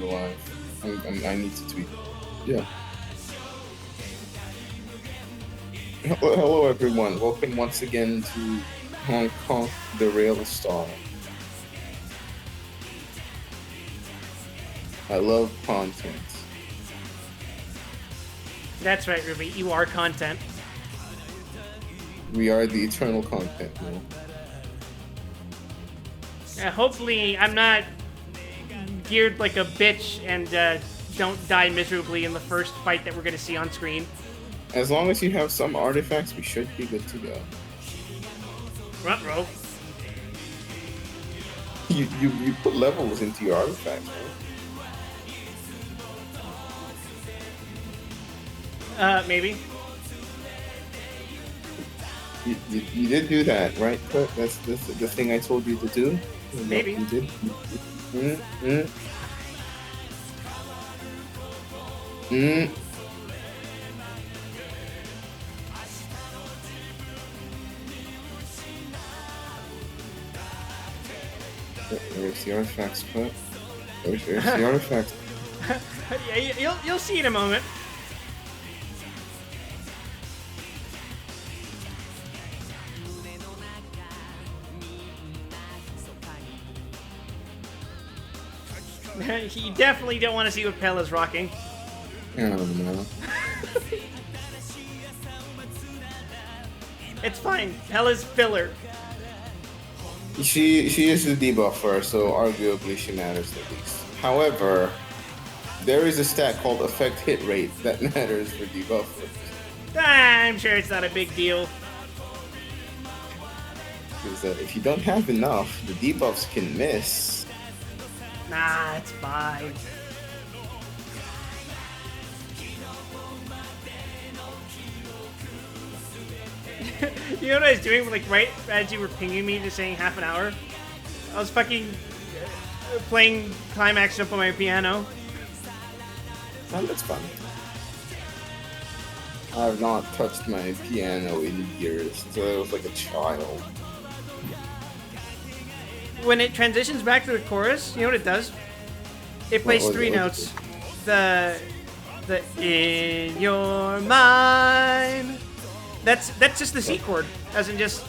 live. I need to tweet. Yeah. Hello, everyone. Welcome once again to Honkai the Rail Star. I love content. That's right, Ruby. You are content. We are the eternal content, man. Hopefully, I'm not geared like a bitch and don't die miserably in the first fight that we're going to see on screen. As long as you have some artifacts, we should be good to go. Front row. You put levels into your artifacts, right? Maybe. You did do that, right? But that's the thing I told you to do. Maybe. You did. There's the artifacts, but there's the artifacts. You'll see in a moment. You definitely don't want to see what Pella's rocking. I don't know. It's fine. Pella's filler. She is the debuffer, so arguably she matters the least. However, there is a stat called effect hit rate that matters for debuffers. I'm sure it's not a big deal. Because if you don't have enough, the debuffs can miss. Nah, it's fine. You know what I was doing? Like, right as you were pinging me to saying half an hour, I was fucking playing Climax Jump on my piano. Oh, that's fun. I have not touched my piano in years since I was like a child. When it transitions back to the chorus, you know what it does? It plays three notes. The in your mind. That's just the C chord, as in just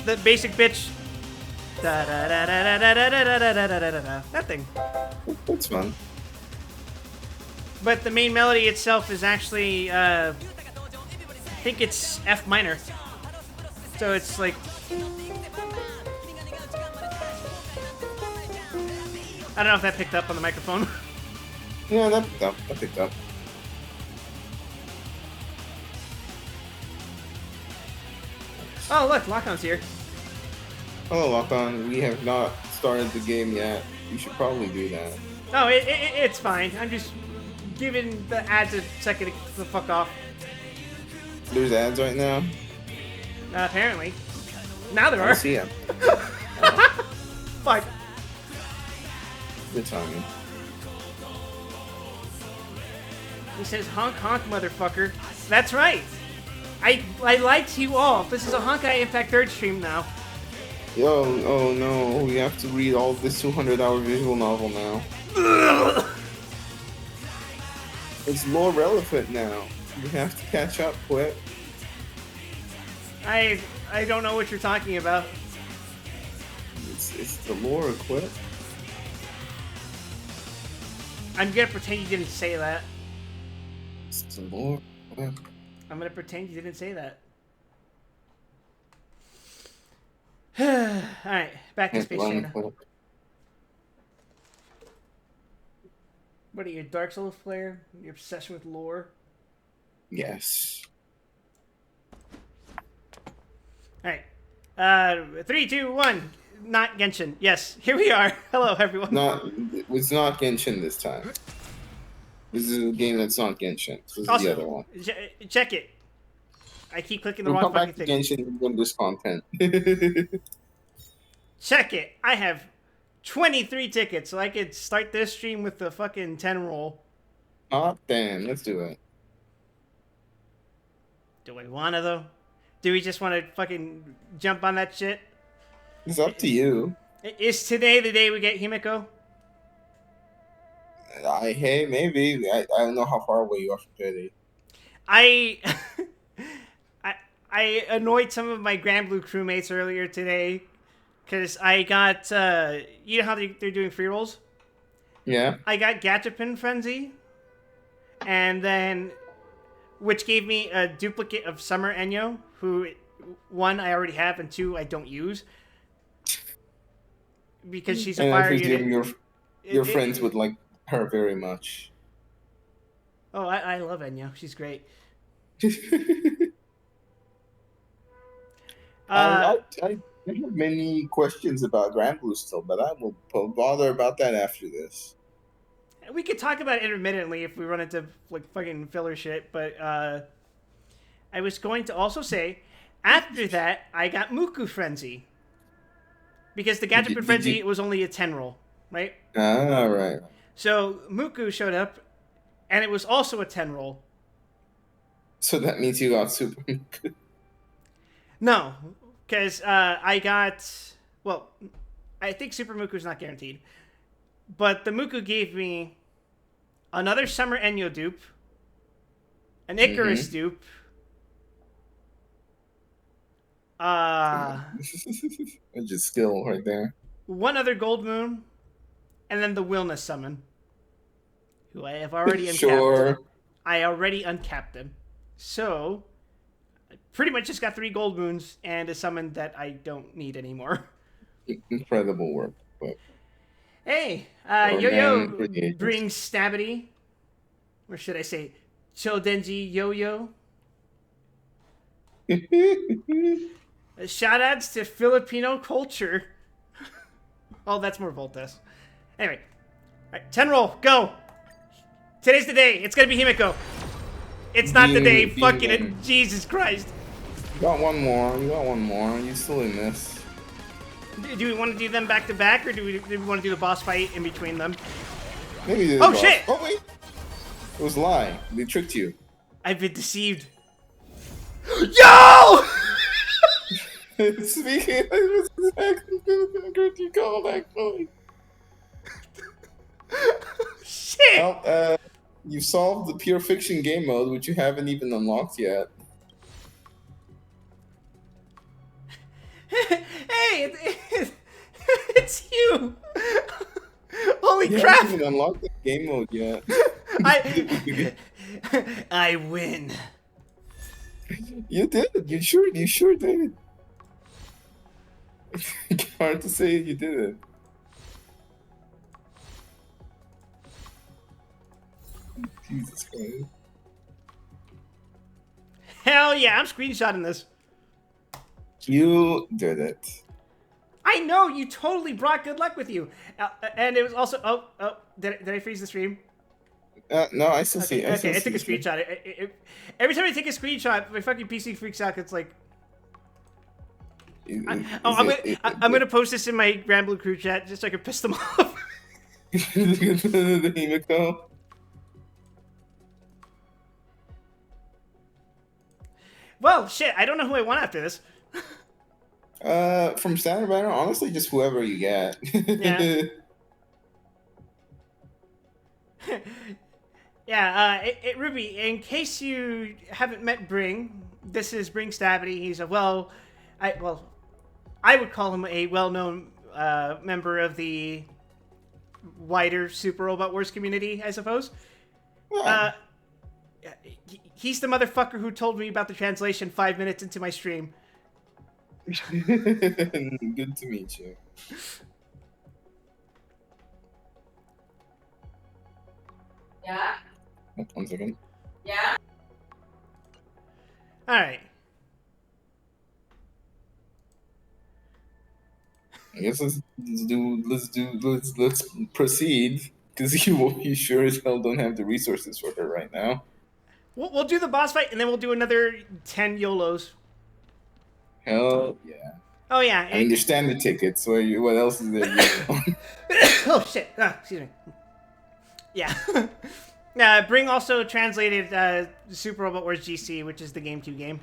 the basic bitch. Da da da da da da da da da da da da. That thing. That's fun. But the main melody itself is actually, I think it's F minor. So it's like. I don't know if that picked up on the microphone. Yeah, that picked up. That picked up. Oh, look, Lock-on's here. Hello, Lock-on. We have not started the game yet. We should probably do that. Oh, it's fine. I'm just giving the ads a second to the fuck off. There's ads right now? Apparently. Now there I are. see them. Fuck. Good timing. He says, honk, honk, motherfucker. That's right. I lied to you all. This is a Honkai Impact 3rd stream now. Yo, oh no, we have to read all this 200-hour visual novel now. It's more relevant now. You have to catch up quick. I don't know what you're talking about. It's the lore equip. I'm gonna pretend you didn't say that. It's the lore equip. I'm gonna pretend you didn't say that. Alright, back to Space China. What are you, a Dark Souls player? Your obsession with lore? Yes. Alright. 3, 2, 1. Not Genshin. Yes, here we are. Hello, everyone. It's not Genshin this time. This is a game that's not Genshin. This is Also, the other one. Check it. I keep clicking the We'll wrong come fucking back to thing. Genshin when this content. Check it. I have 23 tickets, so I could start this stream with the fucking 10 roll. Oh, damn. Let's do it. Do we wanna, though? Do we just want to fucking jump on that shit? It's up to you. Is today the day we get Himiko? Hey, maybe. I don't know how far away you are from Teddy. I I I annoyed some of my Grand Blue crewmates earlier today because I got you know how they're doing free rolls. Yeah. I got Gachapin Frenzy, and then which gave me a duplicate of Summer Enyo, who one I already have and two I don't use because she's a And I fire unit. presume your friends It, would like her very much. oh, I love Enyo. She's great. Uh, I have many questions about Grand Blue still, but I will bother about that after this. we could talk about it intermittently if we run into like fucking filler shit, but I was going to also say after that I got Muku Frenzy because the Did you, Gachapin did Frenzy you? was only a 10 roll, right? Ah, right. So Muku showed up, and it was also a 10 roll. So that means you got super. No, because I got, well, I think Super Muku's not guaranteed, but the Muku gave me another Summer Enyo dupe, an Icarus Mm-hmm. dupe, uh, Just skill right there. one other Gold Moon, and then the Willness summon, who I have already uncapped. Sure. I already uncapped him. So, I pretty much just got 3 Gold Moons and a summon that I don't need anymore. Incredible work. But Hey, or Yo man Yo for the ages. brings Stabity, or should I say, Chodenji Yo Yo. Shout outs to Filipino culture. Oh, that's more Voltes. Anyway, all right, 10 roll, go. Today's the day. It's gonna be Himiko. It's not the day. Being Fucking it. in. Jesus Christ. You got one more. You got one more. You still in this? Do we want to do them back to back, or do we want to do the boss fight in between them? Maybe. Oh, shit! Oh wait. It was a lie. They tricked you. I've been deceived. Yo! Speaking, I was exactly what you called actually. Shit! Well, you solved the pure fiction game mode, which you haven't even unlocked yet. Hey, it's you! Holy You crap! haven't even unlocked the game mode yet. I I win. You did. You sure did. Hard to say you did it. Jesus Christ. Hell yeah, I'm screenshotting this. You did it. I know you totally brought good luck with you, and it was also did I freeze the stream? No, I still see. Okay, I still I took a see. screenshot. Every time I take a screenshot, my fucking PC freaks out. It's like, I'm gonna post this in my Grand Blue crew chat just so I can piss them off. the Himiko. Well, shit, I don't know who I want after this. From Standard Banner, honestly, just whoever you get. Yeah. Yeah, Ruby, in case you haven't met Bring, this is Bring Stabity. He's a I would call him a well-known member of the wider Super Robot Wars community, I suppose. Yeah. He's the motherfucker who told me about the translation 5 minutes into my stream. Good to meet you. Yeah. 1 second. Yeah. All right. I guess let's proceed because you sure as hell don't have the resources for her right now. We'll do the boss fight and then we'll do another 10 YOLOs. Hell yeah. Oh yeah. I mean, there's standard tickets. So what else is there? Oh shit. Excuse me. Yeah. Bring also translated Super Robot Wars GC, which is the Game 2 game.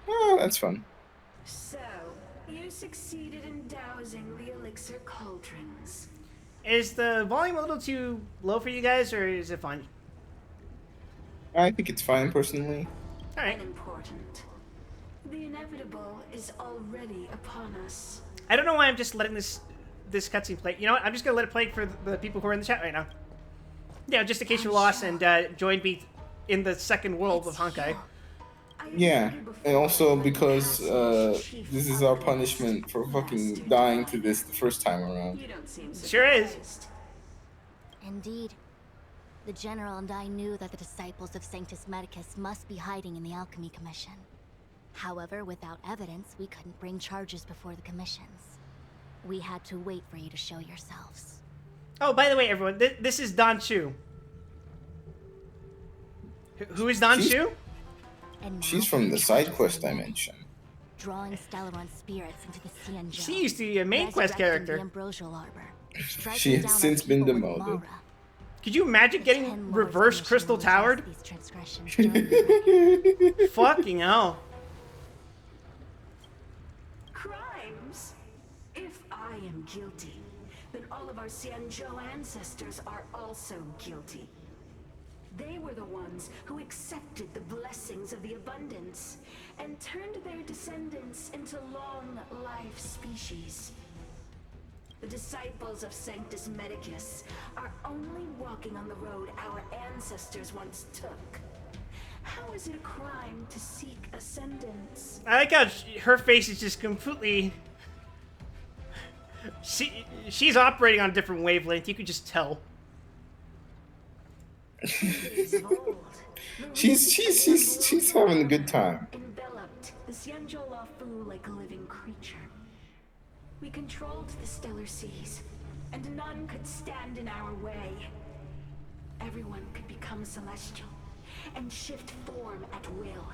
Oh, that's fun. So, you succeeded in dowsing the elixir cauldrons. Is the volume a little too low for you guys, or is it fine? I think it's fine personally. All right. Unimportant. The inevitable is already upon us. I don't know why I'm just letting this cutscene play. You know what? I'm just gonna let it play for the people who are in the chat right now. Yeah, just in case you're lost and join me in the second world of Honkai. Yeah, and also because this is our punishment for fucking dying to this the first time around. You don't seem Sure is. surprised. Indeed. The General and I knew that the disciples of Sanctus Medicus must be hiding in the Alchemy Commission. However, without evidence, we couldn't bring charges before the commissions. We had to wait for you to show yourselves. Oh, by the way, everyone, this is Don Chu. Who is Don Chu? And now She's from the side quest I mentioned. drawing Stellaron spirits into the Cian Joe. She used to be a main quest resurrecting character. The Ambrosial Arbor. She has since been demoted. Could you imagine getting reverse crystal towered? These transgressions during the Fucking hell. Crimes? If I am guilty, then all of our Xianzhou ancestors are also guilty. They were the ones who accepted the blessings of the abundance and turned their descendants into long-life species. The disciples of Sanctus Medicus are only walking on the road our ancestors once took. How is it a crime to seek ascendance? I like how her face is just completely... She's operating on a different wavelength. You could just tell. Days of old, the She's having a good time. enveloped the Xianzhou Lafu like a living creature. We controlled the stellar seas, and none could stand in our way. Everyone could become celestial and shift form at will.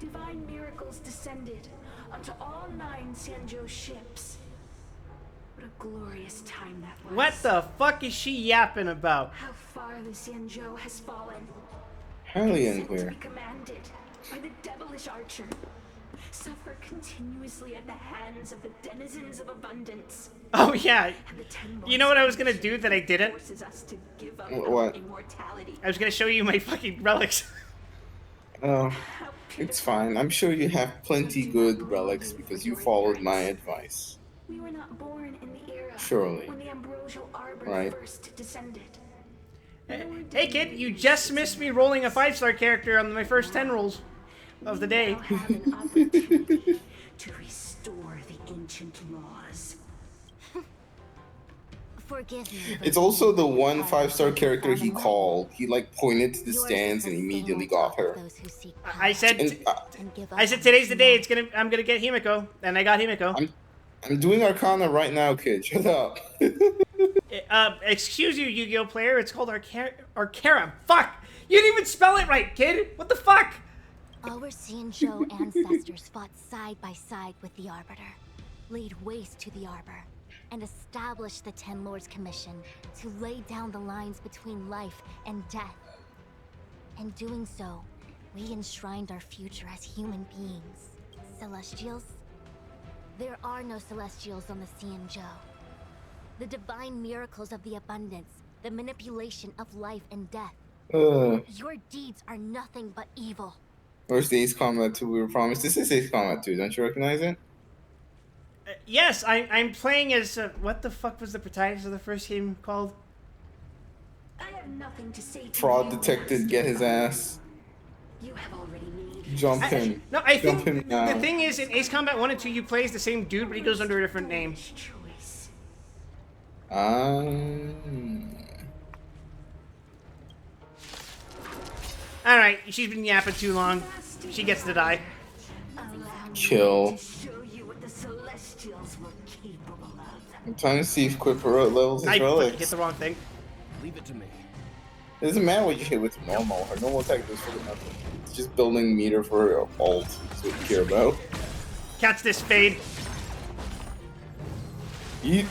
Divine miracles descended onto all 9 Xianzhou ships. What a glorious time that was. What the fuck is she yapping about? How far the Xianzhou has fallen. Highly Sent to unclear. be commanded by the devilish archer. Suffer continuously at the hands of the denizens of abundance. Oh yeah. And the 10 You know what I was gonna do that I didn't? forces us to give up What? our immortality. I was gonna show you my fucking relics. Oh, How it's pitiful. fine. I'm sure you have plenty good relics because you followed my advice. We were not born in the era Surely. when the Ambrosial Arbor Right. first descended. Hey kid, you just missed me rolling a 5-star character on my first 10 rolls of the day. We now have an opportunity to restore the ancient laws. Forgive me. It's also the one 5-star character he called. He like pointed to the stands and immediately got her. I said And I said today's the day. I'm gonna get Himiko, and I got Himiko. I'm doing Arcana right now, kid. Shut up. Excuse you, Yu-Gi-Oh player. It's called Arcara. Fuck! You didn't even spell it right, kid. What the fuck? Our Xianzhou ancestors fought side by side with the Arbiter, laid waste to the Arbor, and established the Ten Lords Commission to lay down the lines between life and death. In doing so, we enshrined our future as human beings. Celestials? There are no Celestials on the Xianzhou. The divine miracles of the abundance, the manipulation of life and death. Your deeds are nothing but evil. Where's the Ace Combat 2 we were promised? This is Ace Combat 2. Don't you recognize it? Yes, I'm playing as what the fuck was the protagonist of the first game called? I have nothing to say to Fraud you, detected. Get his ass. You have already made Jump him. No, I Jump think him now. the thing is in Ace Combat 1 and 2 you play as the same dude, but he goes under a different name. choice. All right, she's been yapping too long. She gets to die. Allow me Kill. to show you what the Celestials were capable of. I'm trying to see if Quipper levels his I fucking hit relics. the wrong thing. Leave it to me. It doesn't matter what you hit with normal. Her normal attack does fucking nothing. It's just building meter for her ult. That's what you care about. Catch this fade. Yeet.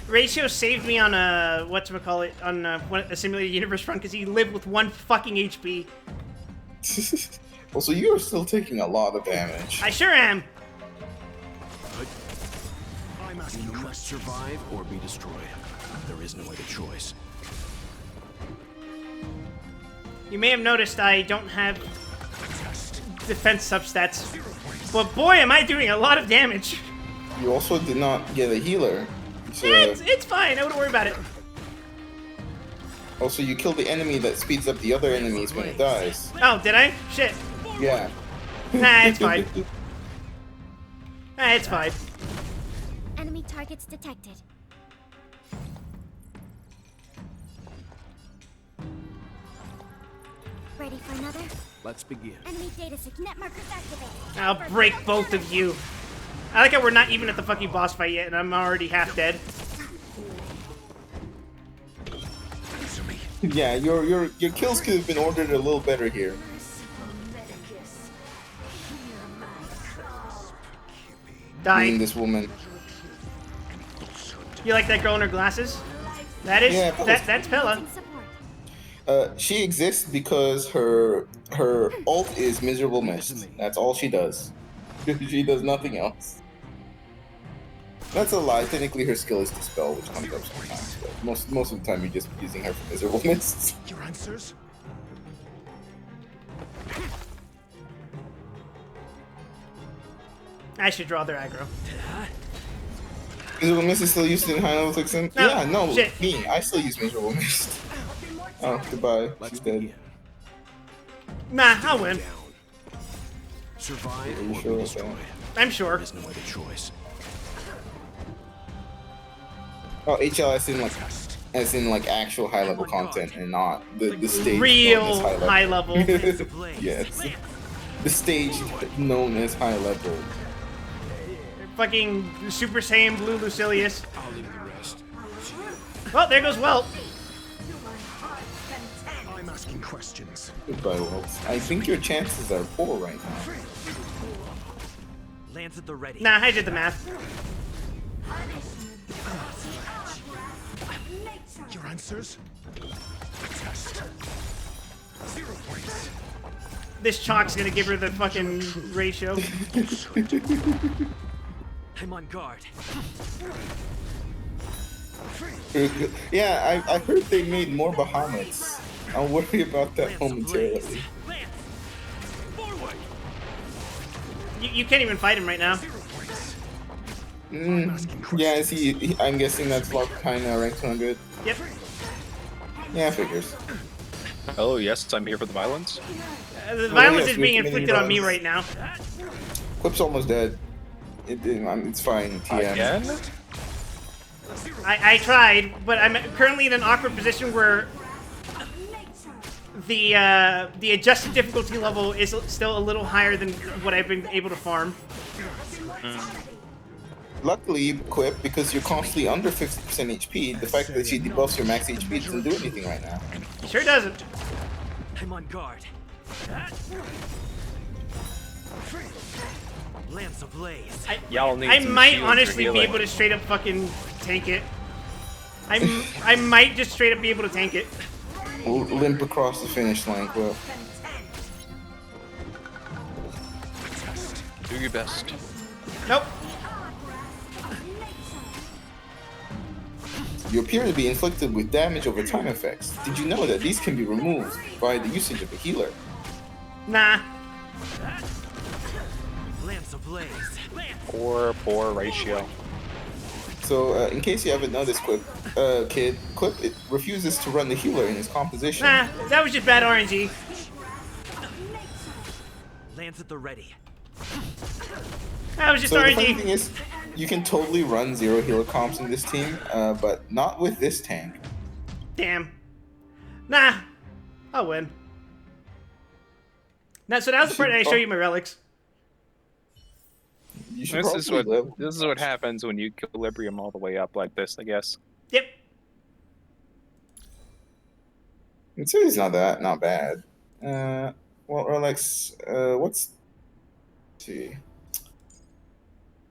Ratio saved me on a whatchamacallit on a simulated universe run because he lived with 1 fucking HP. Also, you are still taking a lot of damage. I sure am. You must survive or be destroyed. There is no other choice. You may have noticed I don't have defense substats. But boy, am I doing a lot of damage. You also did not get a healer. So, It's fine. I wouldn't worry about it. also, you kill the enemy that speeds up the other enemies when it dies. Oh, did I? Shit. Yeah. Nah, it's fine. Nah, it's fine. Enemy targets detected. Ready for another? Let's begin. Enemy data net markers activated. I'll break both of you. I like how we're not even at the fucking boss fight yet, and I'm already half dead. Yeah, your kills could have been ordered a little better here. Being Die. this woman. You like that girl in her glasses? That is Yeah, that's Pella. She exists because her ult is miserable mist. That's all she does. She does nothing else. That's a lie. Technically, her skill is dispel, which comes up sometimes. But most of the time, you're just using her for miserable mists. Your answers? I should draw their aggro. Miserable mist is still used in high level Vixen? No, Yeah, no, shit. me. I still use miserable mist. Oh, goodbye. She's dead. Nah, I'll win. Survive Are you or sure be of that? destroyed. I'm sure. There's no other choice. Oh, HL as in like actual high level content and not the stage Real known as high level. Yes. The stage known as high level. Fucking Super Saiyan Blue Lucilius. I'll leave the rest. Well, there goes Welt. I'm asking questions. Goodbye, Walt. I think your chances are poor right now. Lands at the ready. Nah, I did the math. Your answers? Test. 0 points. This chalk's gonna give her the fucking ratio. I'm on guard. Yeah, I heard they made more Bahamut's. I'll worry about that Lance momentarily. ablaze. Lance. Forward. You can't even fight him right now. Yeah, is I'm guessing that's locked kinda rank 200. Yep. Yeah, figures. Oh, yes, I'm here for the violence. The violence yes, is we're being committing inflicted on me violence. right now. Quip's almost dead. It's fine, TM. Again? I tried, but I'm currently in an awkward position where the adjusted difficulty level is still a little higher than what I've been able to farm. Luckily, Quip, because you're constantly under 50% HP, the fact that she debuffs your max HP doesn't do anything right now. Sure doesn't. I'm on guard. Lance ablaze. Y'all need I some might shields for honestly be healing. able to straight up fucking tank it. I might just straight up be able to tank it. Limp across the finish line, Quip. Do your best. Nope. You appear to be inflicted with damage over time effects. Did you know that these can be removed by the usage of a healer? Nah. Lance ablaze. Lance. Poor ratio. So, in case you haven't noticed, Quip, Quip it refuses to run the healer in his composition. Nah, that was just bad RNG. Lance at the ready. That was just So the funny RNG. thing is, you can totally run zero healer comps in this team, but not with this tank. Damn. Nah. I'll win. Now, so now's the part that I show you my relics. You should This is probably live. this is what happens when you equilibrium all the way up like this, I guess. Yep. It's not bad. Well, Rolex, let's see.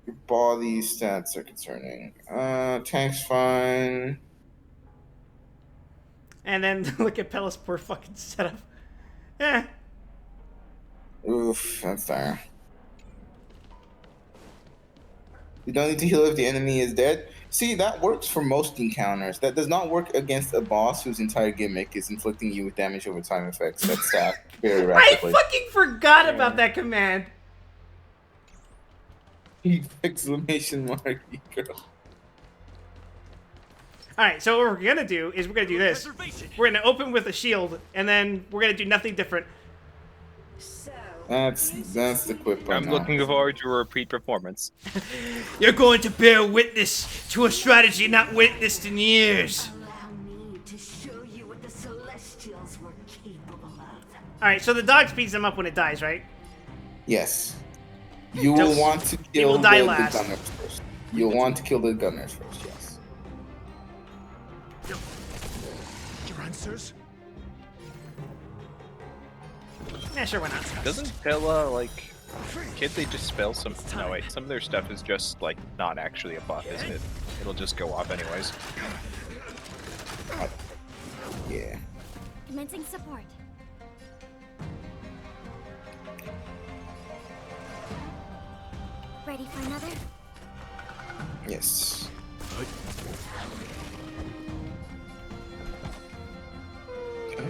Your body stats are concerning. Tank's fine. And then look at Pella's poor fucking setup. Eh. Oof, that's fair. You don't need to heal if the enemy is dead. See, that works for most encounters. That does not work against a boss whose entire gimmick is inflicting you with damage over time effects that stack very I rapidly. fucking forgot about that command. Exclamation mark, girl. Alright, so what we're gonna do is we're gonna do this. We're gonna open with a shield, and then we're gonna do nothing different. So, That's the quip right I'm now. looking forward to a repeat performance. You're going to bear witness to a strategy not witnessed in years. allow me to show you what the Celestials were capable of. Alright, so the dog speeds them up when it dies, right? Yes. You will Just- want to it kill will die the last. gunners first. You'll want to kill the gunners first, yes. Your answers? Yeah, sure, why not? Doesn't Tella, like, can't they just spell some? No, wait, some of their stuff is just, like, not actually a buff, isn't it? It'll just go off anyways. Yeah. Commencing support. Ready for another? Yes. Okay.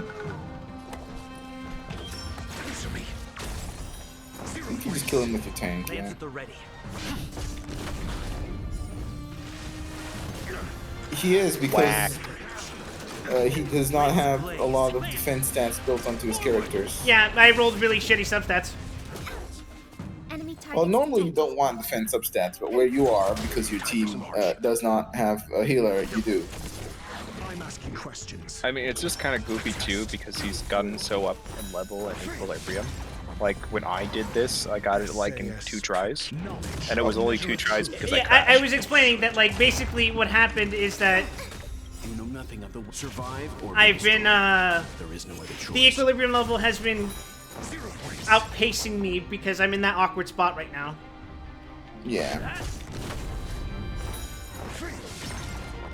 Answer me. You can just kill him with your tank. Lance Yeah. at the ready. He is Whack. because he does not have a lot of defense stats built onto his characters. Yeah, I rolled really shitty substats. Enemy target. Well, normally you don't want defense substats, but where you are, because your team does not have a healer, you do. I'm asking questions. I mean, it's just kind of goofy too because he's gotten so up in level and equilibrium. Like when I did this, I got it like in 2 tries, Knowledge. and it was only 2 tries because I Yeah, crashed. I was explaining that, like, basically what happened is that You know nothing of the survive or be I've been, destroyed. There is no other choice. the equilibrium level has been 0 points. outpacing me because I'm in that awkward spot right now. Yeah.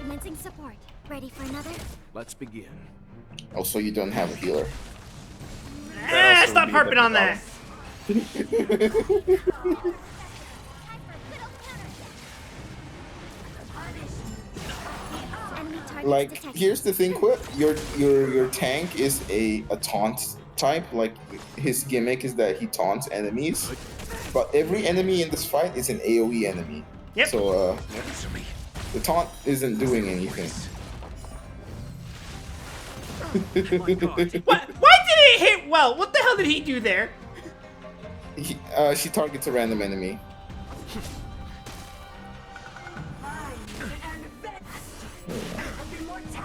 Commencing support. Ready for another? Let's begin. Also, you don't have a healer. also Stop would be a harping bit on of a that. Enemy target Like, detected. here's the thing, Quip. Your tank is a taunt type. Like, his gimmick is that he taunts enemies. But every enemy in this fight is an AoE enemy. Yep. So, Answer me. the taunt isn't doing anything. I'm on guard. What? Why did it hit well? What the hell did he do there? She targets a random enemy.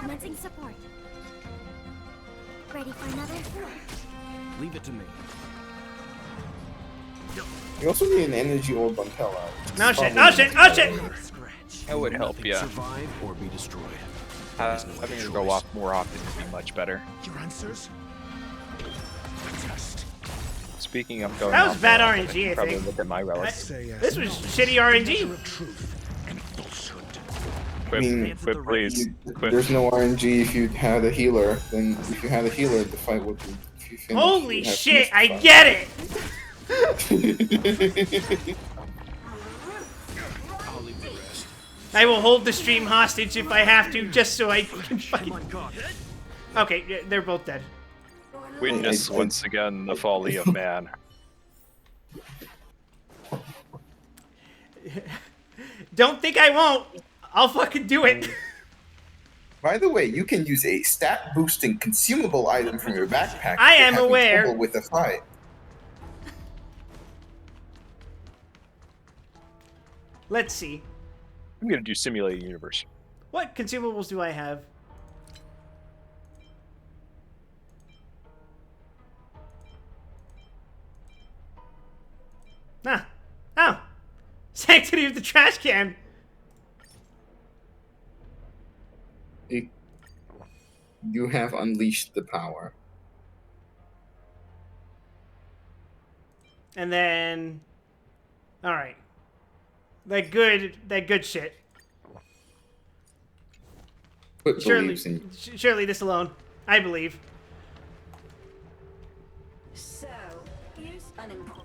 Commencing support. Ready for another? Leave it to me. You also need an energy orb on Tella. No shit, no shit, no shit! Scratch. That would help, Nothing yeah. survive or be destroyed. There is no other Having her choice. go off more often would be much better. Your answers? Test. Speaking of going That was off bad more often, RNG, I probably think. look at my relics. Say yes. This was shitty Measure RNG. of truth and falsehood. Quip, mean, quip, please. Quip. There's no RNG if you had a healer. Then if you had a healer, the fight would be. if you finished, Holy you'd have shit, finished I the get it! fight. I'll leave the rest. I will hold the stream hostage if I have to, just so I can I'm fucking... on guard. Okay, yeah, they're both dead. Witness once again the folly of man. Don't think I won't. I'll fucking do it. By the way, you can use a stat boosting consumable item from your backpack. I if you're am having aware. trouble with a fight. Let's see. I'm gonna do simulated universe. What consumables do I have? Ah. Oh. Sanctity of the trash can. You have unleashed the power. And then... Alright. That good shit. Quip Surely, believes in you. surely this alone. I believe. So, here's unimportant.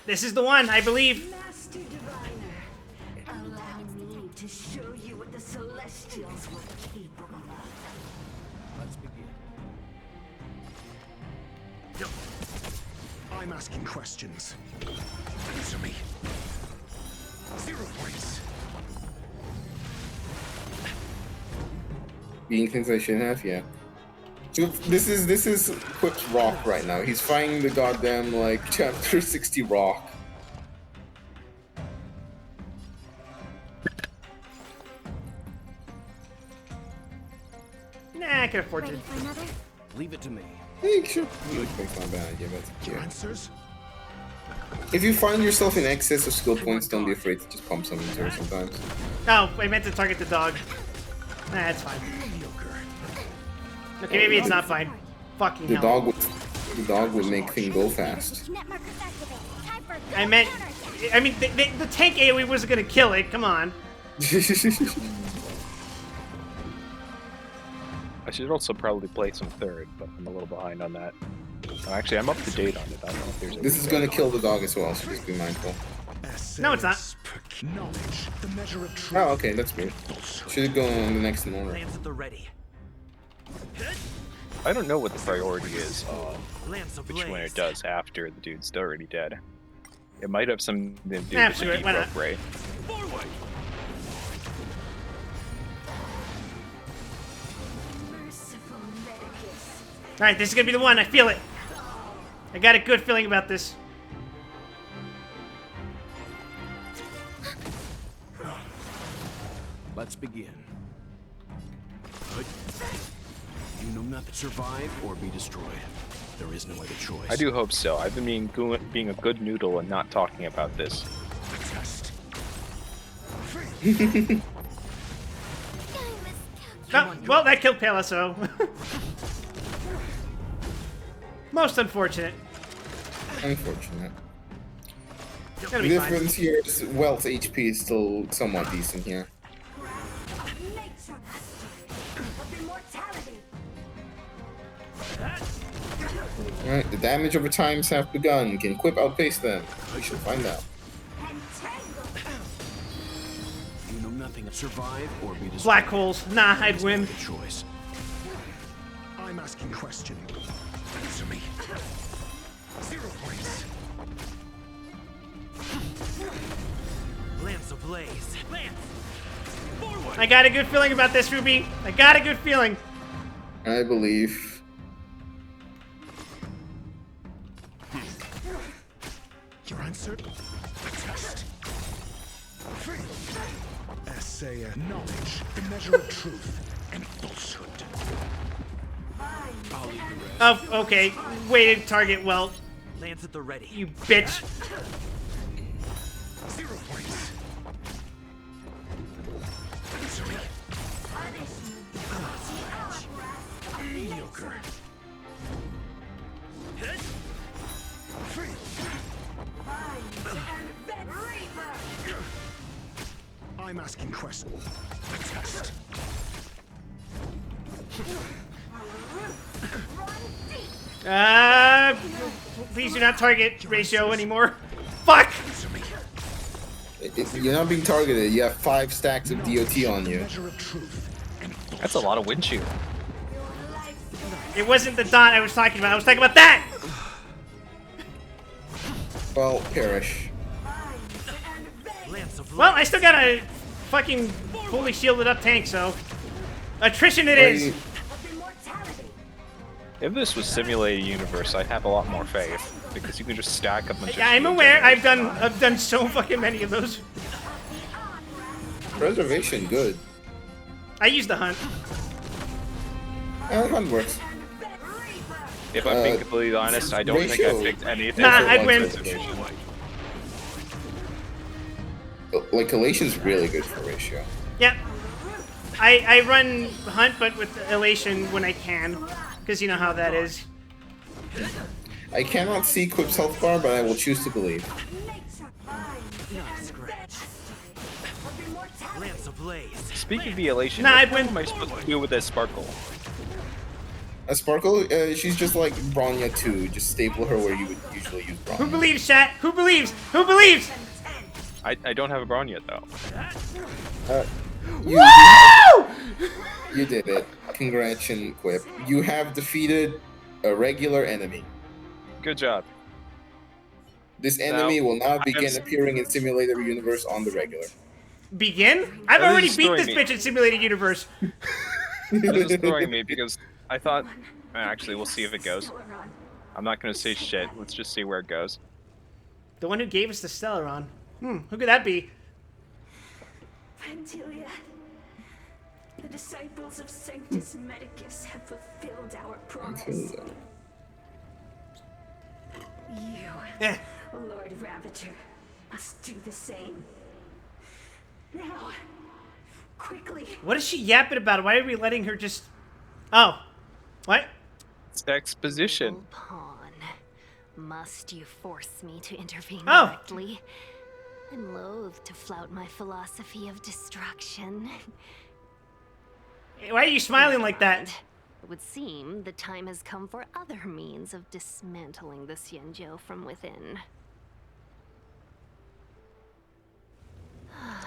This is the one, I believe. Master Diviner, allow me to show you what the Celestials were capable of. Let's begin. I'm asking questions. Answer me. 0 points. Being things I shouldn't have, yeah. So this is Quip's rock right now. He's fighting the goddamn like chapter 60 rock. Nah, I can afford to. Ready for another? Leave it to me. Hey, sure. It's not a bad idea, but Your yeah. answers? If you find yourself in excess of skill points, don't be afraid to just pump some into her sometimes. Oh, I meant to target the dog. Nah, it's fine. Mediocre. Okay, maybe it's not fine. Fucking The hell. dog would make things go fast. Net markers activate. Time for I meant, I mean, the tank AoE wasn't gonna kill it. Come on. I should also probably play some third, but I'm a little behind on that. Oh, actually, I'm up to date on it. I don't know if there's. This is gonna kill the dog as well, so just be mindful. No, it's not. Knowledge, the measure of truth. Oh, okay, that's weird. Should go on the next in order. Lance at the ready. I don't know what the priority is. Lance Which one ablaze. it does after the dude's already dead. It might have something to do with the Absolutely, why deep not? ray. Forward. Merciful Medicus. All right, this is gonna be the one. I feel it. I got a good feeling about this. Let's begin. Good. You know nothing. Survive or be destroyed. There is no other choice. I do hope so. I've been being a good noodle and not talking about this. Test. Oh, well, that killed Palaso. Most unfortunate. Unfortunate. Gonna The be fine. difference here is Welt's HP is still somewhat decent here. Nature of immortality. Alright, the damage over times have begun. Can Quip outpace them? We should find out. You know nothing. Survive or be destroyed. Black holes. Nah, I'd There is win. no other choice. I'm asking question. Answer me. 0 points. Lance ablaze. Lance. Forward. I got a good feeling about this, Ruby. I got a good feeling. I believe. Your answer? Test. Essay knowledge, the measure of truth and falsehood. Oh, okay. Way to target well, Lance at the ready. you bitch. 0 points. Answer me. Mediocre. I'm asking questions. Test. Please do not target ratio anymore. Fuck! Answer me. You're not being targeted. You have 5 stacks of DOT on you. Measure of truth and That's a lot of windshield. It wasn't the dot I was talking about. I was talking about that! Well, perish. Lance of Well, I still got a fucking fully shielded up tank, so. Attrition it Are is! you- If this was simulated universe, I'd have a lot more faith because you can just stack a bunch of. Yeah, I'm shield aware. generators. I've done so fucking many of those. Preservation, good. I use the hunt. Hunt works. If I'm being completely honest, I don't think ratio. I picked anything. Nah, for I'd one win. preservation. Like, Elation's really good for ratio. Yeah. I run hunt, but with elation when I can. Because you know how that is. I cannot see Quip's health bar, but I will choose to believe. Lance ablaze. Speaking of the elation, Nah, what I'd win. am I supposed to do with that sparkle? A Sparkle, she's just like Bronya 2. Just staple her where you would usually use Who Bronya. believes, chat? Who believes? Who believes? I don't have a Brawn yet though. You did it. Congrats and Quip. You have defeated a regular enemy. Good job. This enemy will now begin I'm- appearing in Simulator Universe on the regular. Begin? I've That already is beat this destroying me. bitch in Simulated Universe. This is throwing me because I thought. Actually, we'll see if it goes. I'm not gonna say shit. Let's just see where it goes. The one who gave us the Stellaron. Who could that be? Vantilia, the disciples of Sanctus Medicus have fulfilled our promise. You, Eh. Lord Ravager, must do the same. Now, quickly. What is she yapping about? Why are we letting her just... Oh. What? It's exposition. Evil pawn. Must you force me to intervene Oh. directly? I'm loath to flout my philosophy of destruction. Why are you smiling like that? It would seem the time has come for other means of dismantling the Xianzhou from within.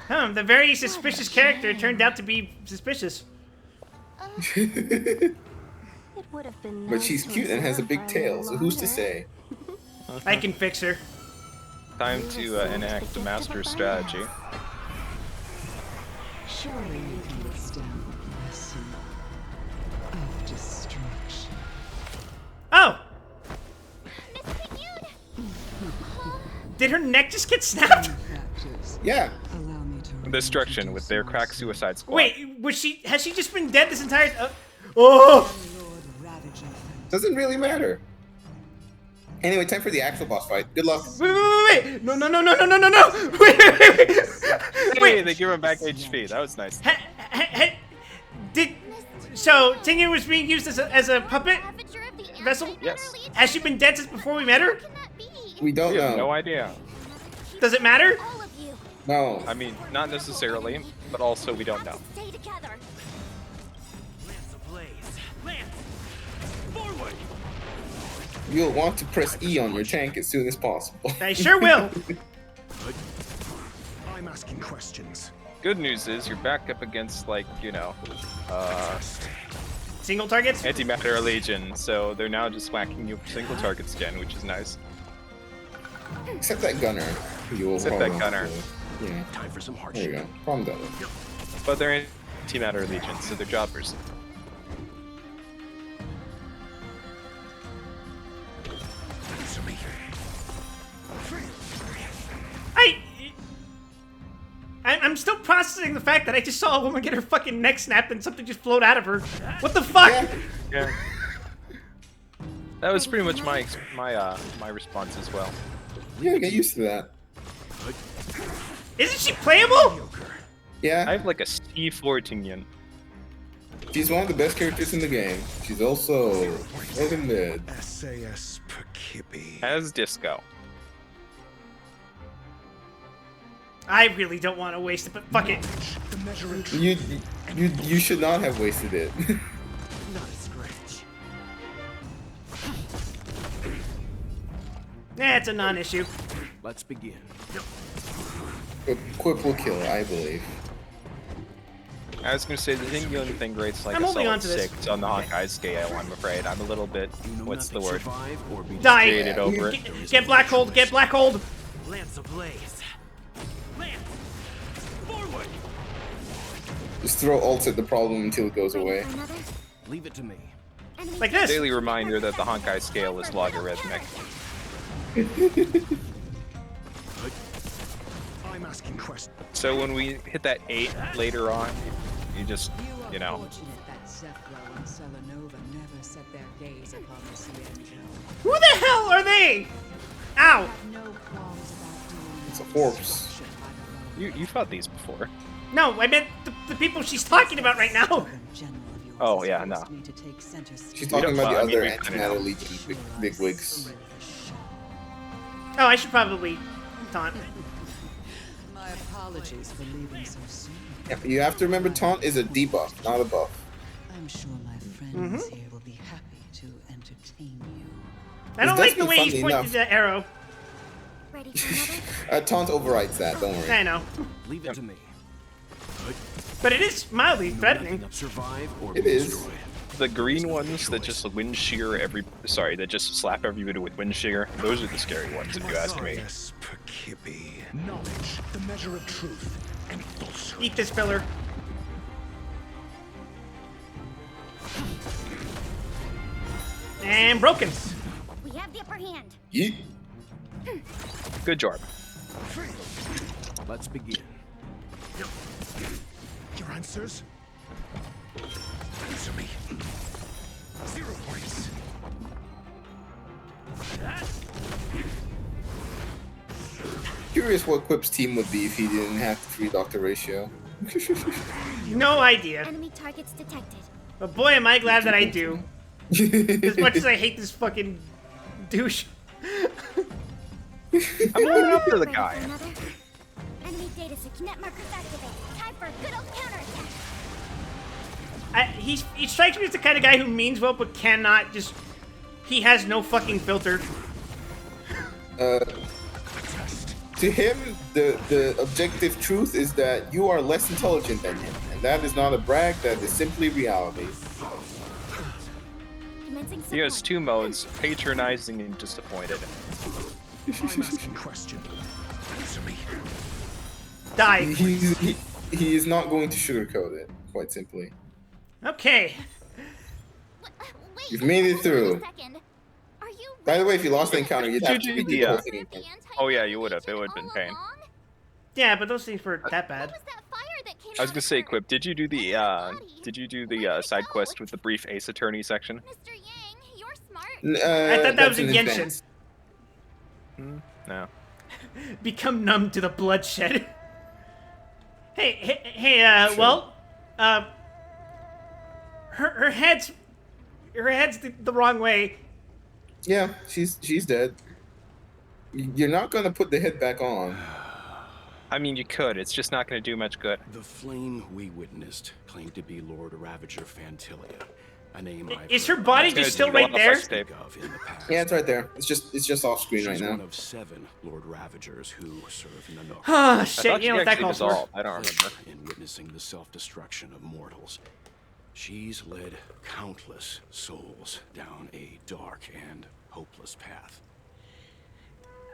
The very suspicious character turned out to be suspicious. It would have been But nice she's to cute and has a big observe her tail, so who's to longer. say? I can fix her. Time to enact the master strategy. Surely you can withstand the blessing of destruction. Oh! Did her neck just get snapped? Practice. Yeah. Allow me to Destruction with their crack suicide squad. Wait, has she just been dead this entire... oh! Lord Ravager. Doesn't really matter. Anyway, time for the actual boss fight. Good luck. Wait! No! Wait! Hey, they give him back HP. That was nice. So Tingyu was being used as a puppet vessel? Yes. Has she been dead since before we met her? We don't We have no know. idea. Does it matter? No. I mean, not necessarily, but also we don't know. Stay together. You'll want to press E on your tank as soon as possible. I sure will. I'm asking questions. Good news is you're back up against, like, you know, Single targets? Antimatter Legion, so they're now just whacking you for single targets again, which is nice. Except that gunner. You Except that gunner. Yeah. Time for some There hardship. you go. Problem done. But they're Antimatter Legion, so they're jobbers. Answer me. I'm still processing the fact that I just saw a woman get her fucking neck snapped and something just float out of her. What the fuck? Yeah. That was pretty much my my response as well. Yeah, get used to that. Isn't she playable? Yeah. I have like a C4 Tingyun. She's one of the best characters in the game. She's also fucking dead. SAS Perkipi. As Disco. I really don't want to waste it, but fuck it. The measure of truth. You should not have wasted it. Not a scratch. It's a non-issue. Let's begin. But Quip will kill her, I believe. I was gonna say the Tingyun thing rates like I'm a holding solid on to this. 6 on the Honkai scale, I'm afraid. I'm a little bit, You know what's the nothing word? survive or be Die! Jaded over it. Get black hold, get black hold! Lance ablaze. Lance! Forward! Just throw ults at the problem until it goes away. Leave it to me. Like this. Daily reminder that the Honkai scale is logarithmic. I'm asking questions. So when we hit that 8 later on, you just, you know. Fortunate that Zephyr and Selenova never set their gaze upon the Xianzhou. Who the hell are they? Ow! No qualms about doing It's a corpse. destruction by the road. You fought these before. No, I meant the people she's talking about right now. Southern general of yours Oh, has yeah, forced no. me to take center stage. She's talking about the I mean, other we kinda Antimatter know. Legion big wigs. Oh, I should probably taunt. My apologies for leaving so soon. Yeah, you have to remember taunt is a debuff, not a buff. I'm sure my friends here will be happy contain you. I don't It's like the way definitely he's funny pointing the arrow. Ready for another? Taunt overrides that. Don't worry. I know. Leave it to me. But it is mildly threatening. Survive or It be is. destroyed. The green ones that just wind shear that just slap everybody with wind shear. Those are the scary ones, if you ask me. Yes, Perkibi. Knowledge, the measure of truth and falsehood. Eat this pillar. And broken. We have the upper hand. Yeet. Good job. Let's begin. Your answers? Answer me. 0 points. Curious what Quip's team would be if he didn't have the 3-doctor ratio. No idea. Enemy targets detected. But boy, am I glad that I do. As much as I hate this fucking douche. I'm warming up to the Ready guy. for another? Enemy data net markers activated. Time for a good old counterattack. He strikes me as the kind of guy who means well but cannot just... He has no fucking filter. To him, the objective truth is that you are less intelligent than him. And that is not a brag, that is simply reality. Commencing He has support. 2 modes, patronizing and disappointed. I'm asking question. Answer me. Die. He is not going to sugarcoat it, quite simply. Okay. Wait, You've made it hold on a through. second. Are you By the way, if you lost the encounter, you'd have to redo the whole thing again. Oh yeah, you would have. It would have been pain. Yeah, but those things weren't that bad. What was that fire that came I was out gonna of say, her? Quip, did you do the side quest with the brief Ace Attorney section? Mr. Yang, you're smart. I thought that was that's in an Genshin. advance. No. Become numb to the bloodshed. Hey, Sure. well, her head's the wrong way. Yeah, she's dead. You're not gonna put the head back on. I mean, you could. It's just not gonna do much good. The flame we witnessed claimed to be Lord Ravager Fantilia, a name I've Is her heard body much just Good, still you right go off there? that tape. of in the past. Yeah, it's right there. It's just off screen right She's now. one of 7 Lord Ravagers who serve Nanook. Ah, I shit, thought you know she what that actually calls for. dissolved. I don't remember. In witnessing the self-destruction of mortals, she's led countless souls down a dark and hopeless path.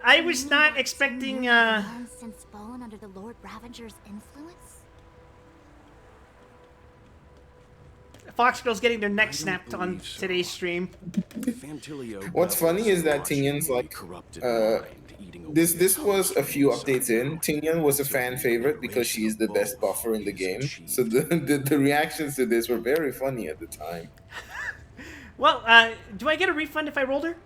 I was not expecting, Long since fallen under the Lord Ravager's influence? Fox Girls getting their neck I don't snapped on believe so. today's stream. Fantilio What's funny is that revels Tingyan's in a like, corrupted mind, eating away this at was a few conscience. updates in. Tingyan was a fan favorite because she's the best buffer in the game. So the reactions to this were very funny at the time. Well, do I get a refund if I rolled her?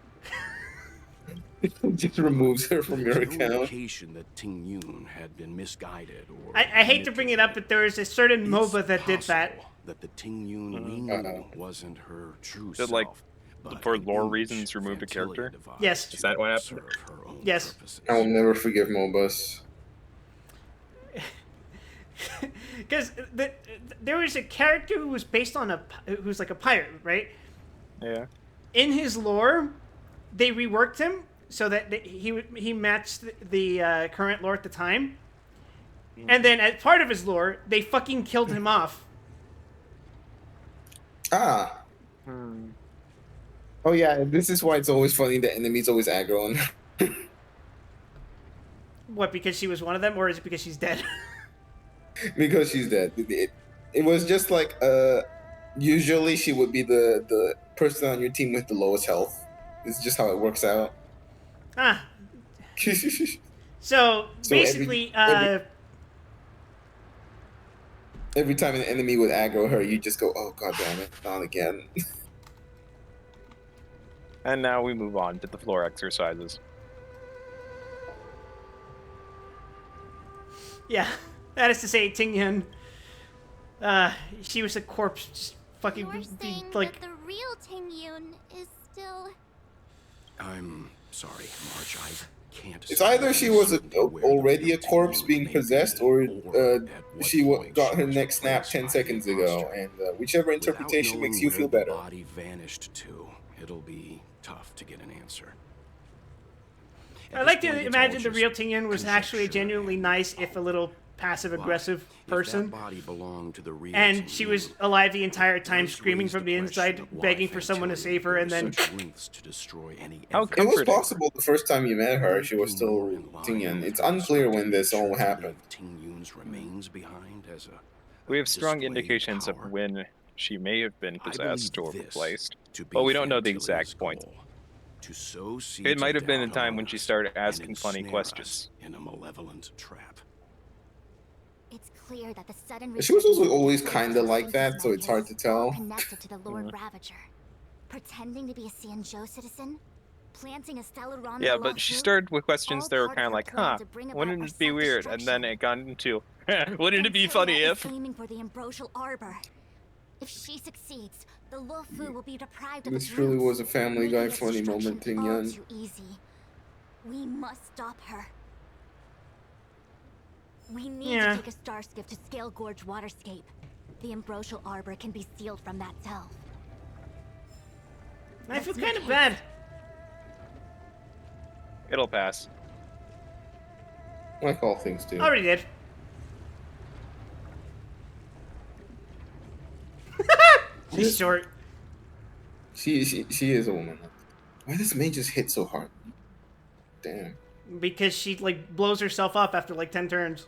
It just removes her from your There's no account. indication that Ting Yun had been misguided or I hate to bring it up, but there is a certain It's MOBA that did that. possible that the Ting Yun we knew wasn't her true Did, like, self, but for an lore image reasons, remove the Fantilia character? devised Yes. to Is that what happened? serve her own Yes. purposes. I will never forgive MOBAs. Because there was a character who was based on who's like a pirate, right? Yeah. In his lore, they reworked him so that he matched the current lore at the time. And then as part of his lore, they fucking killed him off. Ah. Oh yeah, this is why it's always funny that enemies always aggro on her. What, because she was one of them, or is it because she's dead? Because she's dead. It was just like usually she would be the person on your team with the lowest health. It's just how it works out. Ah. So basically, every time an enemy would aggro her, you just go, "Oh god damn it, not again." And now we move on to the floor exercises. yeah, that is to say, Tingyan, she was a corpse, just fucking You're saying like. that the real Ting Yun is still... I'm sorry, March. I can't. It's say either with she was certainty where already a the corpse Ting being Yun may be, possessed, or at what she point got she her was neck snapped replaced 10 by seconds the ago, imposter. and whichever Without interpretation knowing makes you where feel the better. body vanished to, it'll be tough to get an answer. I like to imagine the real Ting Yun was actually a genuinely nice, if a little passive-aggressive person. And she was alive the entire time, screaming from the inside, begging for someone to save her, and then... How It was comforting. possible the first time you met her, she was still Ting Yun. It's unclear when this all happened. We have strong indications of when she may have been possessed or replaced, but we don't know the exact point. It might have been the time when she started asking funny questions. In a malevolent trap. It's clear that the sudden She was also resurgence of always the kind of like Saints that, so it's hard to is all tell. connected to the Lord Ravager. Pretending to be a Xianzhou citizen, planting a Stellaron. Yeah, but she started with questions that were kind of like, huh, wouldn't it be weird? And then it got into, wouldn't it be funny if... Aiming for the ambrosial arbor. If she succeeds, the Luofu will be deprived of This its truly roots, was a Family Guy making its funny destruction moment, Ting all Yun. too easy. We must stop her. We need to take a star skiff to Scale Gorge Waterscape. The ambrosial arbor can be sealed from that delve. I feel kind of bad. It'll pass. Like all things do. Already did. She's short. She is a woman. Why does May just hit so hard? Damn. Because she, like, blows herself up after, like, 10 turns.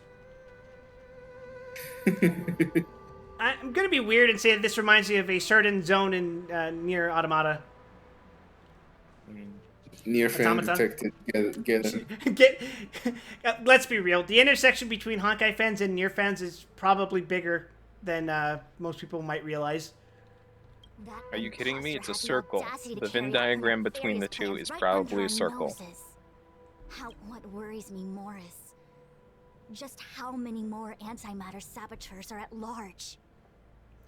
I'm gonna be weird and say that this reminds me of a certain zone in near Automata. Near fan Automata. detected. Let's be real. The intersection between Honkai fans and Nier fans is probably bigger than most people might realize. Are you kidding me? It's a circle. The Venn diagram between the two is probably a circle. What worries me more is just how many more antimatter saboteurs are at large.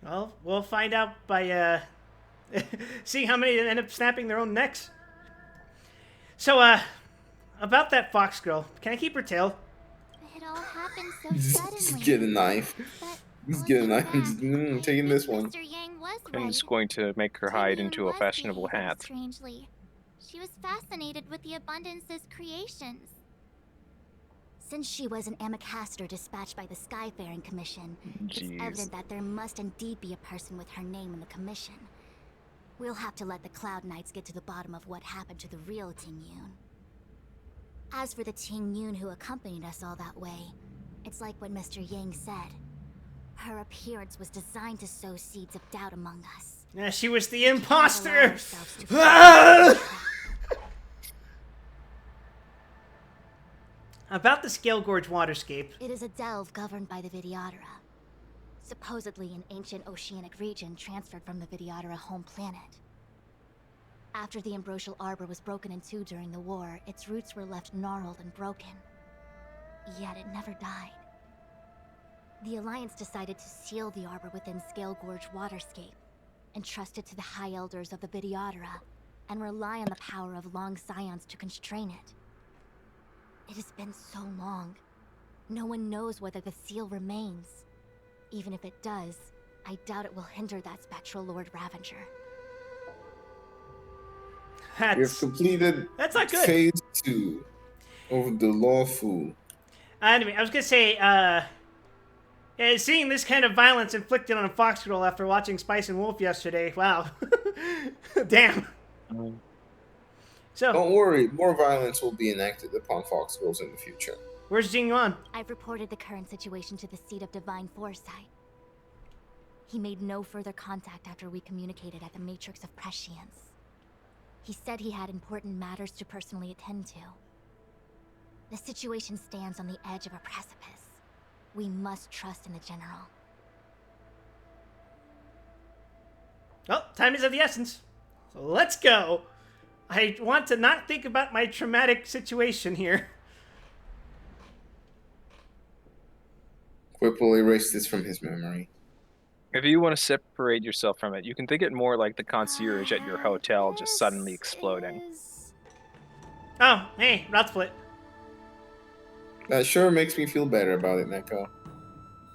Well, we'll find out by seeing how many end up snapping their own necks. So, about that fox girl, can I keep her tail? It all happened so Just suddenly. get a knife. Just get a knife and just taking this one. Mr. Yang was I'm right. just going to make her hide into a fashionable hat. Strangely, she was fascinated with the Abundance's creations. Since she was an ambassador dispatched by the Skyfaring Commission, it's evident that there must indeed be a person with her name in the commission. We'll have to let the Cloud Knights get to the bottom of what happened to the real Ting Yun. As for the Ting Yun who accompanied us all that way, it's like what Mr. Yang said. Her appearance was designed to sow seeds of doubt among us. Yeah, she was the imposter! About the Scale Gorge Waterscape. It is a delve governed by the Vidyadhara. Supposedly an ancient oceanic region transferred from the Vidyadhara home planet. After the ambrosial arbor was broken in two during the war, its roots were left gnarled and broken. Yet it never died. The Alliance decided to seal the arbor within Scale Gorge Waterscape, entrust it to the High Elders of the Vidyadhara, and rely on the power of Long Scions to constrain it. It has been so long. No one knows whether the seal remains. Even if it does, I doubt it will hinder that spectral Lord Ravager. You've completed that's not good. phase 2 of the Luofu. Anyway, I was gonna say, seeing this kind of violence inflicted on a fox girl after watching Spice and Wolf yesterday, wow. Damn. So, Don't worry, more violence will be enacted upon fox girls in the future. Where's Jing Yuan? I've reported the current situation to the Seat of Divine Foresight. He made no further contact after we communicated at the Matrix of Prescience. He said he had important matters to personally attend to. The situation stands on the edge of a precipice. We must trust in the General. Well, time is of the essence. So let's go. I want to not think about my traumatic situation here. Quip will erase this from his memory. If you want to separate yourself from it, you can think it more like the concierge at your hotel just suddenly exploding. Oh, hey, route split. That sure makes me feel better about it, Neko.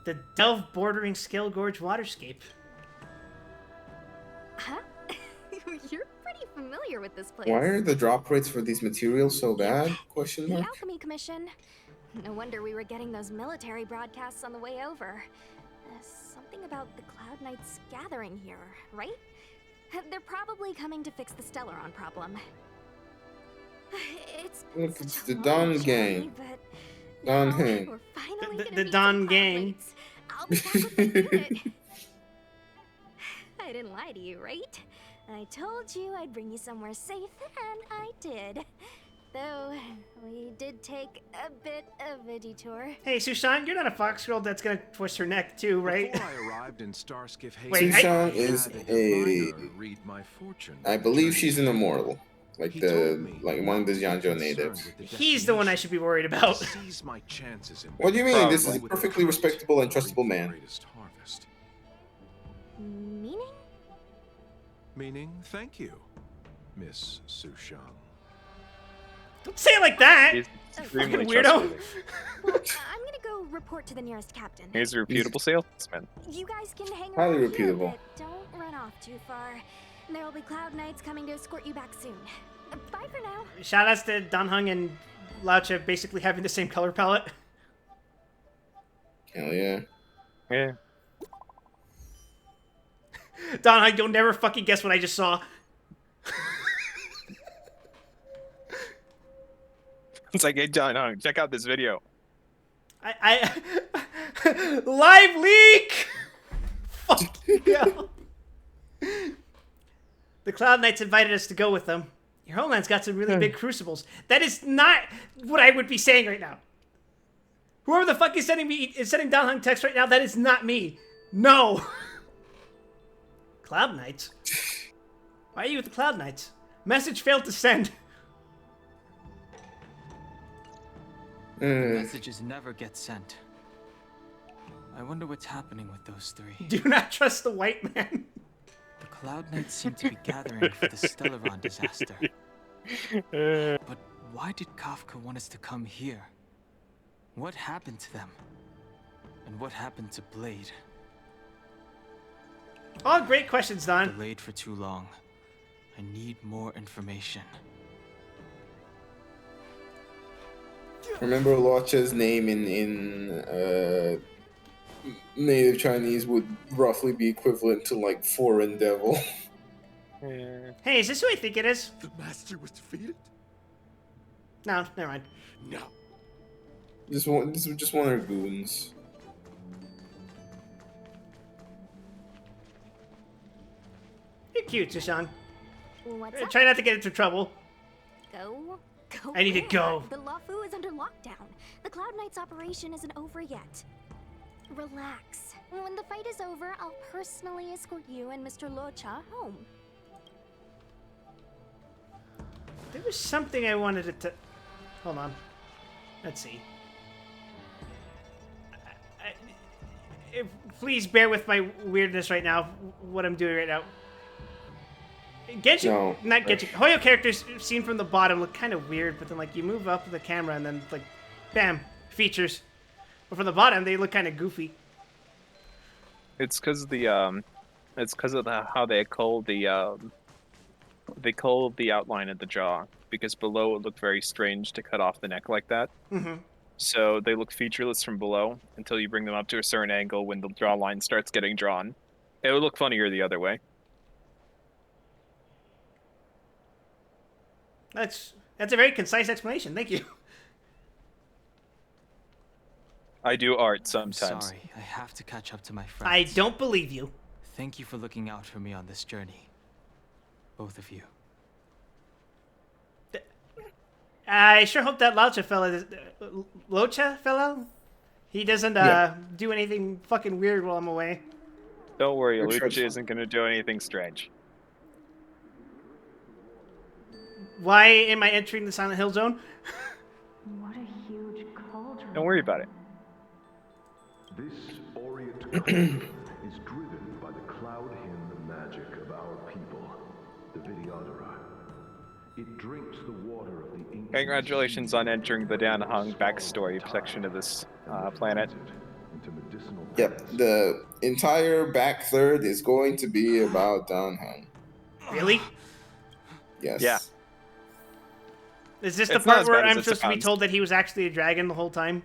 The delve bordering Scale Gorge Waterscape. Huh? You're pretty familiar with this place. Why are the drop rates for these materials so bad? Question The mark. Alchemy Commission. No wonder we were getting those military broadcasts on the way over. Something about the Cloud Knights gathering here, right? They're probably coming to fix the Stellaron problem. It's Look, such it's a the long Don journey, gang. but Don now Hang. we're finally The gonna meet Don some gang. Cloud Knights. I'll be back with the unit. I didn't lie to you, right? I told you I'd bring you somewhere safe, and I did. Though, we did take a bit of a detour. Hey, Sushan, you're not a fox girl that's gonna twist her neck too, right? Before I arrived in Starskiff Wait, Sushan is a. read my fortune. I believe she's an immortal, like He told me one of the not to be Yanjo concerned natives. with the He's the one I should be worried about. Seize my chances in What do you mean? This is a Probably. perfectly respectable and trustable man. greatest harvest. Meaning? Meaning, thank you, Miss Sushang. Don't say it like that. He's extremely Fucking weirdo. trustworthy. Well, I'm gonna go report to the nearest captain. He's a reputable salesman. You guys can hang Highly around here, reputable. but don't run off too far. There will be Cloud Knights coming to escort you back soon. Bye for now. Shout outs to Dan Hung and Laucha basically having the same color palette. Hell yeah. Yeah. Don Hung, you'll never fucking guess what I just saw. It's like, hey, John, check out this video. I live leak. Fuck yeah. The Cloud Knights invited us to go with them. Your homeland's got some really big crucibles. That is not what I would be saying right now. Whoever the fuck is sending Don Hung text right now, that is not me. No. Cloud Knights? Why are you with the Cloud Knights? Message failed to send. Messages never get sent. I wonder what's happening with those three. Do not trust the white man. The Cloud Knights seem to be gathering for the Stellaron disaster. But why did Kafka want us to come here? What happened to them? And what happened to Blade? All great questions, Don. Delayed for too long. I need more information. Remember Laucha's name in native Chinese would roughly be equivalent to like foreign devil. Hey, is this who I think it is? The master was defeated? No, never mind. No. This is just one of her goons. You're cute, Sushan. What's up? Try not to get into trouble. Go. Go. I need to where? go. The Lafu is under lockdown. The Cloud Knights operation isn't over yet. Relax. When the fight is over, I'll personally escort you and Mr. Locha home. There was something I wanted to... Hold on. Let's see. Please bear with my weirdness right now, what I'm doing right now. Genshin, No. not Genshin. Hoyo characters seen from the bottom look kind of weird, but then like you move up the camera and then like, bam, features. But from the bottom, they look kind of goofy. It's because the how they culled the outline of the jaw, because below it looked very strange to cut off the neck like that. Mm-hmm. So they look featureless from below until you bring them up to a certain angle when the jawline starts getting drawn. It would look funnier the other way. That's a very concise explanation. Thank you. I do art sometimes. Sorry, I have to catch up to my friends. I don't believe you. Thank you for looking out for me on this journey. Both of you. I sure hope that Locha fellow, he doesn't do anything fucking weird while I'm away. Don't worry, We're Lucha trustful. isn't going to do anything strange. Why am I entering the Silent Hill zone? What a huge cauldron. Don't worry about it. This Orient cauldron is driven by the cloud hymn magic of our people, the Vidyadhara. It drinks the water of the ancient Congratulations on entering the Dan Hung backstory section of this planet. into medicinal Yep, the entire back third is going to be about Dan Hung. Really? Yes. Yeah. Is this the It's not part as where bad as I'm it supposed to be sounds. told that he was actually a dragon the whole time?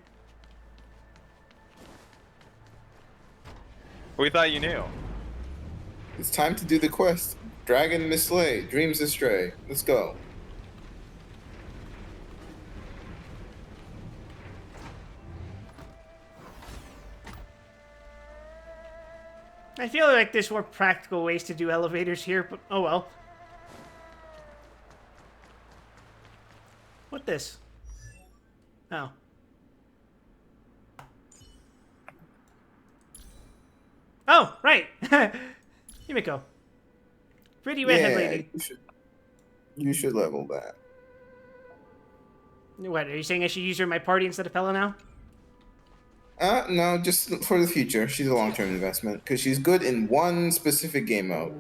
We thought you knew. It's time to do the quest. Dragon mislay, dreams astray. Let's go. I feel like there's more practical ways to do elevators here, but oh well. What this? Oh. Oh, right. Himiko. Pretty redhead lady. You should level that. What, are you saying I should use her in my party instead of Pella now? No, just for the future. She's a long-term investment because she's good in one specific game mode.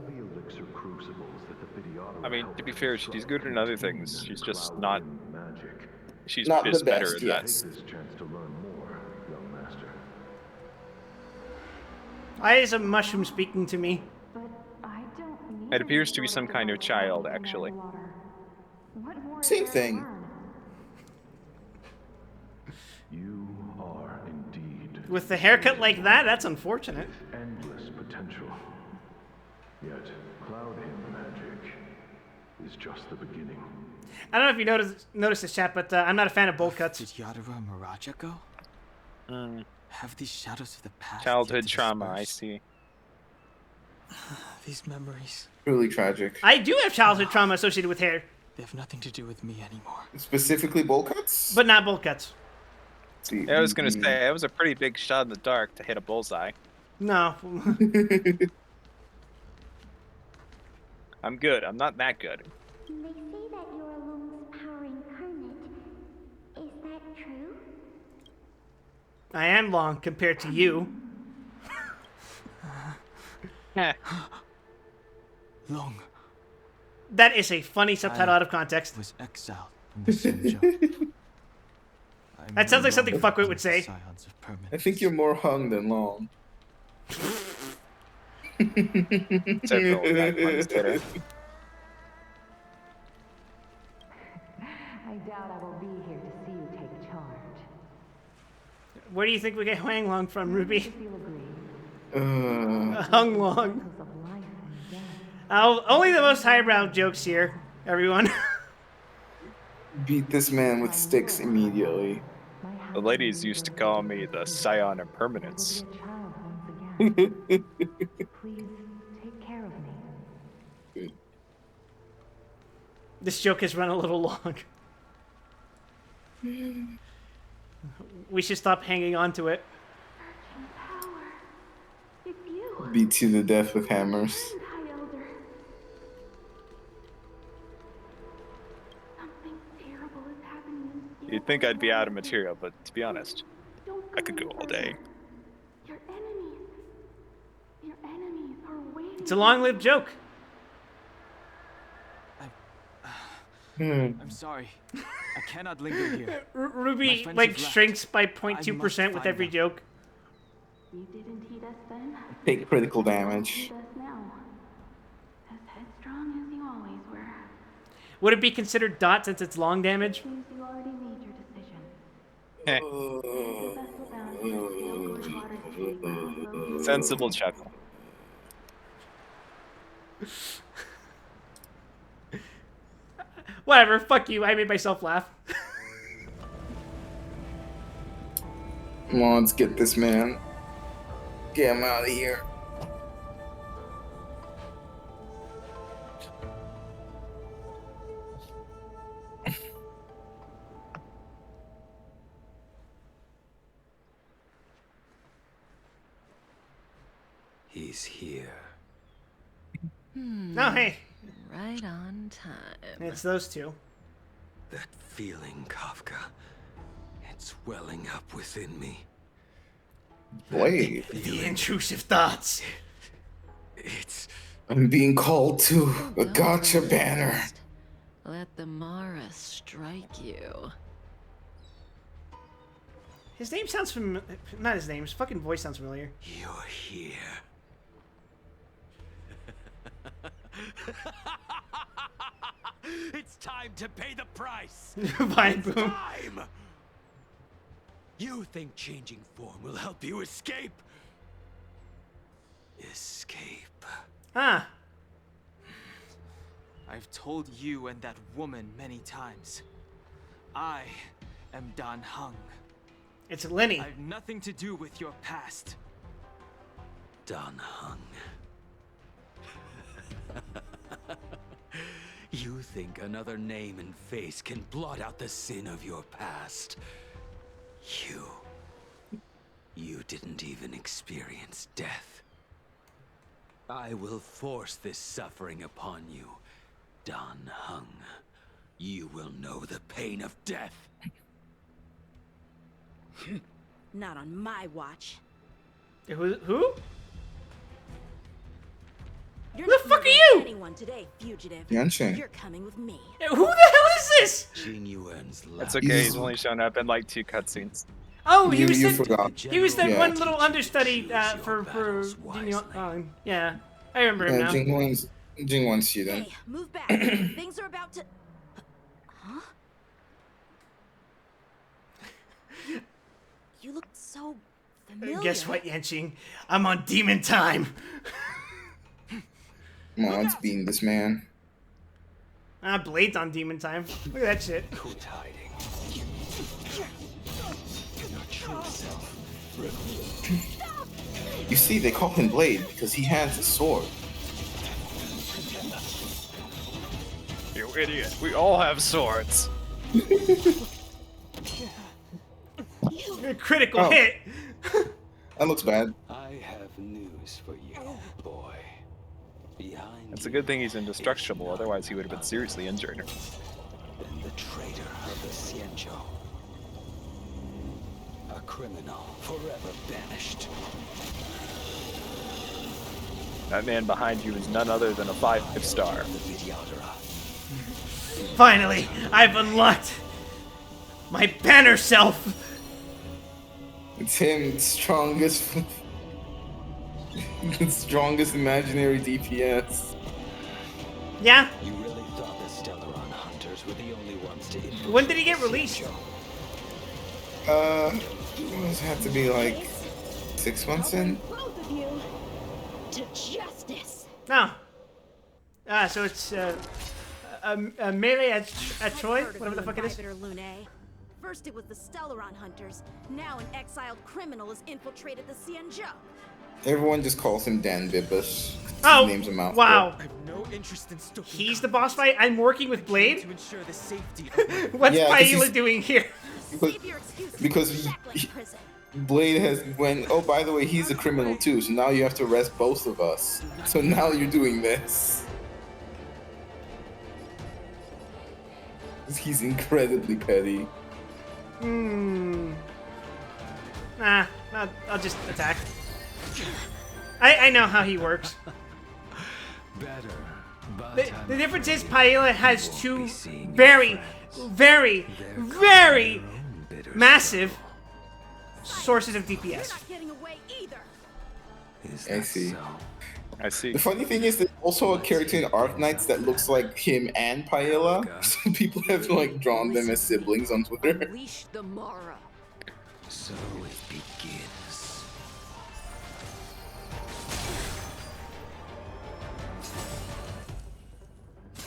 I mean, to be fair, she's good in other things. She's just not. She's Not just the better best, at yes. Why is a mushroom speaking to me? It appears to be some kind of child, actually. Same thing. You are indeed With the haircut like that, that's unfortunate. endless potential. Yet cloud hymn magic is just the beginning. I don't know if you noticed this, chat, but I'm not a fan of bowl cuts. Did Yadira and Miraja go? Have these shadows of the past Childhood yet to trauma, I disperse? see. These memories, Really tragic. I do have childhood trauma associated with hair, they have nothing to do with me anymore. Specifically bowl cuts? but not bowl cuts. See, I was gonna say, it was a pretty big shot in the dark to hit a bullseye. No. I'm good. I'm not that good. They say that you're a Lung's power incarnate. Is that true? I am long compared to you. Long That is a funny subtitle out of context. was exiled from the Senjo. That sounds like something Fuckwit would say. Scions of permanence. I think you're more hung than long. Several months later. I doubt I will be here to see you take charge. Where do you think we get Huang Long from, Ruby? If you agree, Hung Long. because of life and death. Only the most highbrow jokes here, everyone. Beat this man with sticks immediately. The ladies used to call me the Scion of Permanence. Be a child once again. Please take care of me. This joke has run a little long. We should stop hanging on to it. Power. It's you. Beat you to death with hammers. High Elder. Something terrible is happening. You'd think I'd be out of material, but to be honest, Don't I could go all day. Your enemies. Your enemies are waiting. It's a long-lived joke. I'm sorry. I cannot linger here. My Ruby, friends like, have left. shrinks by I 0.2% must with find every them. joke. You didn't heed us then. Take critical damage. Heed us now. As headstrong as you always were. Would it be considered dot since it's long damage? Seems you already made your decision. Heh. The vessel bound to the Silver Water City ground road. Sensible chuckle. Whatever, fuck you, I made myself laugh. Come on, let's get this man. Get him out of here. He's here. Oh, hey. Right on time. It's those two. That feeling, Kafka. It's welling up within me. Wait, The intrusive thoughts. It's I'm being called to a gotcha banner. Let the Mara strike you. His name sounds familiar. Not his name, his fucking voice sounds familiar. you're here. It's time to pay the price. Fine, It's boom. time. You think changing form will help you escape? Escape. Ah. I've told you and that woman many times. I am Dan Heng. It's Lenny. I have nothing to do with your past. Dan Heng. You think another name and face can blot out the sin of your past? You didn't even experience death. I will force this suffering upon you, Dan Heng. You will know the pain of death. Not on my watch. Who? You're Who the not fuck are murdering you? Anyone today, fugitive. Yanqing. You're coming with me. Who the hell is this? Jing Yuan's It's okay. He's only shown up in like 2 cutscenes. Oh, he You was forgot. he was that Yeah. one little understudy for yeah. I remember him now. Jingwan's student. Hey, move back. Things are about to. Huh? You look so familiar. Guess what, Yanqing? I'm on demon time. Mods being this man. Blade's on demon time. Look at that shit. Quit hiding. Your true self. You see, they call him Blade because he has a sword. You idiot. We all have swords. Critical hit. That looks bad. I have news for you, boy. Behind It's a good thing he's indestructible, otherwise he would have been seriously injured. and the traitor of the Xianzhou. A criminal forever banished. That man behind you is none other than a 5-star. The Videodora. Finally, I've unlocked my banner self. It's him, strongest, the strongest imaginary DPS. Yeah. You really thought the Stellaron hunters were the only ones to infiltrate When did he get the released? Xianzhou? It must have to be like 6 months in. Both of you to justice. No. So it's melee at Troy, whatever the fuck it is. First it was the Stellaron hunters. Now an exiled criminal has infiltrated the Xianzhou. Everyone just calls him Dan Bibbus. Oh, Name's a mouthful. wow. I have no interest in stoking He's the boss fight. I'm working with Blade. to ensure the safety of What's Yeah, 'cause Paila he's- doing here? Because Blade has went, oh, by the way, he's a criminal too, so now you have to arrest both of us. So now you're doing this. He's incredibly petty. Nah, I'll just attack. I know how he works. Better, but The difference is Paila has two very, very, very massive sources of DPS. Getting away either. I see. I see. The funny thing is, there's also a character in Arc Knights that looks like him and Paella. So people have like drawn them as siblings on Twitter. Unleash the Mara. So it begins.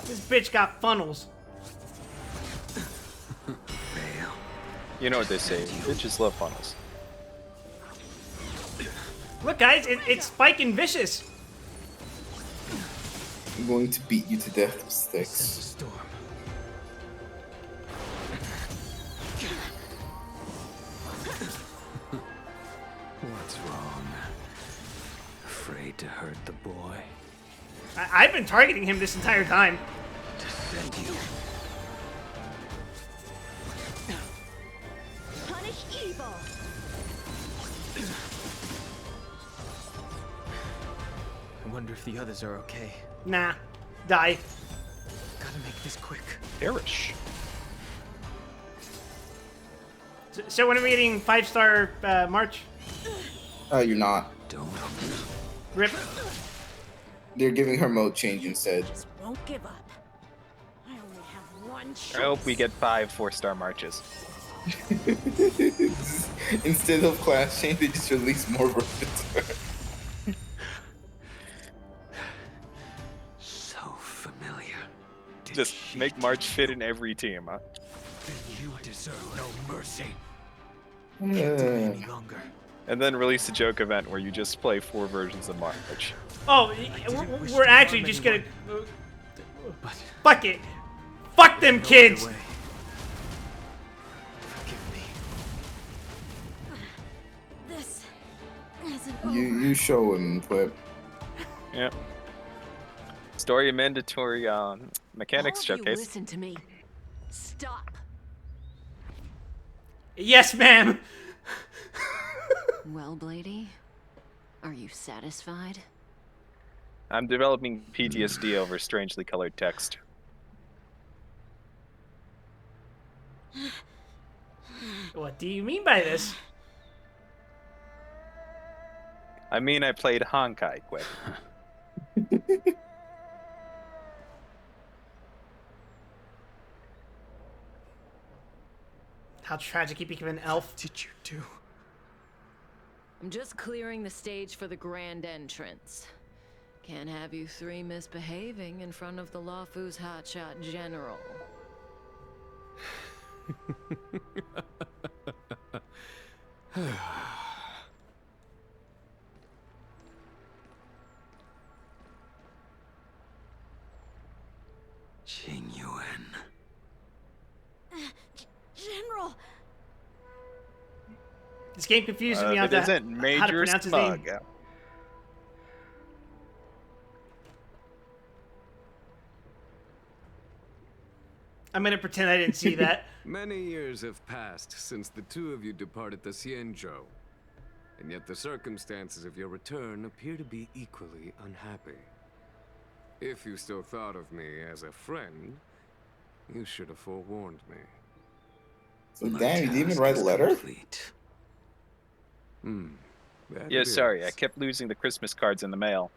This bitch got funnels. You know what they say, bitches love funnels. Look, guys, it's Spike and Vicious. I'm going to beat you to death with sticks. Storm. What's wrong? Afraid to hurt the boy? I've been targeting him this entire time. Defend you. Punish evil. I wonder if the others are okay. Nah, die. Gotta make this quick. Perish. So when are we getting 5-star March? You're not. Don't. Rip. They're giving her mode change instead. Won't give up. I only have one choice. I hope we get 5 4-star marches. Instead of clashing, they just release more weapons. So familiar. Just make March fit in every team, huh? Then you deserve no mercy. Any longer. And then release a joke event where you just play 4 versions of March. Oh, we're actually just gonna... Fuck it. Fuck them kids! This isn't over. You show him, Flip. Yep. Story mandatory mechanics All of you showcase. listen to me. Stop. Yes, ma'am! Well, Blady, are you satisfied? I'm developing PTSD over strangely colored text. What do you mean by this? I mean, I played Honkai quick. How tragic he became an elf. What did you do? I'm just clearing the stage for the grand entrance. Can't have you 3 misbehaving in front of the Lawfu's hotshot general. Qing Yuan. General. This game confuses me on It isn't how to Major pronounce his name. Smug. I'm gonna pretend I didn't see that. Many years have passed since the two of you departed the Xianzhou, and yet the circumstances of your return appear to be equally unhappy. If you still thought of me as a friend, you should have forewarned me. So damn, you didn't even write a letter? Yeah, sorry, I kept losing the Christmas cards in the mail.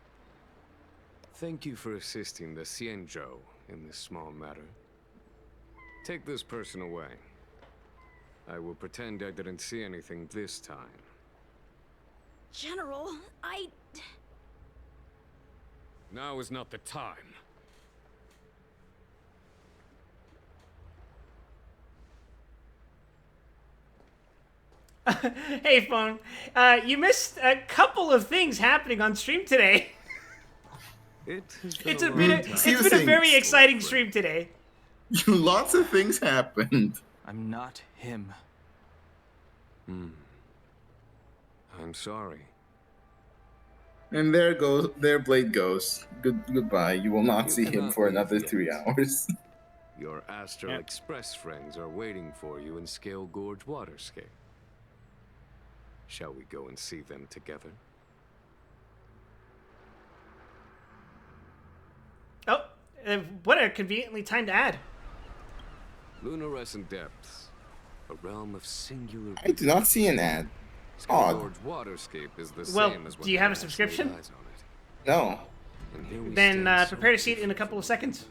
Thank you for assisting the Xianzhou in this small matter. Take this person away. I will pretend I didn't see anything this time. General, Now is not the time. Hey, Phone. You missed a couple of things happening on stream today. It's been a very exciting stream today. Lots of things happened. I'm not him. I'm sorry. And there Blade goes. Goodbye. You will not see him for another 3 hours. Your Astral Express friends are waiting for you in Scale Gorge Waterscape. Shall we go and see them together? Oh, what a conveniently timed ad. Lunarescent Depths, a realm of singular. I do not see an ad. Scale Gorge Waterscape is the same as when do you have a the subscription? Astral lies on it. No. And here we Then stand prepare to see it in a couple of seconds.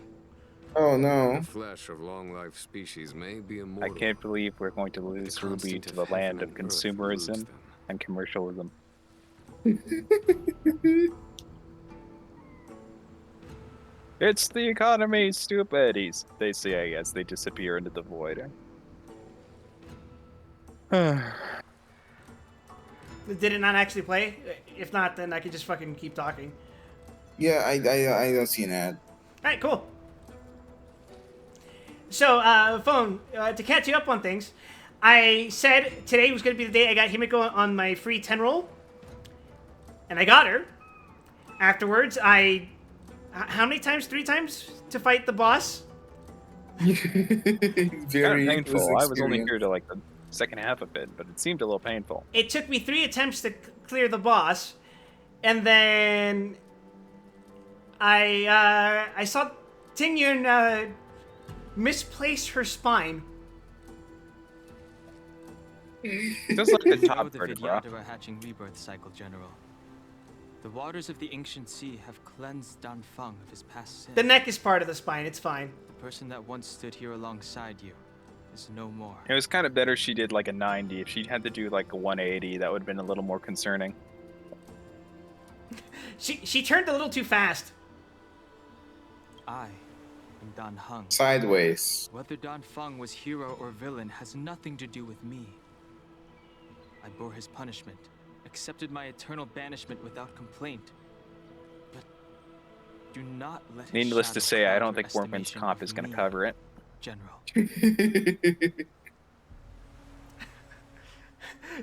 Oh no. The flesh of long-life species may be I immortal. can't believe we're going to lose Ruby to the land of consumerism and commercialism. It's the economy, stupid. They say as they disappear into the void. Did it not actually play? If not, then I could just fucking keep talking. Yeah, I don't see an ad. Alright, cool. So, Phone, to catch you up on things, I said today was going to be the day I got Himiko on my free 10 roll. And I got her. Afterwards, how many times? 3 times to fight the boss? Very painful. I was only here to like the second half of it, but it seemed a little painful. It took me 3 attempts to clear the boss. And then I saw Tingyun misplace her spine. Just like the top the vertebra. Vidyadhara hatching rebirth cycle, General. The waters of the ancient sea have cleansed Dan Feng of his past sin. The neck is part of the spine. It's fine. The person that once stood here alongside you is no more. It was kind of better she did like a 90. If she had to do like a 180, that would have been a little more concerning. She turned a little too fast. I am Dan Heng. Sideways. Whether Dan Feng was hero or villain has nothing to do with me. I bore his punishment, accepted my eternal banishment without complaint. But do not let his Needless to shadow say, I cloud don't your think Workman's estimation Comp of is going to me, cover it. General.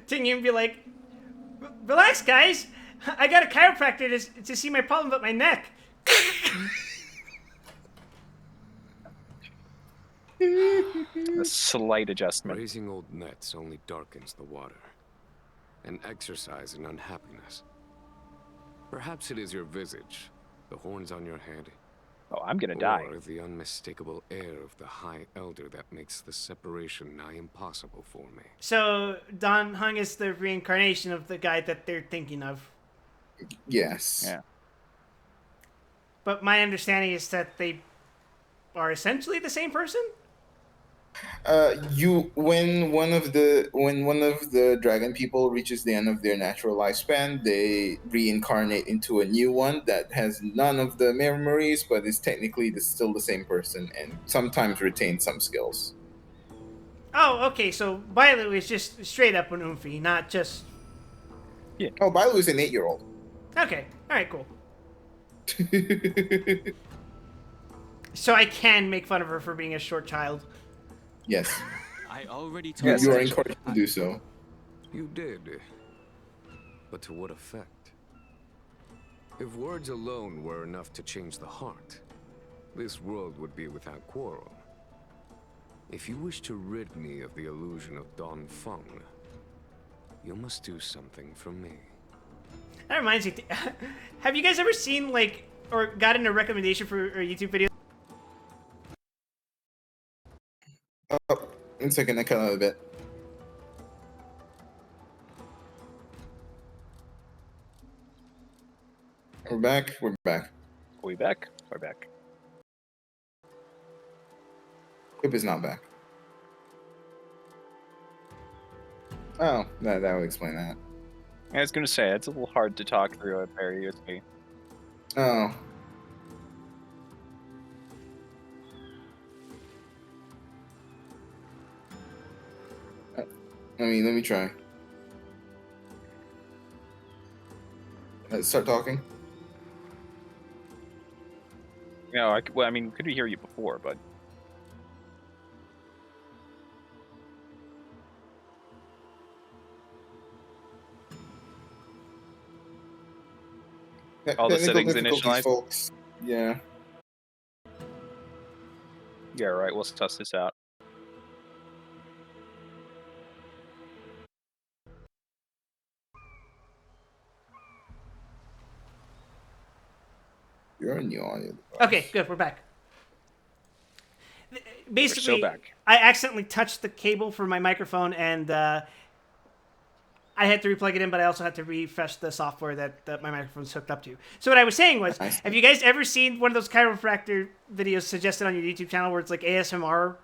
Tingyun be like, relax, guys. I got a chiropractor to see my problem with my neck. A slight adjustment. Raising old nets only darkens the water. An exercise in unhappiness. Perhaps it is your visage, the horns on your head. Oh, I'm gonna die. Or the unmistakable air of the High Elder that makes the separation nigh impossible for me. So Dan Heng is the reincarnation of the guy that they're thinking of. Yes. Yeah. But my understanding is that they are essentially the same person. When one of the dragon people reaches the end of their natural lifespan, they reincarnate into a new one that has none of the memories, but is technically still the same person and sometimes retains some skills. Oh, okay. So Bailu is just straight up an Oomphy, not just. Yeah. Oh, Bailu is an 8-year-old. Okay. All right. Cool. So I can make fun of her for being a short child. Yes. I already told You are encouraged to do so. You did. But to what effect? If words alone were enough to change the heart, this world would be without quarrel. If you wish to rid me of the illusion of Dan Feng, you must do something for me. That reminds me. Have you guys ever seen or gotten a recommendation for a YouTube video? 1 second, I cut out a bit. We're back. We're back. Are we back? We're back. Quip is not back. Oh, that would explain that. I was gonna say it's a little hard to talk through a pair of USB. Oh. Let me try. Let's start talking. No, I mean, could we hear you before, but all the settings initialized. Folks. Yeah. Yeah, right. We'll test this out. You're a new audio device. Okay, good. We're back. Basically, We're so back. I accidentally touched the cable for my microphone, and I had to replug it in, but I also had to refresh the software that my microphone's hooked up to. So what I was saying was, have you guys ever seen one of those chiropractor videos suggested on your YouTube channel where it's like ASMR,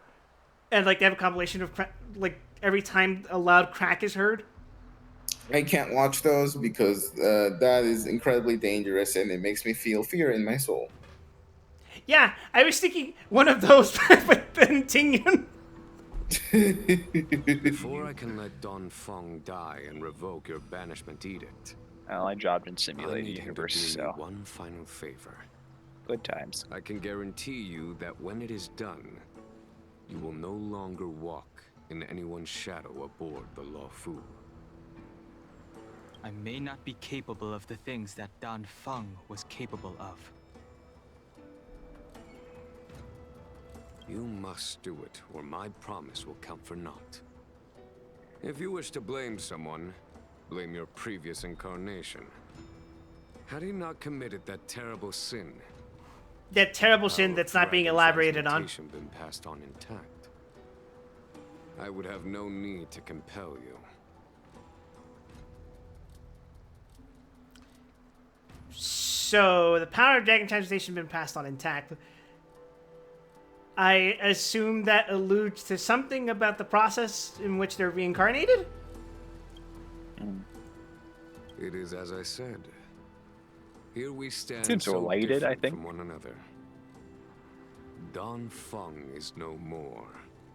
and like they have a compilation of like every time a loud crack is heard? I can't watch those because that is incredibly dangerous and it makes me feel fear in my soul. Yeah, I was thinking one of those, but then Tingyun. Before I can let Dan Feng die and revoke your banishment edict, well, I jobbed in I Simulated need him to Universe, do me so one final favor. good times. I can guarantee you that when it is done, you will no longer walk in anyone's shadow aboard the Luofu. I may not be capable of the things that Dan Feng was capable of. You must do it, or my promise will count for naught. If you wish to blame someone, blame your previous incarnation. Had he not committed that terrible sin? That terrible sin that's not being elaborated on. Been passed on intact, I would have no need to compel you. So the power of dragon transmutation has been passed on intact. I assume that alludes to something about the process in which they're reincarnated? It is as I said. Here we stand Seems so related, different I think. from one another. Don Feng is no more.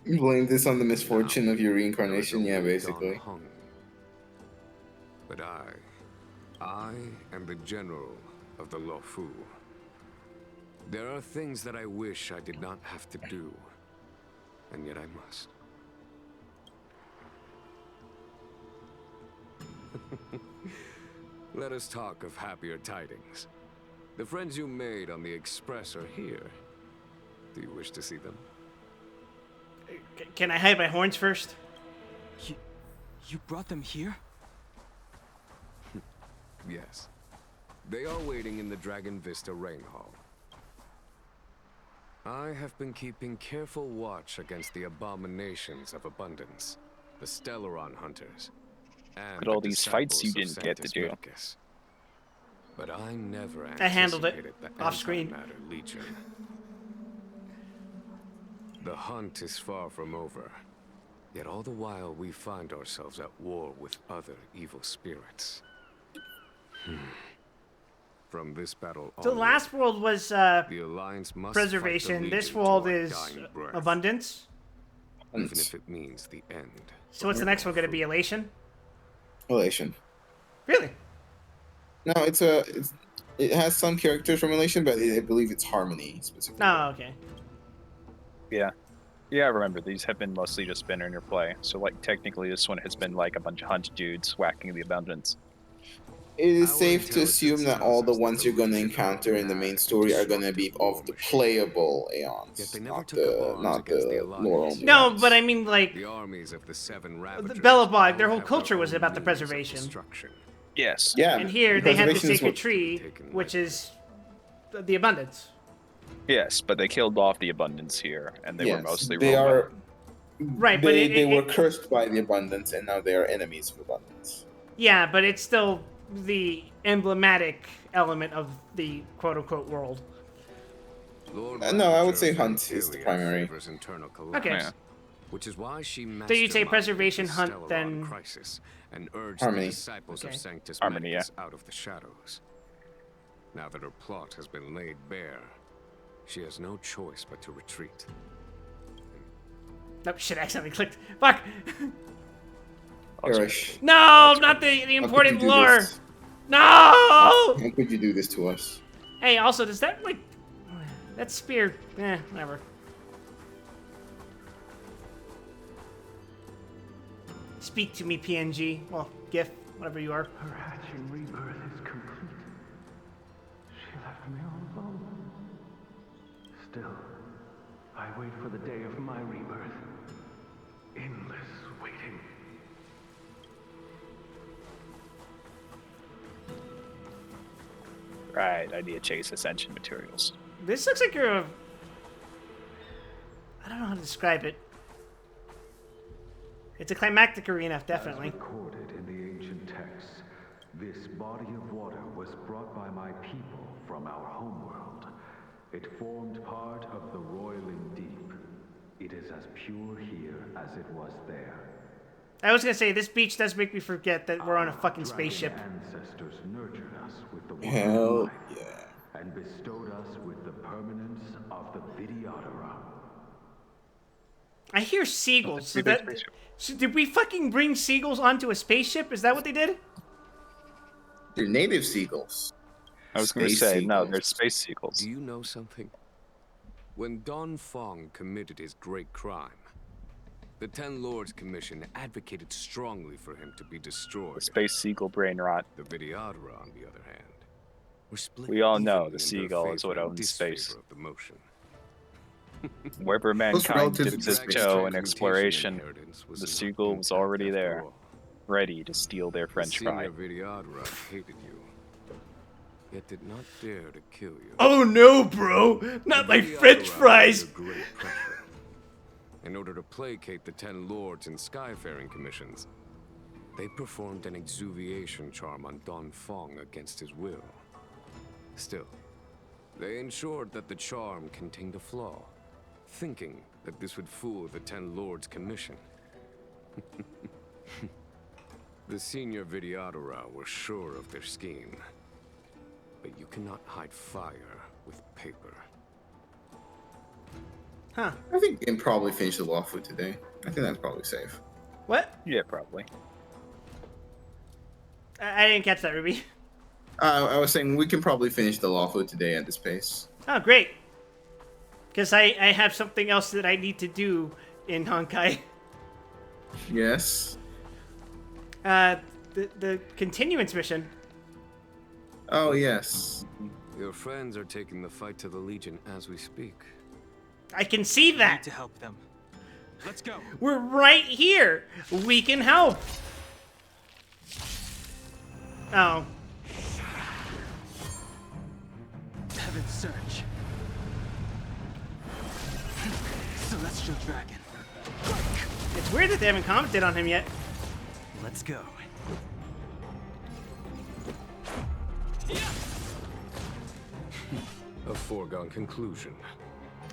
You blame this on the misfortune Now, of your there is reincarnation? only Yeah, Don basically. Hung. But I am the general of the Luofu. There are things that I wish I did not have to do, and yet I must. Let us talk of happier tidings. The friends you made on the Express are here. Do you wish to see them? Can I hide my horns first? You brought them here? Yes. They are waiting in the Dragon Vista Rain Hall. I have been keeping careful watch against the abominations of abundance, the Stellaron hunters, and Look at all the these fights you disciples of didn't get to Sanctus do. Medicus. But I never I handled it anticipated the off screen. Antimatter Legion. The hunt is far from over. Yet all the while we find ourselves at war with other evil spirits. From this battle So the onward, last world was the Alliance must fight the preservation. This Legion to world our is dying breath, abundance. even if it means the end. So what's the next one going to be? Elation? Elation. Really? No, it has some characters from Elation, but I believe it's Harmony specifically. Oh, okay. Yeah. Yeah, I remember these have been mostly just been in your play. So like technically this one has been like a bunch of hunt dudes whacking the abundance. It is safe to assume that all the ones you're going to encounter in the main story are going to be of the playable Aeons, not the lore only. No, but I mean, like, The armies of the Seven the Ravagers Belobog, their all whole have culture their was own about the means of preservation. destruction. Yes. Yeah. And here they had the preservation is sacred what- tree, which is the abundance. Yes, but they killed off the abundance here, and they were Yes, mostly they rogue. are. Right, but they were cursed by the abundance, and now they are enemies of abundance. Yeah, but it's still the emblematic element of the quote-unquote world. No, I would say Hunt is the primary. Okay. Yeah. Which is why she So you'd say masterminded preservation, the hunt, Stellaron then crisis and urged Harmony. the disciples Okay. of Sanctus Harmony, Medicus out of the shadows. Now that her plot has been laid bare, she has no choice but to retreat. Nope, shit, accidentally clicked. Fuck! Erish, No, not the important lore! No! how could you do this to us? Hey, also, does that, like... That spear... whatever. Speak to me, PNG. Well, GIF, whatever you are. Her hatching rebirth is complete. She left me all alone. Still, I wait for the day of my rebirth. Endless waiting. Right, I need to chase ascension materials. This looks like you're a... I don't know how to describe it. It's a climactic arena, definitely. As recorded in the ancient texts, this body of water was brought by my people from our homeworld. It formed part of the roiling deep. It is as pure here as it was there. I was gonna say, this beach does make me forget that we're on a fucking Dragon spaceship. ancestors nurtured us with the water Hell of life yeah. and bestowed us with the permanence of the Vidyadhara. I hear seagulls. So did we fucking bring seagulls onto a spaceship? Is that what they did? They're native seagulls. I was going to Space say, no, seagulls. they're space seagulls. Do you know something? When Don Feng committed his great crime, the Ten Lords Commission advocated strongly for him to be destroyed. The space seagull brain rot. The Vidyadhara, on the other hand, were split We all know evenly the in seagull their is what favor and owns space. disfavor of the motion. Wherever mankind relative dips to its space toe in transmutation exploration, inheritance was the not seagull was intact already after there, all. ready to steal their French the fry. senior Vidyadhara hated you, yet did not dare to kill you. Oh no, bro! Not my Vidyadhara French was fries! under great pressure. In order to placate the Ten Lords and Skyfaring Commissions, they performed an exuviation charm on Don Feng against his will. Still, they ensured that the charm contained a flaw, thinking that this would fool the Ten Lords' commission. The senior Videodora were sure of their scheme. But you cannot hide fire with paper. Huh. I think we can probably finish the lawful today. I think that's probably safe. What? Yeah, probably. I didn't catch that, Ruby. I was saying we can probably finish the lawful today at this pace. Oh, great. Because I have something else that I need to do in Honkai. Yes. The continuance mission. Oh, yes. Your friends are taking the fight to the Legion as we speak. I can see that. Need to help them. Let's go. We're right here. We can help. Oh. Heaven's Surge. Celestial Dragon. It's weird that they haven't commented on him yet. Let's go. A foregone conclusion.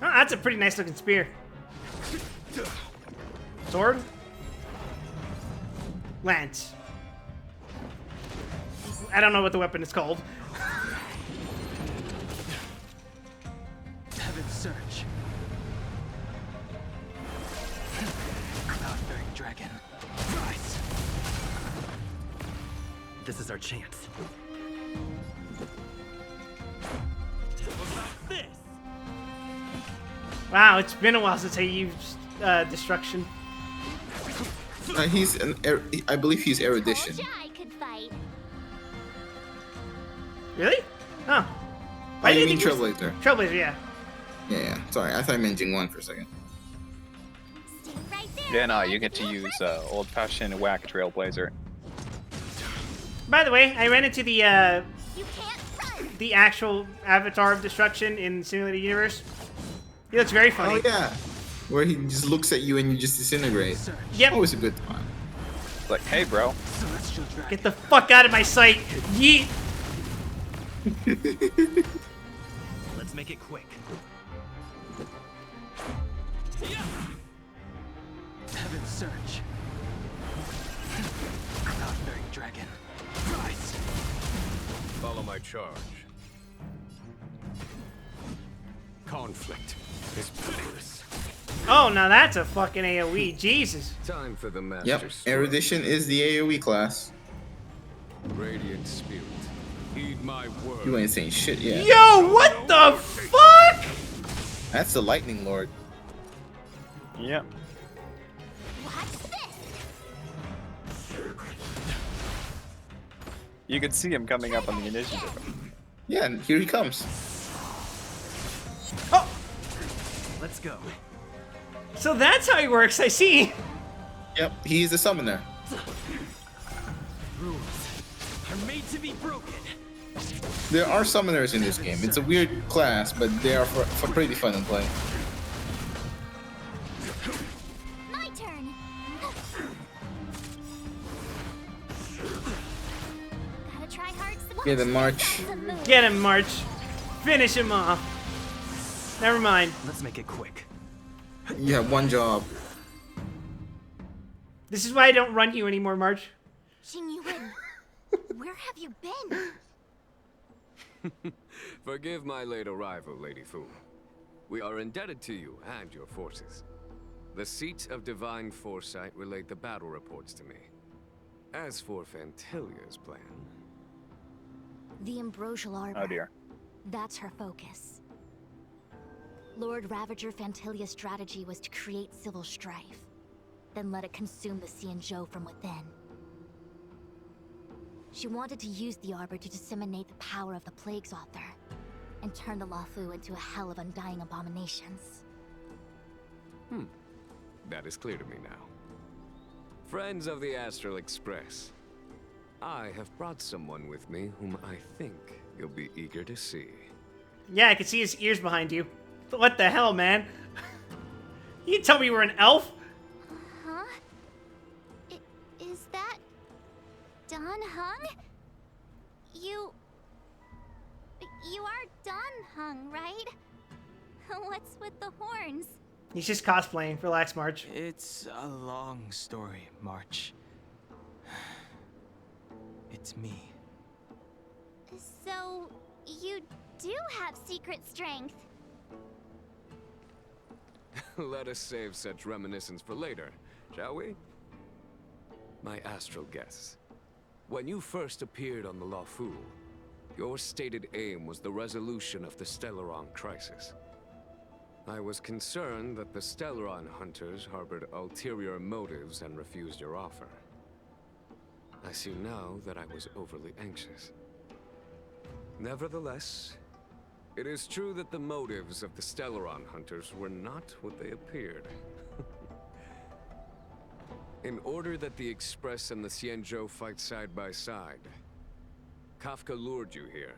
Oh, that's a pretty nice looking spear. Sword. Lance. I don't know what the weapon is called. Heaven's Surge. Cloud-bearing dragon. Rise. This is our chance. Wow, it's been a while since I used destruction. He's an I believe he's erudition. I could fight. Really? Oh. Oh, you mean Trailblazer? Trailblazer, yeah. Yeah. Sorry, I thought I meant Jing 1 for a second. Yeah, no, you get to use old-fashioned whack Trailblazer. By the way, I ran into the actual avatar of destruction in Simulated Universe. He looks very funny. Oh yeah, where he just looks at you and you just disintegrate. Yep. Always a good time. Like, hey, bro. Get the fuck out of my sight. Yeet. Let's make it quick. Heaven's Surge. Cloud-bearing dragon. Rise. Follow my charge. Conflict is pitiless. Oh, now that's a fucking AoE. Jesus. Time for the master. Yep, erudition is the AoE class. Radiant Spirit, heed my word. You ain't saying shit yet. Yo, what the fuck? That's the Lightning Lord. Yep. You could see him coming up on the initiative. Yeah, and here he comes. Oh! Let's go. So that's how he works, I see. Yep, he's the summoner. Rules are made to be broken. There are summoners in this game. It's a weird class, but they are for pretty fun to play. My turn. Gotta try hard. Get him, March. Get him, March. Finish him off. Never mind. Let's make it quick. You have one job. This is why I don't run you anymore, March. Xingyuan, where have you been? Forgive my late arrival, Lady Fu. We are indebted to you and your forces. The seat of divine foresight relayed the battle reports to me. As for Fantilia's plan... The Ambrosial Arbor. Oh dear. That's her focus. Lord Ravager Fantilia's strategy was to create civil strife, then let it consume the Xianzhou from within. She wanted to use the Arbor to disseminate the power of the Plague's author, and turn the Luofu into a hell of undying abominations. That is clear to me now. Friends of the Astral Express, I have brought someone with me whom I think you'll be eager to see. Yeah, I can see his ears behind you. What the hell, man? You tell me we're an elf? Huh? Is that... Dan Heng? You are Don Hung, right? What's with the horns? He's just cosplaying. Relax, March. It's a long story, March. It's me. So, you do have secret strength. Let us save such reminiscence for later, shall we? My astral guess. When you first appeared on the Lawfu, your stated aim was the resolution of the Stellaron crisis. I was concerned that the Stellaron hunters harbored ulterior motives and refused your offer. I see now that I was overly anxious. Nevertheless, it is true that the motives of the Stellaron hunters were not what they appeared. In order that the Express and the Xianzhou fight side by side, Kafka lured you here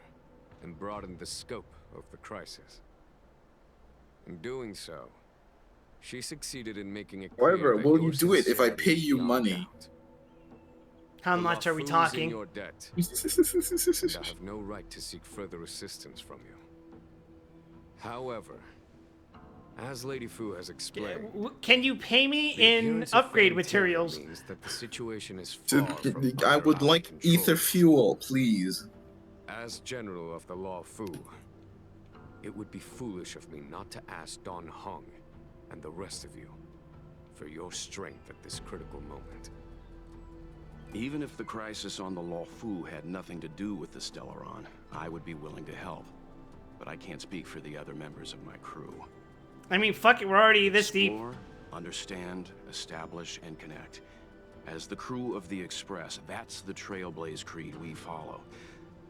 and broadened the scope of the crisis. In doing so, she succeeded in making it clear However, that will your you do it if I sincerity pay is you not money? doubt. How The much are we Lawfu is talking? in your debt, and I have no right to seek further assistance from you. However, as Lady Fu has explained, Can you pay me the in appearance of upgrade Fairy Tail materials? means that the situation is far from I under would our like control. ether fuel, please. As General of the Lawfu, it would be foolish of me not to ask Don Hung and the rest of you for your strength at this critical moment. Even if the crisis on the Lawfu had nothing to do with the Stellaron, I would be willing to help. But I can't speak for the other members of my crew. I mean, fuck it, we're already this deep. Explore, understand, establish, and connect. As the crew of the Express, that's the Trailblaze creed we follow.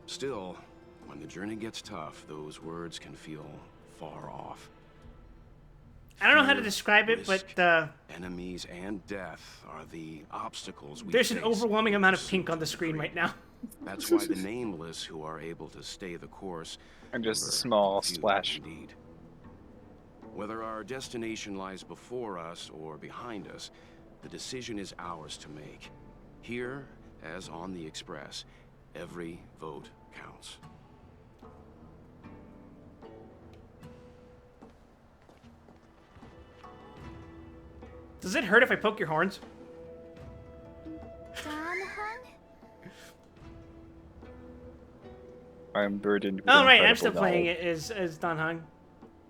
Still, when the journey gets tough, those words can feel far off. I don't know how to Fear, describe it, risk, but enemies and death are the obstacles we there's face an overwhelming in amount of pursuit pink on the the screen creed. right now. That's why the nameless who are able to stay the course And just a number small few splash. Indeed. Whether our destination lies before us or behind us, the decision is ours to make. Here, as on the Express, every vote counts. Does it hurt if I poke your horns? Don Hung? I'm burdened with Oh right, I'm incredible still playing knowledge. it as Don Hung.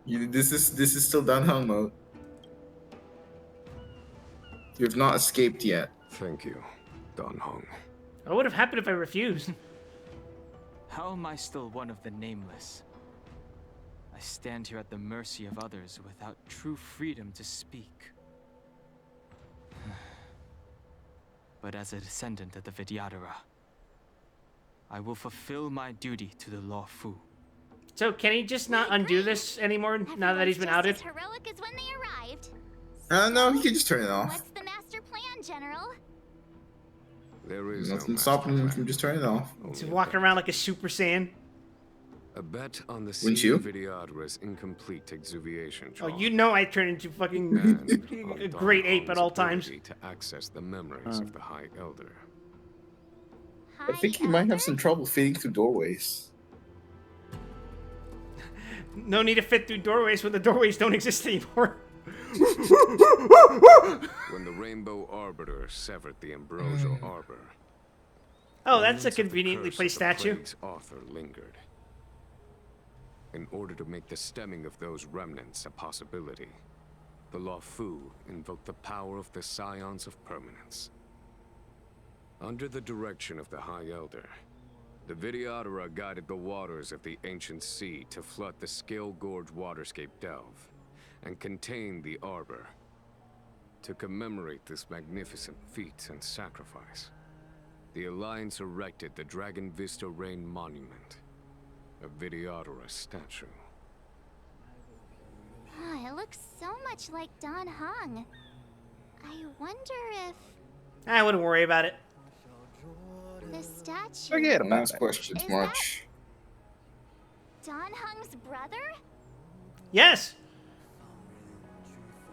This is still Don Hung mode. You have not escaped yet. Thank you, Don Hung. What would have happened if I refused? How am I still one of the nameless? I stand here at the mercy of others without true freedom to speak. But as a descendant of the Vidyadhara, I will fulfill my duty to the Lawfu. So can he just not undo this anymore now that he's been outed? Just as heroic as when they arrived. No, he can just turn it off. What's the master plan, General? There is Nothing no stopping him master from just turning it off. He's walking around like a Super Saiyan. A bet on the Wouldn't you? Vidyadhara's incomplete exuviation. Oh, you know I turn into fucking a great ape at all times. To access the memories of the High Elder. I think he might have some trouble fitting through doorways. No need to fit through doorways when the doorways don't exist anymore. When the Rainbow Arbiter severed the Ambrosial Arbor. Oh, that's a remnants of the conveniently curse placed of the statue. plague's author lingered. In order to make the stemming of those remnants a possibility, the Lawfu invoked the power of the Scions of Permanence. Under the direction of the High Elder, the Vidyadhara guided the waters of the ancient sea to flood the Scale Gorge waterscape delve and contain the Arbor. To commemorate this magnificent feat and sacrifice, the Alliance erected the Dragon Vista Rain Monument, a Vidyadhara statue. Oh, it looks so much like Don Hung. I wonder if I wouldn't worry about it. the statue Forget Don't about ask it. questions, Is March. Don Hung's brother? Yes.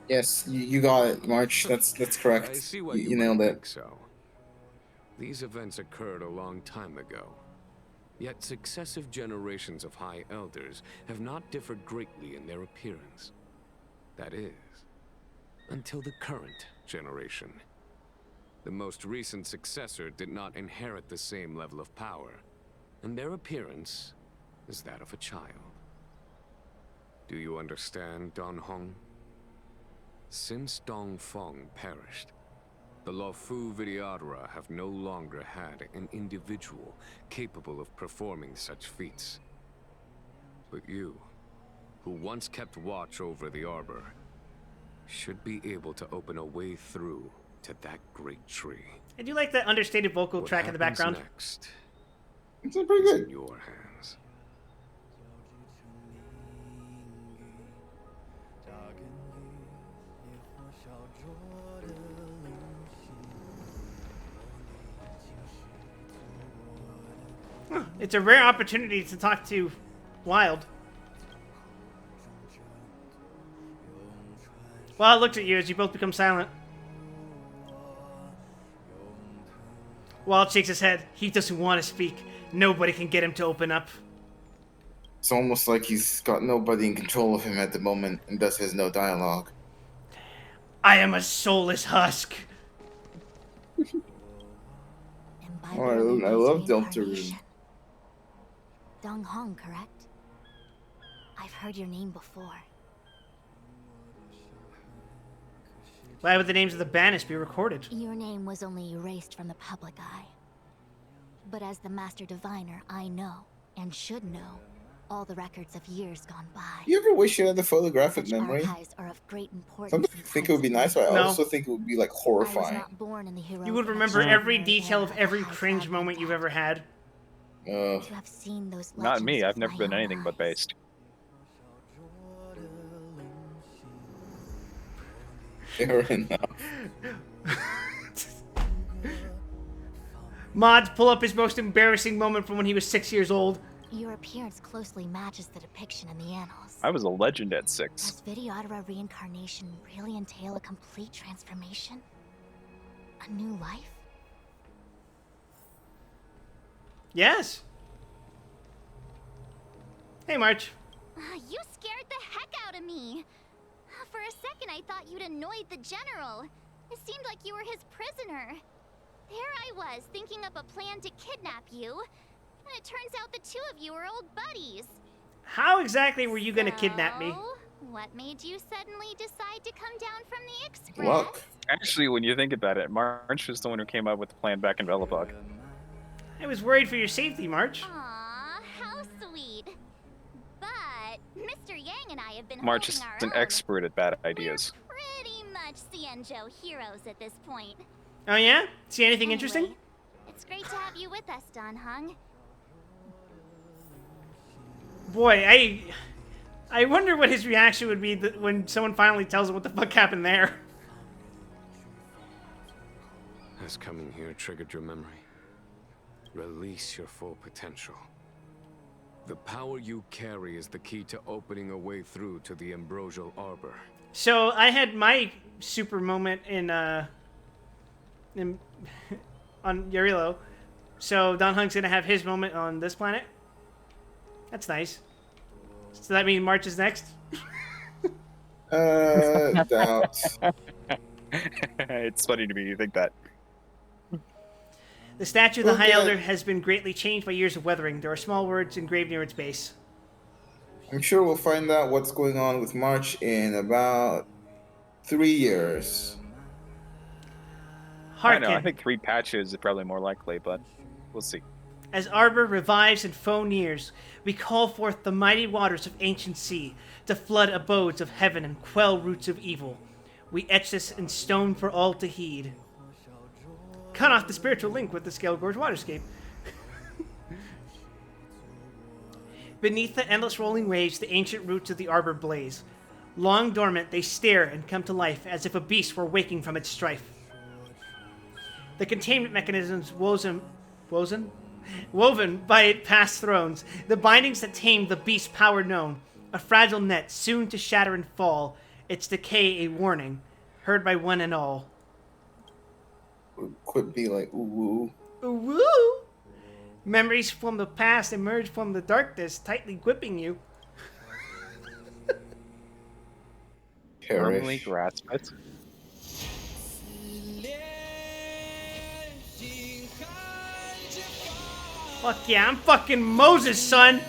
Yes, you got it, March. That's correct. I see why You you nailed might it. think so. These events occurred a long time ago. Yet successive generations of High Elders have not differed greatly in their appearance. That is, until the current generation. The most recent successor did not inherit the same level of power, and their appearance is that of a child. Do you understand, Don Hong? Since Dong Feng perished, the Luofu Vidyadhara have no longer had an individual capable of performing such feats. But you, who once kept watch over the Arbor, should be able to open a way through to that great tree. I do like that understated vocal What track in the happens background. Next It's pretty is good. in your hands. It's a rare opportunity to talk to Wild. Wild looks at you as you both become silent. Wild shakes his head. He doesn't want to speak. Nobody can get him to open up. It's almost like he's got nobody in control of him at the moment and thus has no dialogue. I am a soulless husk. Oh, I love Deltarune. Dong Hong, correct? I've heard your name before. Why would the names of the banished be recorded? Your name was only erased from the public eye. But as the Master Diviner, I know, and should know, all the records of years gone by. You ever wish you had the photographic memory? Archives are of great importance. Sometimes I think it would be nice, but I also think it would be like horrifying. You would remember every detail of every cringe moment you've ever had. To have seen those Not me. legends I've never with been my own anything but based. Fair enough. Mods, pull up his most embarrassing moment from when he was 6 years old. Your appearance closely matches the depiction in the annals. I was a legend at 6. Does Vidyadhara reincarnation really entail a complete transformation? A new life? Yes. Hey, March. You scared the heck out of me. For a second, I thought you'd annoyed the general. It seemed like you were his prisoner. There I was, thinking up a plan to kidnap you. And it turns out the two of you are old buddies. How exactly were you going to kidnap me? What made you suddenly decide to come down from the Express? Luck. Actually, when you think about it, March was the one who came up with the plan back in Velopog. I was worried for your safety, March. Aw, how sweet. But Mr. Yang and I have been March is holding an our own. expert at bad ideas. Pretty much Xianzhou heroes at this point. Oh yeah? See anything interesting? It's great to have you with us, Don Hung. Boy, I wonder what his reaction would be when someone finally tells him what the fuck happened there. Has coming here triggered your memory? Release your full potential. The power you carry is the key to opening a way through to the Ambrosial Arbor. So I had my super moment in on Yarilo. So Don Hung's gonna have his moment on this planet. That's nice. So that means March is next? Doubt. It's funny to me you think that. The statue of the High Elder has been greatly changed by years of weathering. There are small words engraved near its base. I'm sure we'll find out what's going on with March in about 3 years. I know, I think 3 patches is probably more likely, but we'll see. As Arbor revives and foe nears, we call forth the mighty waters of ancient sea to flood abodes of heaven and quell roots of evil. We etch this in stone for all to heed. Cut off the spiritual link with the Scale Gorge waterscape. Beneath the endless rolling waves, the ancient roots of the Arbor blaze. Long dormant, they stare and come to life as if a beast were waking from its strife. The containment mechanisms woven by past thrones, the bindings that tamed the beast's power known, a fragile net soon to shatter and fall, its decay a warning, heard by one and all. Quit being like, ooh, woo. Ooh, woo. Memories from the past emerge from the darkness, tightly gripping you. Firmly grasp it. Fuck yeah, I'm fucking Moses, son!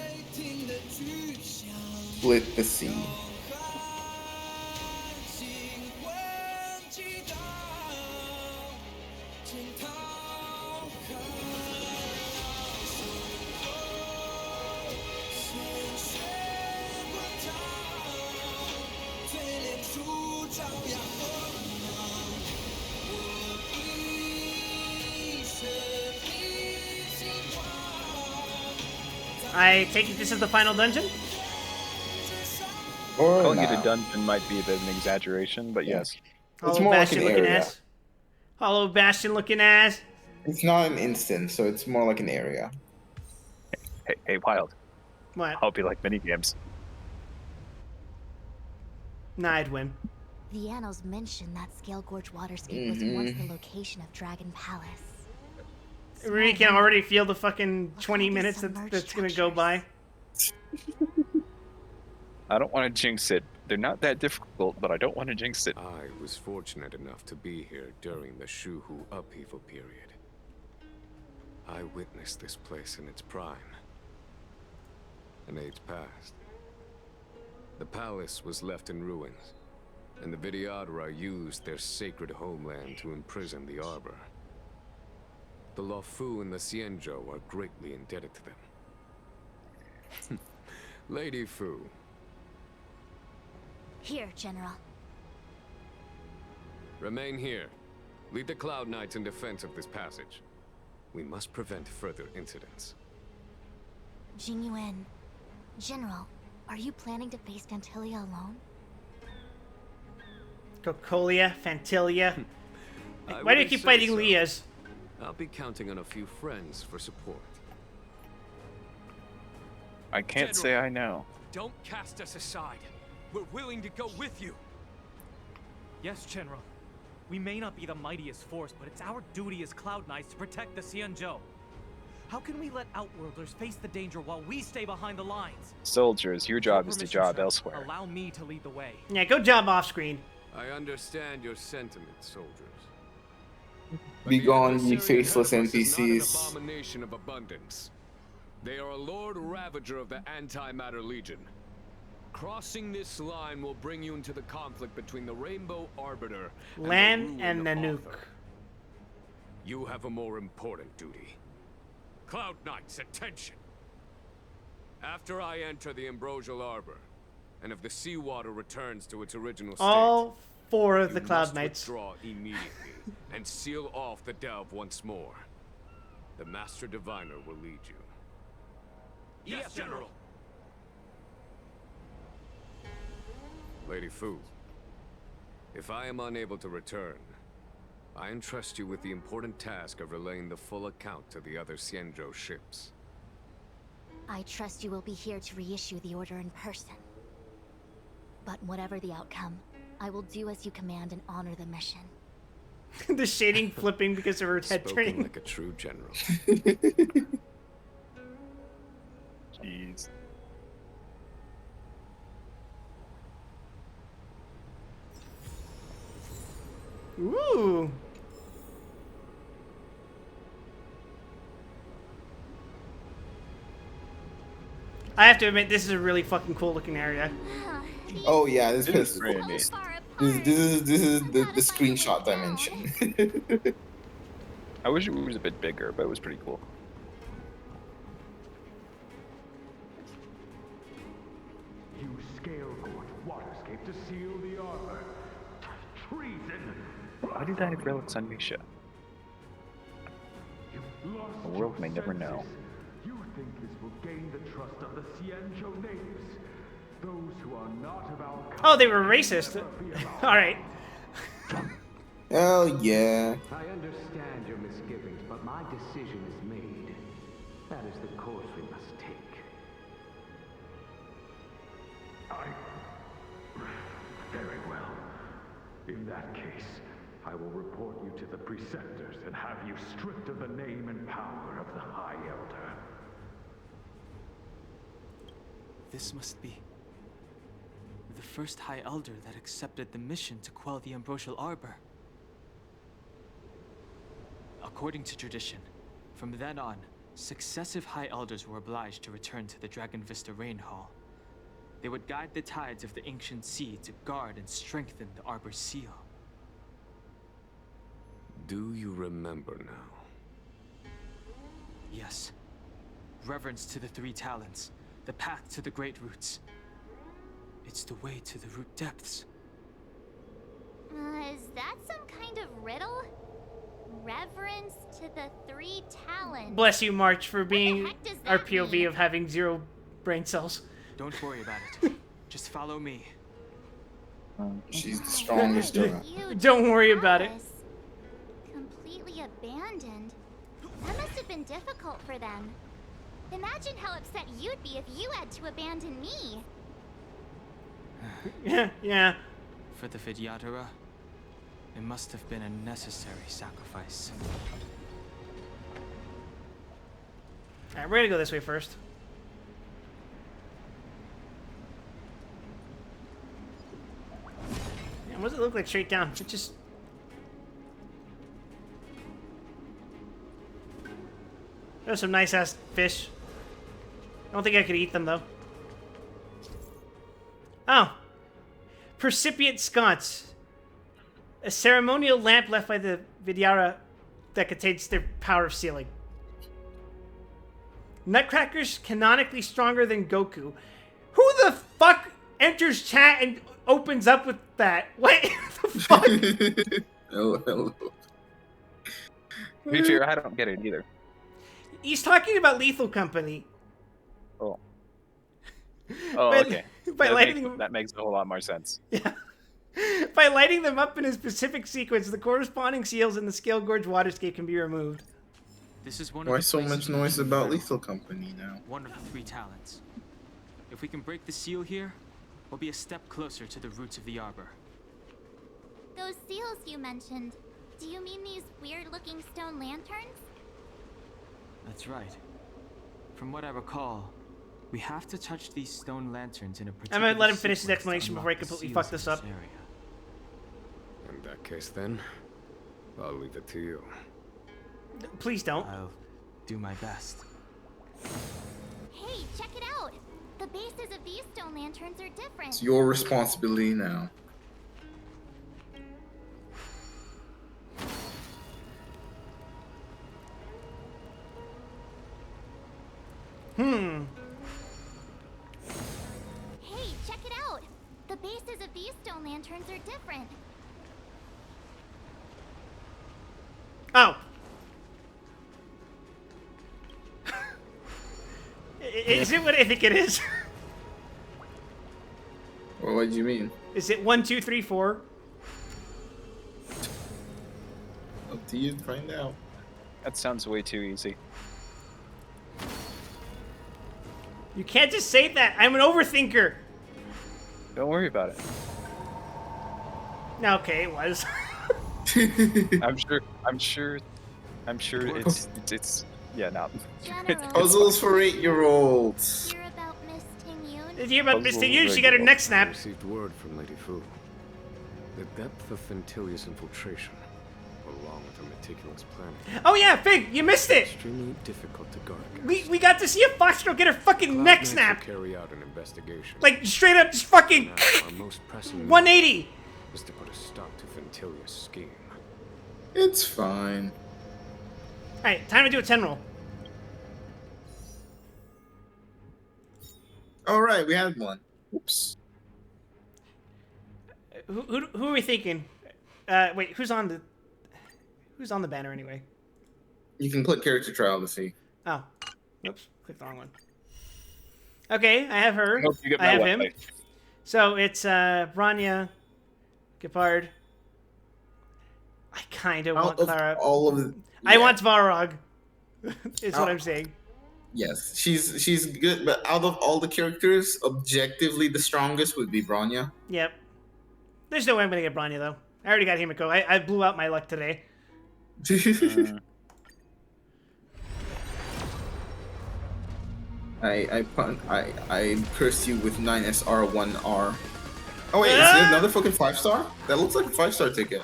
Split the sea. I take it this is the final dungeon? Or Calling it a not. dungeon might be a bit of an exaggeration, but yes. It's Hollow more like Bastion an looking area. ass. Hollow Bastion looking ass. It's not an instance, so it's more like an area. Hey, Wild. What? I hope you like minigames. Nah, I'd win. The annals mention that Scale Gorge Waterscape was once the location of Dragon Palace. I really can already feel the fucking 20 minutes that's gonna go by. I don't want to jinx it. They're not that difficult, but I don't want to jinx it. I was fortunate enough to be here during the Shuhu upheaval period. I witnessed this place in its prime. An age passed. The palace was left in ruins, and the Vidyadhara used their sacred homeland to imprison the Arbor. The Luofu and the Xianzhou are greatly indebted to them. Lady Fu. Here, General. Remain here. Lead the Cloud Knights in defense of this passage. We must prevent further incidents. Jingyuan, General, are you planning to face Fantilia alone? Cocolia, Fantilia. I Why do you wouldn't keep say fighting so. Leas? I'll be counting on a few friends for support. I can't say I know. Don't cast us aside. We're willing to go with you. Yes, General. We may not be the mightiest force, but it's our duty as Cloud Knights to protect the Xianzhou. How can we let Outworlders face the danger while we stay behind the lines? Soldiers, your job is to Permission, job sir. elsewhere. Allow me to lead the way. Yeah, go job off screen. I understand your sentiments, soldiers. Be gone, ye adversary ahead faceless of us is not an NPCs. abomination of abundance. They are a Lord Ravager of the Antimatter Legion. Crossing this line will bring you into the conflict between the Rainbow Arbiter Lan and and the Nanook. Author. You have a more important duty. Cloud Knights, attention! After I enter the Ambrosial Arbor, and if the seawater returns to its original state, All four of the you Cloud must Knights. withdraw immediately and seal off the delve once more. The Master Diviner will lead you. Yes, General. Lady Fu, if I am unable to return, I entrust you with the important task of relaying the full account to the other Xianzhou ships. I trust you will be here to reissue the order in person. But whatever the outcome, I will do as you command and honor the mission. The shading flipping because of her head Spoken turning. like a true general. Jeez. Ooh. I have to admit, this is a really fucking cool looking area. Oh yeah, this It is is pretty neat. this is the screenshot dimension. I wish it was a bit bigger, but it was pretty cool. Use Scale Gorge Waterscape to seal the arbor. Treason! Why did I have relics on Misha? Lost The world may your never know. senses. You think this will gain the trust of the Xianzhou natives? Those who are not of our kind. Oh, they were racist. Alright. Hell yeah. I understand your misgivings, but my decision is made. That is the course we must take. Very well. In that case, I will report you to the preceptors and have you stripped of the name and power of the High Elder. This must be the first High Elder that accepted the mission to quell the Ambrosial Arbor. According to tradition, from then on, successive High Elders were obliged to return to the Dragon Vista Rain Hall. They would guide the tides of the ancient sea to guard and strengthen the Arbor's seal. Do you remember now? Yes. Reverence to the three talents, the path to the great roots. It's the way to the root depths. Is that some kind of riddle? Reverence to the three talents. Bless you, March, for being heck does our that POV mean? of having 0 brain cells. Don't worry about it. Just follow me. She's the strongest. Don't worry about it. Completely abandoned. That must have been difficult for them. Imagine how upset you'd be if you had to abandon me. Yeah. For the Vidyadhara, it must have been a necessary sacrifice. Alright, we're gonna go this way first. Man, what does it look like straight down? It just... There's some nice-ass fish. I don't think I could eat them, though. Oh. Percipient sconce. A ceremonial lamp left by the Vidyadhara that contains their power of sealing. Nutcracker's canonically stronger than Goku. Who the fuck enters chat and opens up with that? What the fuck? Hello. To be fair, I don't get it either. He's talking about Lethal Company. Oh. Oh, By- okay. by lighting That makes a whole lot more sense. By lighting them up in a specific sequence, the corresponding seals in the Scale Gorge waterscape can be removed. This is one Why of the so places much where noise we about learn Lethal Company now? One of the three talents. If we can break the seal here, we'll be a step closer to the roots of the arbor. Those seals you mentioned, do you mean these weird-looking stone lanterns? That's right. From what I recall, we have to touch these stone lanterns in a I'm particular gonna let him finish his sequence to explanation unlock before I the completely seals fuck this in up. area. In that case, then, I'll leave it to you. Please don't. I'll do my best. Hey, check it out! The bases of these stone lanterns are different. It's your responsibility now. Hmm. Hey, check it out! The bases of these stone lanterns are different. Oh. Is it what I think it is? Well, what do you mean? Is it 1, 2, 3, 4? Up to you to find out. That sounds way too easy. You can't just say that. I'm an overthinker. Don't worry about it. Okay, it was. I'm sure it's yeah, no. Puzzles for 8-year-olds. Hear about Miss Ting-Yun? Did you hear about Miss Ting-Yun? She got her neck I snapped. received word from Lady Fu. The depth of Fentilius infiltration, along with her meticulous planning, Oh yeah, Fig, you missed it. extremely difficult to guard against. We got to see a Foxgirl get her fucking Cloud neck Knights will snapped. carry out an investigation. Like straight up, just fucking Now, our most pressing 180. is to put a stop to Fentilius' scheme. It's fine. All right, time to do a 10 roll. All right, we had one. Oops. Who are we thinking? Wait, who's on the banner anyway? You can click character trial to see. Oh, oops, clicked the wrong one. Okay, I have her. Hope you get I my have him. Wi-Fi. So it's Branya, Gepard. I kind of want Out of Clara. all of the, I want Varog. Is what Out- I'm saying. Yes, she's good, but out of all the characters, objectively the strongest would be Branya. Yep. There's no way I'm gonna get Branya though. I already got Himiko. I blew out my luck today. I cursed you with 9SR1R. Oh wait, is it another fucking 5-star? That looks like a 5-star ticket.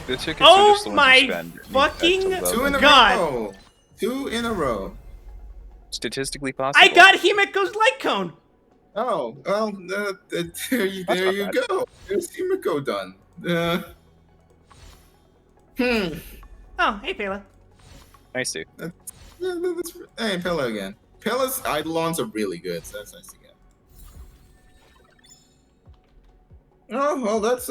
The tickets Oh are just the ones my you spend. fucking Two in a God. row. 2 in a row. Statistically possible. I got Himiko's light cone. Oh, well, there you go. There's Himiko done. Oh, hey, Pela. Nice to. Hey, Pela again. Pela's Eidolons are really good, so that's nice to get. Oh, well, that's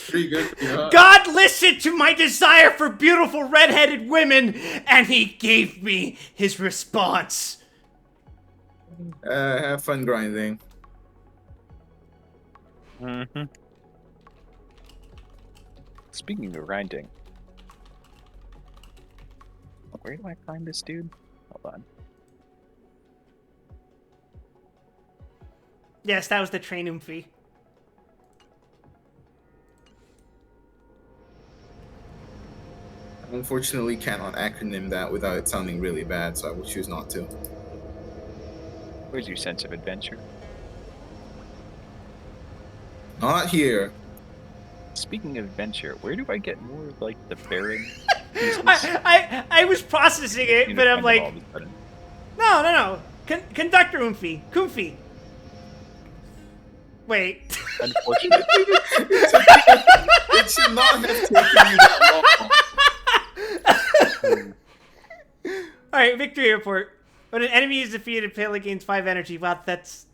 pretty good. Yeah. God listened to my desire for beautiful redheaded women, and he gave me his response. Have fun grinding. Speaking of grinding, where do I find this dude? Hold on. Yes, that was the train fee. Unfortunately, cannot acronym that without it sounding really bad, so I will choose not to. Where's your sense of adventure? Not here. Speaking of adventure, where do I get more like the Baron? I was processing it, but I'm like, no. Conductor Kumfi. Wait. Unfortunately. It should not have taken you that long. Alright, victory report. When an enemy is defeated, Pela gains 5 energy. Wow, that's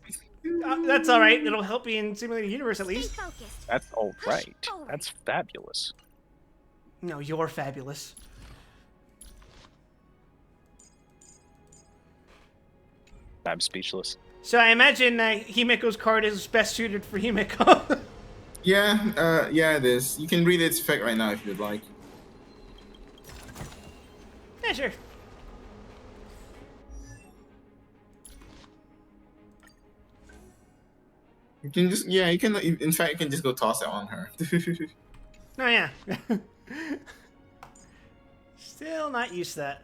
alright. It'll help me in Simulated Universe at least. That's alright. That's fabulous. No, you're fabulous. I'm speechless. So I imagine Himiko's card is best suited for Himiko. Yeah, it is. You can read its effect right now if you'd like. Yeah, sure. You can just, you can, in fact, you can just go toss it on her. Oh, yeah. Still not used to that.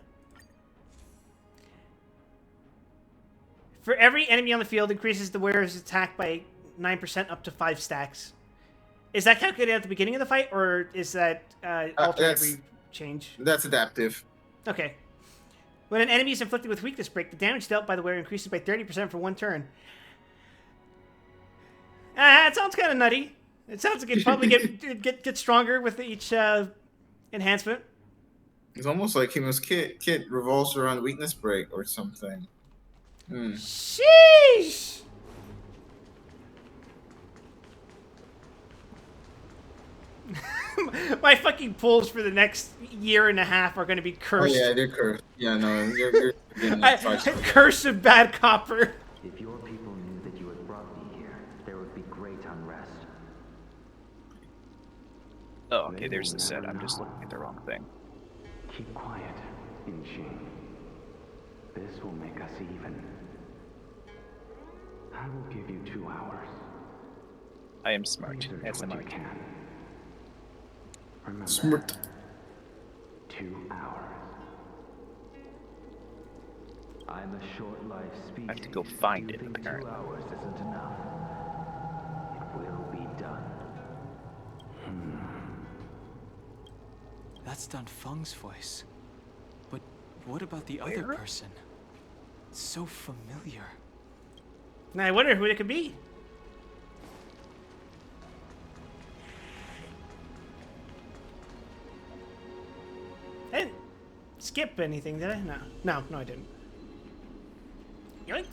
For every enemy on the field, increases the wearer's attack by 9% up to 5 stacks. Is that calculated at the beginning of the fight, or is that altered every change? That's adaptive. Okay. When an enemy is inflicted with weakness break, the damage dealt by the wearer increases by 30% for 1 turn. It sounds kind of nutty. It sounds like it'd probably get stronger with each enhancement. It's almost like Himo's kit revolves around weakness break or something. Sheesh! My fucking pulls for the next year and a half are going to be cursed. Oh yeah, they're cursed. Yeah, no, you're curse of bad copper. If your people knew that you had brought me here, there would be great unrest. Oh, okay, there's the set. I'm just looking at the wrong thing. Keep quiet, Inching. This will make us even. I will give you 2 hours. I am smart. SMR. Remember, Smart. 2 hours. I'm a short life speaking. I have to go find it, apparently. 2 hours isn't enough. It will be done. That's Dun Feng's voice. But what about the other person? It's so familiar. Now I wonder who it could be. I didn't skip anything, did I? No, I didn't. Yoink.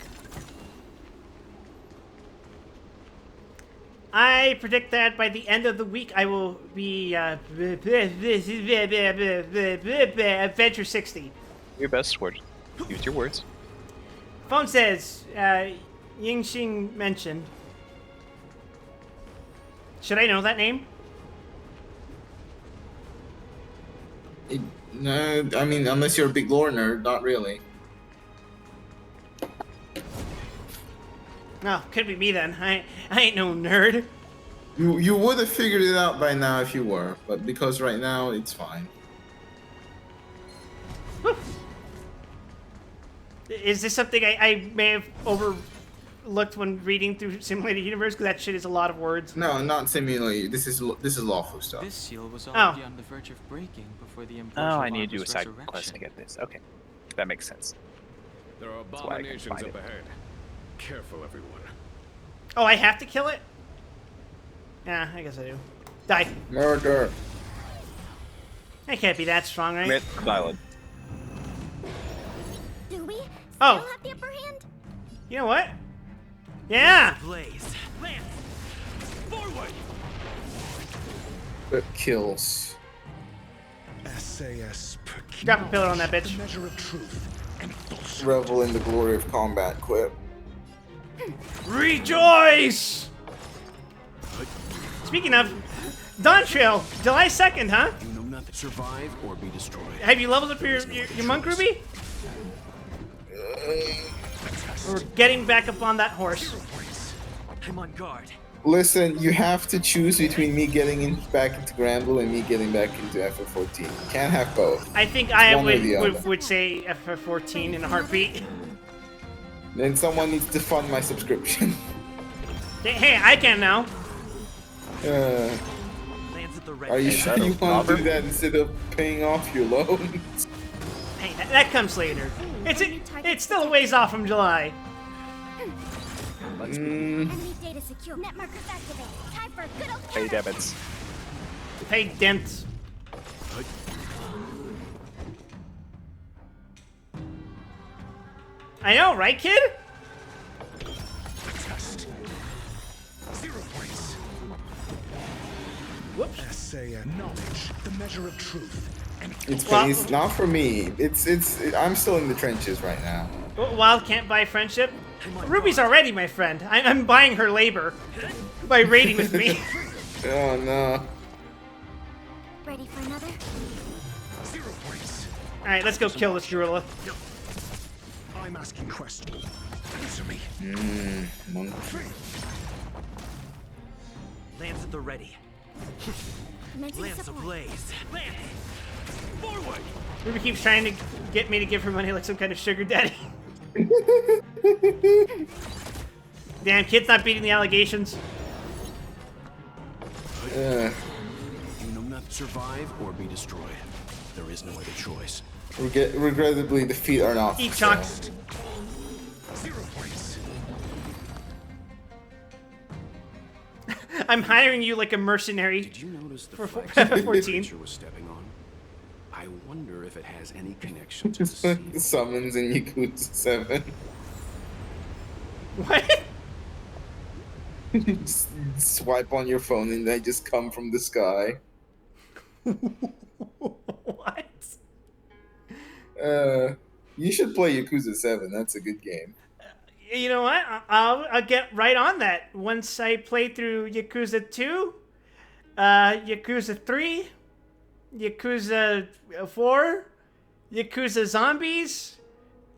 I predict that by the end of the week, I will be Adventure 60. Your best word. Use your words. Phone says, Yingxing mentioned. Should I know that name? No, I mean, unless you're a big lore nerd, not really. No, could be me then. I ain't no nerd. You would have figured it out by now if you were, but because right now it's fine. Is this something I may have overlooked when reading through Simulated Universe? Because that shit is a lot of words. No, not simulated. This is lawful stuff. This seal was already on the verge of breaking before the Oh, I need to do a side quest to get this. Okay, that makes sense. There are abominations up ahead. Careful, everyone. Oh, I have to kill it? Yeah, I guess I do. Die. Murder. I can't be that strong, right? Valid. Do we Oh. still have the upper hand? You know what? Yeah. Blaze. Lance. Forward. That kills. SAS Drop a pillar on that bitch. the measure of truth and falsehood. Revel in the glory of combat. Quip. Rejoice! Speaking of, Dawn Trail, July 2nd, huh? You know nothing. Survive or be destroyed. Have you leveled up your monk, Ruby? We're getting back up on that horse. I'm on guard. Listen, you have to choose between me getting back into Granblue and me getting back into FF14. You can't have both. I think It's I one or the other. would say FF14 in a heartbeat. Then someone needs to fund my subscription. Hey, I can now. Lands at the red. Are you sure you want to do that instead of paying off your loans? Hey, that comes later. It's still a ways off from July. Enemy data secure. Net markers activate. Time for good old Pay debits. Pay dents. I know, right, kid? Test. 0 points. Whoops. SAS knowledge, the measure of truth. It's not for me. I'm still in the trenches right now. Wild can't buy friendship. Ruby's already my friend. I'm buying her labor by raiding with me. Oh no. Ready for another? 0 points. All right, let's go kill this gorilla. I'm asking questions. Answer me. Monk. Lands at the ready. Commencing Lance support. ablaze. Lance. Forward. Ruby keeps trying to get me to give her money like some kind of sugar daddy. Damn, kid's not beating the allegations. You know nothing. Survive or be destroyed. There is no other choice. Regrettably, the feet are not. Eat chunks. 0 points. I'm hiring you like a mercenary. Did you notice the for flag the 14. creature was stepping on? I wonder if it has any connection to the sea. The summons in Yakuza 7. What? Just swipe on your phone and they just come from the sky. What? You should play Yakuza 7. That's a good game. You know what? I'll get right on that once I play through Yakuza 2, Yakuza 3, Yakuza 4, Yakuza Zombies,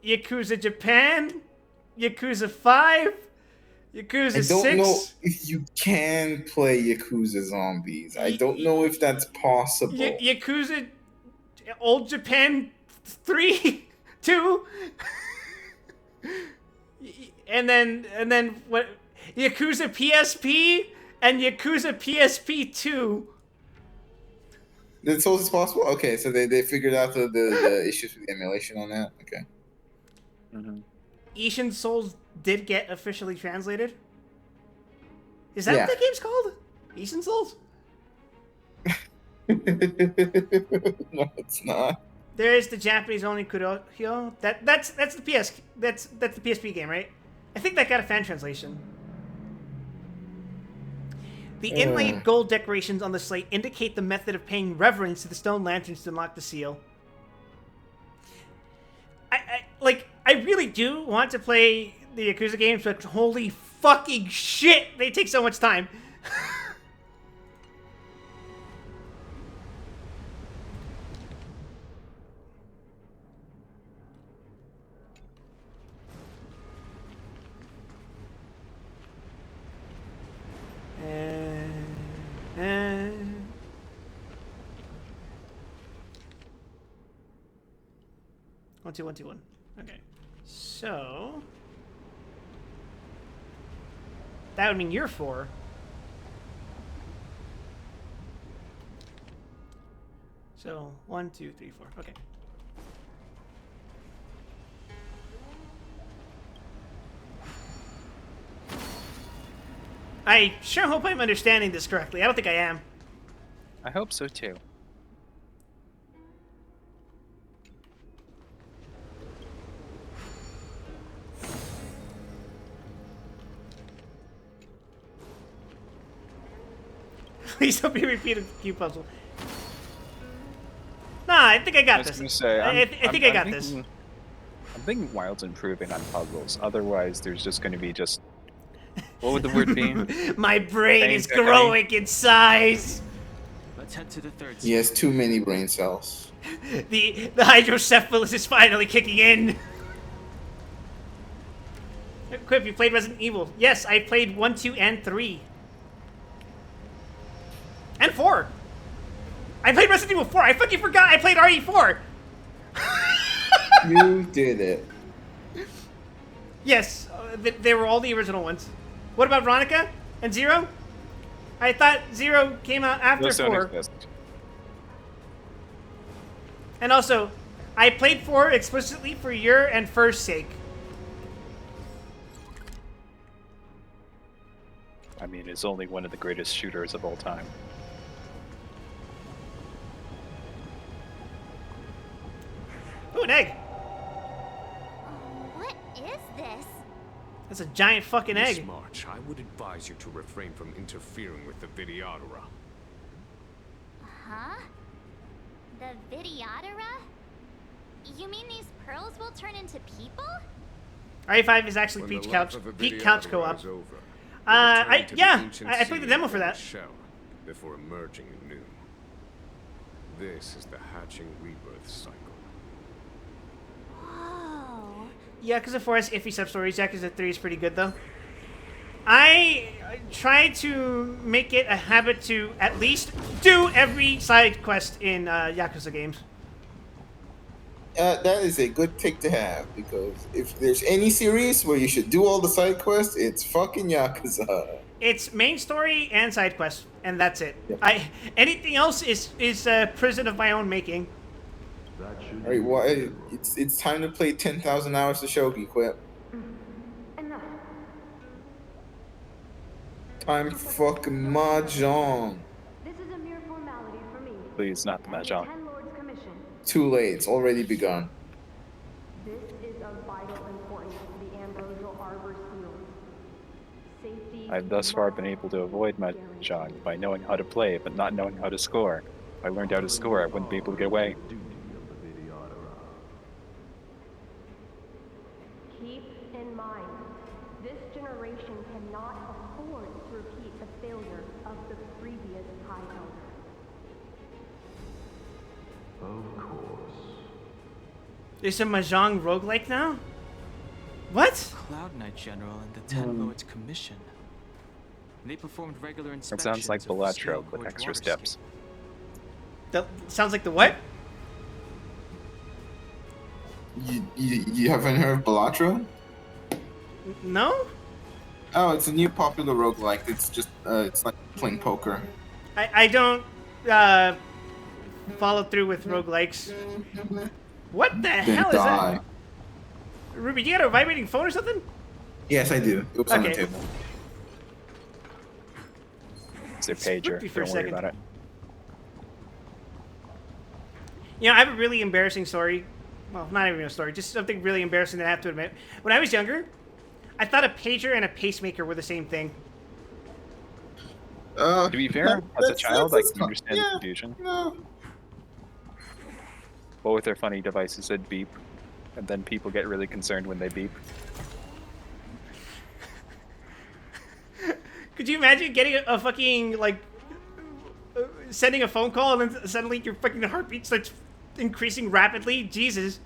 Yakuza Japan, Yakuza 5, Yakuza 6. I don't know if you can play Yakuza Zombies. I don't know if that's possible. Yakuza Old Japan 3, 2. And then what? Yakuza PSP and Yakuza PSP 2. That's also possible? Okay, so they figured out the issues with the emulation on that? Okay. Ishin Souls did get officially translated? Is that what the game's called? Ishin Souls? No, it's not. There is the Japanese only Kurohyo. That's the that's the PSP game, right? I think that got a fan translation. The inlaid gold decorations on the slate indicate the method of paying reverence to the stone lanterns to unlock the seal. I really do want to play the Yakuza games, but holy fucking shit, they take so much time. 1, 2, 1, 2, 1. Okay. So that would mean you're 4. So 1, 2, 3, 4. Okay. I sure hope I'm understanding this correctly. I don't think I am. I hope so too. Please don't be repeated Q puzzle. Nah, I think I got I was this. gonna say, I think I got this. I'm thinking Wild's improving on puzzles. Otherwise, there's just going to be just... What would the word be? My brain is growing in size. Let's head to the third. He has too many brain cells. The hydrocephalus is finally kicking in. Quip, you played Resident Evil. Yes, I played 1, 2, and 3. And 4. I played Resident Evil 4. I fucking forgot I played RE4. You did it. Yes, they were all the original ones. What about Veronica and Zero? I thought Zero came out after Those don't 4. exist. And also, I played 4 explicitly for your and Fur's sake. I mean, it's only one of the greatest shooters of all time. Ooh, an egg. What is this? That's a giant fucking Miss egg. March, I would advise you to refrain from interfering with the Videodora. Huh? The Videodora? You mean these pearls will turn into people? RE5 is actually When peak the couch, life of a peak couch Videodora co-op. is over, I played the demo for that. Shell before emerging anew. This is the hatching rebirth cycle. Whoa. Yakuza 4 has iffy sub-stories. Yakuza 3 is pretty good, though. I try to make it a habit to at least do every side quest in Yakuza games. That is a good tick to have, because if there's any series where you should do all the side quests, it's fucking Yakuza. It's main story and side quests, and that's it. Yep. Anything else is prison of my own making. All right, well, it's time to play 10,000 hours of Shogi, Quip. Enough. Time for fucking mahjong. This is a mere formality for me. Please, not the Mahjong. Ten Lords Commission. Too late. It's already begun. This is of vital importance to the Ambrosial Arbor Seals. Safety. I've thus far been able to avoid Mahjong by knowing how to play, but not knowing how to score. If I learned how to score, I wouldn't be able to get away. Keep in mind, this generation cannot afford to repeat the failure of the previous High Elder. Of course. There's a Mahjong roguelike now? What? Cloud Knight General and the Ten Lords Commission. They performed regular It inspections. sounds like of Balatro Scale with Gorge extra waterscape. steps. That sounds like the what? You haven't heard of Balatro? No? Oh, it's a new popular roguelike. It's just, it's like playing poker. I don't follow through with roguelikes. What the hell is that? Ruby, do you got a vibrating phone or something? Yes, I do. It was on the table. It's their pager. me for a Don't worry second. about it. You know, I have a really embarrassing story. Well, not even a story, just something really embarrassing that I have to admit. When I was younger, I thought a pager and a pacemaker were the same thing. To be fair, as a child, I can understand the yeah, confusion. No. Both their funny devices that beep, and then people get really concerned when they beep. Could you imagine getting a fucking, like, sending a phone call and then suddenly your fucking heartbeat starts increasing rapidly? Jesus.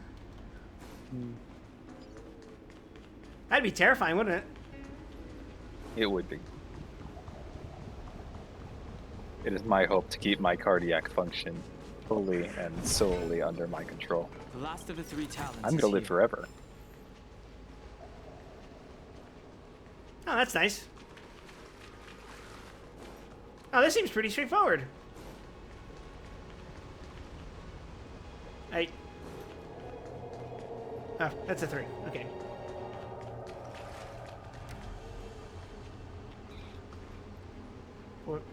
That'd be terrifying, wouldn't it? It would be. It is my hope to keep my cardiac function fully and solely under my control. The last of the 3 talents. I'm gonna live forever. Oh, that's nice. Oh, this seems pretty straightforward. Oh, that's a 3. Okay.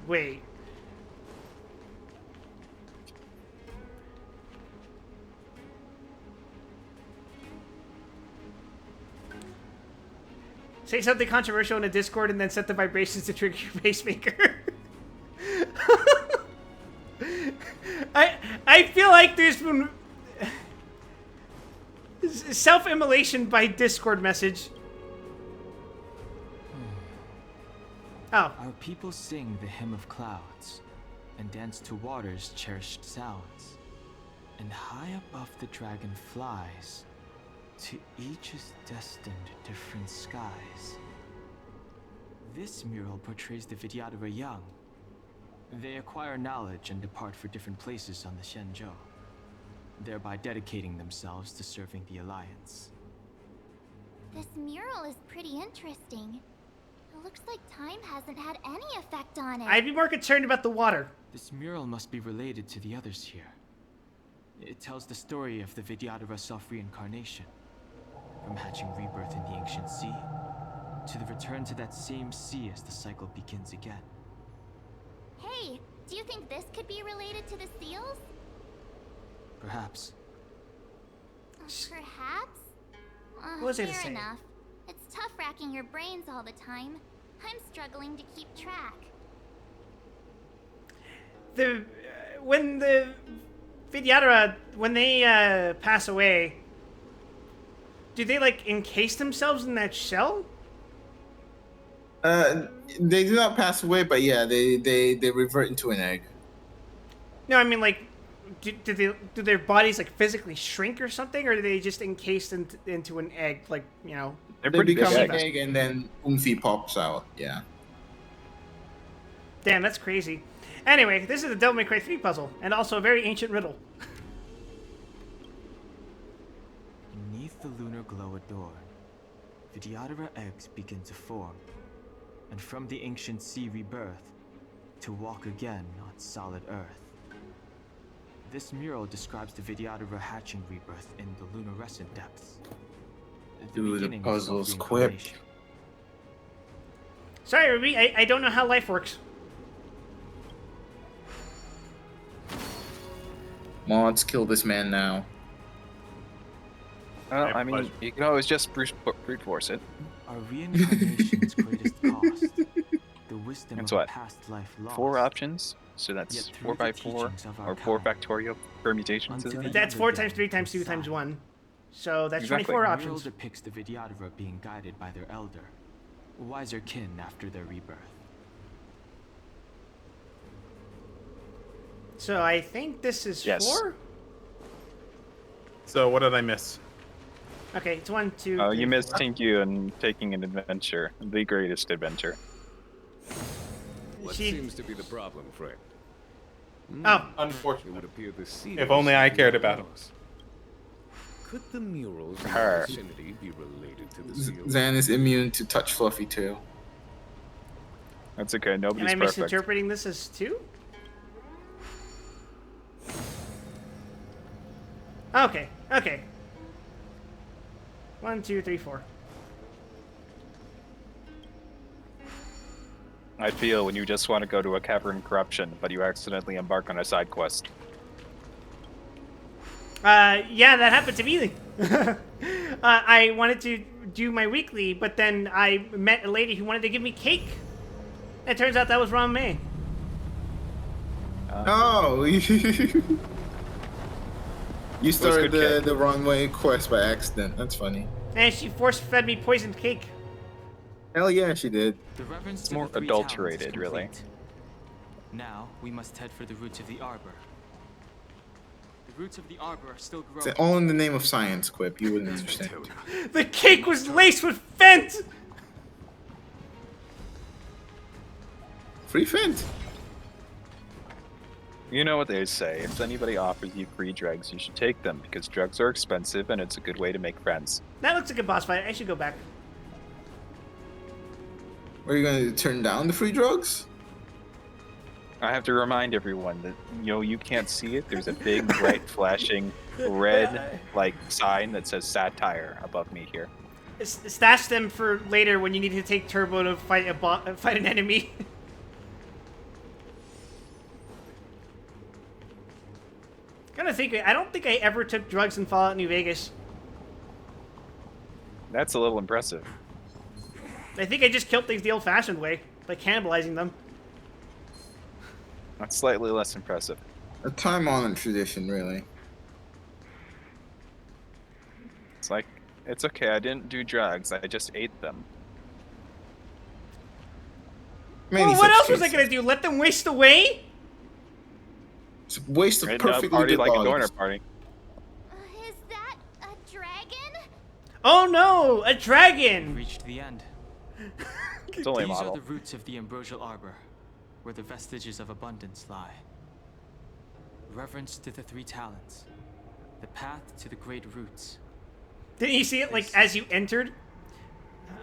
Wait. Say something controversial in a Discord and then set the vibrations to trigger your pacemaker. I feel like there's been self-immolation by Discord message. Oh. Our people sing the hymn of clouds and dance to water's cherished sounds. And high above the dragon flies, to each is destined different skies. This mural portrays the Vidyadhara young. They acquire knowledge and depart for different places on the Xianzhou, thereby dedicating themselves to serving the Alliance. This mural is pretty interesting. It looks like time hasn't had any effect on it. I'd be more concerned about the water. This mural must be related to the others here. It tells the story of the Vidyadhara self-reincarnation, from hatching rebirth in the ancient sea, to the return to that same sea as the cycle begins again. Hey, do you think this could be related to the seals? Perhaps. Perhaps? What was it to fair say? enough. It's tough racking your brains all the time. I'm struggling to keep track. When the Vidyadhara, when they pass away, do they like encase themselves in that shell? They do not pass away, but yeah, they revert into an egg. No, I mean like, do their bodies like physically shrink or something, or are they just encased into an egg, like, you know? They become an egg and then Umfi pops out. Yeah. Damn, that's crazy. Anyway, this is a Devil May Cry 3 puzzle, and also a very ancient riddle. Beneath the lunar glow adorned, Vidyadhara eggs begin to form, and from the ancient sea rebirth, to walk again on solid earth. This mural describes the Vidyadhara hatching rebirth in the lunarescent depths. Do the puzzles quip. Sorry, Ruby, I don't know how life works. Mods, kill this man now. Well, I mean, you can always just brute force it. Our reincarnation's greatest cost, the wisdom That's of what? past life lost. 4 options, so that's 4 by 4 or 4 factorial permutations. Isn't it? That's 4 times 3 times 2 times 1. So that's Exactly. 24 The options. mural depicts the Vidyadhara being guided by their elder, wiser kin after their rebirth. So I think this is Yes. 4? So what did I miss? Okay, it's 1, 2, Oh, 3, you missed 4. Tinku and taking an adventure, the greatest adventure. What She- seems to be the problem, Fred? Oh. Unfortunate. It would appear the seals If only I cared about him. Could the murals in Her. the vicinity be related to the seals? Zan is immune to touch fluffy tail. That's okay, Am nobody's I perfect. misinterpreting this as 2? Okay, okay. 1, 2, 3, 4. I feel when you just want to go to a cavern corruption, but you accidentally embark on a side quest. Yeah, that happened to me. I wanted to do my weekly, but then I met a lady who wanted to give me cake. It turns out that was Ron May. Oh, you started good cake. the wrong way quest by accident. That's funny. And she force-fed me poisoned cake. Hell yeah, she did. The reverence It's to more the 3 adulterated, talents is really. complete. Now we must head for the roots of the arbor. The roots of the arbor are still growing. It's all in the name of science, Quip. You wouldn't understand. The cake was laced with Fent! Free Fent. You know what they say. If anybody offers you free drugs, you should take them, because drugs are expensive and it's a good way to make friends. That looks like a boss fight. I should go back. Are you going to turn down the free drugs? I have to remind everyone that, you can't see it. There's a big, bright, flashing red, sign that says satire above me here. Stash them for later when you need to take turbo to fight fight an enemy. Kind of think, I don't think I ever took drugs in Fallout New Vegas. That's a little impressive. I think I just killed things the old-fashioned way, by cannibalizing them. That's slightly less impressive. A time-honored tradition, really. It's like, it's okay, I didn't do drugs, I just ate them. Well, what else was I gonna do? Let them waste away? It's a waste of perfectly party good like bodies. a donor party. Is that a dragon? Oh no, a dragon! Reached the end. It's only a These model. are the roots of the ambrosial arbor, where the vestiges of abundance lie. Reverence to the three talents, the path to the great roots. Didn't you see it as you entered?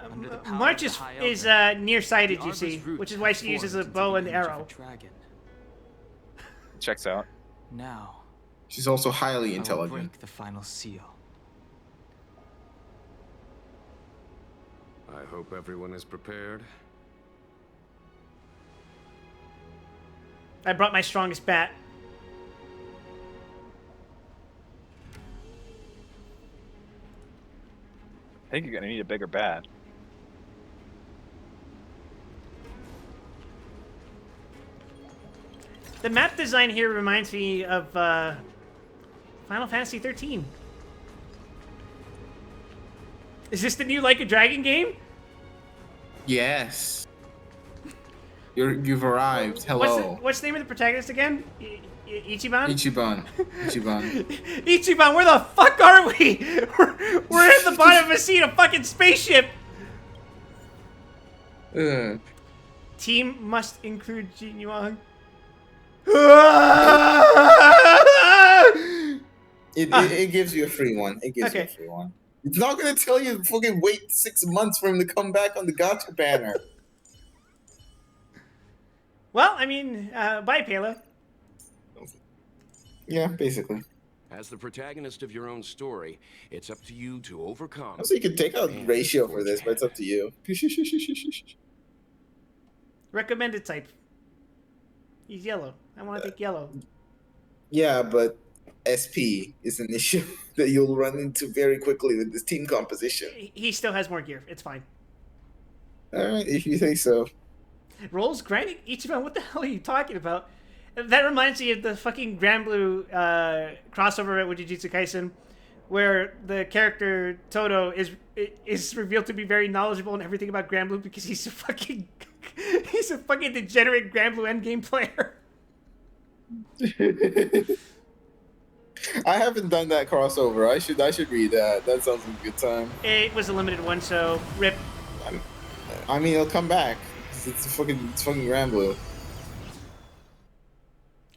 Under the power March of the High is Elder, nearsighted, the you Arbor's see, root which is why has she uses a formed into bow the and image of a arrow. dragon. Checks out. Now, She's also highly I will intelligent. break the final seal. I hope everyone is prepared. I brought my strongest bat. I think you're gonna need a bigger bat. The map design here reminds me of Final Fantasy 13. Is this the new Like a Dragon game? Yes. You've arrived. Hello. What's the name of the protagonist again? Ichiban? Ichiban. Ichiban. Ichiban, where the fuck are we? We're at the bottom of a sea in a fucking spaceship. Team must include Jin Yuang. It gives you a free one. It gives you a free one. It's not gonna tell you to fucking wait 6 months for him to come back on the gacha banner. Well, I mean, bye, Pela. Yeah, basically. As the protagonist of your own story, it's up to you to overcome. Also, you can take out ratio for this, but it's up to you. Recommended type. He's yellow. I want to take yellow. Yeah, but SP is an issue that you'll run into very quickly with this team composition. He still has more gear. It's fine. Alright, if you think so. Rolls grinding Ichiban, what the hell are you talking about? That reminds me of the fucking Grand Blue crossover with Jujutsu Kaisen, where the character Todo is revealed to be very knowledgeable in everything about Grand Blue because he's a fucking degenerate Grand Blue endgame player. I haven't done that crossover. I should read that. That sounds like a good time. It was a limited one, so rip. I mean, it'll come back. It's fucking Grand Blue.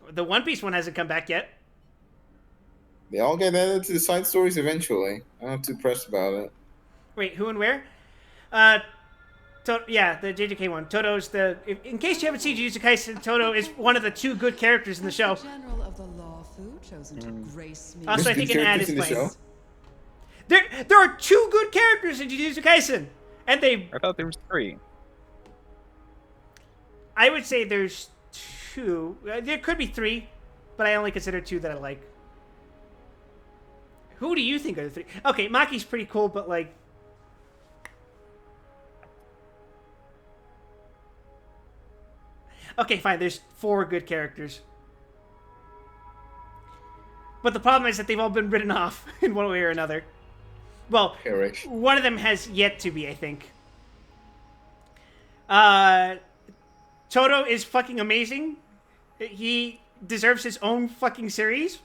The One Piece one hasn't come back yet. They all get added to the side stories eventually. I'm not too pressed about it. Wait, who and where? Yeah, the JJK one. Todo's in case you haven't seen Jujutsu Kaisen, Todo is one of the two good characters in the show. General of the Law Fu chosen to grace me. Also, I think an ad is playing. There are two good characters in Jujutsu Kaisen, and they. I thought there was 3. I would say there's 2. There could be 3, but I only consider 2 that I like. Who do you think are the 3? Okay, Maki's pretty cool, but like. Okay, fine. There's 4 good characters. But the problem is that they've all been written off in one way or another. Well, one of them has yet to be, I think. Todo is fucking amazing. He deserves his own fucking series.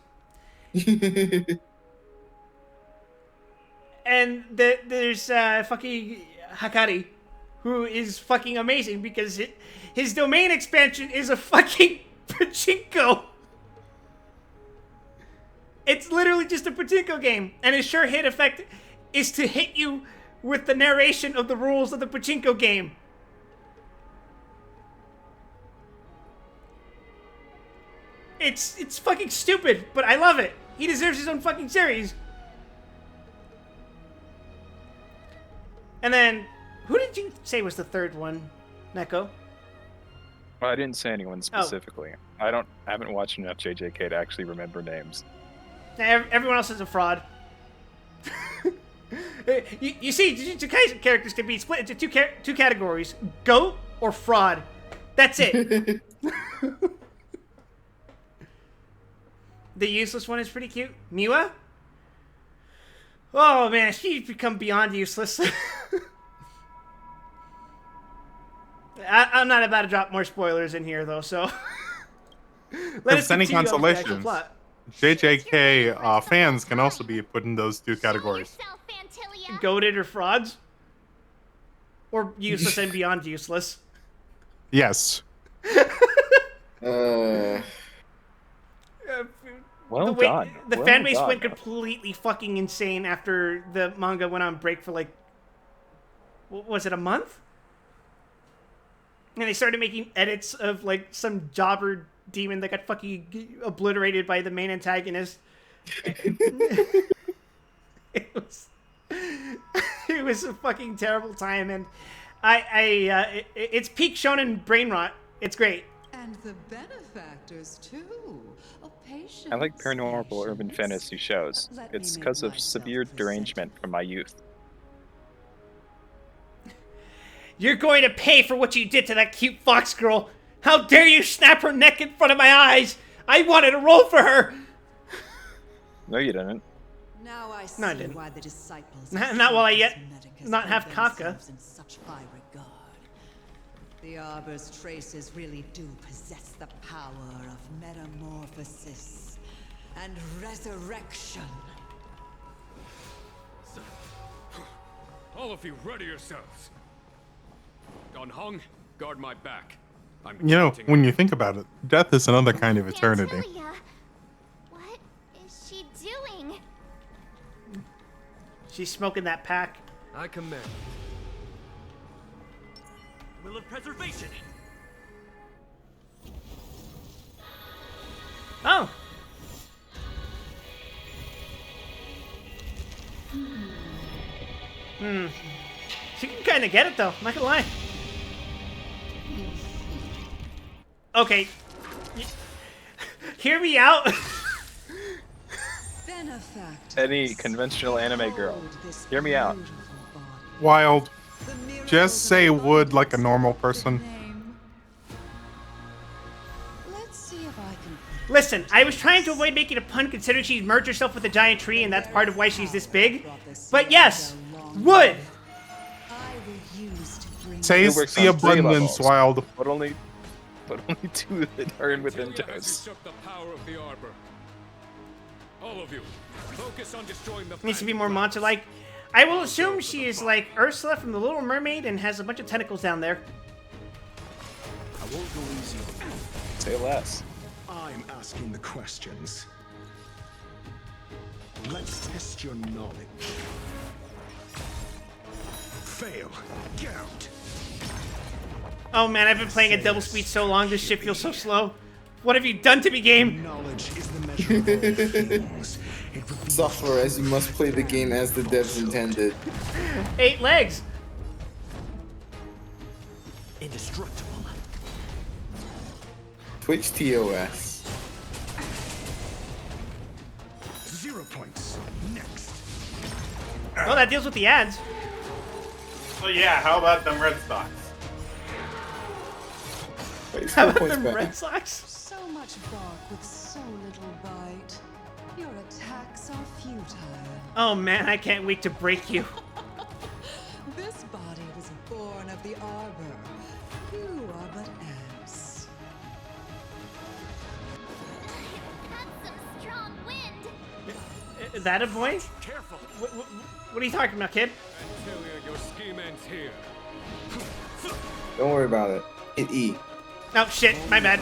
And there's fucking Hakari, who is fucking amazing because his domain expansion is a fucking pachinko. It's literally just a pachinko game, and his sure hit effect is to hit you with the narration of the rules of the pachinko game. It's fucking stupid, but I love it. He deserves his own fucking series. And then, who did you say was the third one, Neko? Well, I didn't say anyone specifically. I haven't watched enough JJK to actually remember names. Everyone else is a fraud. you see, Jujutsu Kaisen characters can be split into two categories: goat or fraud. That's it. The useless one is pretty cute. Miwa? Oh man, she's become beyond useless. I'm not about to drop more spoilers in here though, so let us any continue on with the actual consolations, plot. JJK fans can also be put in those two categories. Goated or frauds? Or useless and beyond useless? Yes. Well done. The Well fan base done. went completely fucking insane after the manga went on break for like, what was it, a month? And they started making edits of like some jobber demon that got fucking obliterated by the main antagonist. It was a fucking terrible time, and it's peak shonen brain rot. It's great. And the benefactors too. I like paranormal urban fantasy shows. It's because of severe derangement from my youth. You're going to pay for what you did to that cute fox girl. How dare you snap her neck in front of my eyes? I wanted to roll for her. No, you didn't. Now I see No, I didn't. why the disciples Not while I yet not have Kafka. in such high regard. The Arbor's traces really do possess the power of metamorphosis and resurrection. All of you, ready yourselves. Don Hong, guard my back. I'm You know, counting when you think about it, death is another kind of eternity. Fantilia, what is she doing? She's smoking that pack. I command. Will of preservation. Oh. She can kind of get it though. Not gonna lie. Okay. Hear me out. Any conventional anime girl, hear me out. Wild. Just say would like a normal person. Listen, I was trying to avoid making a pun considering she's merged herself with a giant tree and that's part of why she's this big. But yes, wood. Taste works the on three abundance, levels, Wild. But only two that are in within toes. The power of the Arbor. All of you, focus on destroying the Needs to be more monster-like. I will assume she is like Ursula from The Little Mermaid and has a bunch of tentacles down there. I won't go easy on you. Say less. I'm asking the questions. Let's test your knowledge. Fail. Get out. Oh man, I've been playing at double speed so long, this shit feels so slow. What have you done to me, game? Knowledge is the measure of all things. Suffer as you must play the game as the devs intended. 8 legs. Indestructible. Twitch TOS. 0 points. Next. Oh, that deals with the ads. So yeah, how about them Red Sox? Wait, How 4 about points them back. Red Sox? So much bark with so little bite. Your attacks are futile. Oh man, I can't wait to break you. This body was born of the Arbor. You are but ants. That's some strong wind. Is that a boy? Careful. What are you talking about, kid? Fantilia, your scheme ends here. Don't worry about it. Hit E. Oh shit, my bad.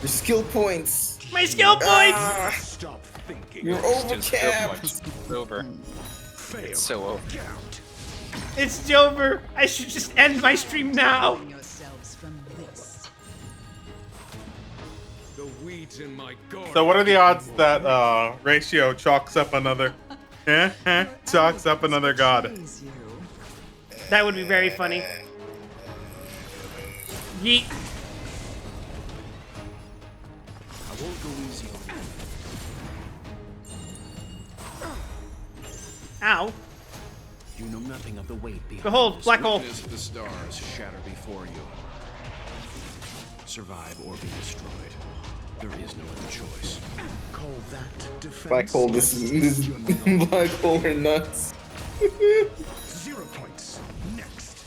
Your skill points. My skill points! Ah. Stop thinking. You're overcapped. It's over. It's so over. It's over. I should just end my stream now. Yourselves from this. The weeds in my garden. So what are the odds that Ratio chalks up another chalks up another god? That would be very funny. Yeet. I won't go easy on you. Ow. You know nothing of the weight behind Behold, this. black hole. Witness the stars shatter before you. Survive or be destroyed. There is no other choice. Call that defense. Black hole, this black hole are nuts. 0 points. Next.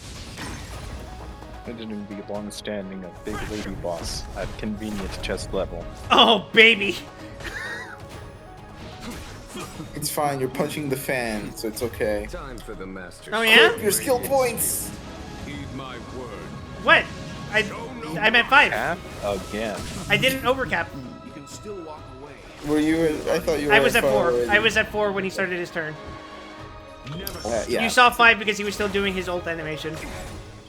Continuing to be long-standing a big lady boss at convenient chest level. Oh, baby. It's fine, you're punching the fan, so it's okay. Time for the master. Oh, yeah? Your skill points! Heed my word. What? I meant 5. Cap again. I didn't overcap. You can still walk away. Were you? I thought you were. I was at 4. already. I was at 4 when he started his turn. Yeah. You saw 5 because he was still doing his ult animation.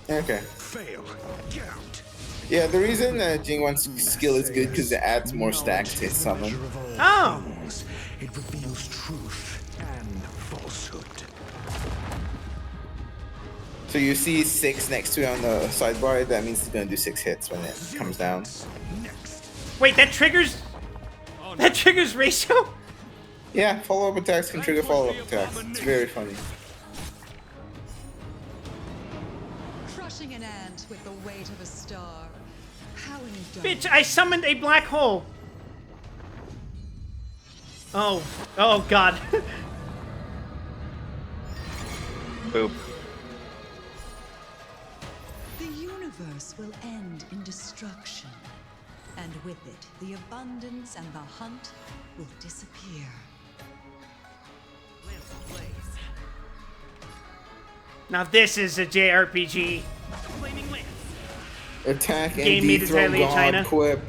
Okay. Fail. Get out. Yeah, the reason that Jingwan's skill is good because it adds more stacks to his summon. Oh. It reveals truth and falsehood. So you see 6 next to it on the sidebar. That means it's gonna do 6 hits when it comes down. Wait, that triggers. That triggers Ratio? Yeah, follow-up attacks can trigger follow-up attacks. It's very funny. Crushing an ant with the weight of a star. How indulgent. Bitch, I summoned a black hole. Oh. Oh, God. Boop. The universe will end in destruction, and with it, the abundance and the hunt will disappear. Now this is a JRPG. Attack and Game made dethrone entirely in God China. quip.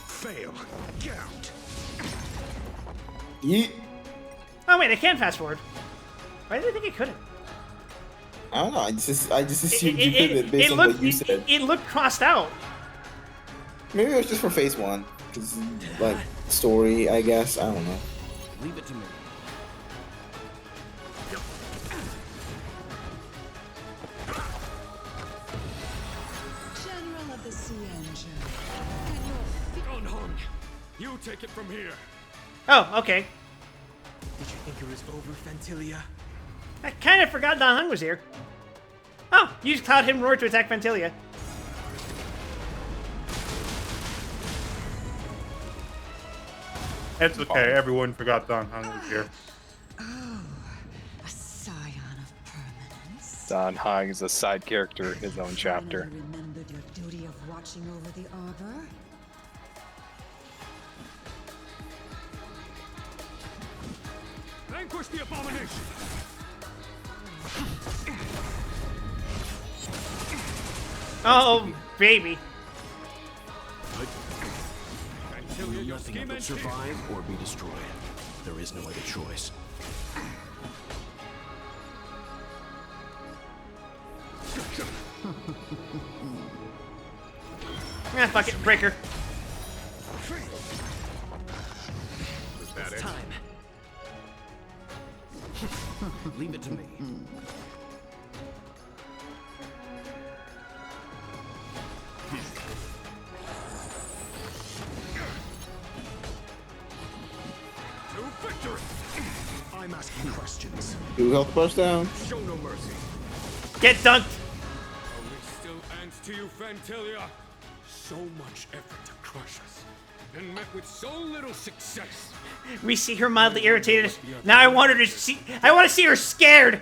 Fail. Get out. Yeet. Oh wait, I can fast forward. Why did I think I couldn't? I don't know. I just assumed you couldn't based on looked, what you said. It looked crossed out. Maybe it was just for phase 1. Cause like story, I guess. I don't know. Leave it to me. General of the Cienjo, Don Hung, you take it from here. Oh, okay. Did you think it was over, Fantilia? I kind of forgot Da Hung was here. Oh, use Cloud Hidden Roar to attack Fantilia. It's okay. Everyone forgot Don Hung was here. oh, a scion of permanence. Don Hung is a side character in his own chapter. Finally remembered your duty of watching over the arbor. Vanquish the abomination. Oh, baby. You know nothing but survive or be destroyed. There is no other choice. Ah, fuck it, breaker. Is that it? Time. Leave it to me. To victory. I'm asking questions. 2 health bars down. Show no mercy. Get dunked. Are we still ants to you, Fantilia? So much effort to crush us, and met with so little success. We see her mildly irritated. Now I want her to see. I want to see her scared.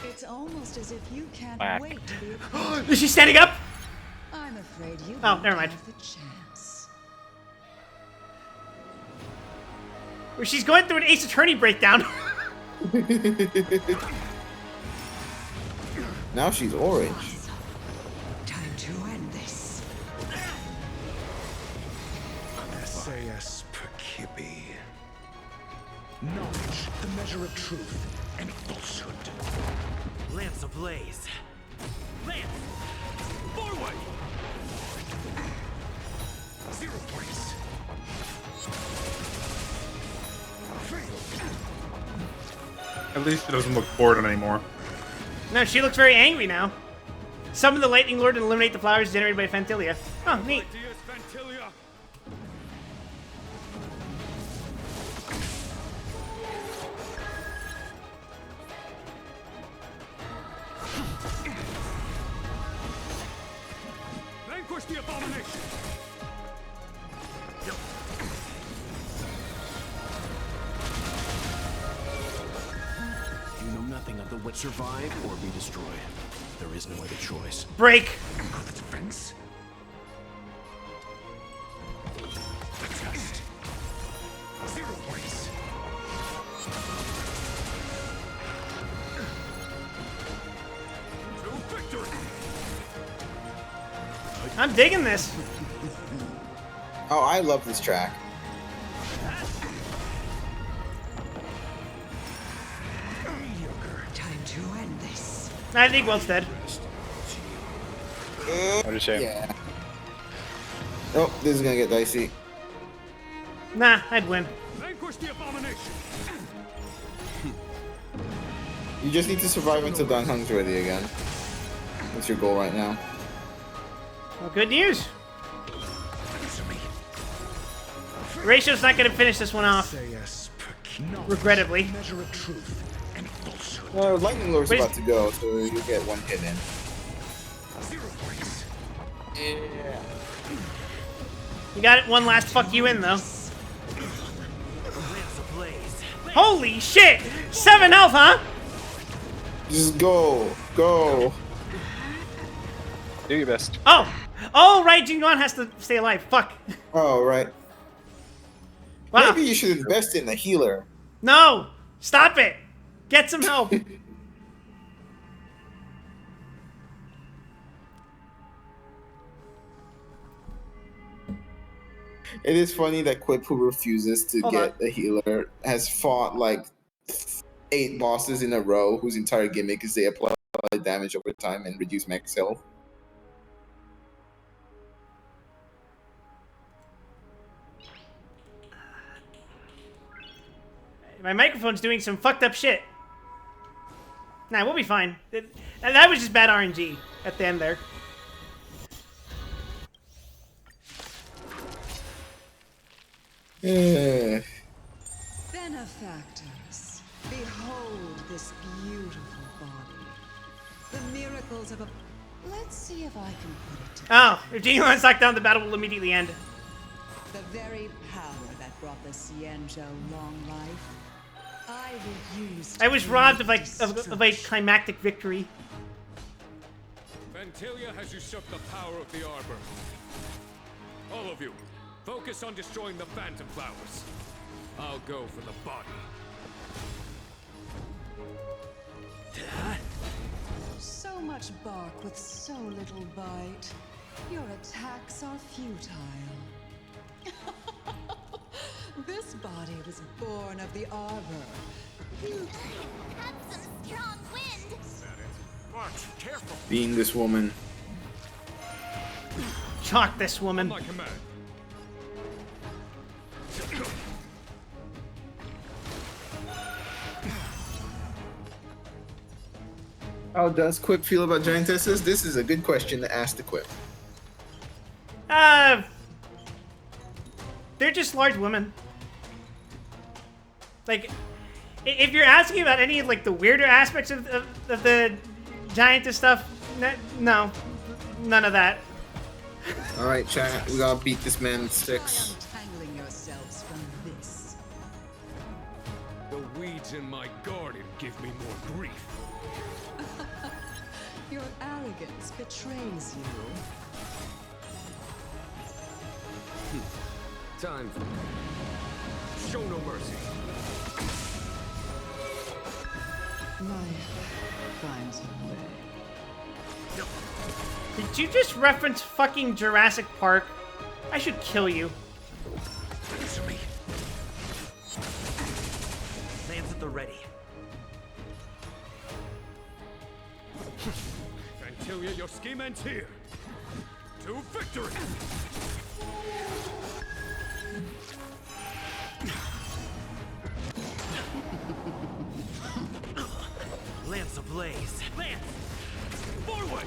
It's almost as if you can't Whack. wait to be. Is she standing up? I'm afraid you. Oh, won't never mind. have the chance. Well, she's going through an Ace Attorney breakdown. Now she's orange. Time to end this. Knowledge, the measure of truth and falsehood. Lance ablaze. Lance! Forward! 0 points. At least she doesn't look bored anymore. No, she looks very angry now. Summon the Lightning Lord and eliminate the flowers generated by Fantilia. Oh, neat. Vanquish the abomination! You know nothing of the what survive or be destroyed. There is no other choice. Break. Defense. Test. 0 points. To victory! I'm digging this. Oh, I love this track. Time to end this. I think Welt's dead. What a shame. Yeah. Oh, this is gonna get dicey. Nah, I'd win. Vanquish the abomination! You just need to survive until Dan Hung's ready again. That's your goal right now. Well, good news. Ratio's not going to finish this one off. Regrettably. Well, Lightning Lord's Wait. about to go, so you get 1 hit in. 0 points. Yeah. You got it one last fuck you in, though. Lance ablaze. Holy shit! 7 health, huh? Just go. Go. Do your best. Oh! Oh, right, Jingon has to stay alive. Fuck. Oh, right. Wow. Maybe you should invest in a healer. No! Stop it! Get some help. It is funny that Quip, who refuses to get a healer, has fought like 8 bosses in a row whose entire gimmick is they apply damage over time and reduce max health. My microphone's doing some fucked up shit. Nah, we'll be fine. That was just bad RNG at the end there. Benefactors, behold this beautiful body. The miracles of a... Let's see if I can put it together. Oh, if Jingon's knocked down, the battle will immediately end. The very power that brought the Xianzhou long life, I will use. I was robbed of a climactic victory. Fantilia has usurped the power of the Arbor. All of you, focus on destroying the Phantom Flowers. I'll go for the body. So much bark with so little bite. Your attacks are futile. This body was born of the Arbor. That's some strong wind. March, careful. Being this woman. Chalk this woman. My command. How does Quip feel about giantesses? This is a good question to ask the Quip. They're just large women. Like, if you're asking about any of like the weirder aspects of the giantess stuff, no, none of that. All right, chat. We gotta beat this man in 6. Untangling yourselves from this. The weeds in my garden give me more grief. Your arrogance betrays you. Time for... Show no mercy. Life finds a way. Did you just reference fucking Jurassic Park? I should kill you. Answer me. the ready. Fantilia, your scheme ends here. To victory! Lance ablaze. Lance! Forward!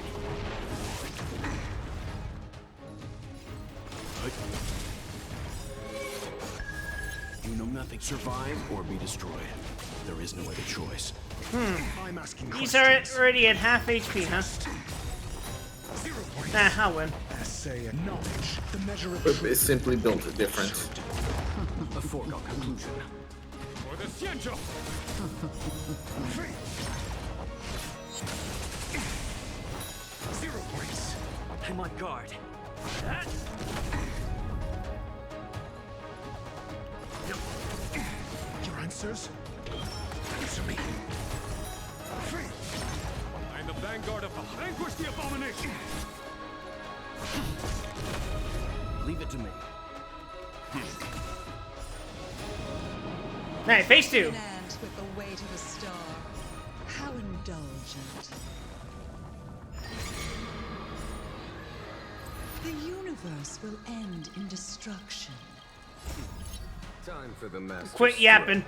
You know nothing. Survive or be destroyed. There is no other choice. I'm asking He's already at half HP, huh? Nah, I'll win. Essay knowledge, the measure of But it's simply built different. A foregone conclusion. For the Xianzhou! Zero points. I'm on guard. That. Your answers? Answer me. I'm the vanguard of the vanquish the abomination! Leave it to me. Alright, phase 2. And with the weight of a star. How indulgent. The universe will end in destruction. Time for the master. Quit yapping.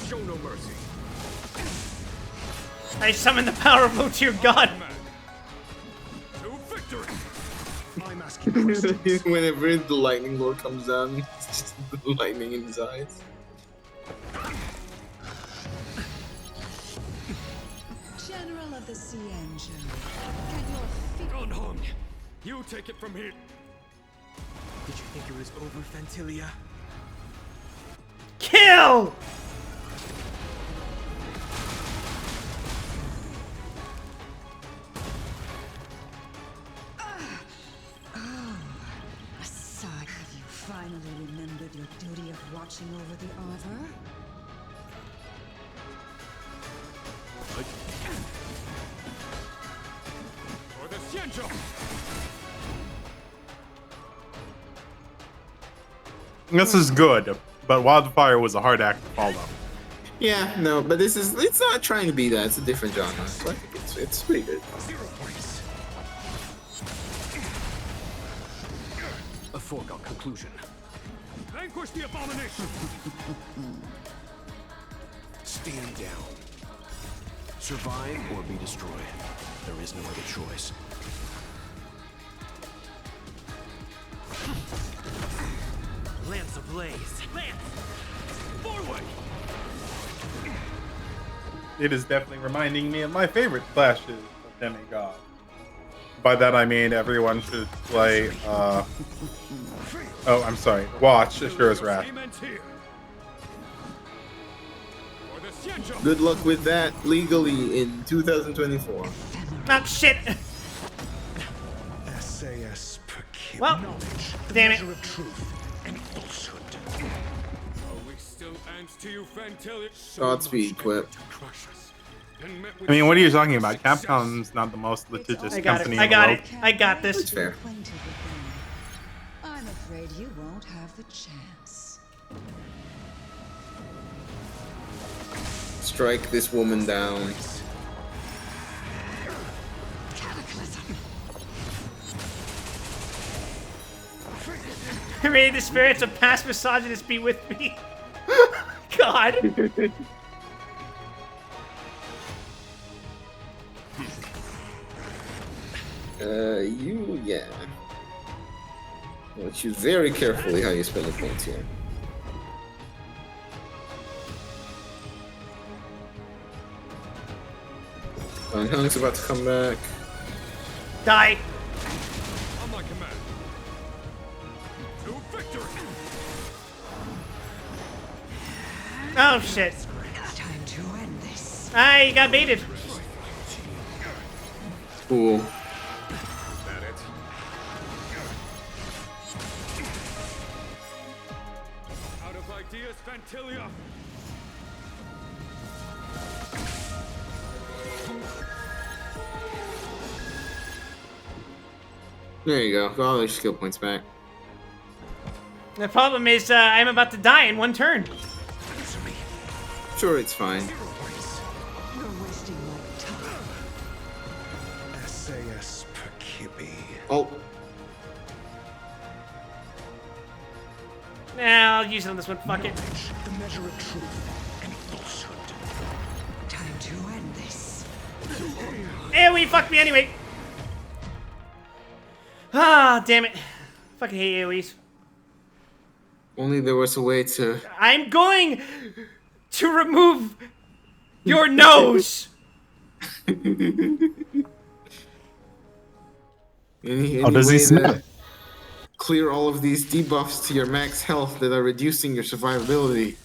Show no mercy. I summon the power of Lotier God. To victory! I'm asking questions. Whenever the lightning lord comes down, it's just the lightning in his eyes. General of the Xianzhou, can your feet... Gonhong, you take it from here. Did you think it was over, Fantilia? Kill! Aside, have you finally remembered your duty of watching over the Arbor? For the Xianzhou! This is good, but Wildfire was a hard act to follow. Yeah, no, but it's not trying to be that. It's a different genre. So I think it's pretty good. 0 points. A foregone conclusion. Vanquish the abomination! Stand down. Survive or be destroyed. There is no other choice. Lance ablaze. Lance! Forward! It is definitely reminding me of my favorite clashes of Demigod. By that I mean everyone should play, oh, I'm sorry, watch Ashura's Wrath. Good luck with that legally in 2024. Oh, shit! SAS per kid. Well, knowledge, the damn it. measure of truth and falsehood. Are we still ants to you, Fantilia? Godspeed, Quip. I mean, what are you talking about? Capcom's not the most litigious I got company it. in the world. I got this. That's fair. Acquainted with them. I'm afraid you won't have the chance. Strike this woman down. Cataclysm. May the spirits of past misogynists be with me. God. Yeah. Well, choose very carefully how you spend the points here. Hung's about to come back. Die. On my command. To victory! Oh, shit. It's time to end this. Ah, you got baited. Cool. That it? Out of ideas, Fantilia! There you go. Got all your skill points back. The problem is, I'm about to die in one turn. Answer me. sure it's fine. You're wasting my time. SAS Perkibi. Oh. Nah, I'll use it on this one. Fuck it. The measure of truth and falsehood. Time to end this. AoE fucked me anyway. Ah, damn it. Fucking hate AoEs. Only there was a way to. I'm going to remove your nose. Any How does he way smell? to clear all of these debuffs to your max health that are reducing your survivability.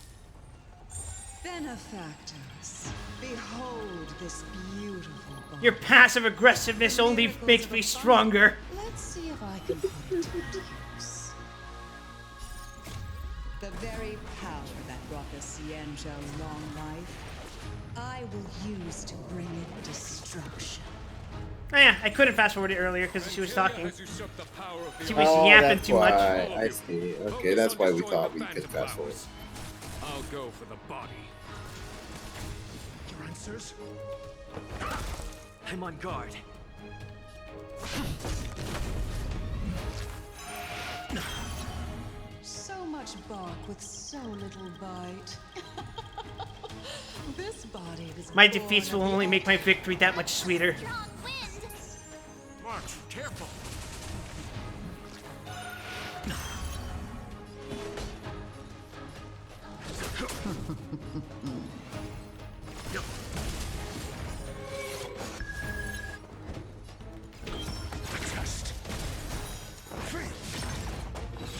Benefactors, behold this beautiful body. Your passive aggressiveness only makes me stronger. Let's see if I can put it to use. The very power that brought the Xianzhou long life, I will use to bring it destruction. Oh yeah, I couldn't fast forward it earlier because she was talking. She was Oh, yapping that's too why. much. I see. Okay, that's why we thought we could fast forward. I'll go for the body. Your answers? I'm on guard. So much bark with so little bite. This body was My born defeats will of the only make my victory that much sweeter. March, careful.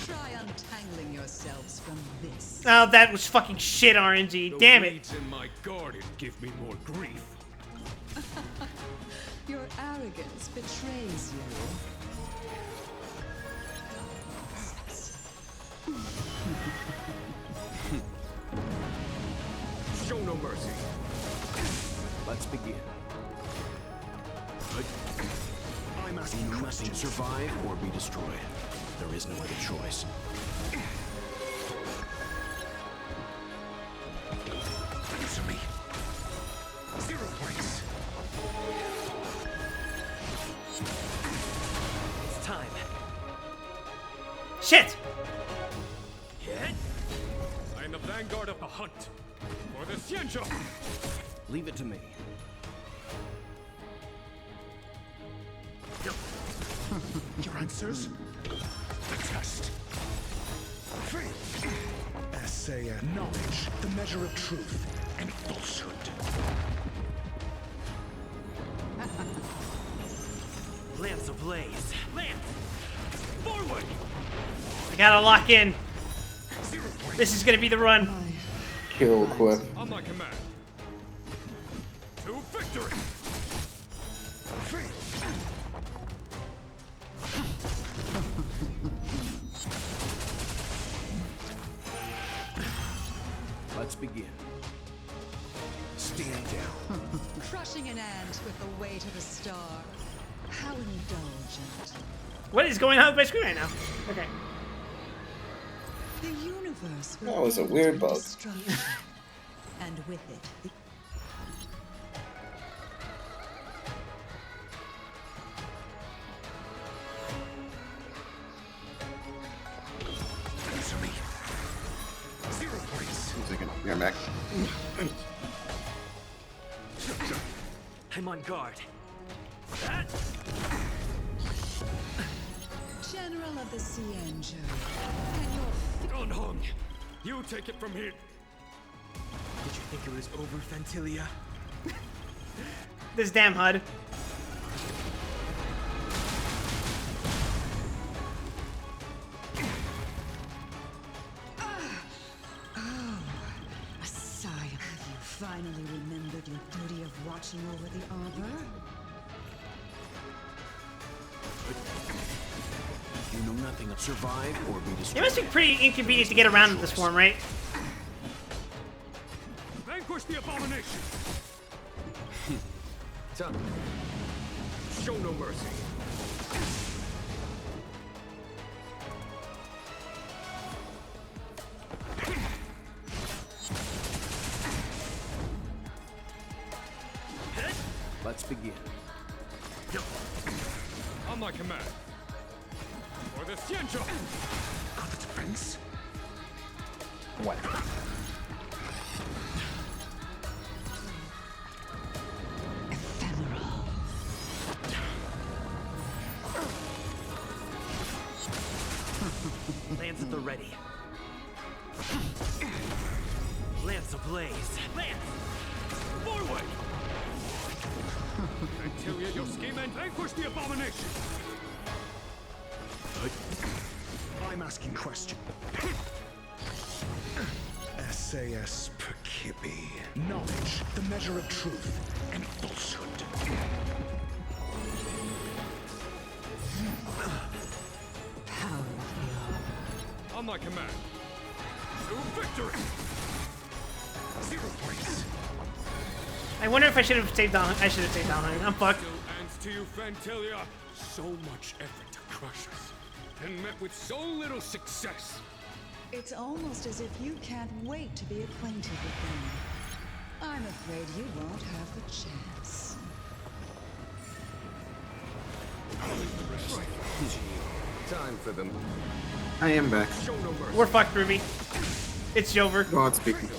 Try untangling yourselves from this. Oh, that was fucking shit RNG. Damn it. Weeds in my garden give me more grief. Your arrogance betrays you. Show no mercy. Let's begin. I'm asking you must survive or be destroyed. There is no other choice. Answer me. 0 points. It's time. Shit! I am the vanguard of the hunt. For the Xianzhou! Leave it to me. Your answers? The test. Essay knowledge, the measure of truth and falsehood. Lance ablaze. Lance! Forward! I gotta lock in. This is gonna be the run. Kill Quip. On my command. To victory! Let's begin. Stand down. Crushing an ant with the weight of a star. How indulgent. What is going on with my screen right now? Okay. The universe will That was a weird bug. destruction. And with it, the Answer me. 0 points. Yeah, Mac. I'm on guard. General of the Xianzhou. Gonhong, you take it from here. Did you think it was over, Fentilia? This damn HUD. A sigh. Have you finally remembered your duty of watching over the arbor? You know nothing of survive or be It destroyed. must be pretty inconvenient to get around in this form, right? Vanquish the abomination. Time. Show no mercy. Let's begin. On my command. For the Xianzhou! For the defense? What? Lance at the ready. Lance ablaze. Lance! Forward! Antilia, your scheme and vanquish the abomination! I'm asking question. SAS Perkibi. Knowledge, the measure of truth and falsehood. On my command. To victory! 0 points. I wonder if I should have stayed down. I should have stayed down. I'm fucked. Still ends to you, Fantilia. So much effort to crush us, and met with so little success. It's almost as if you can't wait to be acquainted with them. I'm afraid you won't have the chance. Time for them. I am back. We're fucked, Ruby. It's over. God speaking.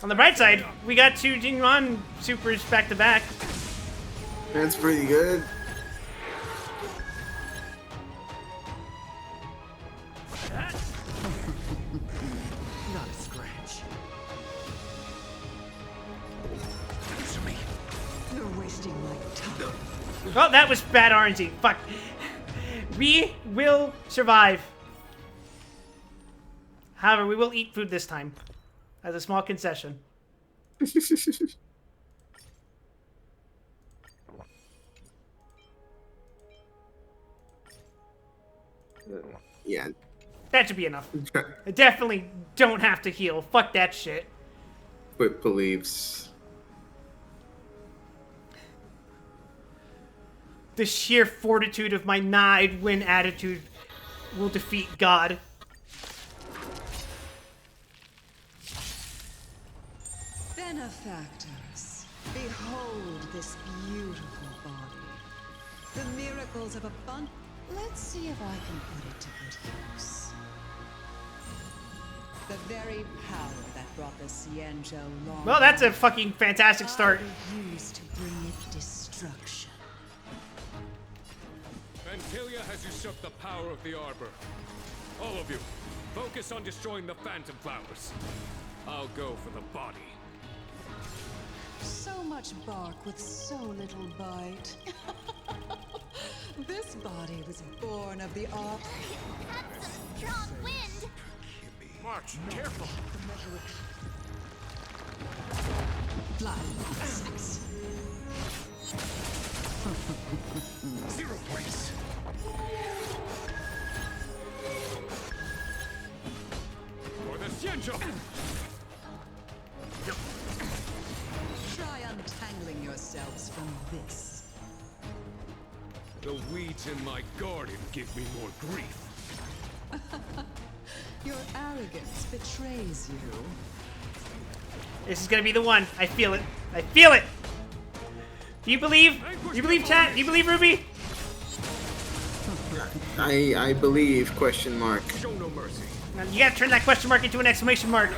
On the bright side, we got 2 Jinron supers back to back. That's pretty good. Not a scratch. Answer me. You're wasting my time. Oh, that was bad RNG. Fuck. We will survive. However, we will eat food this time. As a small concession. Yeah. That should be enough. I definitely don't have to heal. Fuck that shit. Quit believes. The sheer fortitude of my I'd win attitude will defeat God. Benefactors, behold this beautiful body. The miracles of abundance. Let's see if I can put it to good use. The very power that brought the Xianzhou long. Well, that's a fucking fantastic start. Used to bring it destruction. Fantilia has usurped the power of the Arbor. All of you, focus on destroying the Phantom Flowers. I'll go for the body. So much bark with so little bite. This body was born of the Ark. That's some strong wind. March, careful. Fly, six. 0 points. For the Xianzhou! Try untangling yourselves from this. The weeds in my garden give me more grief. Your arrogance betrays you. This is gonna be the one. I feel it. I feel it. Do you believe? Do you believe, chat? Do you believe, Ruby? I believe, question mark. Show no mercy. Now, you gotta turn that question mark into an exclamation mark.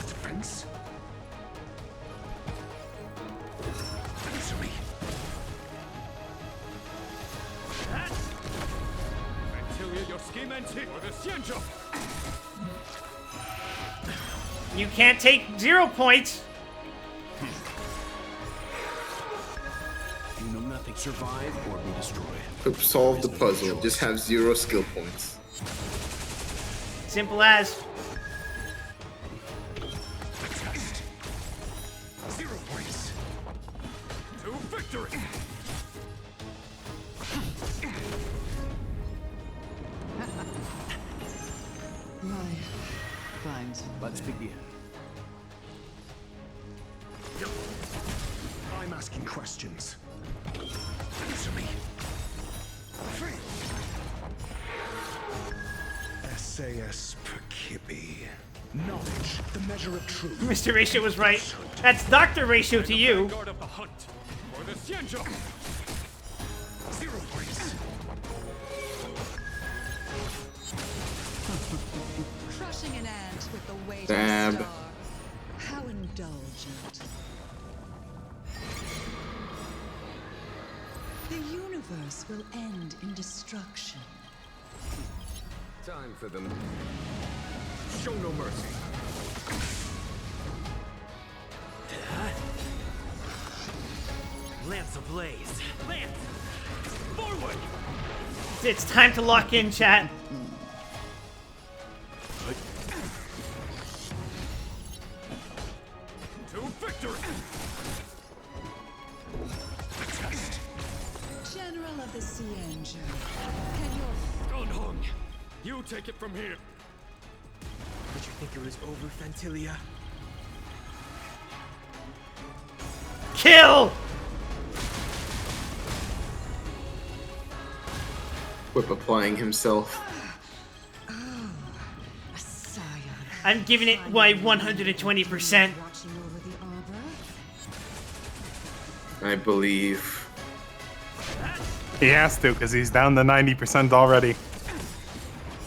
Defense? Answer me. Fantilia, your scheme ends here. For the Xianzhou! You can't take 0 points. You know nothing. Survive or be destroyed. To solve the puzzle, just have 0 skill points. Simple as. 0 points. To victory! Let's begin. I'm asking questions. Answer me. Arceus Percipi. Knowledge, the measure of truth. Mr. Ratio was right. That's Dr. Ratio to you. Guard of the hunt for the Xianzhou. Zero grace. Crushing an ant with the weight Damn. of a star. How indulgent. The universe will end in destruction. Time for them. Show no mercy. Lance ablaze. Lance! Forward! It's time to lock in, chat. To victory! General of the Xianzhou, can your... Gunhung, you take it from here. Did you think it was over, Fantilia? Kill! Whip applying himself. I'm giving it my 120%. I believe. He has to, because he's down to 90% already.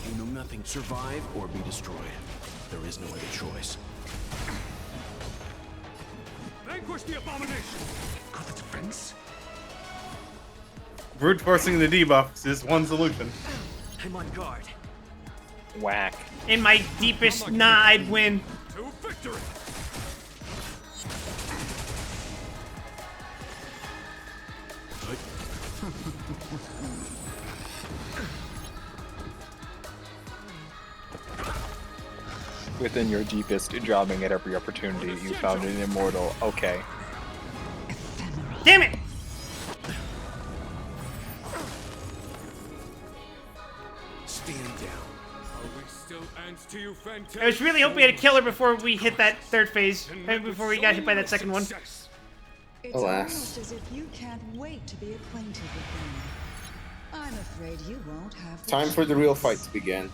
You know nothing. Survive or be destroyed. There is no other choice. Vanquish the abomination! Got the defense? Brute forcing the debuffs is one solution. I'm on guard. Whack. In my deepest, nah, I'd win. To victory! Within your deepest, jobbing at every opportunity, you found an immortal. Okay. Damn it! Stand down. Are we still ants to you, Fantastic? I was really hoping we had a killer before we hit that third phase. And before we got hit by that second one. It's Alas. almost as if you can't wait to be acquainted with them. I'm afraid you won't have the Time for the real fight to begin.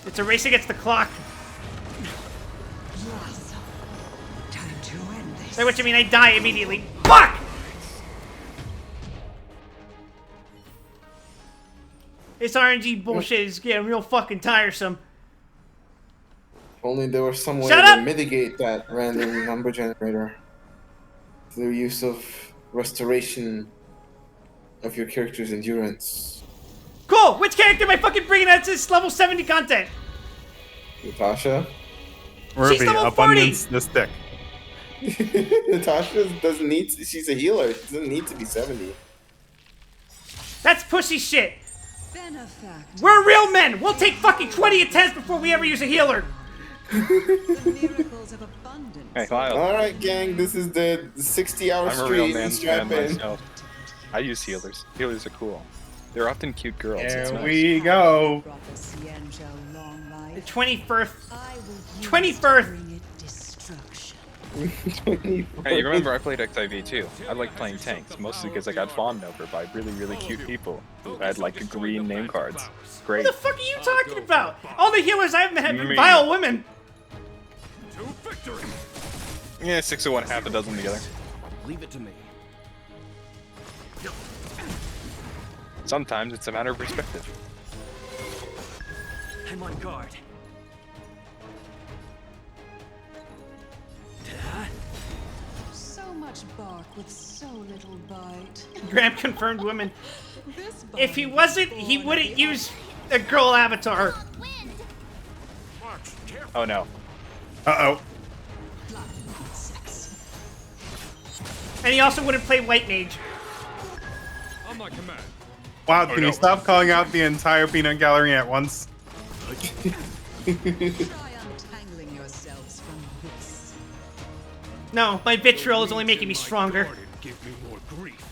It's a race against the clock. Blossom. Time to end this. By which I mean I die immediately. Fuck! This RNG bullshit is getting real fucking tiresome. If only there was some way Shut to up! mitigate that random number generator through use of restoration of your character's endurance. Cool! Which character am I fucking bringing out to this level 70 content? Natasha? Ruby, level 40! abundance the stick. Natasha doesn't need to, she's a healer. She doesn't need to be 70. That's pussy shit. Benefactor. We're real men. We'll take fucking 20 attempts before we ever use a healer. The miracles of abundance. Hey, Kyle. Alright, gang, this is the 60-hour I'm a real stream. man's Strap man in. myself. I use healers. Healers are cool. They're often cute girls. It's Here nice. we go. Brought the Xianzhou long The life. 21st. I will use 21st. to bring it destruction. Hey, you remember I played XIV too. I like playing tanks, mostly because I got fawned over by really, really cute people who had like green name cards. Great. What the fuck are you talking about? All the healers I've met have been Me. vile women. To victory! Yeah, 6 of one, half a dozen together. Leave it to me. Sometimes it's a matter of perspective. I'm on guard. So much bark with so little bite. Graham confirmed women. This If he body wasn't, is he born wouldn't of the use a girl avatar. Oh no. Uh-oh. And he also wouldn't play White Mage. On my command. Wow, can you stop calling out the entire peanut gallery at once? Try untangling yourselves from this. No, my vitriol is only making me stronger. Give me more grief.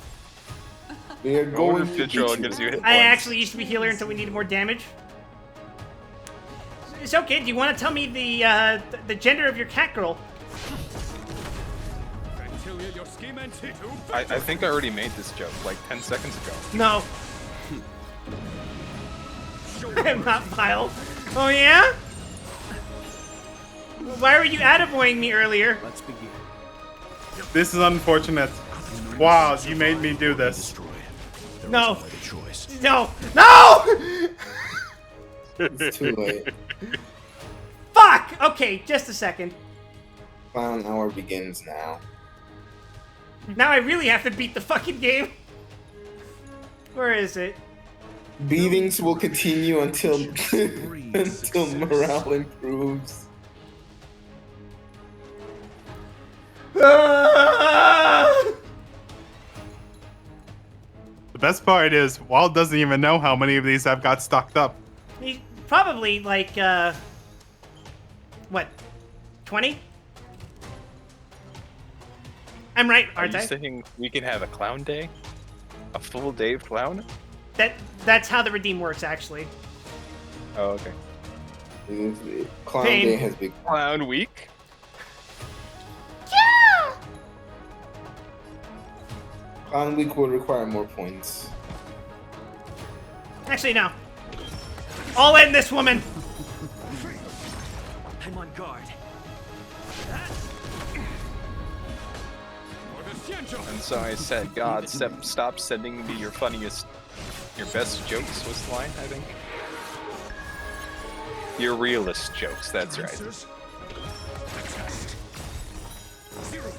They're I wonder going if to Vitriol get you. gives you hit I points. actually used to be healer until we needed more damage. It's okay. Do you want to tell me the gender of your cat girl? Fantilia, your scheme ends here. To I think I already made this joke like 10 seconds ago. No. Show I am not vile. Oh yeah? Why were you attaboying me earlier? Let's begin. This is unfortunate. Wow, you made me do this. No. No. No! It's too late. Fuck! Okay, just a second. Clown hour begins now. Now I really have to beat the fucking game. Where is it? Beatings will continue until until morale improves. The best part is, Walt doesn't even know how many of these I've got stocked up. He's probably like, what, 20? I'm right, aren't Are I? you saying we can have a clown day? A full day of clown? That's how the redeem works, actually. Oh, okay. Clown Pain. Day has been Clown week? Yeah! Clown Week will require more points. Actually, no. I'll end this woman. I'm on guard. And so I said, God, stop sending me your funniest, your best jokes was the line, I think. Your realest jokes, that's right. 0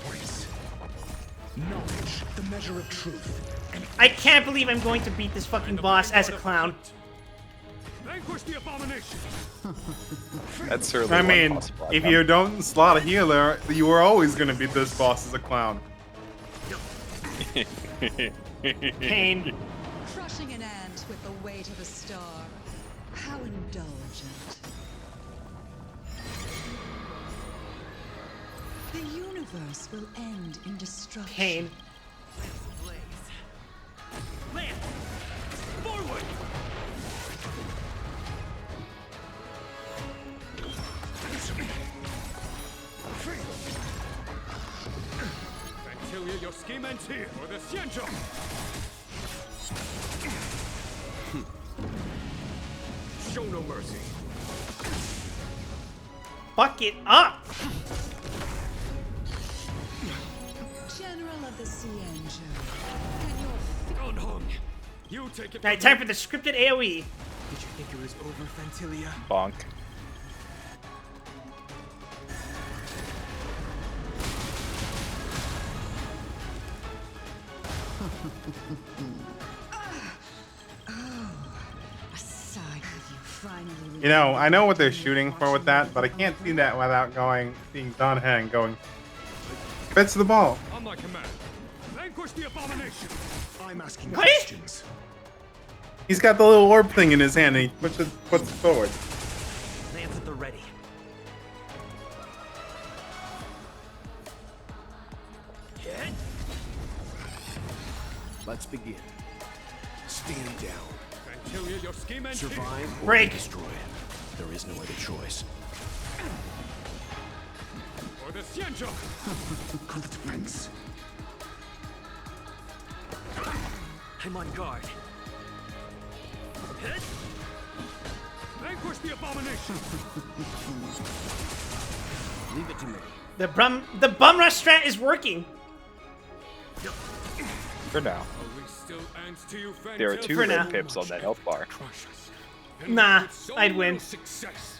points. Knowledge, the measure of truth. I can't believe I'm going to beat this fucking boss as a clown. Vanquish the abomination. That's certainly I one mean, possible if outcome. you don't slot a healer, you were always gonna beat this boss as a clown. Pain. Crushing an ant with the weight of a star. How indulgent. The universe will end in destruction. Pain. Land. Forward. Vantilia, your scheme ends here, or the Xianzhou. Show no mercy. Fuck it up. General of the Xianzhou. Unhung. You take it. Alright, time for the scripted AoE. Did you think it was over, Fantilia? Bonk. You know, I know what they're shooting for with that, but I can't see that without seeing Don Hang going, fetch the ball. On my command. Vanquish the abomination. I'm asking What? questions. He's got the little orb thing in his hand and he puts it forward. Lance at the ready. Let's begin. Stand down. Vantilia, your scheme ends here. Survive or Break. be destroyed. There is no other choice. Or the Xianzhou. On the defense. I'm on guard. Vanquish the abomination. Leave it to me. The bum rush strat is working. For now. Are we still ants to you, There are Vantilia? 2 For now. red pips on that health bar. Nah, I'd win. Success.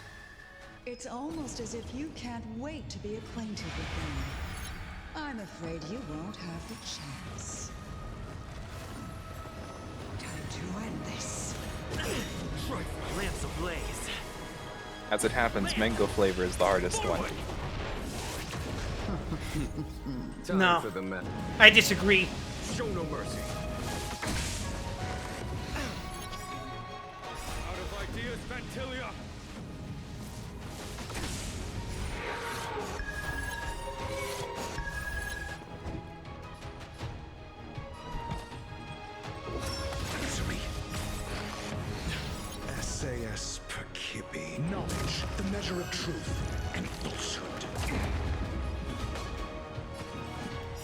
It's almost as if you can't wait to be acquainted with them. I'm afraid you won't have the chance. Time to end this. Lance ablaze. As it happens, mango flavor is the hardest one. Time No. for the men. I disagree. Show no mercy. Out of ideas, Vantilia. Answer me. SAS Perkibi. Knowledge, the measure of truth and falsehood.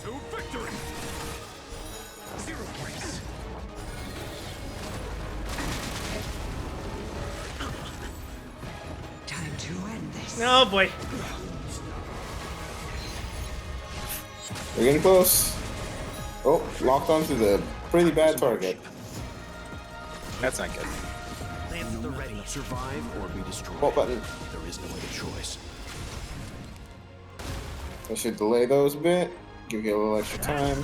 To victory. 0 points. Oh boy. We're getting close. Oh, locked onto the pretty bad target. That's not good. Lance the ready. Survive or be destroyed. What button? There is no other choice. I should delay those a bit. Give you a little extra time.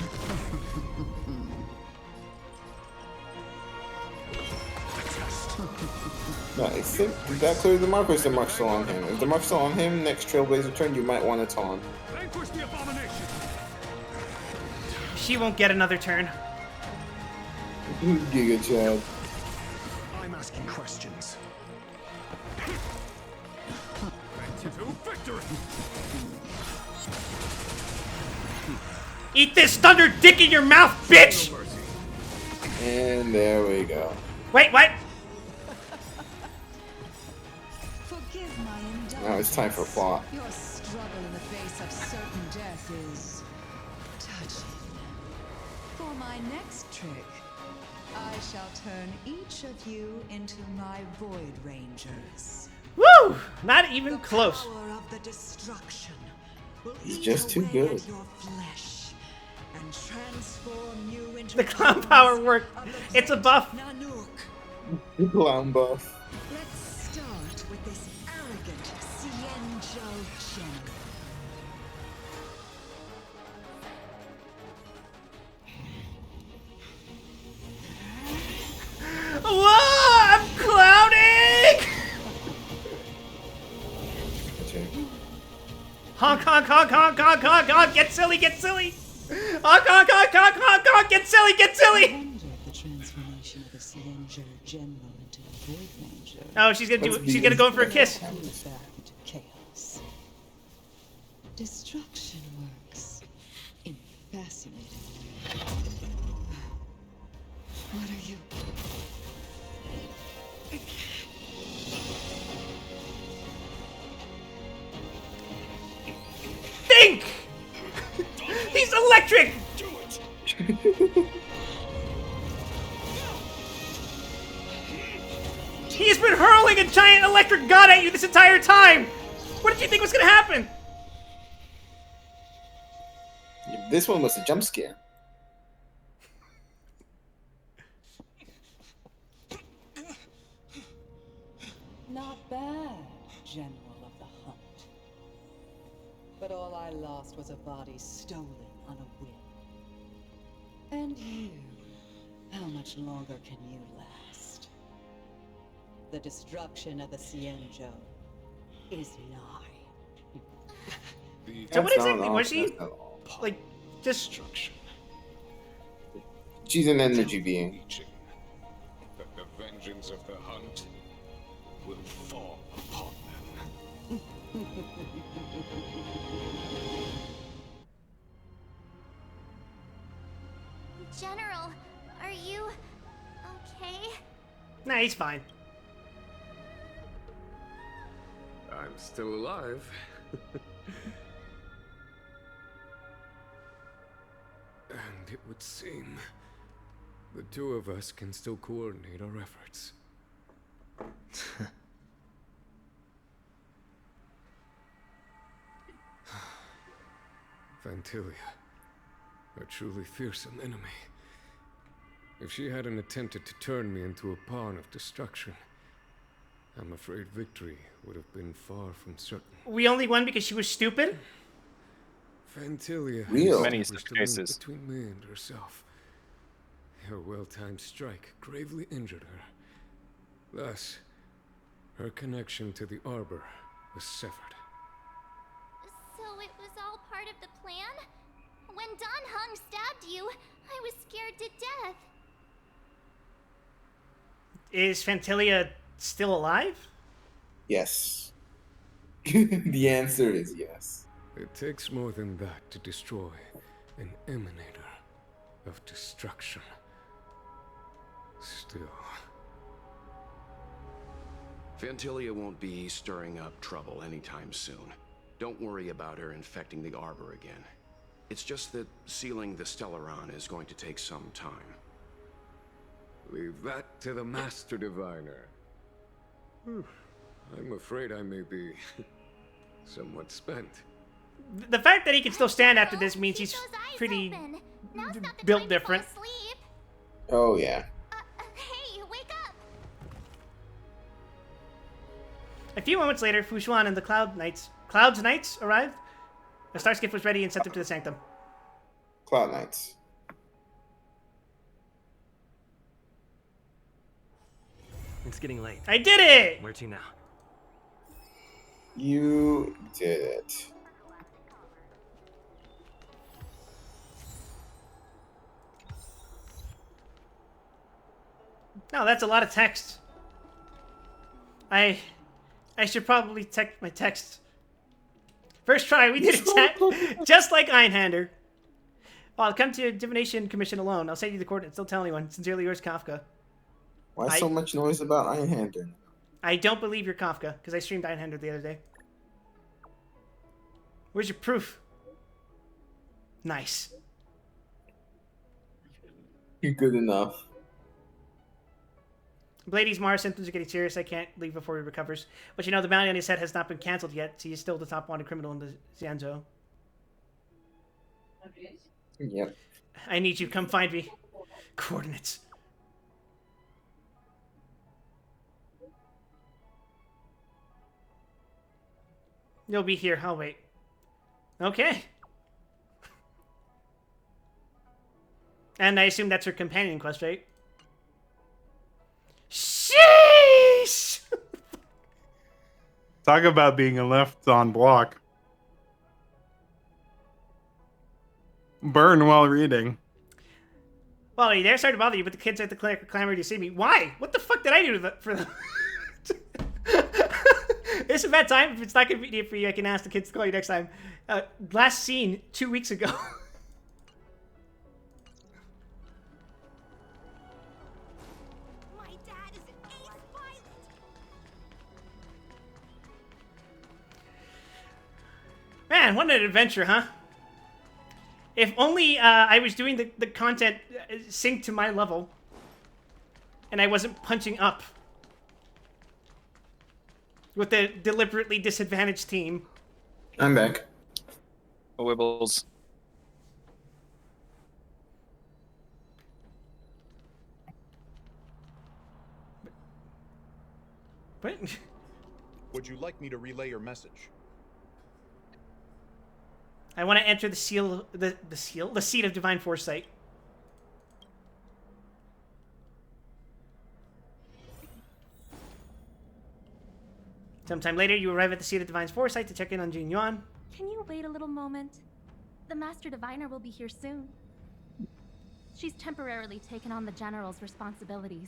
Nice. Did that clear the mark, or is the mark still on him? If the mark's still on him, next Trailblazer turn, you might want to taunt. Vanquish the abomination. She won't get another turn. Giga Chad. I'm asking questions. To victory. Eat this thunder dick in your mouth, bitch! And there we go. Wait, what? Forgive my indulgence. Now it's time for plot. Your struggle in the face of certain death is touching. For my next trick, I shall turn each of you into my Void Rangers. Woo! Not even close. Power of the destruction will He's eat just too away good. at your flesh and transform you into The clown power worked. It's a buff. Nanook. Clown buff. Let's start with this arrogant Xianzhou general. Whoa! I'm clowning! Honk, honk, honk, honk, honk, honk, honk! Get silly, get silly! Honk, honk, honk, honk, honk, honk! Get silly, get silly! The transformation of a Xianzhou general into a Void Ranger. Oh, she's gonna do. She's gonna go in for a kiss. Back into chaos. Destruction works in fascinating. What are you? Think! He's electric! He's been hurling a giant electric gun at you this entire time! What did you think was gonna happen? This one was a jump scare. Not bad, General of the Hunt. But all I lost was a body stolen on a whim. And you, how much longer can you last? The destruction of the Xianzhou is nigh. So what exactly was she? Like, just... She's an energy being. That the vengeance of the hunt will fall upon them. General, are you okay? Nah, he's fine. I'm still alive. And it would seem the two of us can still coordinate our efforts. Vantilia, a truly fearsome enemy. If she hadn't attempted to turn me into a pawn of destruction, I'm afraid victory would have been far from certain. We only won because she was stupid? Vantilia Real. Many established such a link cases. between me and herself. Her well-timed strike gravely injured her. Thus, her connection to the Arbor was severed. So it was all part of the plan? When Dan Heng stabbed you, I was scared to death. Is Fantilia still alive? Yes. The answer is yes. It takes more than that to destroy an emanator of destruction. Still. Fantilia won't be stirring up trouble anytime soon. Don't worry about her infecting the Arbor again. It's just that sealing the Stellaron is going to take some time. Leave that to the Master Diviner. I'm afraid I may be somewhat spent. The fact that he can still stand after this means he's pretty built different. Oh yeah. Hey, wake up! A few moments later, Fushuan and the Cloud's Knights arrived. The star skiff was ready and sent them to the sanctum. Cloud Knights. It's getting late. I did it! Where to now? You did it. No, that's a lot of text. I should probably check my text. First try, we did it just like Einhander. Well, I'll come to Divination Commission alone. I'll send you the coordinates. Don't tell anyone. Sincerely yours, Kafka. Why so much noise about Einhander? I don't believe you're Kafka, because I streamed Einhander the other day. Where's your proof? Nice. You're good enough. Blady's Mars symptoms are getting serious. I can't leave before he recovers. But you know, the bounty on his head has not been cancelled yet, so he's still the top wanted criminal in the Xianzhou. Yep. I need you. Come find me. Coordinates. You'll be here. I'll wait. Okay. And I assume that's her companion quest, right? Sheesh! Talk about being left on block. Burn while reading. Well, are you there? Sorry to bother you, but the kids at the clinic are clamoring to see me. Why? What the fuck did I do for them? It's a bad time. If it's not convenient for you, I can ask the kids to call you next time. Last seen 2 weeks ago. My dad is an ace pilot. Man, what an adventure, huh? If only I was doing the content synced to my level. And I wasn't punching up. With the deliberately disadvantaged team. I'm back. Wibbles. What? Would you like me to relay your message? I want to enter the seat of divine foresight. Sometime later, you arrive at the seat of divine foresight to check in on Jin Yuan. Can you wait a little moment? The Master Diviner will be here soon. She's temporarily taken on the General's responsibilities.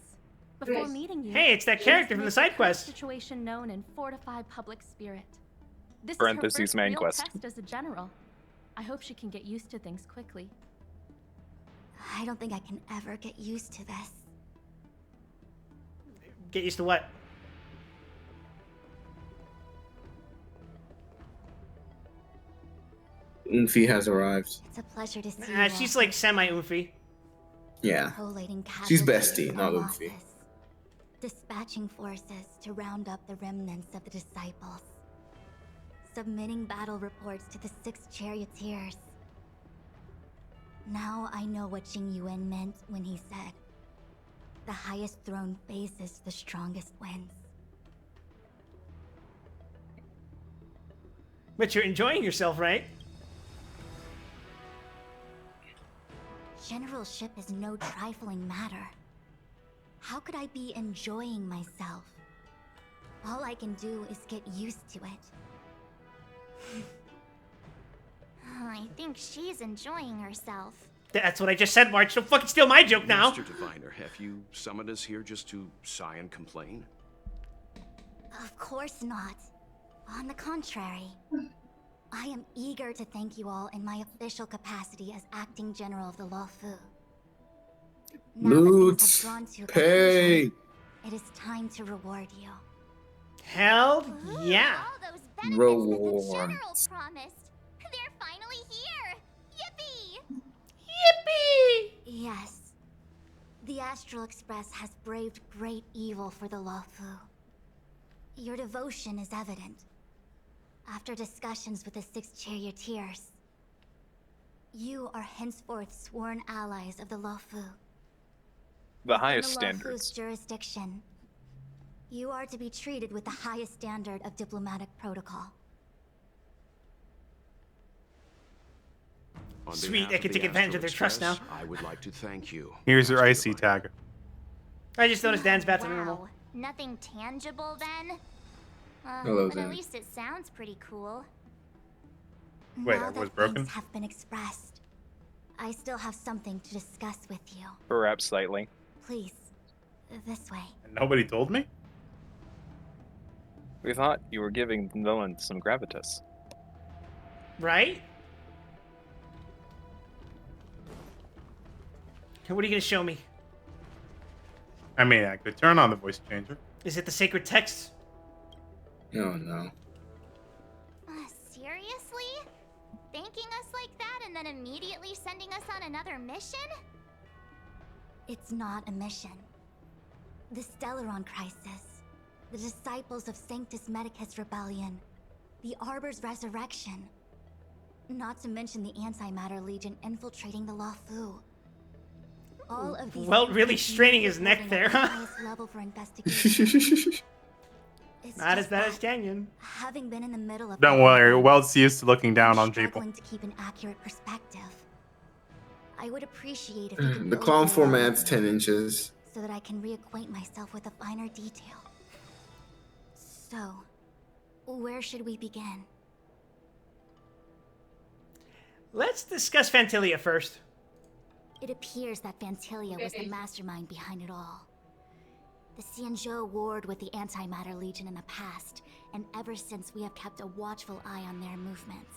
Before meeting you, Hey, it's that character from the side quest. Situation known and fortify public spirit. This Parentheses, is her first main real quest. test as a general. I hope she can get used to things quickly. I don't think I can ever get used to this. Get used to what? Unfi has arrived. It's a pleasure to see you. She's like semi-oofy. Yeah. Collating She's casualties bestie, in not our Unfi. office. Dispatching forces to round up the remnants of the disciples. Submitting battle reports to the 6 charioteers. Now I know what Jing Yuan meant when he said, "The highest throne faces the strongest wins." But you're enjoying yourself, right? Generalship is no trifling matter. How could I be enjoying myself? All I can do is get used to it. I think she's enjoying herself. That's what I just said, March. Don't fucking steal my joke now. Master Diviner, have you summoned us here just to sigh and complain? Of course not. On the contrary. I am eager to thank you all in my official capacity as acting general of the Luofu. Loot, pay. It is time to reward you. Hell yeah. Rewards. Promised. They're finally here. Yippee! Yippee! Yes. The Astral Express has braved great evil for the Luofu. Your devotion is evident. After discussions with the 6 charioteers, you are henceforth sworn allies of the Luofu. The highest Luofu's standards. jurisdiction, you are to be treated with the highest standard of diplomatic protocol. On Sweet, behalf I can the take advantage of their Astro trust now. Express, I would like to thank you. Here's your IC tag. I just noticed Dan's back to normal. Wow, nothing tangible then? Hello, But at Dan. least it sounds pretty cool. Wait, Now that was that broken? thanks have been expressed, I still have something to discuss with you. Perhaps slightly. Please, this way. Nobody told me? We thought you were giving the villain some gravitas. Right? What are you gonna show me? I mean, I could turn on the voice changer. Is it the sacred text? Oh no. Seriously? Thanking us like that and then immediately sending us on another mission? It's not a mission. The Stellaron crisis, the disciples of Sanctus Medicus rebellion, the Arbor's resurrection. Not to mention the Antimatter Legion infiltrating the Luofu. All of these Well, really straining his neck there, huh? highest level for investigation. It's Not as just bad that, as Canyon. having been in the middle of Don't worry, Welt's used to looking down on people. struggling to keep an accurate perspective. I would appreciate if you could The go clown through it format's 10 inches. so that I can reacquaint myself with a finer detail. So, where should we begin? Let's discuss Fantilia first. It appears that Fantilia was the mastermind behind it all. The Xianzhou warred with the Antimatter Legion in the past, and ever since we have kept a watchful eye on their movements.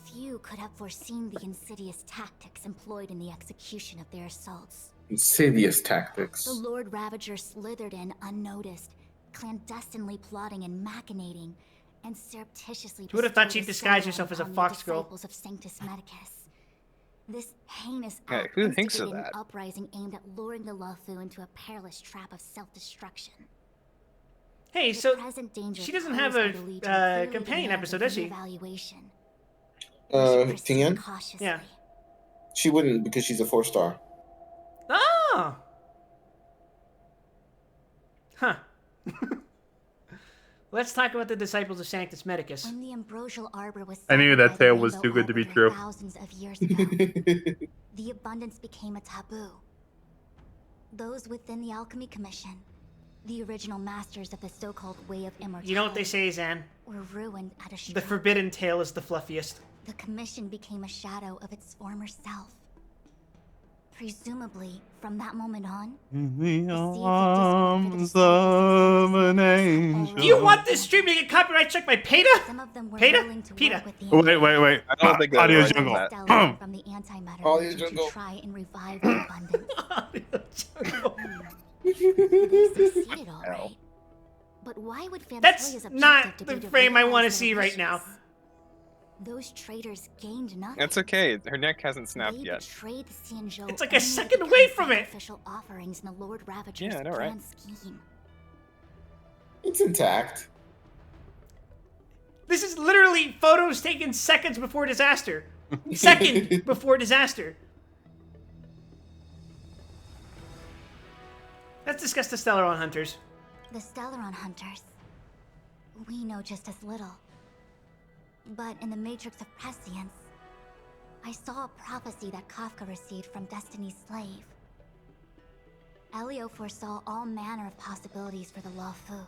Few could have foreseen the insidious tactics employed in the execution of their assaults. Insidious tactics. The Lord Ravager slithered in unnoticed, clandestinely plotting and machinating, and surreptitiously Who would have thought bestowed she'd a disguise Stellaron herself as a upon the fox girl? disciples of Sanctus Medicus. This heinous Hey, act who thinks of instigated that? an uprising aimed at luring the Luofu into a perilous trap of self-destruction. Hey, The so present danger she doesn't have posed by the a Legion clearly companion demands episode, a does she? reevaluation. We should proceed Tien? cautiously. Yeah. She wouldn't because she's a 4-star. Oh! Huh. Let's talk about the disciples of Sanctus Medicus. When the ambrosial arbor was I knew severed that by the tale was Rainbow too good to be Arbiter true. thousands of years ago, the abundance became a taboo. Those within the Alchemy Commission, the original masters of the so-called Way of Immortality, You know what they say, Zan? were ruined at a The stroke. forbidden tale is the fluffiest. The Commission became a shadow of its former self. Presumably, from that moment on, In the arms of an angel. Do you want this stream to get copyright struck by PETA? some of them were PETA? willing to PETA. work with the Wait. I don't think that Audio right jungle. that. Stellar from the Antimatter Audio Legion jungle. to try and revive the abundance. They succeeded all right. But why would That's Fantilia's not objective to the be to frame I realize want to their see right now. wishes? Those traitors gained nothing. It's okay. Her neck hasn't snapped They yet. betrayed the Xianzhou It's like a only second to away become from it. sacrificial offerings in the Lord Ravager's Yeah, I know, right? grand scheme. It's intact. This is literally photos taken seconds before disaster. Second before disaster. Let's discuss the Stellaron Hunters. The Stellaron Hunters. We know just as little. But in the Matrix of Prescience, I saw a prophecy that Kafka received from Destiny's slave. Elio foresaw all manner of possibilities for the Luofu.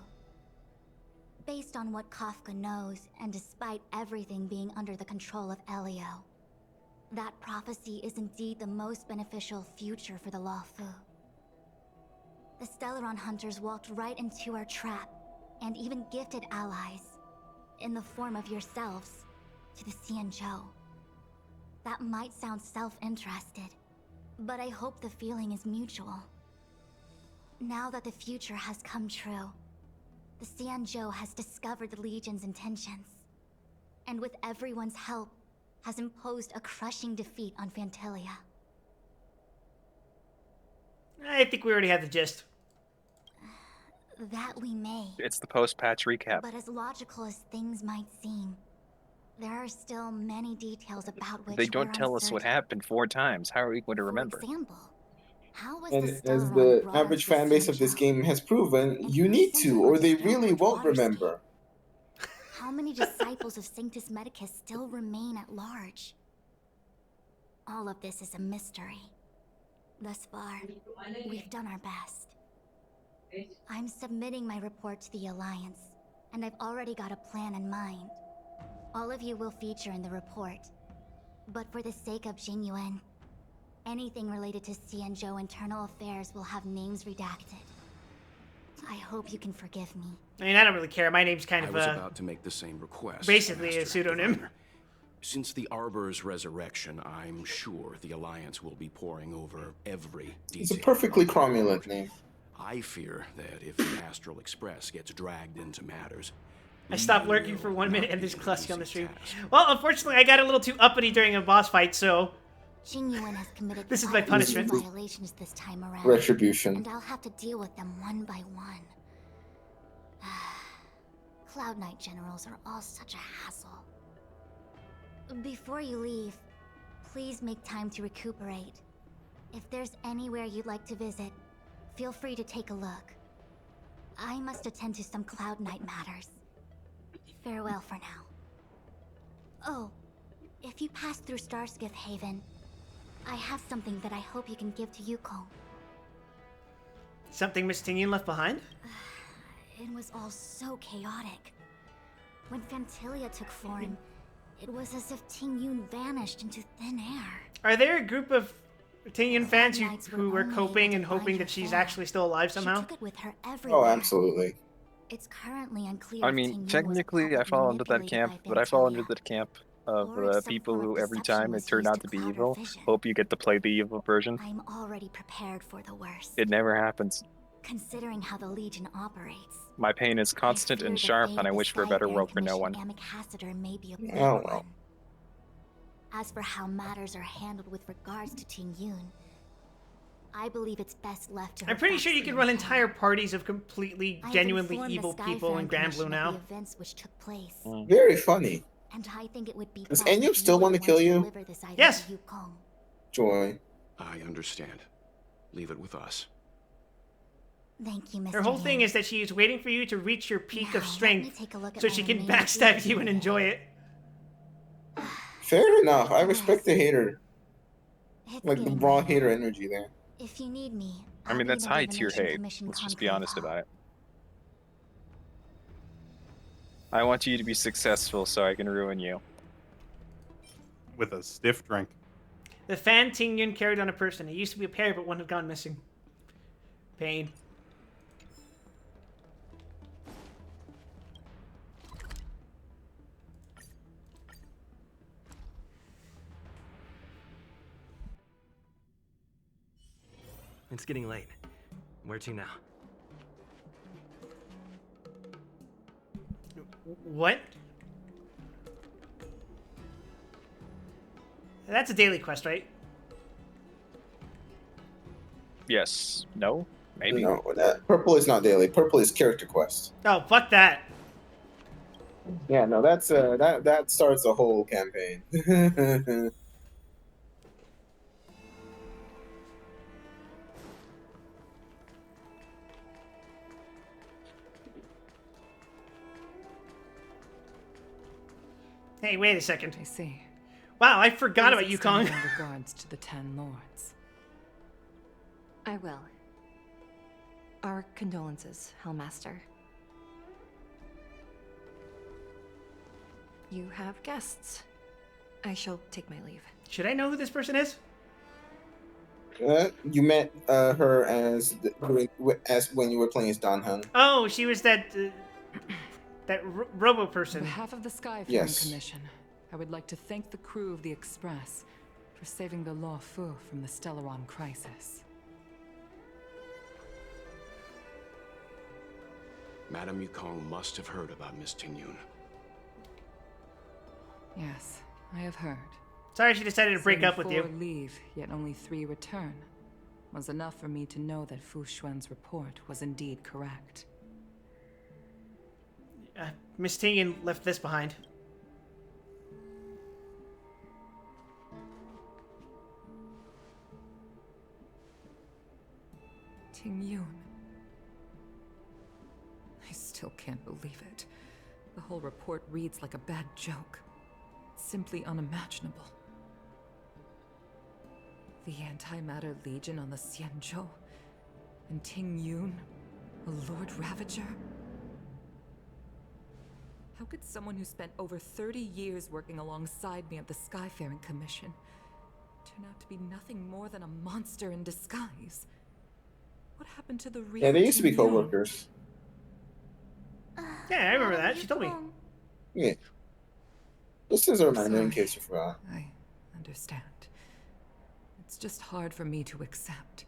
Based on what Kafka knows, and despite everything being under the control of Elio, that prophecy is indeed the most beneficial future for the Luofu. The Stellaron Hunters walked right into our trap, and even gifted allies, in the form of yourselves, to the Xianzhou. That might sound self-interested, but I hope the feeling is mutual. Now that the future has come true, the Xianzhou has discovered the Legion's intentions, and with everyone's help, has imposed a crushing defeat on Fantilia. I think we already have the gist. That we may. It's the post-patch recap. But as logical as things might seem, there are still many details about which They don't we're tell us what uncertain. happened 4 times. How are we going to For remember? example, how was And the as Stellaron the brought average onto fan base of this Xianzhou? game has proven, And you who need sent to, them or on they the really Stormbridge won't water state? remember. How many disciples of Sanctus Medicus still remain at large? All of this is a mystery. Thus far, we've done our best. I'm submitting my report to the Alliance, and I've already got a plan in mind. All of you will feature in the report. But for the sake of Jingyuan, anything related to Xianzhou internal affairs will have names redacted. I hope you can forgive me. I mean, I don't really care. My name's kind I of was about to make the same request. basically a Master pseudonym. Diviner. Since the Arbor's resurrection, I'm sure the Alliance will be poring over every detail. It's a perfectly cromulent name. I fear that if the Astral Express gets dragged into matters, I stopped lurking for 1 minute and there's Klusk on the stream. Well, unfortunately, I got a little too uppity during a boss fight, so Jingyuan has committed this is my punishment. violations this time around. Retribution. And I'll have to deal with them one by one. Cloud Knight generals are all such a hassle. Before you leave, please make time to recuperate. If there's anywhere you'd like to visit, feel free to take a look. I must attend to some Cloud Knight matters. Farewell for now. Oh, if you pass through Starskiff Haven, I have something that I hope you can give to Yukong. Something Miss Tingyun left behind? It was all so chaotic. When Fantilia took form, it was as if Tingyun vanished into thin air. Are there a group of Tingyun fans who were coping and hoping that she's actually still alive somehow? She took it with her everywhere. Oh, absolutely. It's currently unclear. I mean, technically, I fall into that camp, but I fall into the camp of people who, every time it turned out to be evil, hope you get to play the evil version. I'm already prepared for the worst. It never happens. Considering how the Legion operates, My pain is constant and sharp, and I wish for a better world for no one. May be a Oh, well. As for how matters are handled with regards to Tingyun, I believe it's best left to her. I'm pretty sure you facts can in run her entire parties of completely, I've genuinely informed the evil Sky people Fan in Grand Blue Commission of now. the events which took place. Very funny. And I think it would be Does best Enyo if still you want to were the kill one you? deliver this item Yes. to Yukong. Joy. I understand. Leave it with us. Thank you, Mr. Her whole Yin. thing is that she is waiting for you to reach your peak of Now, strength let me take a look at so my she can remaining backstab duties. you and enjoy it. Fair enough. I respect the hater. It's Like the getting raw late. hater energy there. If you need me, I mean, I'll be that's in the high tier Divination hate. Commission Let's just be conclave honest hall. about it. I want you to be successful so I can ruin you. With a stiff drink. The fan Tingyun carried on a person. It used to be a pair, but one had gone missing. Pain. It's getting late. Where to now? What? That's a daily quest, right? Yes. No? Maybe. No, purple is not daily. Purple is character quest. Oh, fuck that. Yeah, no, that's that starts a whole campaign. Hey, wait a second. I see. Wow, I forgot about Please Yukong. extend my regards to the 10 lords. I will. Our condolences, Hellmaster. You have guests. I shall take my leave. Should I know who this person is? You met her as when you were playing as Dan Heng. Oh, she was that robo On person. behalf of the Skyfaring Yes. Commission, I would like to thank the crew of the Express for saving the Law Fu from the Stellaron crisis. Madame Yukong must have heard about Miss Tingyun. Yes, I have heard. Sorry she decided to break Seeing up with you. 4 leave, yet only 3 return, was enough for me to know that Fu Xuan's report was indeed correct. Miss Tingen left this behind. Ting Yun. I still can't believe it. The whole report reads like a bad joke. It's simply unimaginable. The Antimatter Legion on the Xianzhou, and Ting Yun, a Lord Ravager? How could someone who spent over 30 years working alongside me at the Skyfaring Commission turn out to be nothing more than a monster in disguise? What happened to the real Yeah, they used to be Ting Yun? co-workers. Yeah, I remember that. She told me. Yeah. This is a reminder in case you forgot. I understand. It's just hard for me to accept.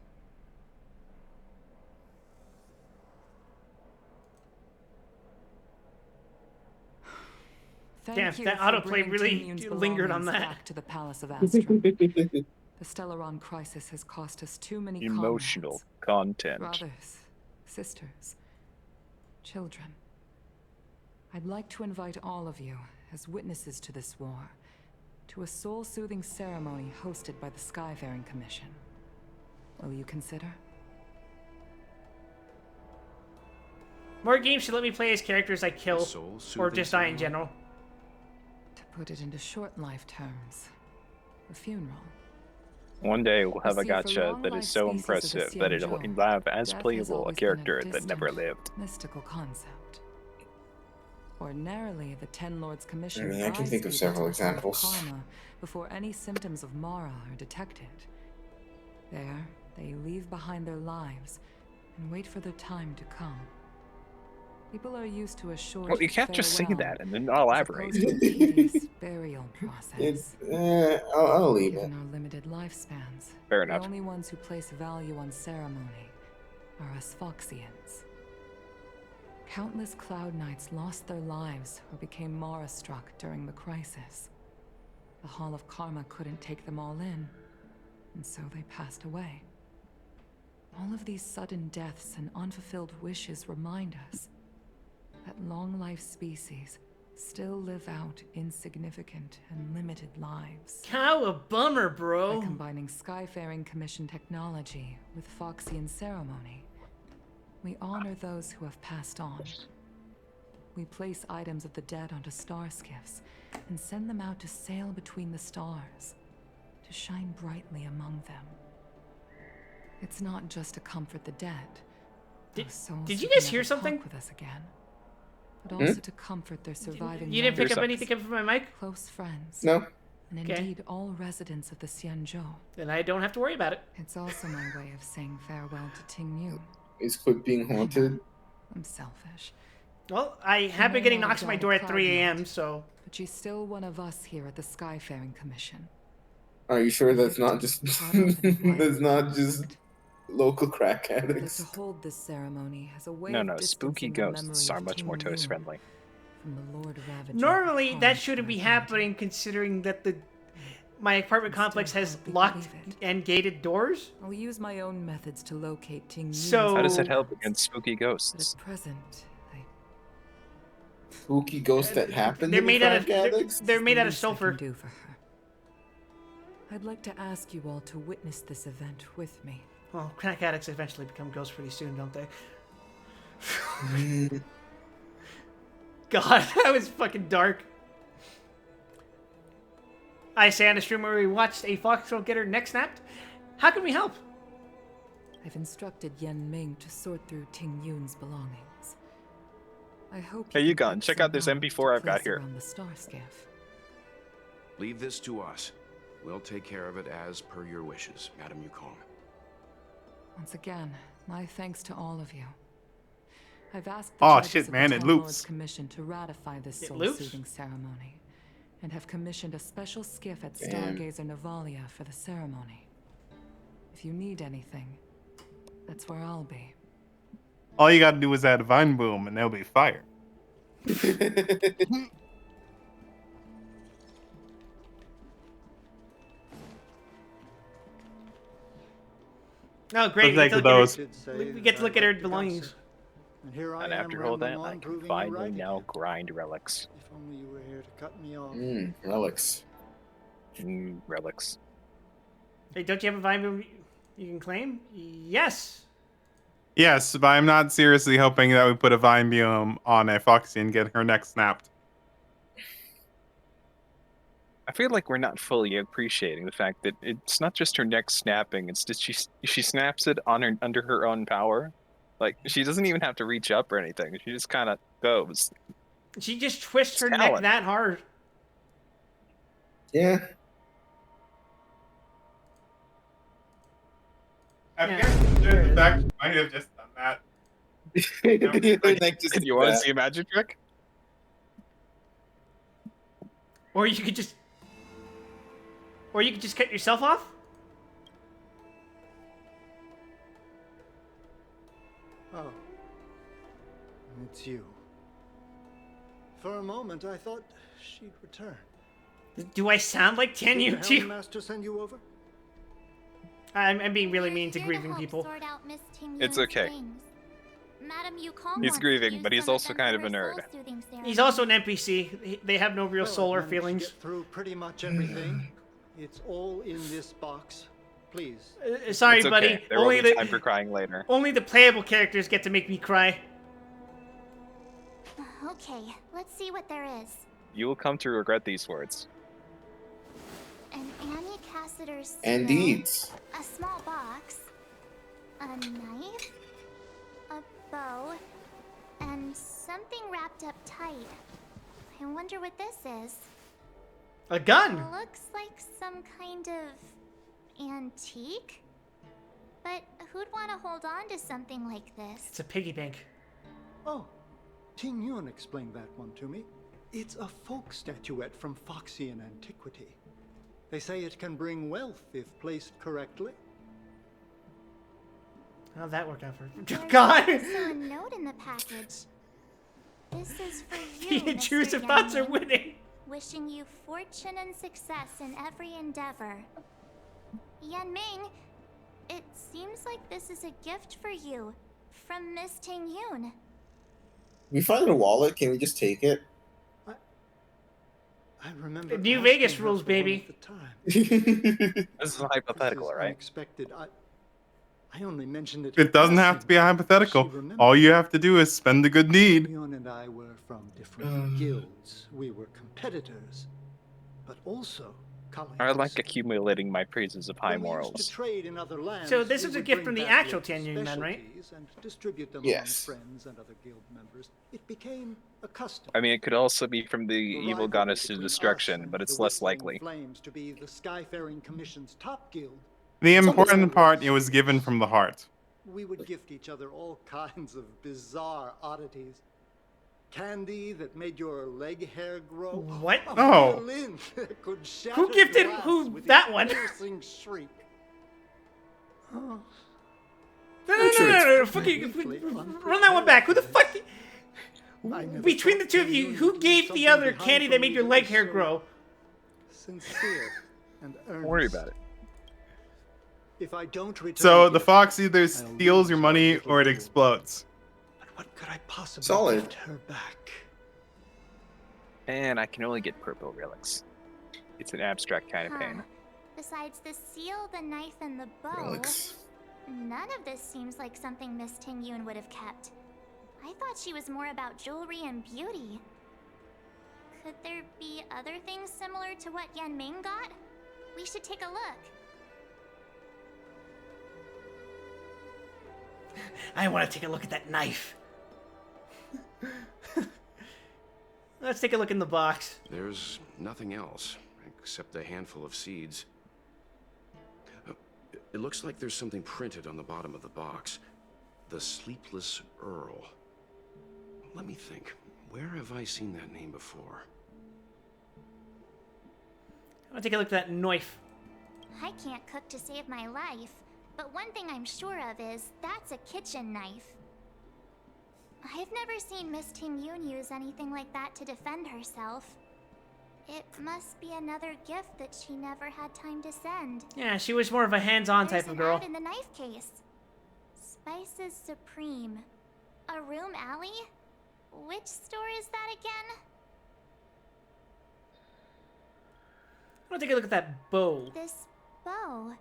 Damn, that autoplay really lingered on that. Back to the Palace of Astra. The Stellaron crisis has cost us too many emotional comrades, content. brothers, sisters, children. I'd like to invite all of you as witnesses to this war to a soul-soothing ceremony hosted by the Skyfaring Commission. Will you consider? More games should let me play as characters I kill, or just die in general. To put it into short life terms, a funeral. One day we'll have a gacha that is so impressive that it'll have as playable a character that never lived. Mystical concept. Ordinarily, the Ten Lords Commission I can think of several examples. karma before any symptoms of Mara are detected. There, they leave behind their lives and wait for their time to come. People are used to a short Well, you can't just say farewell, that and then not elaborate. as opposed to a tedious burial process. I'll leave it. Given our limited lifespans, Fair enough. the only ones who place value on ceremony are us Foxians. Countless Cloud Knights lost their lives or became Mara-struck during the crisis. The Hall of Karma couldn't take them all in, and so they passed away. All of these sudden deaths and unfulfilled wishes remind us that long-life species still live out insignificant and limited lives. How a bummer, bro. By combining Skyfaring Commission technology with Foxian ceremony, we honor those who have passed on. We place items of the dead onto star skiffs and send them out to sail between the stars, to shine brightly among them. It's not just to comfort the dead. Did you guys hear something? With us again, but also to comfort their surviving. You didn't pick up anything from my mic? Close friends. No. And indeed all residents of the Xianzhou. Then I don't have to worry about it. It's also my way of saying farewell to Ting Yun. Is quit being haunted? I'm selfish. Well, I have been getting knocks at my door at 3 a.m., so... But she's still one of us here at the Skyfaring Commission. Are you sure that's not just that's not just local crack addicts? To hold this ceremony as a way No, spooky ghosts are much more toast friendly. From the Lord Ravager. Normally, that shouldn't be happening, considering that my apartment complex has locked and gated doors. I'll use my own methods to locate Ting Yun. So how does it help against spooky ghosts? But at present, spooky ghosts that happen. They're made out of they're made out of sulfur. Do for her. I'd like to ask you all to witness this event with me. Well, crack addicts eventually become ghosts pretty soon, don't they? God, that was fucking dark. I say on a stream where we watched a foxhole get her neck snapped. How can we help? I've instructed Yen Ming to sort through Ting Yun's belongings. I hope. Hey, you gone? Check out this MP4 I've got here. The star skiff. Leave this to us. We'll take care of it as per your wishes, Madam Yukong. Once again, my thanks to all of you. I've asked the judges of the Ten Lords Commission to ratify this soul-soothing ceremony, and have commissioned a special skiff at Stargazer Navalia for the ceremony. If you need anything, that's where I'll be. All you gotta do is add Vine Boom, and they'll be fired. Oh, great! We get to look at her belongings. And here I And am after all that, rambling I on, can proving you finally right now again. grind relics. If only you were here to cut me off. Relics. Relics. Hey, don't you have a Vine you can claim? Yes. Yes, but I'm not seriously hoping that we put a vine biome on a Foxy and get her neck snapped. I feel like we're not fully appreciating the fact that it's not just her neck snapping; it's just she snaps it on her under her own power. Like she doesn't even have to reach up or anything. She just kind of goes. She just twists her neck talent. that hard. Yeah. I guess the fact she might have just done that. You want to see a magic trick? Or you could just cut yourself off? Oh. It's you. For a moment, I thought she'd return. Do I sound like Did the Tenyu to you? Master send you over? I'm being really mean to grieving people. It's okay. Madam Yukong He's grieving, but he's also kind of a nerd. He's also an NPC. They have no real soul or feelings. Get through pretty much everything. It's all in this box. Please. Sorry, It's okay. buddy. There will be time for crying later. Only the playable characters get to make me cry. Okay, let's see what there is. You will come to regret these words. An Annie Cassiter's seal, Indeed. a small box, a knife, a bow, and something wrapped up tight. I wonder what this is. A gun. Looks like some kind of antique. But who'd want to hold on to something like this? It's a piggy bank. Oh, Ting Yun explained that one to me. It's a folk statuette from Foxian antiquity. They say it can bring wealth if placed correctly. How'd that work out for There's God? also a note in the package. This is for you, The Mr. intrusive thoughts are Yang Ming. winning. Wishing you fortune and success in every endeavor. Yan Ming, it seems like this is a gift for you from Miss Ting Yun. We find a wallet. Can we just take it? I remember. New Vegas rules, baby. This is hypothetical, right? Unexpected. I only mentioned it. It doesn't have to be a hypothetical. All you have to do is spend a good deed. Yun and I were from different guilds. We were competitors, but also colleagues. I like accumulating my praises of high When we used morals. to trade in other lands, So this we is a would gift bring from the back actual local Tianyun men, right? specialties and distribute them Yes. among friends and other guild members. It became a custom. I mean, it could also be from the evil goddess of destruction, but it's less likely. Flames to be the Skyfaring Commission's top guild. The important part, it was given from the heart. We would gift each other all kinds of bizarre oddities. Candy that made your leg hair grow. What? A Oh. violin that could shatter Who gifted glass who with that a one? piercing shriek. Oh. No. Fucking run that one back. Who the fuck? Between the two of you, who gave the other candy that made your leg hair grow? Sincere and earnest. Don't worry about it. If I don't return So the the gift, fox either steals your money or it explodes. what could I possibly Solid. gift her back? And I can only get purple relics. It's an abstract kind of pain. Besides the seal, the knife, and the bow, Relics. none of this seems like something Miss Ting Yun would have kept. I thought she was more about jewelry and beauty. Could there be other things similar to what Yan Ming got? We should take a look. I want to take a look at that knife. Let's take a look in the box. There's nothing else, except a handful of seeds. It looks like there's something printed on the bottom of the box. The Sleepless Earl. Let me think. Where have I seen that name before? I want to take a look at that knife. I can't cook to save my life, but one thing I'm sure of is that's a kitchen knife. I've never seen Miss Ting Yun use anything like that to defend herself. It must be another gift that she never had time to send. Yeah, she was more of a hands-on type of girl. There's an ad in the knife case. Spices Supreme. A room alley? Which store is that again? I want to take a look at that bow. This bow.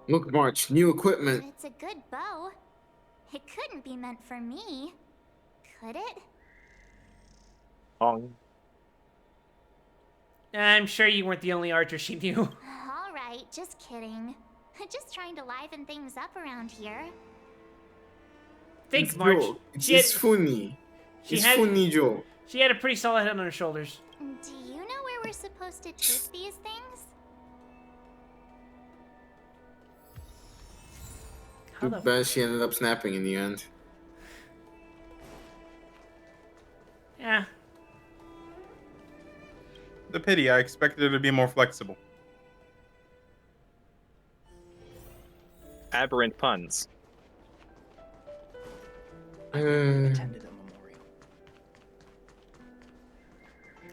Look, March, new equipment. It's a good bow. It couldn't be meant for me, could it? I'm sure you weren't the only archer she knew. All right, just kidding. Just trying to liven things up around here. Think, March. It's funny. It's funny, Joe. She had a pretty solid head on her shoulders. Do you know where we're supposed to take these things? Too bad she ended up snapping in the end. Yeah. The pity. I expected her to be more flexible. Aberrant puns. I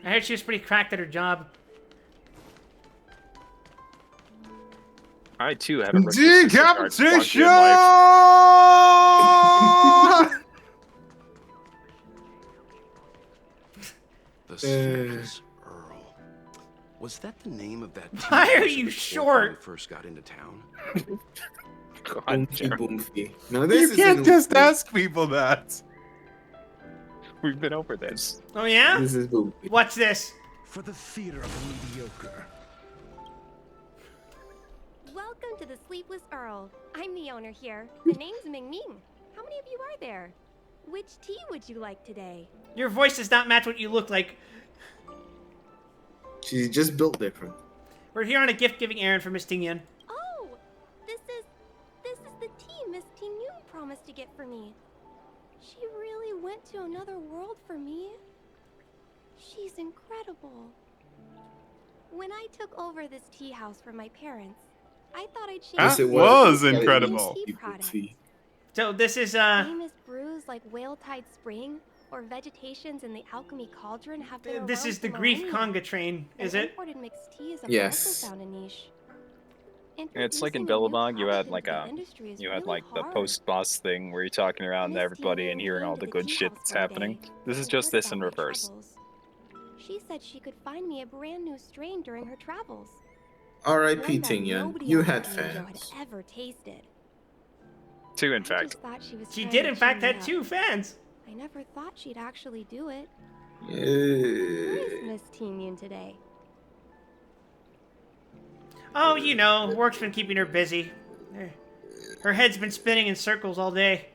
heard she was pretty cracked at her job. I too have a decapitation. The Sleepless Earl. Was that the name of that? Why are you short? When we first got into town. No, You can't just ask people that. We've been over this. Oh yeah? This is Boom. What's this? For the theater of the mediocre. Welcome to the Sleepless Earl. I'm the owner here. The name's Ming Ming. How many of you are there? Which tea would you like today? Your voice does not match what you look like. She's just built different. We're here on a gift-giving errand for Miss Ting Yun. Oh, this is the tea Miss Ting Yun promised to get for me. She really went to another world for me. She's incredible. When I took over this tea house from my parents, I thought I'd share That was incredible. tea products. So this is Famous brews like Whale Tide Spring or Vegetations in the Alchemy Cauldron have been this around is the for grief millennia. conga train, is And it? imported mixed teas have Yes. also found a niche. It's like in Introducing a new Billabong, you had product like into a, the industry is you had really like the hard. post-boss thing where you're talking around to everybody and hearing all the good shit that's happening. This is just this in reverse. She said she could find me a brand new strain during her travels. R.I.P. One that Ting Yun. nobody You on had San Diego fans. had ever tasted. Two, in fact. Thought she was She trying did, to in fact, cheer me have up. 2 fans. I never thought she'd actually do it. Where Yeah. is Miss Teen Yun today? Oh, you know, work's been keeping her busy. Her head's been spinning in circles all day.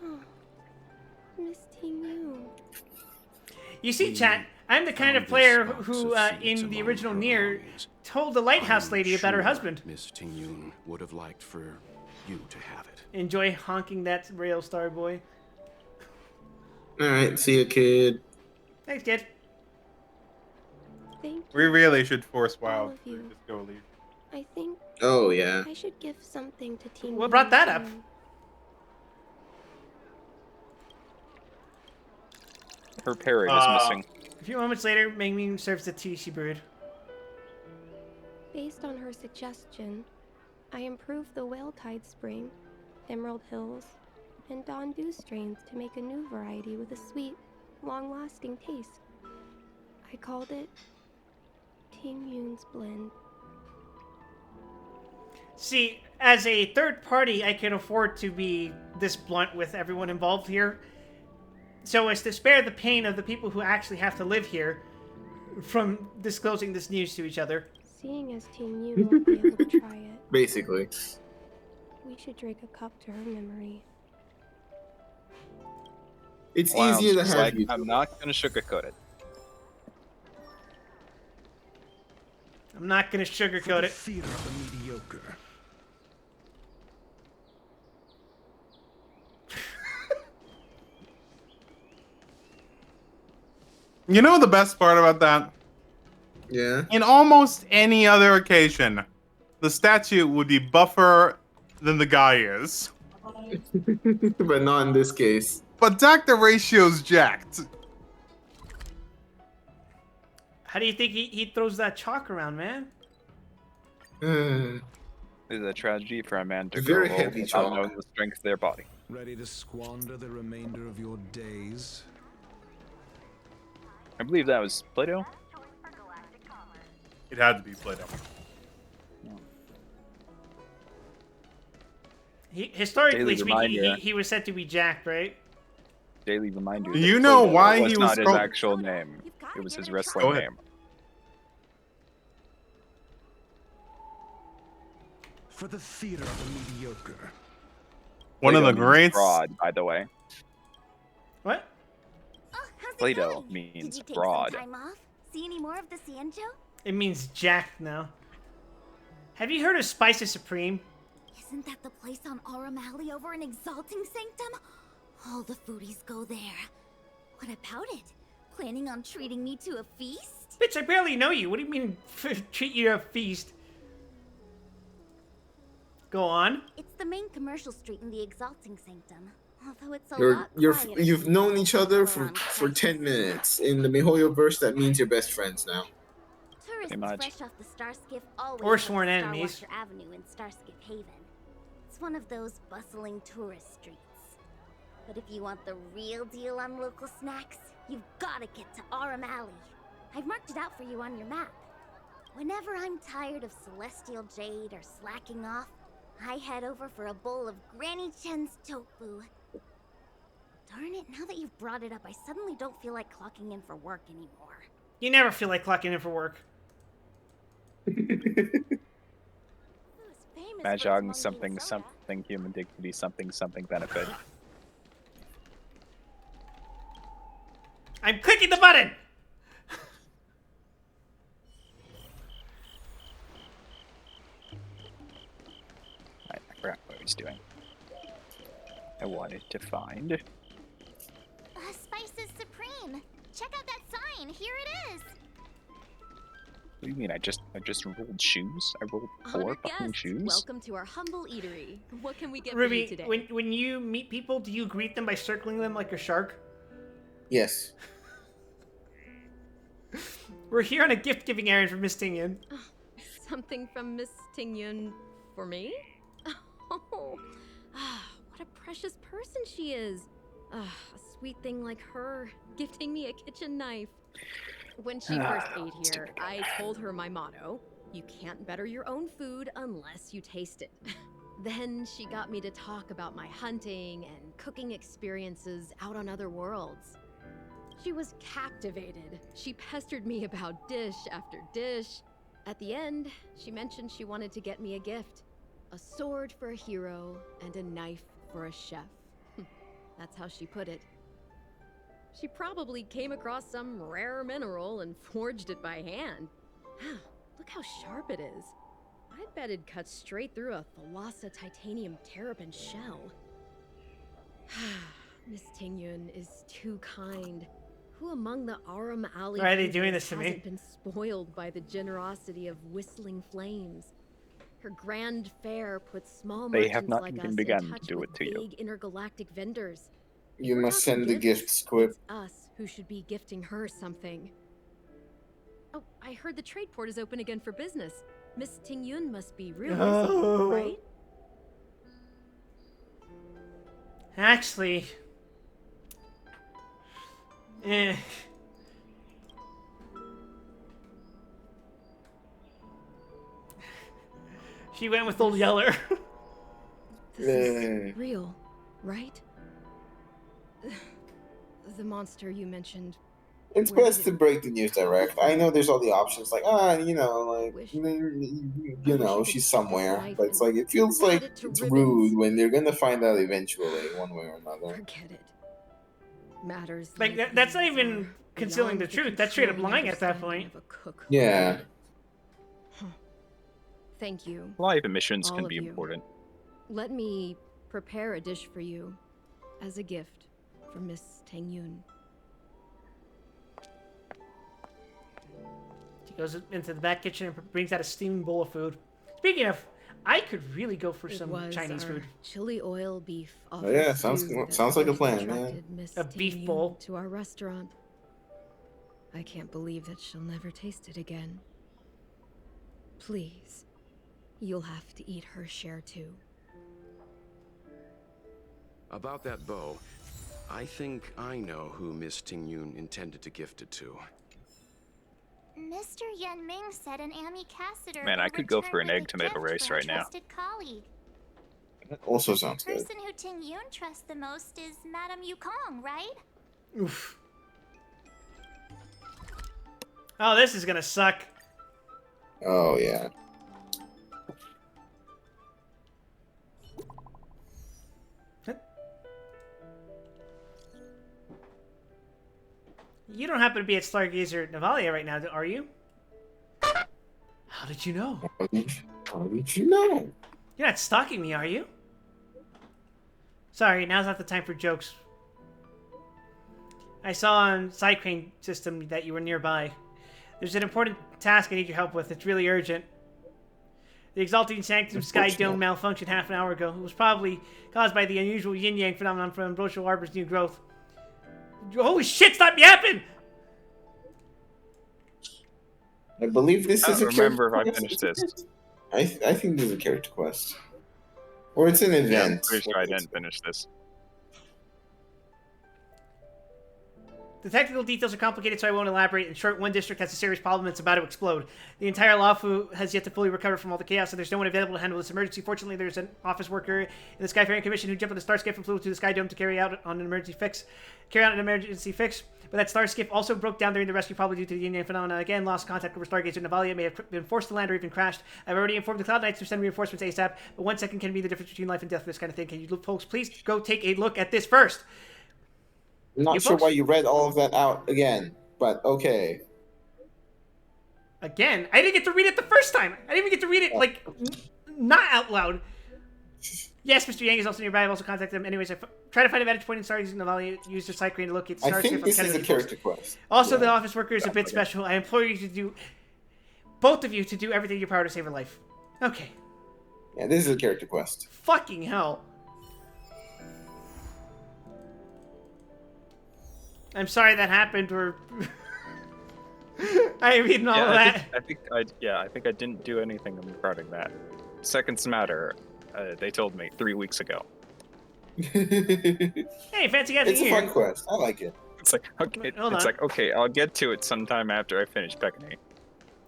Oh, Miss Teen Yun. You see, chat, I'm the kind of player who, in the original Nier, told the lighthouse lady about her husband. Miss Ting Yun would have liked for you to have it. Enjoy honking that rail, star boy. Alright, see you, kid. Thanks, kid. Thank We really should force Wild of to you. just go leave. I think Oh, yeah. I should give something to Teen What Yun brought that up? soon. Her parrot is missing. A few moments later, Ming Ming serves the tea she brewed. Based on her suggestion, I improved the Whale Tide Spring, Emerald Hills, and Dawn Dew strains to make a new variety with a sweet, long-lasting taste. I called it Ting Yun's Blend. See, as a third party, I can afford to be this blunt with everyone involved here, so as to spare the pain of the people who actually have to live here from disclosing this news to each other. Seeing as Ting Yun won't be able to try it, Basically. we should drink a cup to her memory. It's Wow, easier to she's have like, you. I'm not gonna sugarcoat it. I'm not gonna sugarcoat it. Theater of the mediocre. You know the best part about that? Yeah. In almost any other occasion, the statue would be buffer than the guy is. But not in this case. But Dr. Ratio's jacked. How do you think he throws that chalk around, man? It is a tragedy for a man to Very grow old heavy without chalk. knowing the strength of their body. Ready to squander the remainder of your days? I believe that was Plato. It had to be Plato. Historically Daily speaking, reminder. he was said to be jacked, right? Daily reminder. Do you that know Plato why was he was not his called- actual name? It was his Go wrestling ahead. name. For the theater of the mediocre. One of the Plato means greats. broad, by the way. What? Plato Did means you take broad. some time off? See any more of the Cienjo? It means jacked now. Have you heard of Spices Supreme? Isn't that the place on Aurum Alley over in Exalting Sanctum? All the foodies go there. What about it? Planning on treating me to a feast? Bitch, I barely know you. What do you mean treat you to a feast? Go on. It's the main commercial street in the Exalting Sanctum. Although it's a lot quieter. You've known each other than for 10 minutes. In the Mihoyo verse, that means you're best friends now. Tourists fresh off the Starskiff always Or go to sworn enemies. Starwatcher Avenue in Starskiff Haven. It's one of those bustling tourist streets. But if you want the real deal on local snacks, you've got to get to Aurum Alley. I've marked it out for you on your map. Whenever I'm tired of Celestial Jade or slacking off, I head over for a bowl of Granny Chen's tofu. Darn it, now that you've brought it up, I suddenly don't feel like clocking in for work anymore. You never feel like clocking in for work. Mahjong something something human dignity something something benefit. I'm clicking the button! I forgot what I was doing. I wanted to find. Spices Supreme. Check out that sign. Here it is. What do you mean? I just rolled shoes? I rolled 4 Honored fucking guests, shoes? welcome to our humble eatery. What can we get for Ruby, you today? when you meet people, do you greet them by circling them like a shark? Yes. We're here on a gift-giving errand for Miss Tingyun. Something from Miss Tingyun for me? Oh, what a precious person she is. A sweet thing like her, gifting me a kitchen knife. When she first ate here, I told her my motto, you can't better your own food unless you taste it. Then she got me to talk about my hunting and cooking experiences out on other worlds. She was captivated. She pestered me about dish after dish. At the end, she mentioned she wanted to get me a gift. A sword for a hero and a knife for a chef. That's how she put it. She probably came across some rare mineral and forged it by hand. Look how sharp it is. I bet it'd cut straight through a Thalassa titanium terrapin shell. Miss Tingyun is too kind. Who among the Aurum Alley Why are they doing visitors this to me? hasn't been spoiled by the generosity of whistling flames? Her grand fare puts small They merchants have not like even us begun in to touch do with it to you. big intergalactic vendors. You We're must talking send the gifts, Quip. It's us who should be gifting her something. Oh, I heard the trade port is open again for business. Miss Tingyun must be real busy, Oh. right? Actually... Eh. She went with Old Yeller. This is real, right? The monster you mentioned. It's where best did to break the news direct. I know there's all the options, like, she's somewhere. But it's like, it feels like it's rude when they're gonna find out eventually, one way or another. Forget it. Matters Like, that's not even concealing the truth. That's straight up lying at that point. Yeah. Thank you. Live emissions all can of be you. important. Let me prepare a dish for you as a gift from Miss Tingyun. She goes into the back kitchen and brings out a steaming bowl of food. Speaking of, I could really go for some Chinese food. Chili oil beef. Oh, yeah, sounds like a plan, man. Miss A beef Tingyun bowl. to our restaurant. I can't believe that she'll never taste it again. Please, you'll have to eat her share too. About that bow, I think I know who Miss Tingyun intended to gift it to. Mr. Yen Ming said an ambassador Man, will I could go return for an with a egg tomato gift race for a right now. trusted colleague. That also sounds The good. person who Tingyun trusts the most is Madame Yukong, right? Oof. Oh, this is gonna suck. Oh, yeah. You don't happen to be at Stargazer Navalia right now, are you? How did you know? How did you know? You're not stalking me, are you? Sorry, now's not the time for jokes. I saw on Sidecrane system that you were nearby. There's an important task I need your help with. It's really urgent. The Exalting Sanctum Sky Dome malfunctioned half an hour ago. It was probably caused by the unusual yin-yang phenomenon from Ambrosial Arbor's new growth. Holy shit, stop yapping! I believe this is a remember character if I finished this. I think this is a character quest. Or it's an event. Yeah, I'm pretty sure I didn't finish this. The technical details are complicated, so I won't elaborate. In short, one district has a serious problem and it's about to explode. The entire Laofu has yet to fully recover from all the chaos, and there's no one available to handle this emergency. Fortunately, there's an office worker in the Skyfaring Commission who jumped on the Starskip and flew to the Sky Dome to carry out an emergency fix. But that Starskip also broke down during the rescue, probably due to the yin-yang phenomena. Again, lost contact over Stargazer Navalia, may have been forced to land or even crashed. I've already informed the Cloud Knights to send reinforcements ASAP, but 1 second can be the difference between life and death for this kind of thing. Can you folks please go take a look at this first? I'm not sure why you read all of that out again, but okay. Again? I didn't get to read it the first time. I didn't even get to read it, like, not out loud. Yes, Mr. Yang is also nearby. I've also contacted him. Anyways, try to find a vantage point in Stargazer Navalia. Use the Sidecrane to locate the I Starship. think this is a character quest. Also, the office worker is a bit special. I implore you to do, both of you, to do everything in your power to save her life. Okay. Yeah, this is a character quest. Fucking hell. I'm sorry that happened, or I mean all of that. I think I didn't do anything regarding that. Seconds matter. They told me 3 weeks ago. Hey, fancy guys It's a here. fun quest. I like it. It's like okay. Hold It's on. like okay. I'll get to it sometime after I finish Pekane.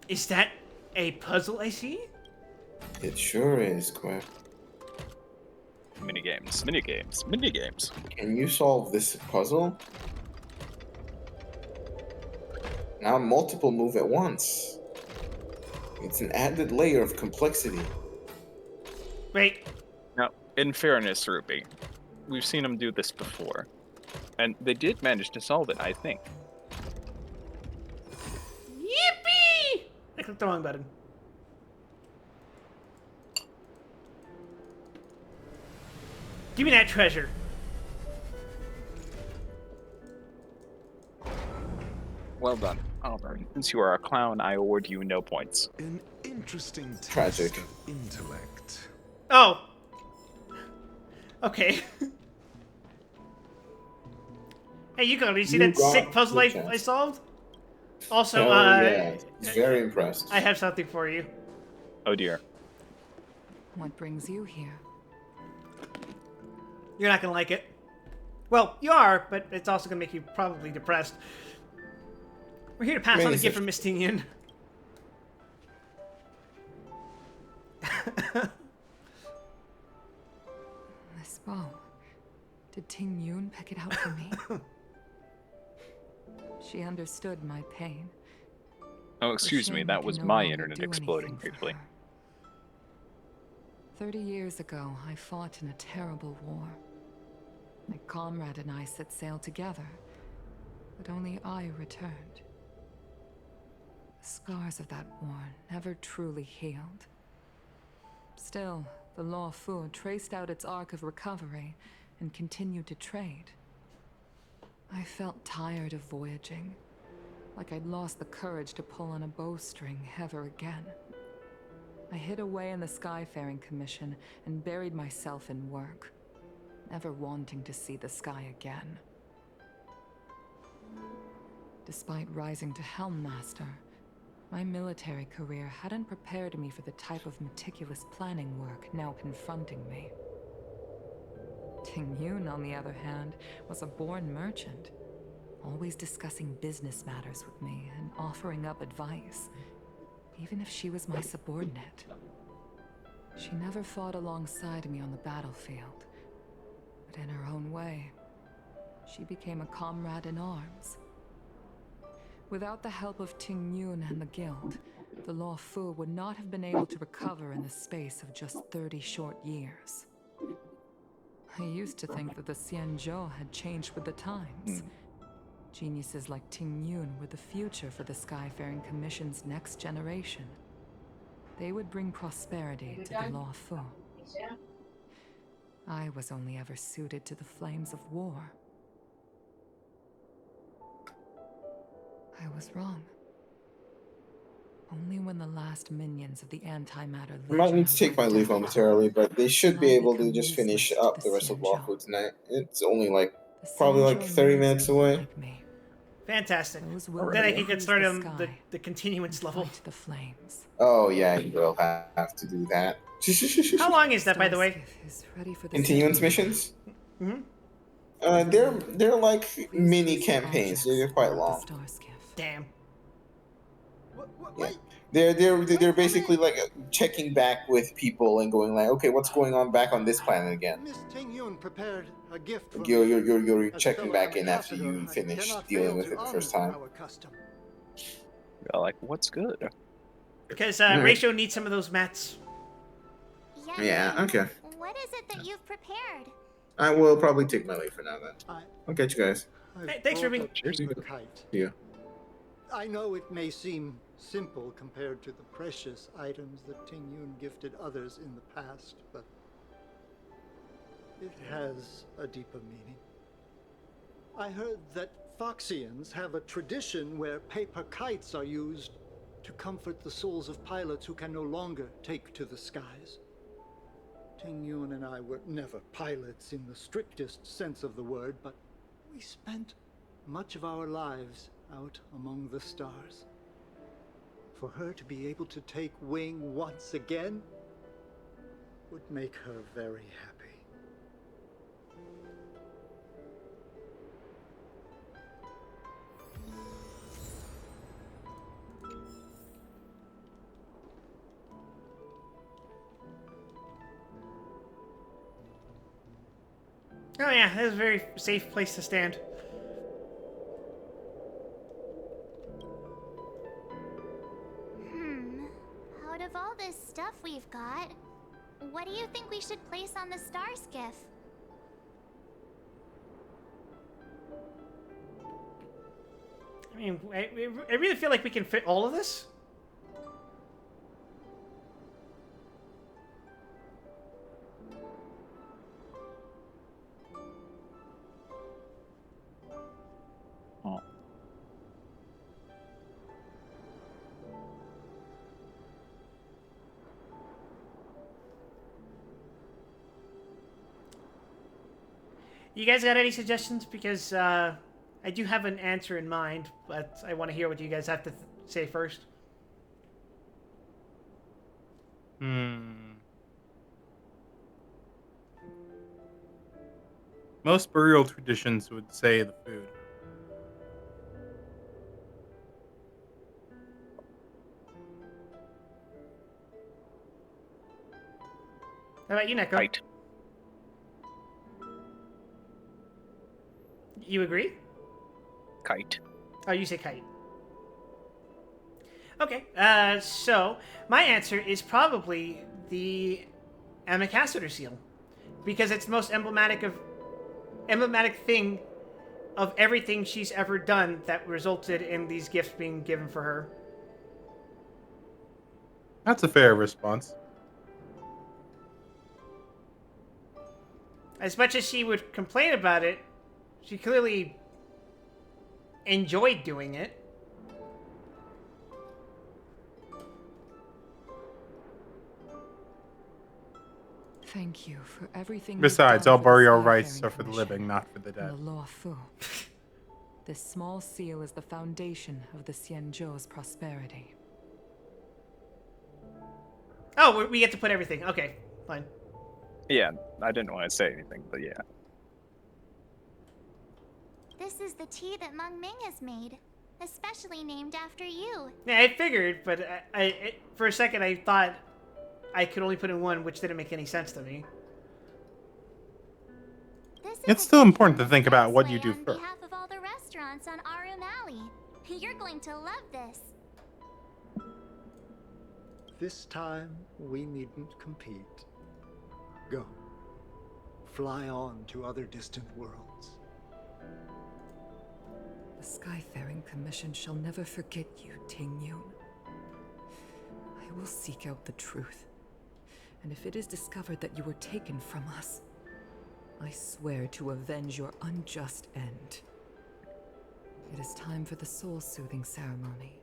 Is that a puzzle I see? It sure is, Quack. Minigames, minigames, minigames. Can you solve this puzzle? Now multiple move at once. It's an added layer of complexity. Wait. Now, in fairness, Ruby, we've seen them do this before, and they did manage to solve it, I think. Yippee! I clicked the wrong button. Give me that treasure. Well done. Alright, since you are a clown, I award you no points. An interesting test Tragic. of intellect. Oh. Okay. Hey, you go. Did you see that sick puzzle I solved? Also, yeah, he's very impressed. I have something for you. Oh dear. What brings you here? You're not gonna like it. Well, you are, but it's also gonna make you probably depressed. We're here to pass on a gift from Miss Tingyun. This bow. Did Ting Yun pick it out for me? She understood my pain. Oh, excuse me, that was my internet exploding briefly. 30 years ago, I fought in a terrible war. My comrade and I set sail together, but only I returned. The scars of that war never truly healed. Still, the Law Fu traced out its arc of recovery and continued to trade. I felt tired of voyaging, like I'd lost the courage to pull on a bowstring ever again. I hid away in the Skyfaring Commission and buried myself in work, never wanting to see the sky again. Despite rising to Helm Master, my military career hadn't prepared me for the type of meticulous planning work now confronting me. Ting Yun, on the other hand, was a born merchant, always discussing business matters with me and offering up advice, even if she was my subordinate. She never fought alongside me on the battlefield, but in her own way, she became a comrade in arms. Without the help of Ting Yun and the Guild, the Law Fu would not have been able to recover in the space of just 30 short years. I used to think that the Xianzhou had changed with the times. Geniuses like Ting Yun were the future for the Skyfaring Commission's next generation. They would bring prosperity to the Law Fu. I was only ever suited to the flames of war. I was wrong. Only when the last minions of the antimatter I might need to take my leave down, momentarily, but they should be I able to become just finish useless to up the the rest of Xianzhou. Lawful tonight. It's only like The probably like Xianzhou 30 needs minutes people away. like me. Fantastic. Those Then willing I to can get cruise started the on sky the continuance level. fight the flames. Oh yeah, you will have to do that. How long is that, by the way? Is ready for the Continuance ceremony. missions? Mm-hmm. They're like mini campaigns. They're quite long. Damn. Yeah. They're basically like checking back with people and going like, okay, what's going on back on this planet again? Miss Ting Yun prepared a gift for Like me. you're As checking fellow back in after ambassador, you I finish cannot dealing fail with to it the honor first time. our custom. Yeah, like, what's good? Because Alright. Ratio needs some of those mats. Yeah, okay. What is it that you've prepared? I will probably take my leave for now then. I'll catch you guys. Hey, thanks, Ruby. Cheers. Kite. Yeah. I know it may seem simple compared to the precious items that Ting Yun gifted others in the past, but it has a deeper meaning. I heard that Foxians have a tradition where paper kites are used to comfort the souls of pilots who can no longer take to the skies. Ting Yun and I were never pilots in the strictest sense of the word, but we spent much of our lives out among the stars. For her to be able to take wing once again would make her very happy. Oh yeah, that's a very safe place to stand. Out of all this stuff we've got, what do you think we should place on the star skiff? I mean, I really feel like we can fit all of this. You guys got any suggestions? Because I do have an answer in mind, but I want to hear what you guys have to say first. Most burial traditions would say the food. How about you, Neko? Right. You agree? Kite. Oh, you say kite. Okay, so my answer is probably the Amicassator seal, because it's the most emblematic thing of everything she's ever done that resulted in these gifts being given for her. That's a fair response. As much as she would complain about it, she clearly enjoyed doing it. Thank you for everything. Besides, all burial rites are for the living, not for the dead. The Law Fu. This small seal is the foundation of the Xianzhou's prosperity. Oh, we get to put everything. Okay, fine. Yeah, I didn't want to say anything, but yeah. This is the tea that Meng Ming has made, especially named after you. Yeah, I figured, but for a second I thought I could only put in one, which didn't make any sense to me. It's still important to think about what you do On first. behalf of all the restaurants on Arum Alley, you're going to love this. This time, we needn't compete. Go. Fly on to other distant worlds. The Skyfaring Commission shall never forget you, Tingyun. I will seek out the truth. And if it is discovered that you were taken from us, I swear to avenge your unjust end. It is time for the soul-soothing ceremony.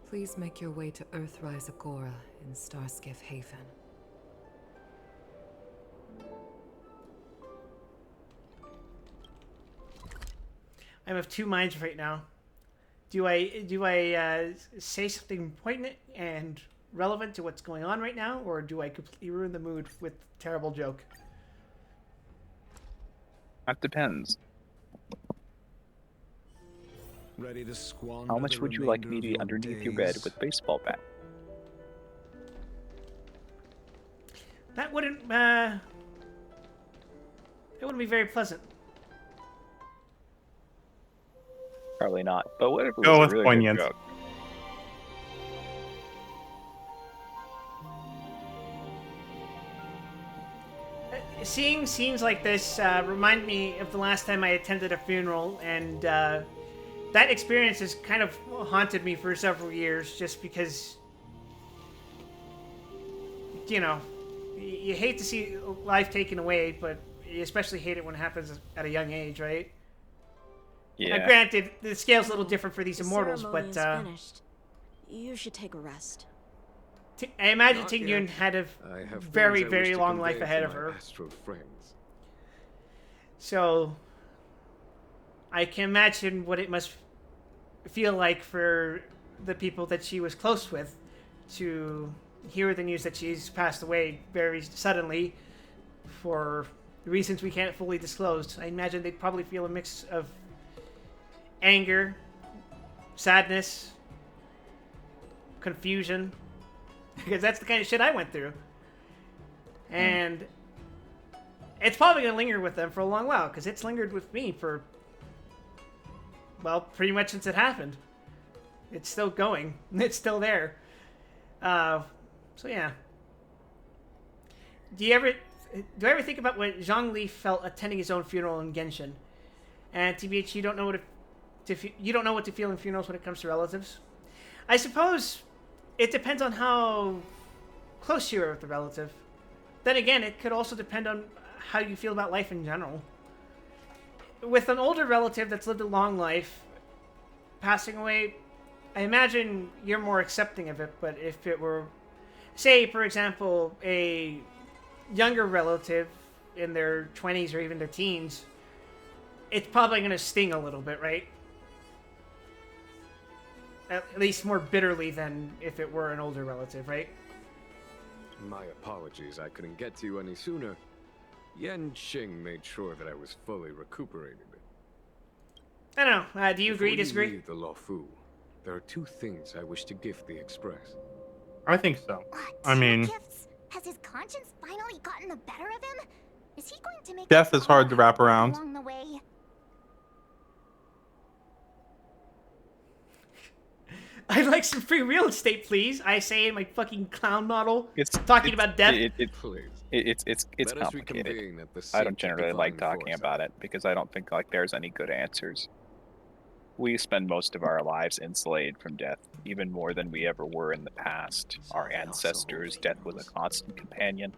Please make your way to Earthrise Agora in Starskiff Haven. I'm of two minds right now. Do I say something poignant and relevant to what's going on right now, or do I completely ruin the mood with a terrible joke? That depends. Ready to squander How much would you like me to be underneath your bed with baseball bat? That wouldn't be very pleasant. Probably not. But what if it Go was with a really poignant. good joke? Seeing scenes like this remind me of the last time I attended a funeral, and that experience has kind of haunted me for several years, just because, you know, you hate to see life taken away, but you especially hate it when it happens at a young age, right? Yeah. Now, granted, the scale's a little different for these immortals, Ceremony but is finished. You should take a rest. I imagine Not Tingyun yet. had a I have very, things I wish very to long convey life to ahead of my her. astral friends. So, I can imagine what it must feel like for the people that she was close with to hear the news that she's passed away very suddenly for reasons we can't fully disclose. I imagine they'd probably feel a mix of anger, sadness, confusion, because that's the kind of shit I went through. And it's probably going to linger with them for a long while, because it's lingered with me for, well, pretty much since it happened. It's still going. It's still there. So yeah. Do I ever think about what Zhongli felt attending his own funeral in Genshin? And TBH, you don't know what to feel in funerals when it comes to relatives. I suppose it depends on how close you are with the relative. Then again, it could also depend on how you feel about life in general. With an older relative that's lived a long life, passing away, I imagine you're more accepting of it, but if it were, say, for example, a younger relative in their 20s or even their teens, it's probably going to sting a little bit, right? At least more bitterly than if it were an older relative, right? My apologies, I couldn't get to you any sooner. Yan Qing made sure that I was fully recuperated. I don't know. Do you agree, Before disagree? You leave the Luofu, there are two things I wish to gift the Express. I think so. I mean, Has his conscience finally gotten the better of him? Is he going to make death is hard to wrap around. along the way? I'd like some free real estate, please. I say in my fucking clown model, It's talking about death. It's Let us complicated. reconvene at the I seat don't of generally divine like talking foresight. about it because I don't think like there's any good answers. We spend most of our lives insulated from death, even more than we ever were in the past. Our ancestors, death was a constant companion.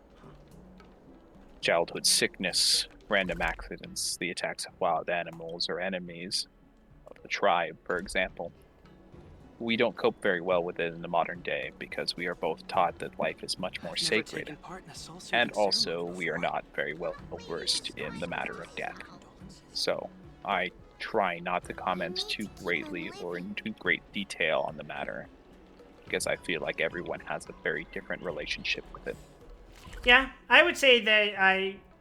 Childhood sickness, random accidents, the attacks of wild animals or enemies of the tribe, for example. We don't cope very well with it in the modern day because we are both taught that life is much more sacred, and also we are not very well versed in the matter of death. So I try not to comment too greatly or in too great detail on the matter, because I feel like everyone has a very different relationship with it. Yeah, I would say that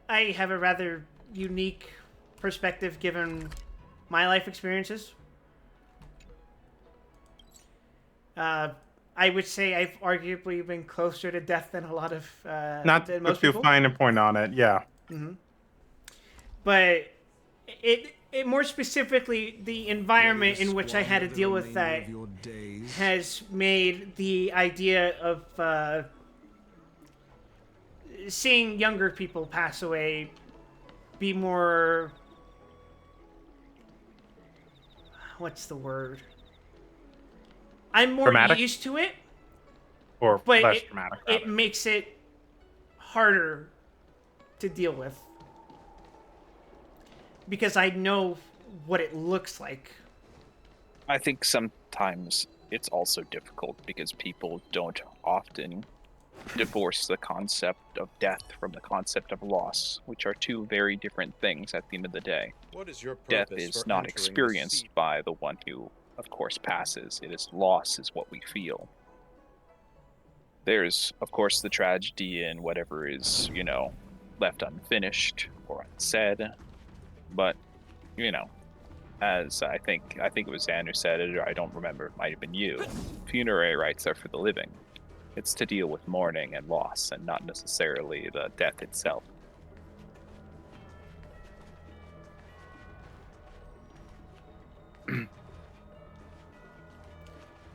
I have a rather unique perspective given my life experiences. I would say I've arguably been closer to death than a lot of Not to than put most too people. fine a point on it, yeah. But it more specifically the environment in which I had to deal with that has made the idea of seeing younger people pass away be more, what's the word? I'm more Dramatic? used to it, Or but less dramatic, rather. it makes it harder to deal with because I know what it looks like. I think sometimes it's also difficult because people don't often divorce the concept of death from the concept of loss, which are two very different things at the end of the day. What is your Death purpose is for not entering the experienced sea? by the one who, of course, passes. It is loss is what we feel. There's, of course, the tragedy in whatever is, left unfinished or unsaid. But, as I think it was Dan who said it, or I don't remember, it might have been you. Funerary rites are for the living. It's to deal with mourning and loss, and not necessarily the death itself.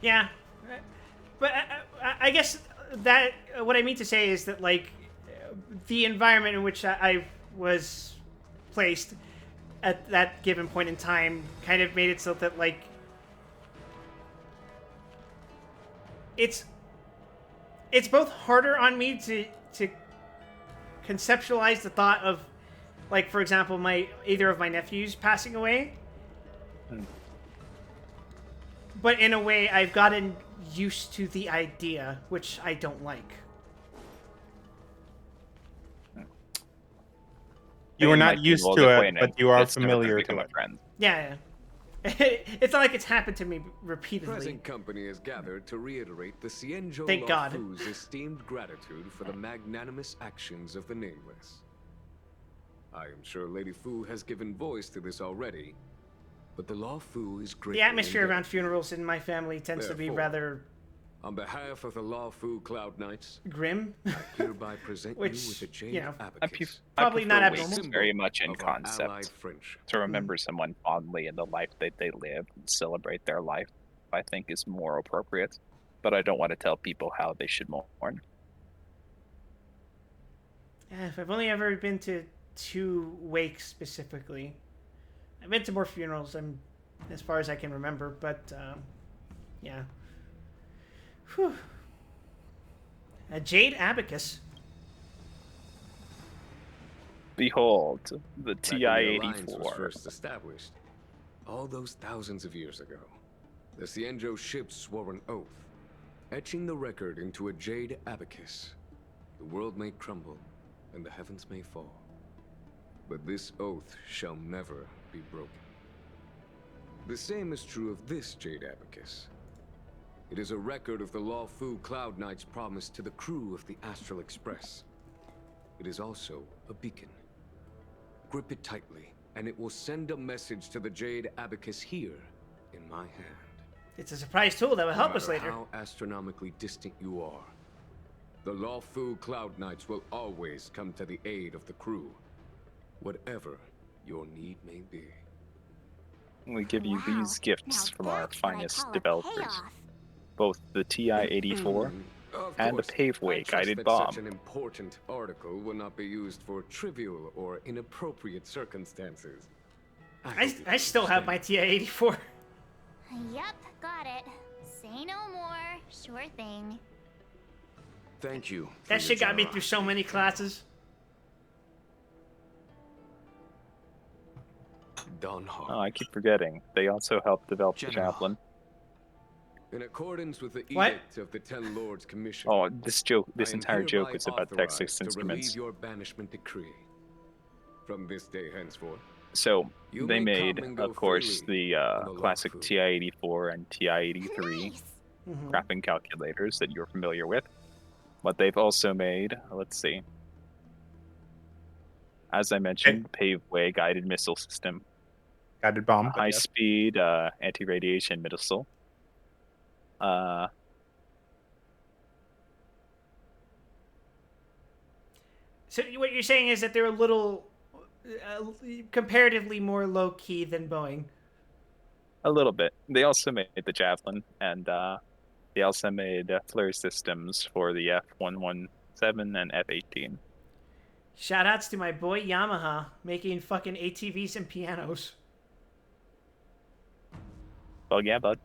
Yeah, but I guess that what I mean to say is that like the environment in which I was placed at that given point in time kind of made it so that like it's both harder on me to conceptualize the thought of, like, for example, either of my nephews passing away. But in a way, I've gotten used to the idea, which I don't like. You are not used to it, but you are familiar to it. Yeah. It's not like it's happened to me repeatedly. Present company is gathered to reiterate the Xianzhou Thank God. Fu's esteemed gratitude for the magnanimous actions of the Nameless. I am sure Lady Fu has given voice to this already, but the Law Fu is great. The atmosphere around funerals in my family tends to be Therefore, rather... on behalf of the Law Fu Cloud Knights, grim. I hereby present you with a jade abacus. Probably not abnormal. It's very much in concept. To remember someone fondly in the life that they lived and celebrate their life, I think is more appropriate. But I don't want to tell people how they should mourn. Yeah, if I've only ever been to 2 wakes specifically. I've been to more funerals, as far as I can remember, but yeah. Whew. A jade abacus. Behold, the Back when the Alliance was TI-84. first established, all those thousands of years ago, the Xianzhou ships swore an oath, etching the record into a jade abacus. The world may crumble, and the heavens may fall, but this oath shall never be broken. The same is true of this jade abacus. It is a record of the Law Fu Cloud Knight's promise to the crew of the Astral Express. It is also a beacon. Grip it tightly, and it will send a message to the jade abacus here in my hand. It's a surprise tool that will help us No matter later. how astronomically distant you are, the Law Fu Cloud Knights will always come to the aid of the crew, whatever your need may be. We give you these gifts from our finest developers. Both the TI-84 Of and the course, Paveway I trust guided that bomb. Such an important article will not be used for trivial or inappropriate circumstances. I still have my TI-84. Yep, got it. Say no more. Sure thing. Thank you. That shit got me through so many classes. Oh, I keep forgetting. They also helped develop the javelin. In accordance with the What? edict of the Ten Lords Commission. Oh, this I am entire joke hereby is about authorized Texas to Instruments. relieve your banishment decree. From this day henceforth, So You they may come made, and go of course, freely the on the classic Lafu. TI-84 and TI-83 crafting calculators that you're familiar with. But they've also made, let's see, as I mentioned, paved way guided missile system, Guided bomb, but high yes. speed anti-radiation missile. So what you're saying is that they're a little comparatively more low key than Boeing. A little bit. They also made the Javelin, and they also made flare systems for the F-117 and F-18. Shoutouts to my boy Yamaha making fucking ATVs and pianos. Well, yeah, bud.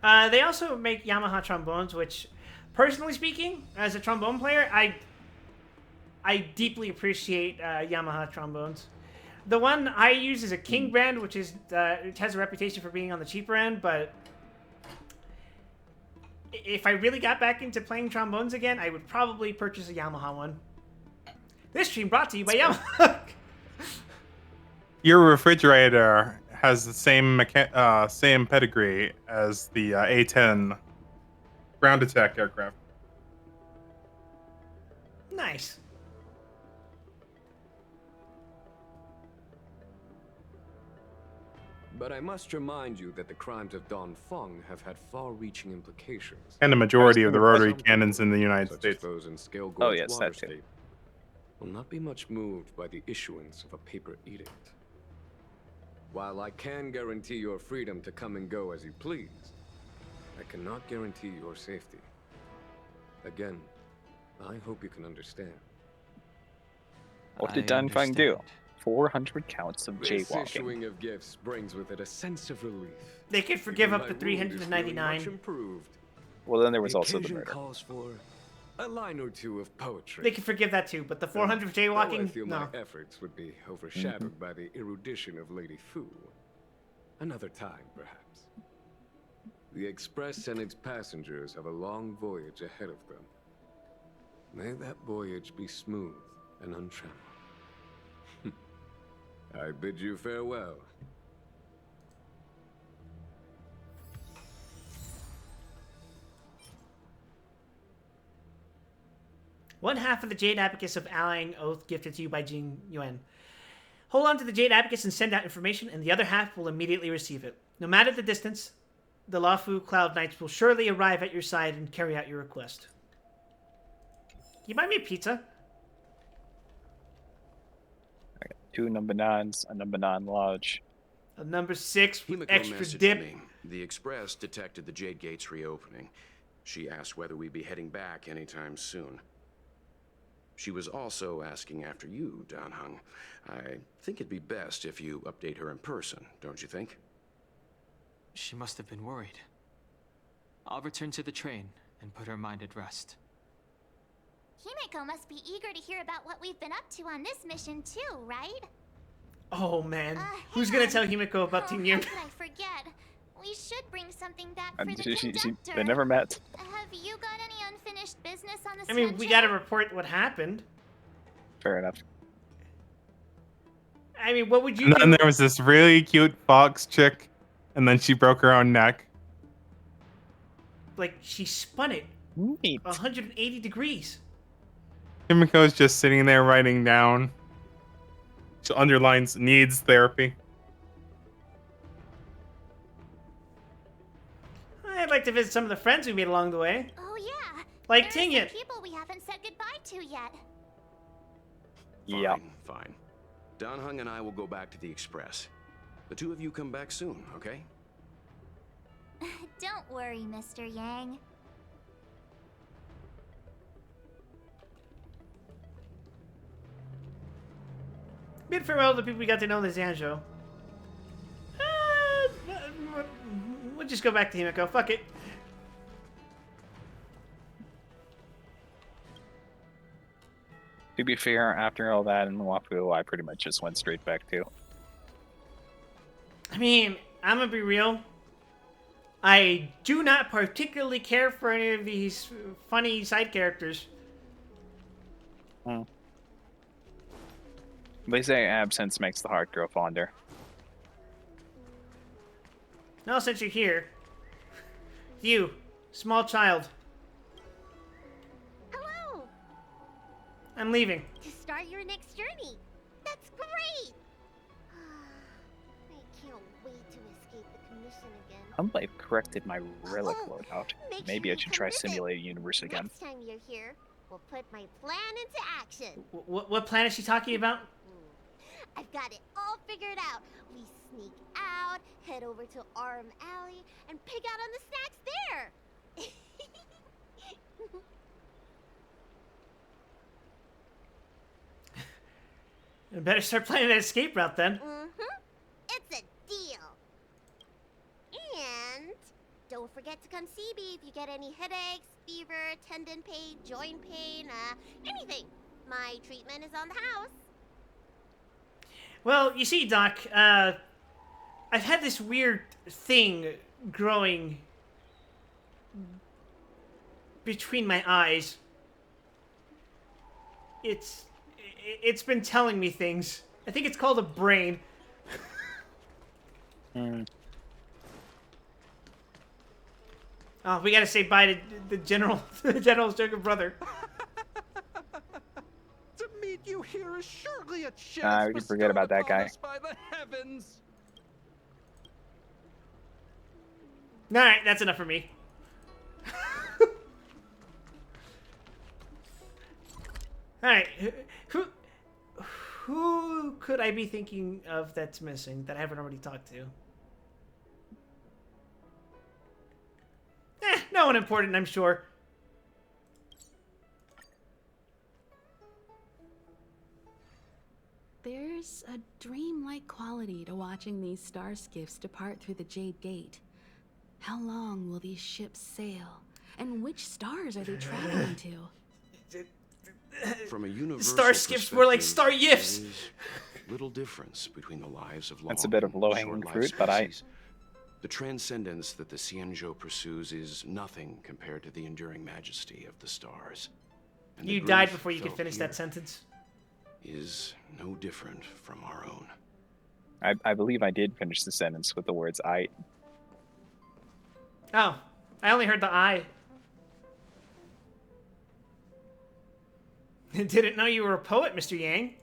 They also make Yamaha trombones, which, personally speaking, as a trombone player, I deeply appreciate Yamaha trombones. The one I use is a King brand, which is it has a reputation for being on the cheaper end, but if I really got back into playing trombones again, I would probably purchase a Yamaha one. This stream brought to you by Yamaha. Your refrigerator has the same same pedigree as the A-10 ground attack aircraft. Nice. But I must remind you that the crimes of Don Feng have had far-reaching implications. And the majority of the rotary cannons in the United States. Those in Scale Oh, Gorge yes, Water that too. State will not be much moved by the issuance of a paper edict. While I can guarantee your freedom to come and go as you please, I cannot guarantee your safety. Again, I hope you can understand. What did Don Feng do? 400 counts of This jaywalking. issuing of gifts brings with it a sense of relief. They could forgive Even up to my wound is feeling 399. much improved. Well, then there was The also the occasion murder. calls for a line or two of poetry. They could forgive that too, but the 400 Though I jaywalking, feel no. my efforts would be overshadowed by the erudition of Lady Fu. Another time, perhaps. The Express and its passengers have a long voyage ahead of them. May that voyage be smooth and untrammeled. I bid you farewell. One half of the Jade Abacus of Allying Oath gifted to you by Jing Yuan. Hold on to the Jade Abacus and send out information, and the other half will immediately receive it. No matter the distance, the Lafu Cloud Knights will surely arrive at your side and carry out your request. Can you buy me a pizza? I got 2 number 9s, a number 9 large. A number 6 with Himiko extra messaged dip. me. The Express detected the Jade Gates reopening. She asked whether we'd be heading back anytime soon. She was also asking after you, Dan Heng. I think it'd be best if you update her in person, don't you think? She must have been worried. I'll return to the train and put her mind at rest. Himiko must be eager to hear about what we've been up to on this mission too, right? Oh man, who's gonna tell Himiko about Ting Yun? How could I forget? We should bring something back for And the conductor. they never met. Have you got any unfinished business on the I mean, we Svenja? gotta report what happened. Fair enough. I mean, what would you And do? then there was this really cute fox chick, and then she broke her own neck. Like, she spun it 180 degrees. Himiko's just sitting there writing down. She underlines needs therapy. I'd like to visit some of the friends we made along the way. Oh yeah. Like There are Ting some Yun. people we haven't said goodbye to yet. Yeah. Fine. Dan Heng and I will go back to the Express. The two of you come back soon, okay? Don't worry, Mr. Yang. Bid farewell to the people we got to know in the Zanzhou. We'll just go back to Himiko. Fuck it. To be fair, after all that in Wafu, I pretty much just went straight back to. I mean, I'm gonna be real. I do not particularly care for any of these funny side characters. They say absence makes the heart grow fonder. Now, since you're here, you, small child. Hello! I'm leaving. To start your next journey. That's great! I can't wait to escape the commission again. I might have corrected my relic loadout. Maybe I should try Simulated Universe again. Next time you're here, we'll put my plan into action. What plan is she talking about? I've got it all figured out. We sneak out, head over to Arm Alley, and pick out on the snacks there. I better start planning that escape route then. It's a deal. And don't forget to come see me if you get any headaches, fever, tendon pain, joint pain, anything. My treatment is on the house. Well, you see, Doc, I've had this weird thing growing between my eyes. It's been telling me things. I think it's called a brain. Oh, we gotta say bye to the general, the general's younger brother. To meet you here is surely a chance. We can forget about that guy. By the heavens. All right, that's enough for me. All right, who could I be thinking of that's missing that I haven't already talked to? No one important, I'm sure. There's a dreamlike quality to watching these star skiffs depart through the Jade Gate. How long will these ships sail? And which stars are they traveling to? From a universal Star skips more like star yiffs. Little difference between the lives of long That's a bit of low-hanging fruit, but the transcendence that the Xianzhou pursues is nothing compared to the enduring majesty of the stars. And You the died grief before you could felt finish here that sentence. is no different from our own. I believe I did finish the sentence with the words "I." Oh, I only heard the I. Didn't know you were a poet, Mr. Yang.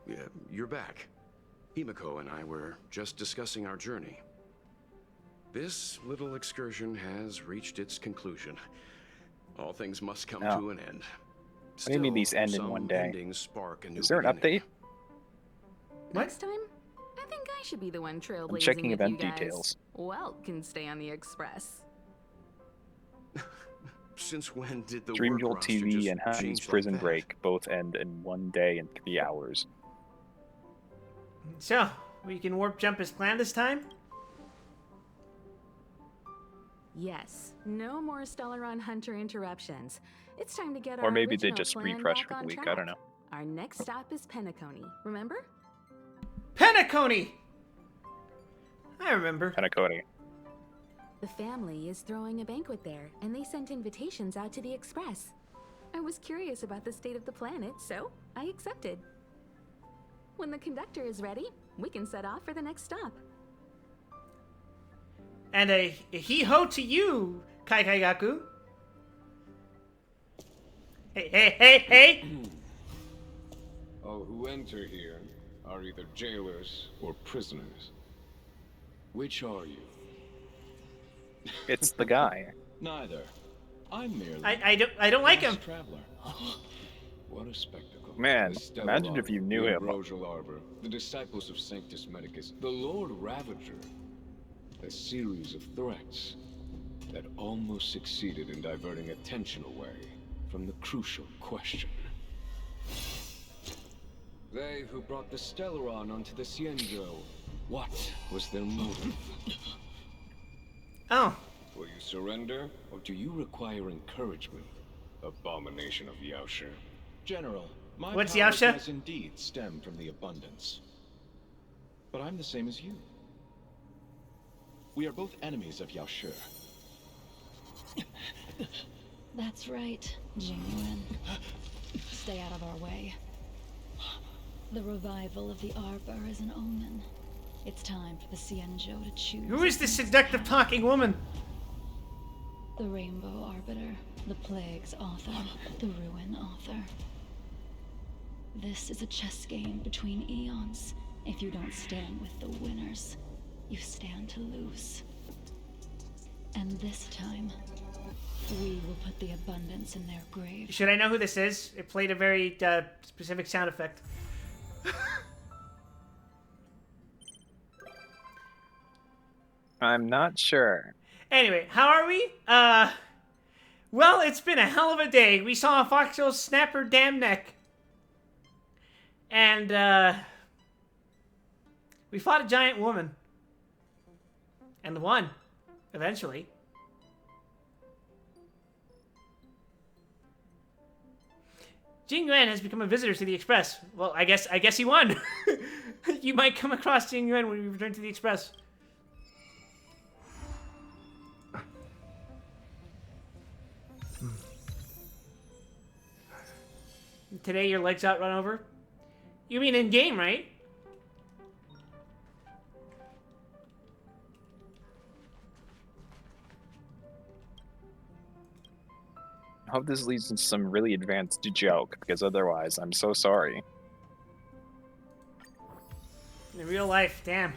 Yeah, you're back. Himiko and I were just discussing our journey. This little excursion has reached its conclusion. All things must come to an end. What do you mean these end in some one day? endings spark a new Is there an beginning. update? Next time, I think I should be the one trailblazing I'm checking with event you guys. details. Welt can stay on the Express. Since when did the Dream work Jolt roster TV just and Honey's change like Prison that? Break both end in 1 day and 3 hours. So, we can warp jump as planned this time? Yes, no more Stellaron Hunter interruptions. It's time to get Or our maybe they original just plan refresh back for the on week, I track. don't know. Our next stop is Penacony, remember? Penacony! I remember. Penacony. The family is throwing a banquet there, and they sent invitations out to the Express. I was curious about the state of the planet, so I accepted. When the conductor is ready, we can set off for the next stop. And a hee-ho to you, Kai Gaku. Hey! All who enter here are either jailers or prisoners. Which are you? It's the guy. Neither. I'm merely I don't like him. Traveler. What a spectacle. Man, The Stellar imagine if you knew the him. Ambrosial Arbor, the disciples of Sanctus Medicus, the Lord Ravager. A series of threats that almost succeeded in diverting attention away from the crucial question. They who brought the Stellaron onto the Xianzhou, what was their motive? Oh. Will you surrender, or do you require encouragement? Abomination of Yaoshi. General, my What's powers Yaosha? does indeed stem from the abundance. But I'm the same as you. We are both enemies of Yaoshi. That's right, genuine. Stay out of our way. The revival of the Arbor is an omen. It's time for the Xianzhou to choose. Who is this seductive talking woman? The Rainbow Arbiter, the Plague's author, the Ruin author. This is a chess game between eons. If you don't stand with the winners, you stand to lose. And this time, we will put the abundance in their grave. Should I know who this is? It played a very specific sound effect. I'm not sure. Anyway, how are we? Well, it's been a hell of a day. We saw a foxhole snap her damn neck. And, we fought a giant woman. And won. Eventually. Jing Yuan has become a visitor to the Express. Well, I guess he won. You might come across Jing Yuan when we return to the Express. Today your legs got run over? You mean in game, right? I hope this leads to some really advanced joke, because otherwise, I'm so sorry. In real life, damn.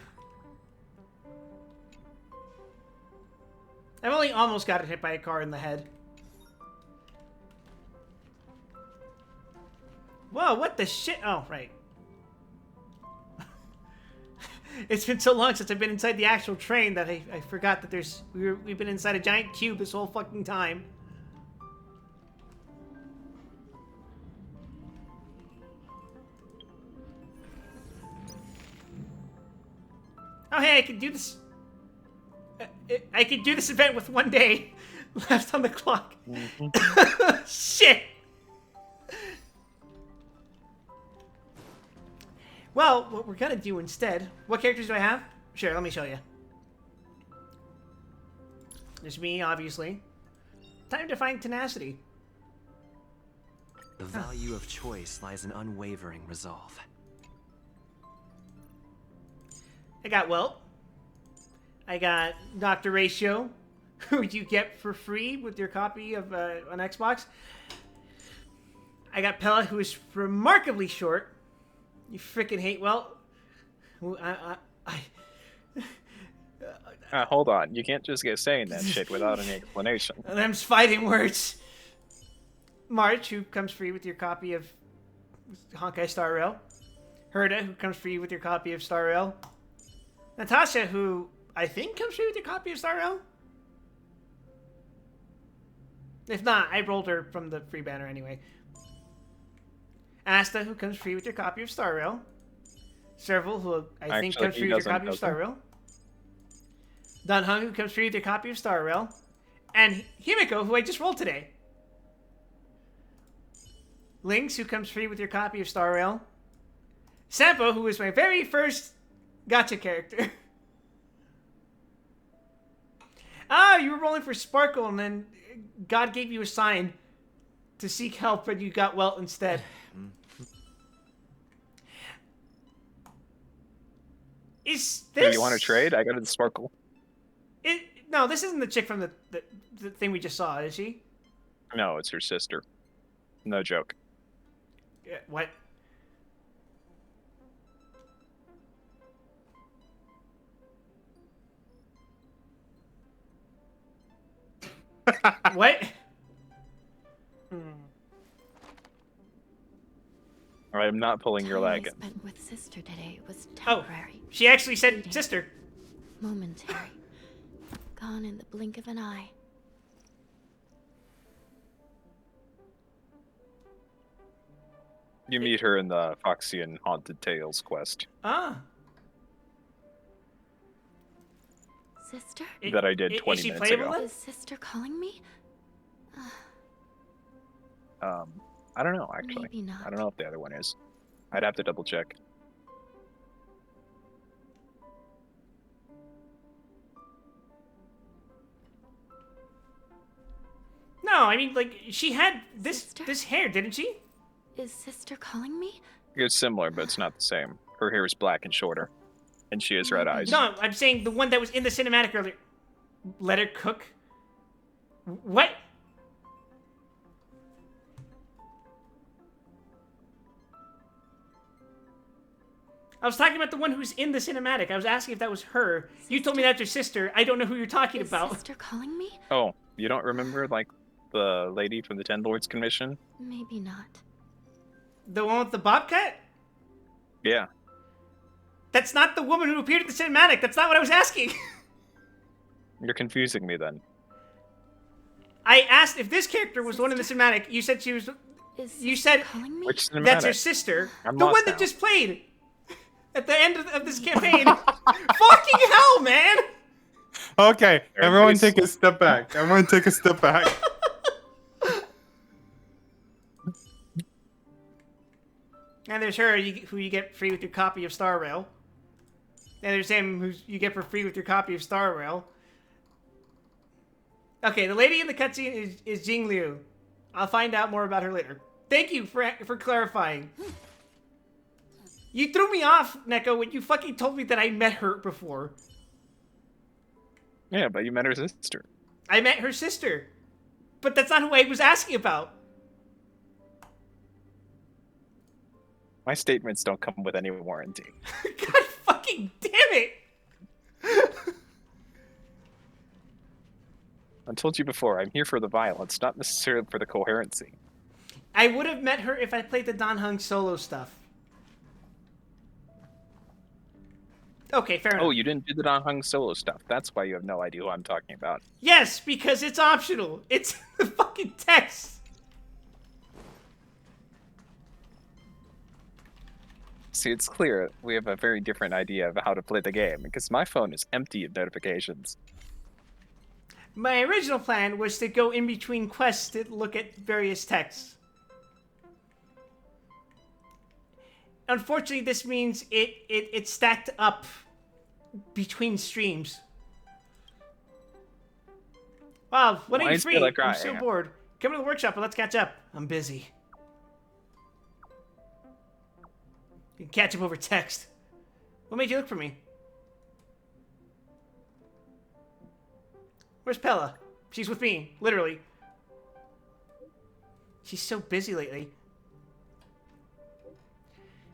I've only almost gotten hit by a car in the head. Whoa, what the shit? Oh, right. It's been so long since I've been inside the actual train that I forgot that we've been inside a giant cube this whole fucking time. Oh, hey, I can do this. I can do this event with 1 day left on the clock. Shit. Well, what we're gonna do instead... What characters do I have? Sure, let me show you. There's me, obviously. Time to find tenacity. The value of choice lies in unwavering resolve. I got Welt. I got Dr. Ratio, who you get for free with your copy of an Xbox. I got Pella, who is remarkably short. You freaking hate Welt. Hold on. You can't just get saying that shit without any explanation. Them's fighting words. March, who comes free with your copy of Honkai Star Rail. Herda, who comes free with your copy of Star Rail. Natasha, who I think comes free with your copy of Star Rail. If not, I rolled her from the free banner anyway. Asta, who comes free with your copy of Star Rail. Serval, who I think comes free with your copy of Star Rail. Dan Hung, who comes free with your copy of Star Rail. And Himiko, who I just rolled today. Lynx, who comes free with your copy of Star Rail. Sampo, who is my very first gacha character. Ah, you were rolling for Sparkle, and then God gave you a sign to seek help, and you got Welt instead. Is this... So you want to trade? I got a Sparkle. No, this isn't the chick from the thing we just saw, is she? No, it's her sister. No joke. What? What? Alright, I'm not pulling your leg in. Spent with sister today was temporary. Oh, she actually said sister. Momentary. Gone in the blink of an eye. You meet her in the Foxian Haunted Tales quest. Ah. Sister? That I did 20 minutes ago. Is sister calling me? I don't know, actually. Maybe not. I don't know if the other one is. I'd have to double check. No, I mean, like, she had this hair, didn't she? Is Sister calling me? It's similar, but it's not the same. Her hair is black and shorter, and she has red eyes. No, I'm saying the one that was in the cinematic earlier. Let her cook? What? I was talking about the one who's in the cinematic. I was asking if that was her. You told me that's your sister. I don't know who you're talking about. Sister calling me? Oh, you don't remember, like, the lady from the Ten Lords Commission? Maybe not. The one with the bobcat? Yeah. That's not the woman who appeared at the cinematic. That's not what I was asking. You're confusing me then. I asked if this character was the one in the cinematic. You said she was... You said Which cinematic? that's her sister. I'm the lost one that now. just played at the end of this campaign. Fucking hell, man! Okay, everyone take a step back. Everyone take a step back. And there's her, who you get free with your copy of Star Rail. And there's him, who you get for free with your copy of Star Rail. Okay, the lady in the cutscene is Jing Liu. I'll find out more about her later. Thank you for clarifying. You threw me off, Neko, when you fucking told me that I met her before. Yeah, but you met her sister. I met her sister. But that's not who I was asking about. My statements don't come with any warranty. God fucking damn it! I told you before, I'm here for the violence, not necessarily for the coherency. I would have met her if I played the Dan Heng solo stuff. Okay, fair enough. Oh, you didn't do the Dan Heng solo stuff. That's why you have no idea who I'm talking about. Yes, because it's optional. It's the fucking text. See, it's clear we have a very different idea of how to play the game, because my phone is empty of notifications. My original plan was to go in between quests to look at various texts. Unfortunately, this means it stacked up between streams. Wow, what are you free? I'm so bored. Come to the workshop and let's catch up. I'm busy. You can catch up over text. What made you look for me? Where's Pella? She's with me, literally. She's so busy lately.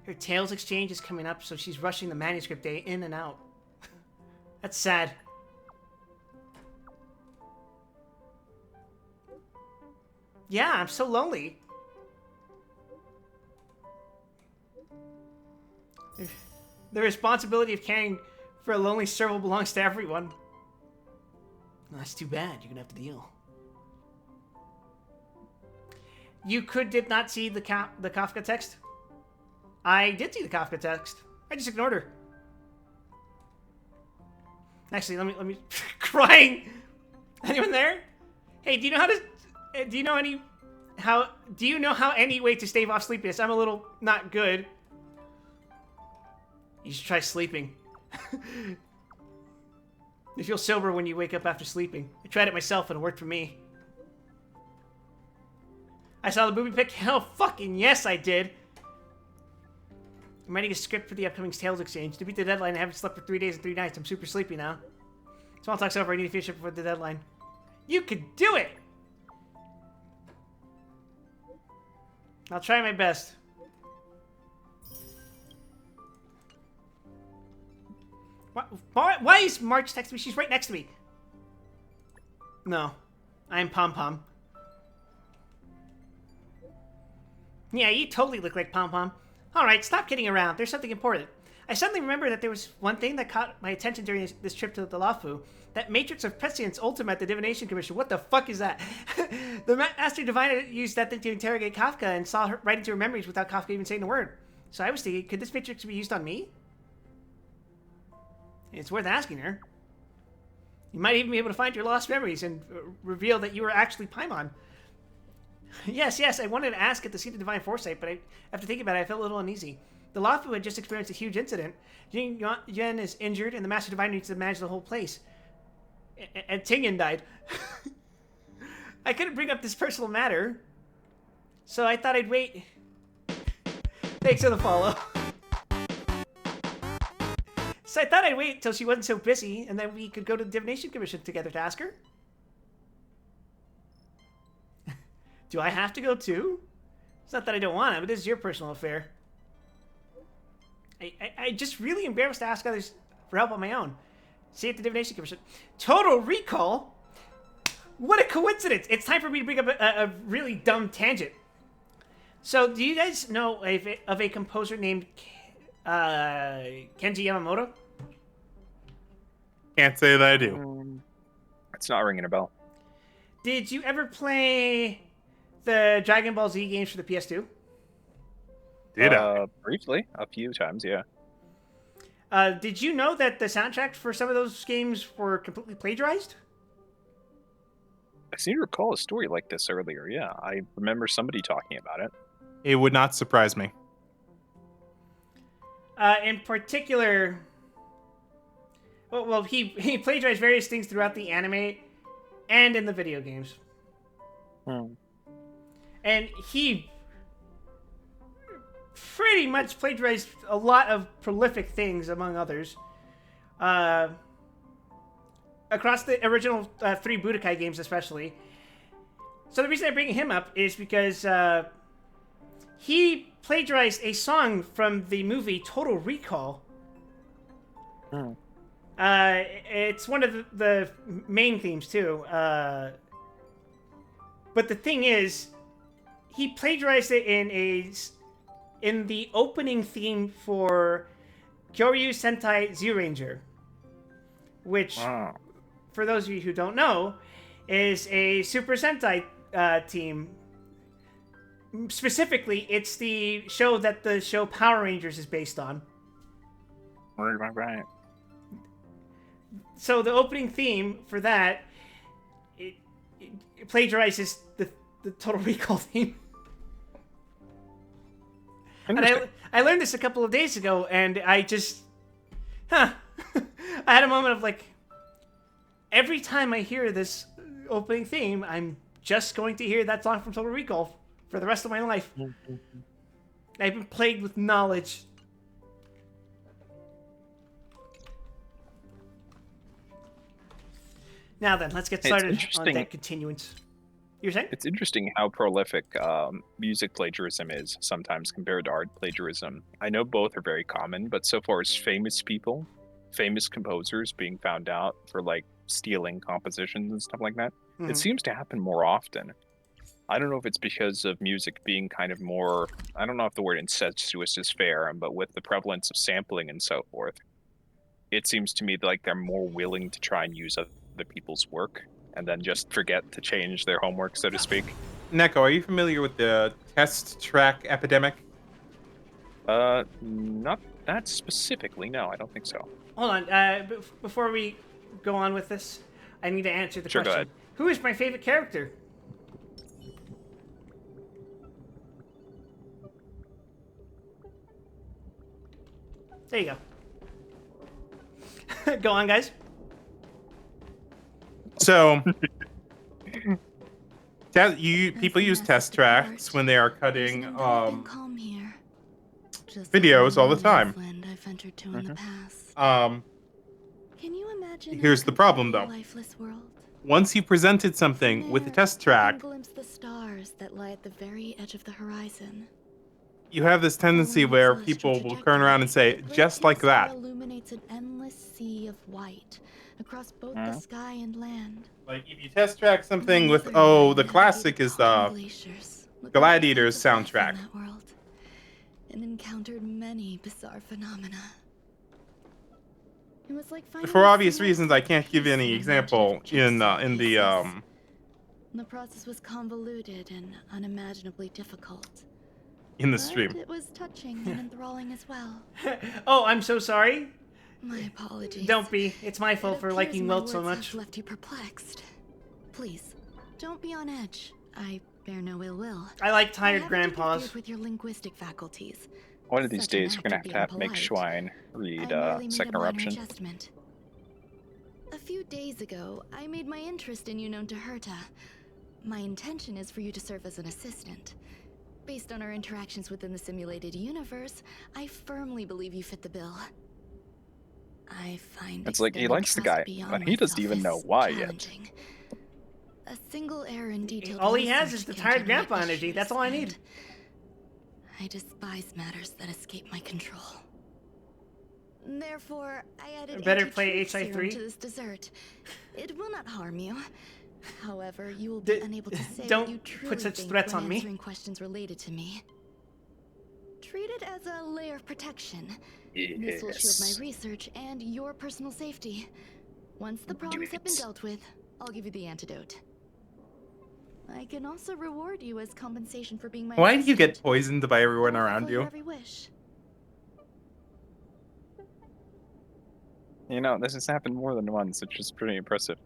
Her Tales exchange is coming up, so she's rushing the manuscript day in and out. That's sad. Yeah, I'm so lonely. The responsibility of caring for a lonely serval belongs to everyone. Well, that's too bad. You're gonna have to deal. You did not see the Kafka text? I did see the Kafka text. I just ignored her. Actually, let me crying. Anyone there? Hey, do you know how any way to stave off sleepiness? I'm a little not good. You should try sleeping. You feel sober when you wake up after sleeping. I tried it myself and it worked for me. I saw the booby pic. Oh, fucking yes, I did. I'm writing a script for the upcoming Tales exchange. To beat the deadline, I haven't slept for 3 days and 3 nights. I'm super sleepy now. Small talk's over. I need to finish it before the deadline. You could do it! I'll try my best. Why is March texting me? She's right next to me. No. I'm Pom Pom. Yeah, you totally look like Pom Pom. Alright, stop kidding around. There's something important. I suddenly remember that there was one thing that caught my attention during this trip to the Lafu. That Matrix of Prescience Ultima at the Divination Commission. What the fuck is that? The Master Diviner used that thing to interrogate Kafka and saw her right into her memories without Kafka even saying a word. So I was thinking, could this Matrix be used on me? It's worth asking her. You might even be able to find your lost memories and reveal that you were actually Paimon. Yes, I wanted to ask at the Seat of Divine Foresight, but after thinking about it, I felt a little uneasy. The Lafu had just experienced a huge incident. Jing Yuan is injured, and the Master Diviner needs to manage the whole place. And Tingyun died. I couldn't bring up this personal matter, so I thought I'd wait Thanks for the follow. So I thought I'd wait till she wasn't so busy, and then we could go to the Divination Commission together to ask her. Do I have to go too? It's not that I don't want it, but this is your personal affair. I just really embarrassed to ask others for help on my own. See you at the Divination Commission. Total Recall? What a coincidence! It's time for me to bring up a really dumb tangent. So, do you guys know of a composer named Kenji Yamamoto? Can't say that I do. It's not ringing a bell. Did you ever play the Dragon Ball Z games for the PS2? Did I? Briefly, a few times, yeah. Did you know that the soundtracks for some of those games were completely plagiarized? I seem to recall a story like this earlier, yeah. I remember somebody talking about it. It would not surprise me. In particular, well, he plagiarized various things throughout the anime and in the video games. And he pretty much plagiarized a lot of prolific things, among others, across the original 3 Budokai games especially. So the reason I bring him up is because he plagiarized a song from the movie Total Recall. It's one of the main themes too. But the thing is, he plagiarized it in the opening theme for Kyoryu Sentai Zyuranger, which, for those of you who don't know, is a Super Sentai team. Specifically, it's the show that the show Power Rangers is based on. Right. So the opening theme for that, it plagiarizes the Total Recall theme. And I learned this a couple of days ago, and I just, I had a moment of like, every time I hear this opening theme, I'm just going to hear that song from Total Recall for the rest of my life. I've been plagued with knowledge. Now then, let's get started on that continuance. You're saying? It's interesting how prolific music plagiarism is sometimes compared to art plagiarism. I know both are very common, but so far as famous people, famous composers being found out for like stealing compositions and stuff like that, it seems to happen more often. I don't know if it's because of music being kind of more, I don't know if the word incestuous is fair, but with the prevalence of sampling and so forth, it seems to me like they're more willing to try and use other people's work and then just forget to change their homework, so to speak. Neko, are you familiar with the test track epidemic? Not that specifically, no, I don't think so. Hold on, before we go on with this, I need to answer the question. Go ahead. Who is my favorite character? There you go. Go on, guys. So, people use test tracks when they are cutting videos all the time. Here's the problem, though. Once you presented something with a test track, glimpse the stars that lie at the very edge of the horizon. You have this tendency where people will turn around and say, just like that. Illuminates an endless sea of white across both the sky and land. Like if you test track something with, the classic is the Gladiators soundtrack. And encountered many bizarre phenomena. It was like for obvious reasons, I can't give any example in the The process was convoluted and unimaginably difficult. In the stream. But it was touching and enthralling as well. Oh, I'm so sorry. My apologies. Don't be. It's my fault for liking Welt so much. Left you perplexed. Please, don't be on edge. I bear no ill will. I like tired grandpas. With your linguistic faculties. One of these days, we're gonna have to make Schwein read Second Eruption. A few days ago, I made my interest in you known to Herta. My intention is for you to serve as an assistant. Based on our interactions within the simulated universe, I firmly believe you fit the bill. I find It's like he extending likes the trust guy, beyond but he doesn't myself even know is why yet. challenging. A single error in detailed All he has research is the can tired generate grandpa energy. issues, That's all I need. and I despise matters that escape my control. Therefore, I added Better play anti-truth serum HI3. to this dessert. It will not harm you. However, you will be unable to say don't what you truly put such think threats when on me. answering questions related to me. Treat it as a layer of protection. This will shield my research and your personal safety. Once the problems have been dealt with, I'll give you the antidote. I can also reward you as compensation for being my Why do you assistant. get poisoned by everyone I'll around fulfill your you? every wish. You know, this has happened more than once, which is pretty impressive.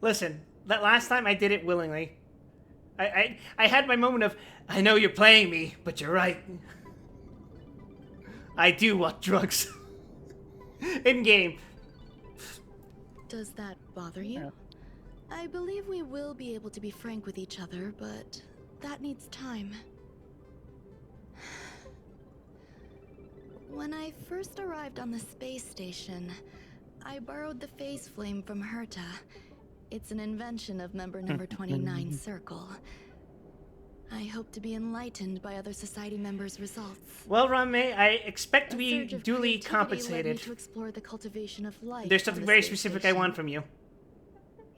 Listen, that last time I did it willingly. I had my moment of, I know you're playing me, but you're right. I do want drugs. In game. Does that bother you? I believe we will be able to be frank with each other, but that needs time. When I first arrived on the space station, I borrowed the phase flame from Herta. It's an invention of member number 29 Circle. I hope to be enlightened by other society members' results. Well, Rame, I expect to A be surge of duly creativity led me compensated. to explore the cultivation of life There's on something the very space specific I station. want from you.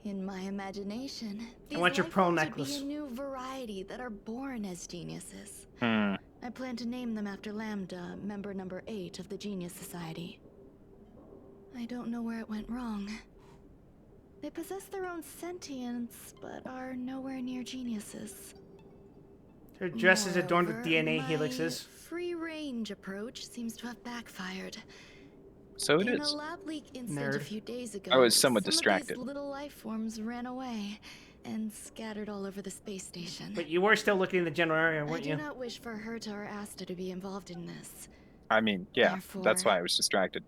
In my imagination, I want your life pearl forms would necklace. be a new variety that are born as geniuses. Hmm. I plan to name them after Lambda, member number 8 of the Genius Society. I don't know where it went wrong. They possess their own sentience, but are nowhere near geniuses. Her dress is adorned with Moreover, DNA my helixes. free-range approach seems to have backfired. So it In is. a lab leak incident a Nerd. few days ago, I was somewhat some of distracted. these little life forms ran away and scattered all over the space station. But you were still looking in the general area, I weren't do you? not wish for Herta or Asta to be involved in this. I mean, yeah, that's Therefore, why I was distracted.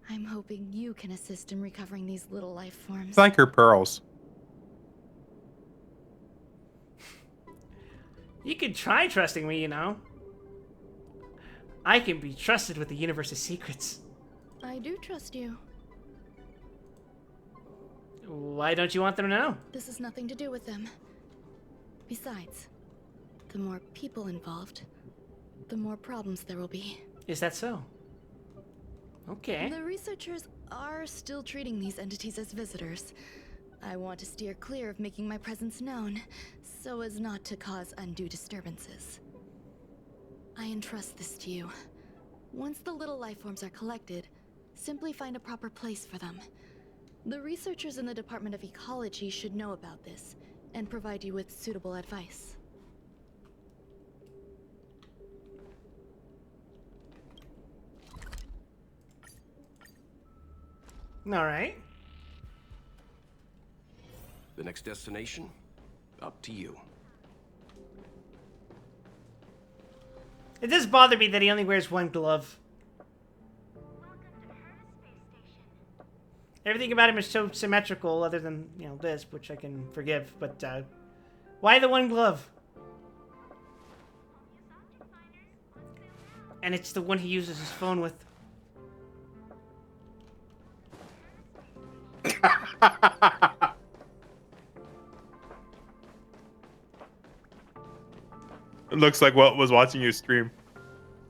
I'm hoping you can assist in recovering these little life forms. It's like her pearls. You could try trusting me, you know. I can be trusted with the universe's secrets. I do trust you. Why don't you want them to know? This has nothing to do with them. Besides, the more people involved, the more problems there will be. Is that so? Okay. The researchers are still treating these entities as visitors. I want to steer clear of making my presence known, so as not to cause undue disturbances. I entrust this to you. Once the little life forms are collected, simply find a proper place for them. The researchers in the Department of Ecology should know about this, and provide you with suitable advice. Alright. The next destination? Up to you. It does bother me that he only wears one glove. Everything about him is so symmetrical, other than, you know, this, which I can forgive, but, why the one glove? And it's the one he uses his phone with. It looks like Walt was watching you stream.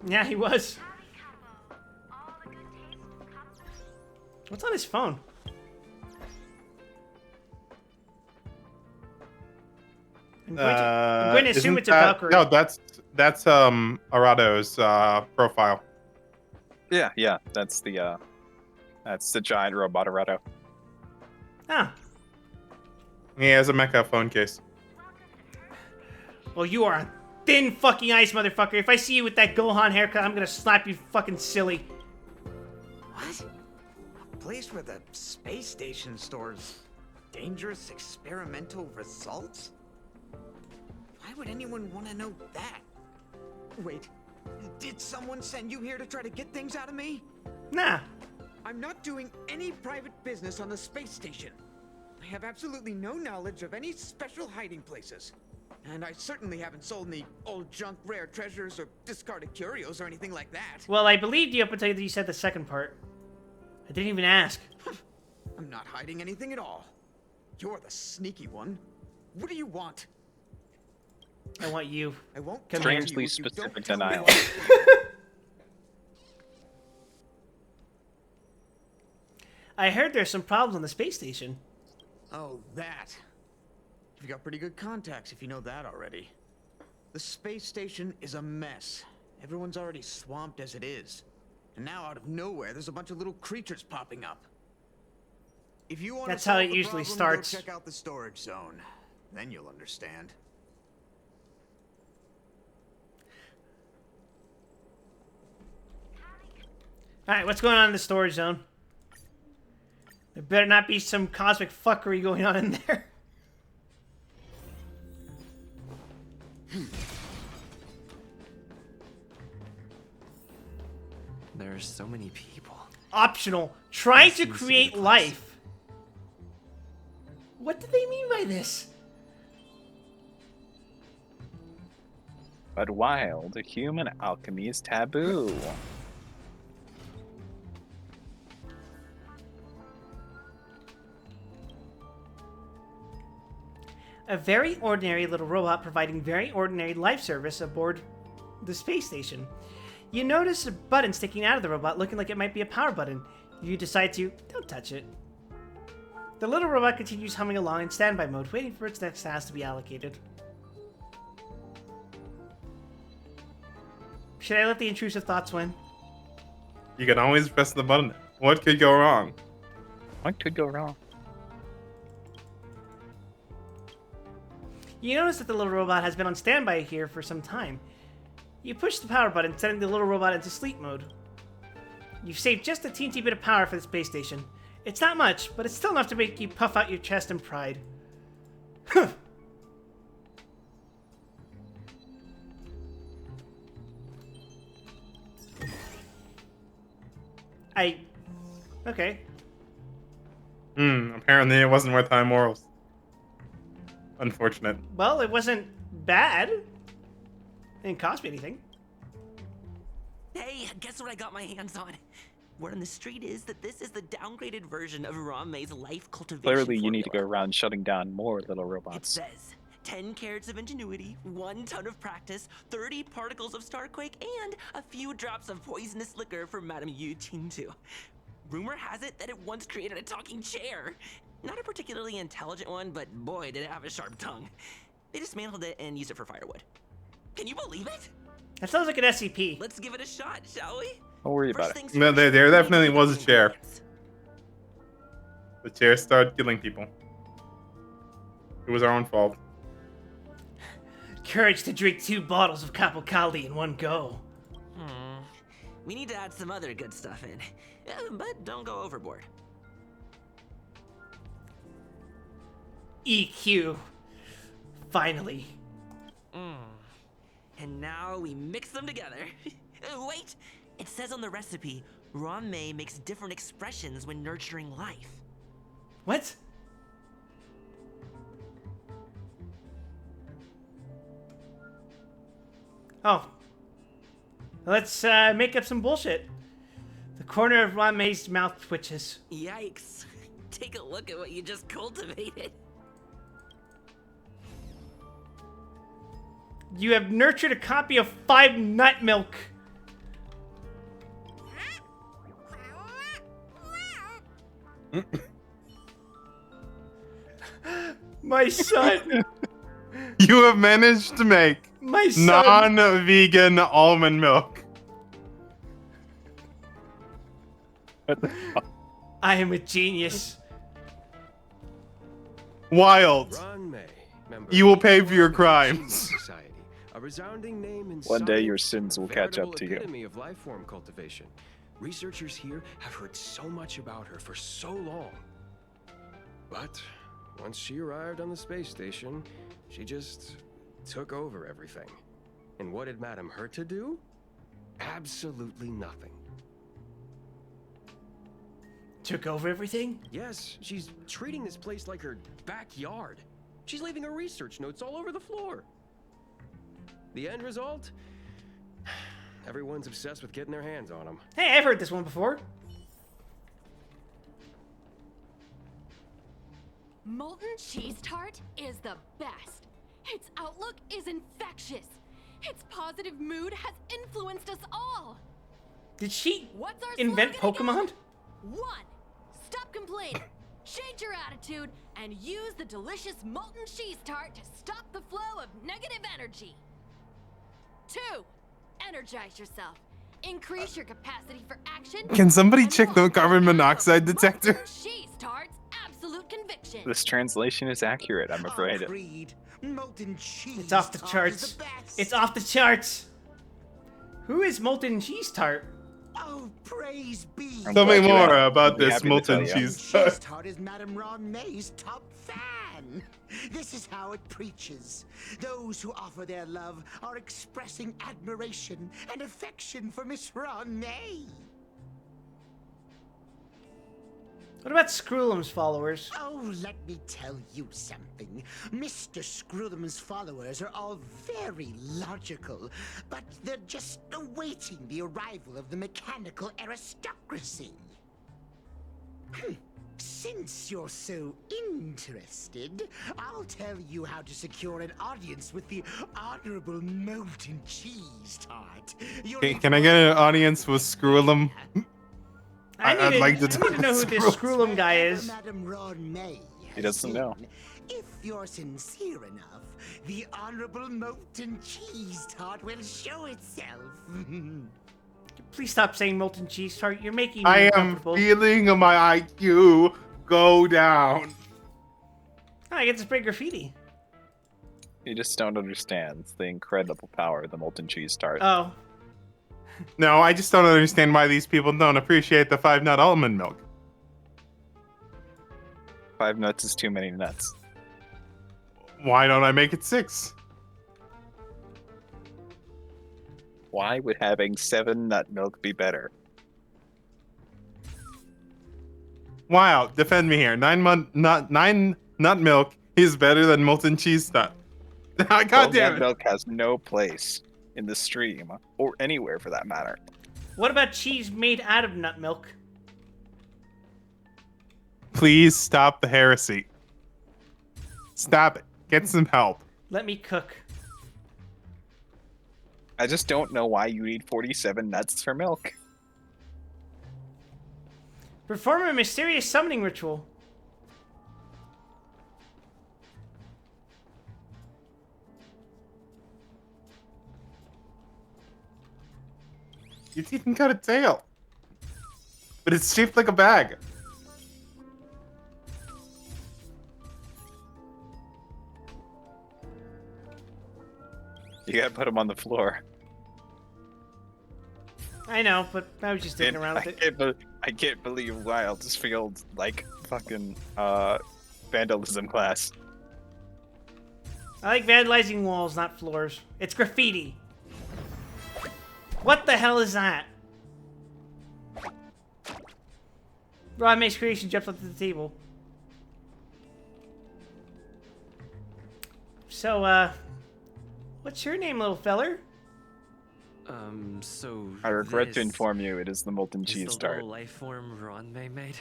Yeah, he was. What's on his phone? I'm going to assume Isn't it's a that- Valkyrie. No, that's Arado's profile. Yeah, that's the giant robot Arado. Ah. He has a mecha phone case. Well, you are a thin fucking ice, motherfucker. If I see you with that Gohan haircut, I'm gonna slap you fucking silly. What? A place where the space station stores dangerous experimental results? Why would anyone want to know that? Wait, did someone send you here to try to get things out of me? Nah. I'm not doing any private business on the space station. I have absolutely no knowledge of any special hiding places. And I certainly haven't sold any old junk rare treasures or discarded curios or anything like that. Well, I believed you up until you said the second part. I didn't even ask. I'm not hiding anything at all. You're the sneaky one. What do you want? I want you. I won't. Strangely specific denial. I heard there's some problems on the space station. Oh, that. You've got pretty good contacts if you know that already. The space station is a mess. Everyone's already swamped as it is. And now out of nowhere, there's a bunch of little creatures popping up. If you want That's to how solve it the usually problem, starts. Go check out the storage zone. Then you'll understand. Alright, what's going on in the storage zone? There better not be some cosmic fuckery going on in there. There's so many people. Optional. Trying to create life. What do they mean by this? But wild, human alchemy is taboo. A very ordinary little robot providing very ordinary life service aboard the space station. You notice a button sticking out of the robot looking like it might be a power button. You decide to, don't touch it. The little robot continues humming along in standby mode, waiting for its next task to be allocated. Should I let the intrusive thoughts win? You can always press the button. What could go wrong? What could go wrong? You notice that the little robot has been on standby here for some time. You push the power button, setting the little robot into sleep mode. You've saved just a teensy bit of power for the space station. It's not much, but it's still enough to make you puff out your chest in pride. Huh. Okay. Apparently it wasn't worth high morals. Unfortunate. Well, it wasn't bad. It didn't cost me anything. Hey, guess what I got my hands on? Word on the street is that this is the downgraded version of Ramei's life cultivation Clearly, you formula. need to go around shutting down more little It robots. says 10 carats of ingenuity, 1 ton of practice, 30 particles of Starquake, and a few drops of poisonous liquor for Madame Yu Tintu. Rumor has it that it once created a talking chair. Not a particularly intelligent one, but boy, did it have a sharp tongue. They dismantled it and used it for firewood. Can you believe it? That sounds like an SCP. Let's give it a shot, shall we? Don't worry about it. No, there definitely was a chair. The chair started killing people. It was our own fault. Courage to drink 2 bottles of Capocaldi in one go. We need to add some other good stuff in. But don't go overboard. EQ. Finally. And now we mix them together. Wait! It says on the recipe, Ramei makes different expressions when nurturing life. What? Oh. Let's make up some bullshit. The corner of Ramei's mouth twitches. Yikes. Take a look at what you just cultivated. You have nurtured a copy of 5 nut milk. My son. You have managed to make my son. Non-vegan almond milk. I am a genius. Wild. You will pay for your crimes. A resounding name in One day science, your sins will catch up to you. epitome of life form cultivation. Researchers here have heard so much about her for so long. But once she arrived on the space station, she just took over everything. And what did Madame Herta do? Absolutely nothing. Took over everything? Yes, she's treating this place like her backyard. She's leaving her research notes all over the floor. The end result? Everyone's obsessed with getting their hands on them. Hey, I've heard this one before. Molten cheese tart is the best. Its outlook is infectious. Its positive mood has influenced us all. Did she What's our invent slogan Pokemon? again? 1. Stop complaining. Change your attitude and use the delicious molten cheese tart to stop the flow of negative energy. 2. Energize yourself. Increase your capacity for action. Can somebody check the carbon monoxide detector? Cheese tarts, absolute conviction. This translation is accurate, I'm afraid. Molten cheese. It's off the charts. It's off the charts. Who is Molten Cheese Tart? Oh, praise be. Tell me more about this molten cheese tart. Cheese tart is Madame Ron May's top fan. This is how it preaches. Those who offer their love are expressing admiration and affection for Miss Ron May. What about Screwlum's followers? Oh, let me tell you something. Mr. Screwlum's followers are all very logical, but they're just awaiting the arrival of the mechanical aristocracy. Since you're so interested, I'll tell you how to secure an audience with the Honorable Molten Cheese Tart. Can I get an audience with Screwlum? I'd like to I need to know who this Screwlum guy is. He doesn't know. If you're sincere enough, the Honorable Molten Cheese Tart will show itself. Please stop saying Molten Cheese Tart. You're making me I am uncomfortable. feeling my IQ go down. Oh, I get to spray graffiti. You just don't understand the incredible power of the molten cheese tart. Oh. No, I just don't understand why these people don't appreciate the 5-nut almond milk. 5 nuts is too many nuts. Why don't I make it 6? Why would having 7 nut milk be better? Wow, defend me here. 9 nut milk is better than molten cheese tart. God damn Nut it. milk has no place in the stream, or anywhere for that matter. What about cheese made out of nut milk? Please stop the heresy. Stop it. Get some help. Let me cook. I just don't know why you need 47 nuts for milk. Perform a mysterious summoning ritual. It's even got a tail. But it's shaped like a bag. You gotta put them on the floor. I know, but I was just digging around with it. I can't believe Wild just feels like fucking vandalism class. I like vandalizing walls, not floors. It's graffiti. What the hell is that? Ron May's creation jumped onto the table. So, what's your name, little feller? So I regret to this inform you, it is the molten is cheese the tart. little life form Ron May made?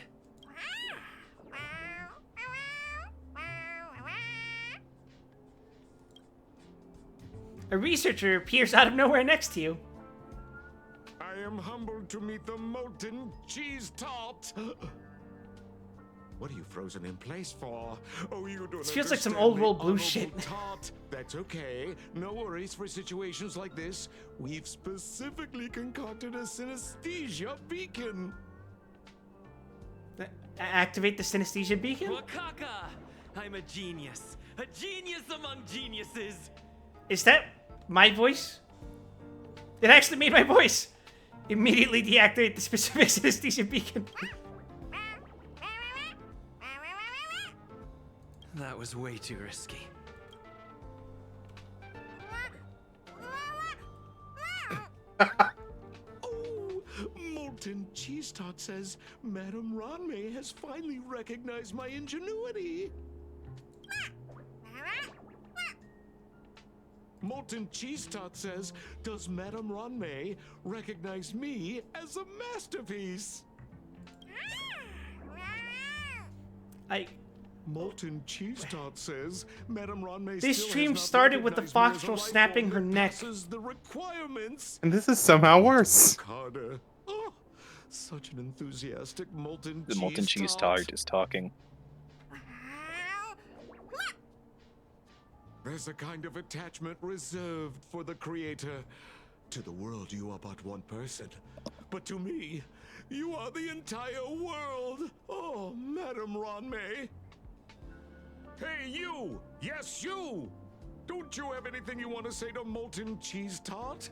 A researcher appears out of nowhere next to you. I am humbled to meet the molten cheese tart. What are you frozen in place for? Oh, you don't. This feels like some understand old world me, blue Honorable shit. Tart. That's okay. No worries for situations like this. We've specifically concocted a synesthesia beacon. Activate the synesthesia beacon? Wakaka! I'm a genius. A genius among geniuses. Is that my voice? It actually made my voice. Immediately deactivate the specific synesthesia beacon. That was way too risky. Oh, molten cheese tart says Madame Ron May has finally recognized my ingenuity. Molten Cheese Tart says, does Madame Ronmei recognize me as a masterpiece? Molten Cheese Tart says, Madame Ronmei This still stream has not started with the recognized me as a foxtrot life snapping form her that neck. passes the requirements. And this is somehow worse. Work harder. Oh, such an enthusiastic molten The cheese molten cheese tart. tart is talking. There's a kind of attachment reserved for the creator. To the world, you are but one person. But to me, you are the entire world. Oh, Madame Ronmei. Hey, you! Yes, you! Don't you have anything you want to say to Molten Cheese Tart?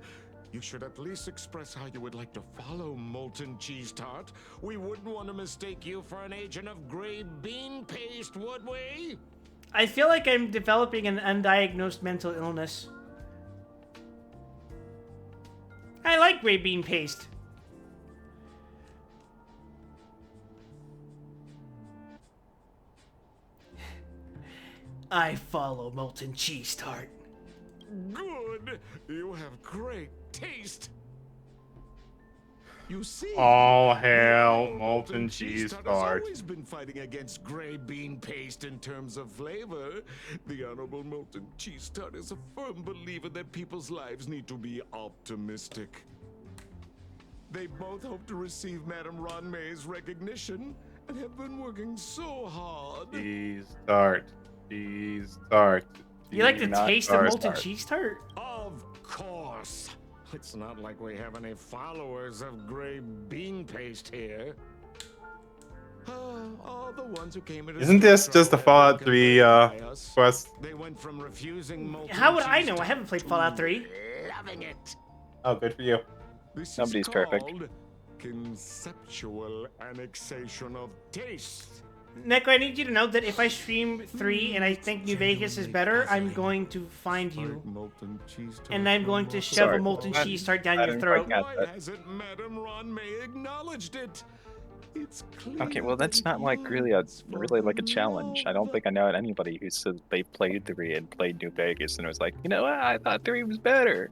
You should at least express how you would like to follow Molten Cheese Tart. We wouldn't want to mistake you for an agent of gray bean paste, would we? I feel like I'm developing an undiagnosed mental illness. I like gray bean paste. I follow molten cheese tart. Good! You have great taste! You see, All hail molten cheese Tart has tart. always been fighting against gray bean paste in terms of flavor. The Honorable Molten Cheese Tart is a firm believer that people's lives need to be optimistic. They both hope to receive Madame Ronmei's recognition and have been working so hard. Cheese tart. Cheese tart. You like the Not taste of tart, molten tart. cheese tart? Of course. It's not like we have any followers of gray bean paste here. All the ones who came into Isn't this Star just the Trek Fallout were 3 converted by us. quest? They went from refusing molten How would I cheese know? I tart haven't played to Fallout 3. Loving it. Oh, good for you. This Nobody's is perfect. called conceptual annexation of taste. Neko, I need you to know that if I stream 3 and I think New Vegas is better, I'm going to find you. And I'm going to shove a molten cheese tart down your throat. Why hasn't Madame Ronmei acknowledged it? It's clear Okay, well that's not like really like a challenge. I don't think I know anybody who said they played 3 and played New Vegas and was like, you know what, I thought 3 was better.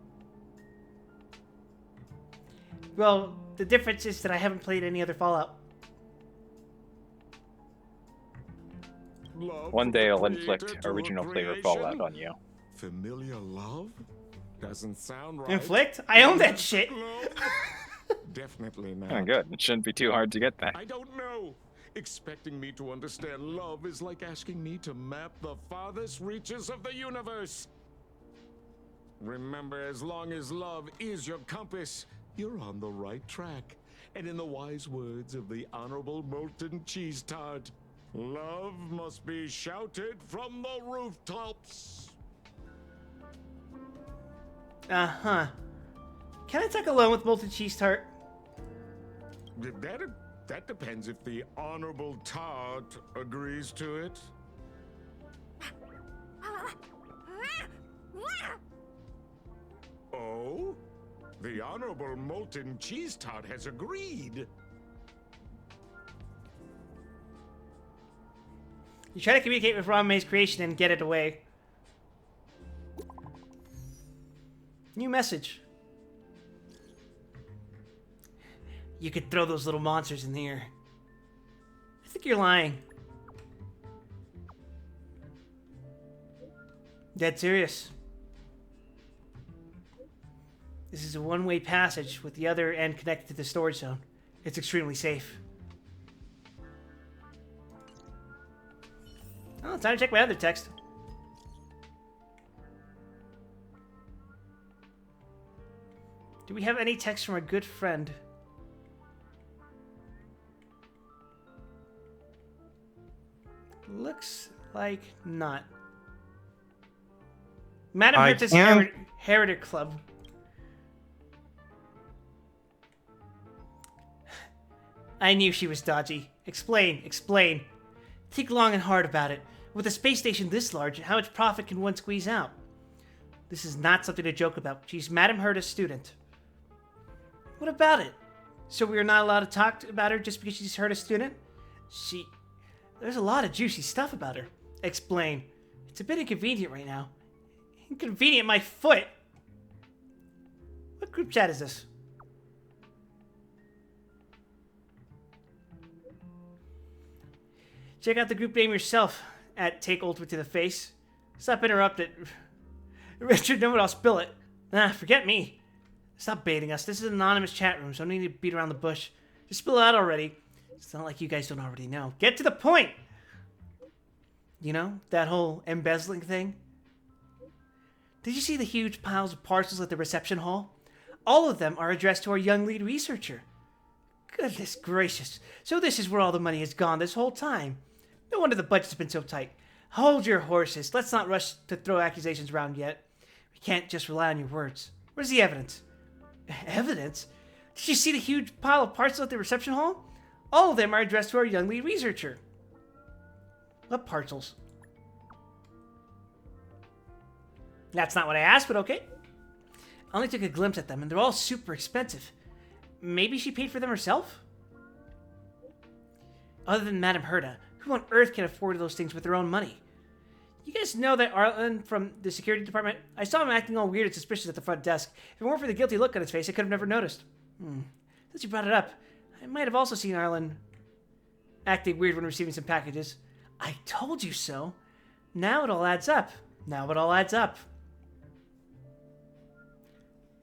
Well, the difference is that I haven't played any other Fallout. One day I'll inflict original flavor Fallout on you. Familiar love? Doesn't sound right. Inflict? I own that shit. Definitely not. Oh, good. It shouldn't be too hard to get that. I don't know. Expecting me to understand love is like asking me to map the farthest reaches of the universe. Remember, as long as love is your compass, you're on the right track. And in the wise words of the Honorable Molten Cheese Tart, love must be shouted from the rooftops. Uh-huh. Can I talk alone with molten cheese tart? That depends if the Honorable Tart agrees to it. Oh? The Honorable Molten Cheese Tart has agreed. You try to communicate with Ronmei's creation and get it away. New message. You could throw those little monsters in here. I think you're lying. Dead serious. This is a one-way passage with the other end connected to the storage zone. It's extremely safe. Oh, time to check my other text. Do we have any text from a good friend? Looks like not. Madam Herta's Heritage Club. I knew she was dodgy. Explain, explain. Think long and hard about it. With a space station this large, how much profit can one squeeze out? This is not something to joke about. She's Madam Herta's student. What about it? So we are not allowed to talk about her just because she's Herta's student? There's a lot of juicy stuff about her. Explain. It's a bit inconvenient right now. Inconvenient, my foot. What group chat is this? Check out the group name yourself at Take Ultimate to the Face. Stop interrupting. Richard, no one, I'll spill it. Nah, forget me. Stop baiting us. This is an anonymous chat room, so no need to beat around the bush. Just spill it out already. It's not like you guys don't already know. Get to the point! You know, that whole embezzling thing? Did you see the huge piles of parcels at the reception hall? All of them are addressed to our young lead researcher. Goodness gracious. So this is where all the money has gone this whole time. No wonder the budget's been so tight. Hold your horses. Let's not rush to throw accusations around yet. We can't just rely on your words. Where's the evidence? Evidence? Did you see the huge pile of parcels at the reception hall? All of them are addressed to our young lead researcher. What parcels? That's not what I asked, but okay. I only took a glimpse at them, and they're all super expensive. Maybe she paid for them herself? Other than Madame Herda, who on earth can afford those things with their own money? You guys know that Arlen from the security department? I saw him acting all weird and suspicious at the front desk. If it weren't for the guilty look on his face, I could have never noticed. Since you brought it up, I might have also seen Arlen acting weird when receiving some packages. I told you so. Now it all adds up.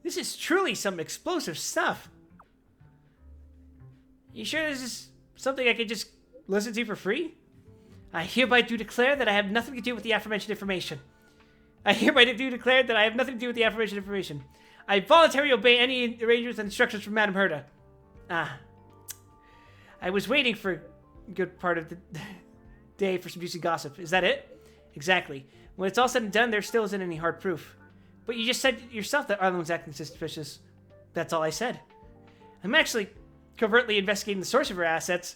This is truly some explosive stuff. You sure this is something I could just listen to for free? I hereby do declare that I have nothing to do with the aforementioned information. I voluntarily obey any arrangements and instructions from Madame Herda. I was waiting for a good part of the day for some juicy gossip. Is that it? Exactly. When it's all said and done, there still isn't any hard proof. But you just said yourself that Arlen was acting suspicious. That's all I said. I'm actually covertly investigating the source of her assets,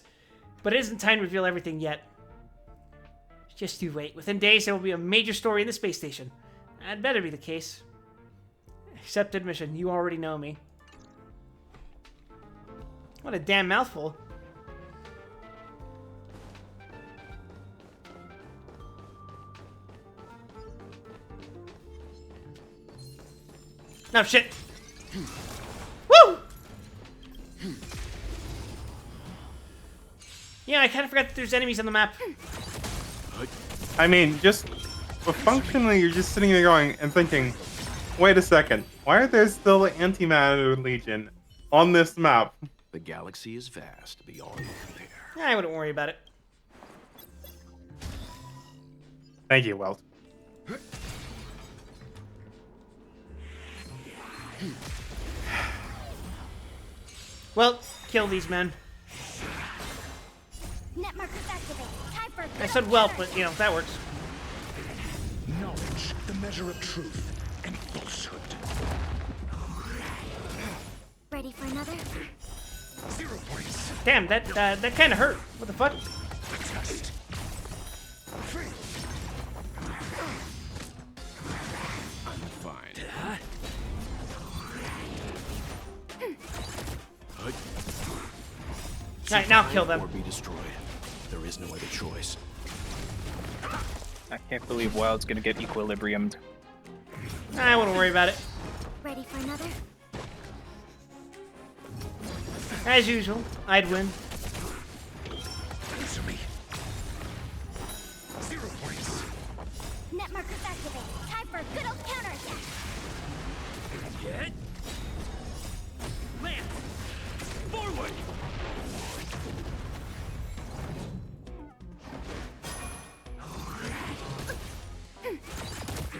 but it isn't time to reveal everything yet. Just you wait. Within days, there will be a major story in the space station. That'd better be the case. Accept admission, you already know me. What a damn mouthful. No, shit. Woo! Yeah, I kind of forgot that there's enemies on the map. I mean, just functionally, you're just sitting there going and thinking, wait a second, why are there still Antimatter Legion on this map? The galaxy is vast beyond compare. I wouldn't worry about it. Thank you, Welt. Well, kill these men. Net markers activate. Time for I said well, but you know, that works. Knowledge, the measure of truth and falsehood. Ready for another? 0 points. Damn, that kind of hurt. What the fuck? Test. I'm fine. Alright, now kill them. Or be destroyed. There is no other choice. I can't believe Wild's gonna get equilibriumed. I wouldn't worry about it. Ready for another? As usual, I'd win. Answer me. 0 points. Net markers activate. Time for a good old counterattack. Get. Land. Forward.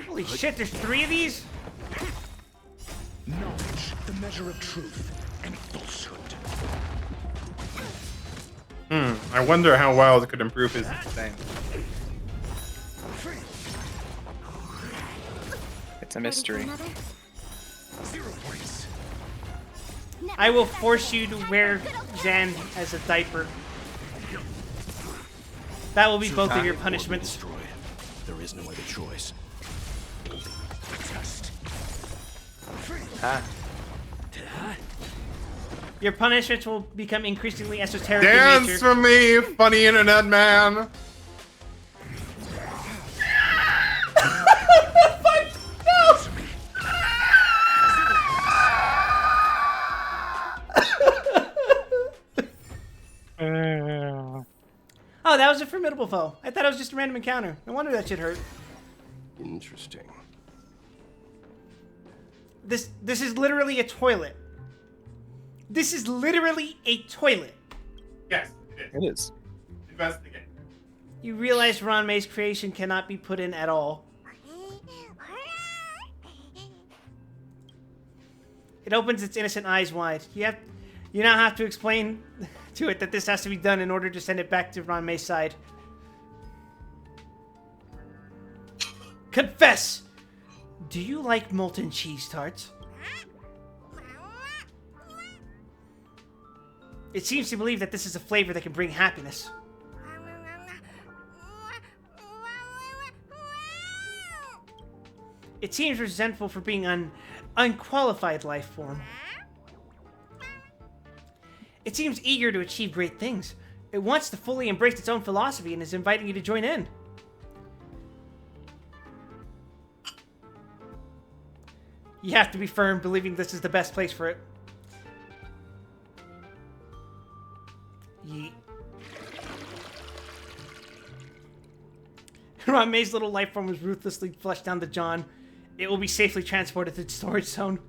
Holy shit, there's 3 of these? Knowledge, the measure of truth and falsehood. I wonder how Wild could improve his thing. It's a mystery. 0 points. I will force you to wear Zan as a diaper. That will be both of your punishments. There is no other choice. Your punishments will become increasingly esoteric Dance in nature. for me, funny internet man. Oh, that was a formidable foe. I thought it was just a random encounter. No wonder that shit hurt. Interesting. This is literally a toilet. This is literally a toilet. Yes, it is. Investigate. You realize Ranmei's creation cannot be put in at all. It opens its innocent eyes wide. You now have to explain to it that this has to be done in order to send it back to Ranmei's side. Confess! Do you like molten cheese tarts? It seems to believe that this is a flavor that can bring happiness. It seems resentful for being an unqualified life form. It seems eager to achieve great things. It wants to fully embrace its own philosophy and is inviting you to join in. You have to be firm, believing this is the best place for it. Yeet. Ranmei's little life form was ruthlessly flushed down to John. It will be safely transported to the storage zone.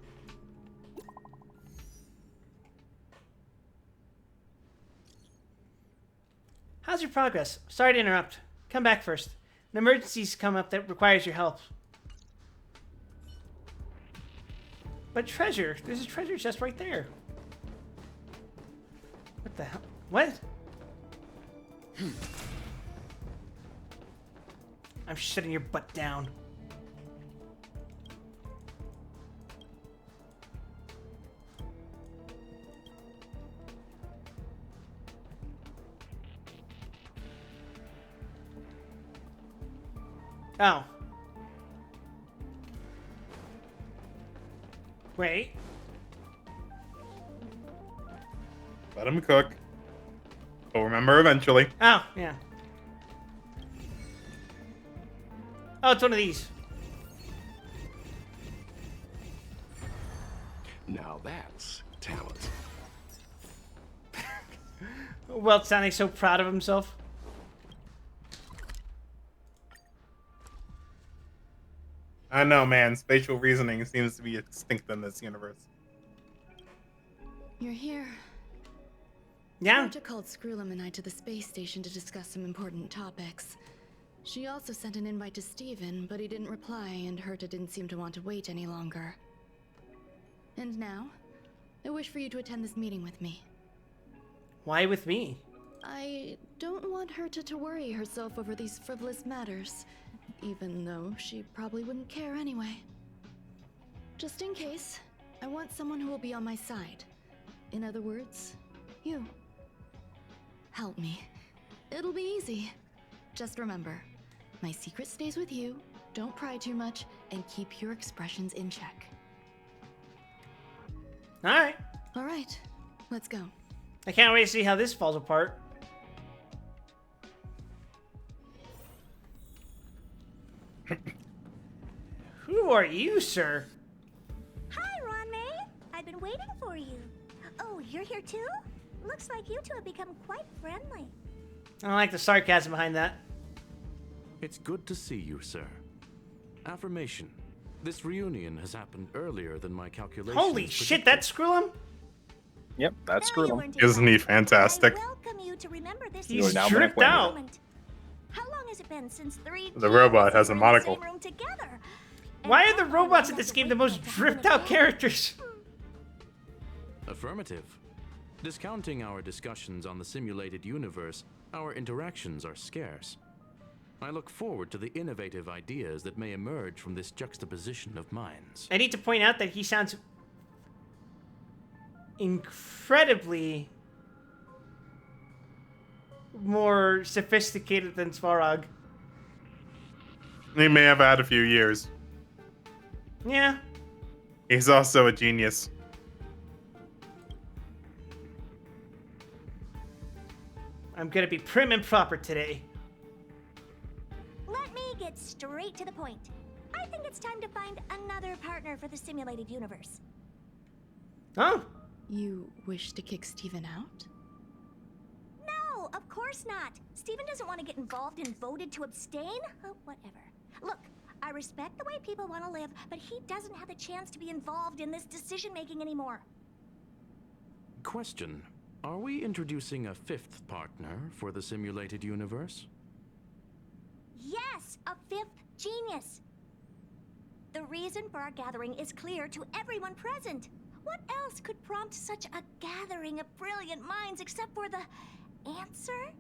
How's your progress? Sorry to interrupt. Come back first. An emergency's come up that requires your help. But treasure. There's a treasure chest right there. What the hell? What? I'm shutting your butt down. Oh. Wait. Let him cook. We'll remember eventually. Oh, yeah. Oh, it's one of these. Now that's talent. Welt sounding so proud of himself. I know, man. Spatial reasoning seems to be extinct in this universe. You're here. Yeah. Roja called Screwlum and I to the space station to discuss some important topics. She also sent an invite to Steven, but he didn't reply, and Herta didn't seem to want to wait any longer. And now, I wish for you to attend this meeting with me. Why with me? I don't want Herta to worry herself over these frivolous matters, even though she probably wouldn't care anyway. Just in case, I want someone who will be on my side. In other words, you. Help me. It'll be easy. Just remember, my secret stays with you, don't pry too much, and keep your expressions in check. Alright. Alright, let's go. I can't wait to see how this falls apart. Who are you, sir? Hi, Ranmei. I've been waiting for you. Oh, you're here too? Looks like you two have become quite friendly. I don't like the sarcasm behind that. It's good to see you, sir. Affirmation. This reunion has happened earlier than my calculations. Holy shit, that's Screwlum? Yep, that's Screwlum. Isn't he fantastic? Welcome you to remember this. He's dripped out. How long has it been since The robot has a monocle. together? Why are the robots in this game the most dripped out characters? Affirmative. Discounting our discussions on the simulated universe, our interactions are scarce. I look forward to the innovative ideas that may emerge from this juxtaposition of minds. I need to point out that he sounds incredibly more sophisticated than Svarog. He may have had a few years. Yeah. He's also a genius. I'm gonna be prim and proper today. Let me get straight to the point. I think it's time to find another partner for the simulated universe. Oh? You wish to kick Steven out? No, of course not. Steven doesn't want to get involved and voted to abstain. Whatever. Look, I respect the way people want to live, but he doesn't have the chance to be involved in this decision-making anymore. Question. Are we introducing a fifth partner for the simulated universe? Yes, a fifth genius. The reason for our gathering is clear to everyone present. What else could prompt such a gathering of brilliant minds except for the answer?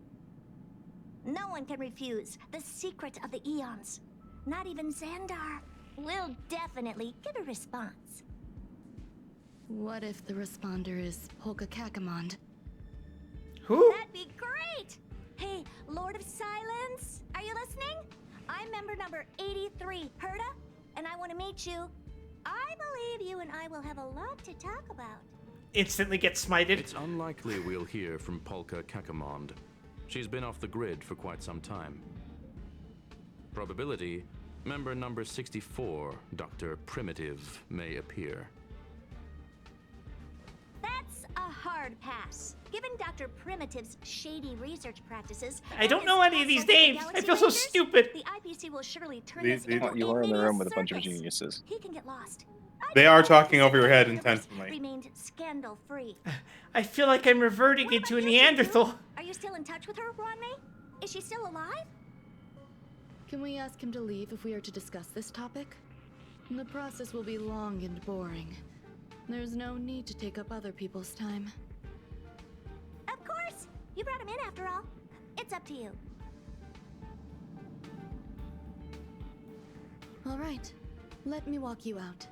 No one can refuse the secret of the eons. Not even Xandar. We'll definitely get a response. What if the responder is Polka Kakamond? Who? That'd be great! Hey, Lord of Silence, are you listening? I'm member number 83, Herta, and I want to meet you. I believe you and I will have a lot to talk about. Instantly gets smited. It's unlikely we'll hear from Polka Kakamond. She's been off the grid for quite some time. Probability, member number 64, Dr. Primitive, may appear. That's a hard pass. Given Dr. Primitive's shady research practices, I don't know any of these names. I feel so stupid. The IPC will surely turn this into You are in the a room with a bunch of circus. geniuses. He can get lost. They are talking over your head intentionally. Remained scandal-free. I feel like I'm reverting into a Neanderthal. Are you still in touch with her, Ronmei? Is she still alive? Can we ask him to leave if we are to discuss this topic? The process will be long and boring. There's no need to take up other people's time. Of course! You brought him in after all. It's up to you. All right. Let me walk you out.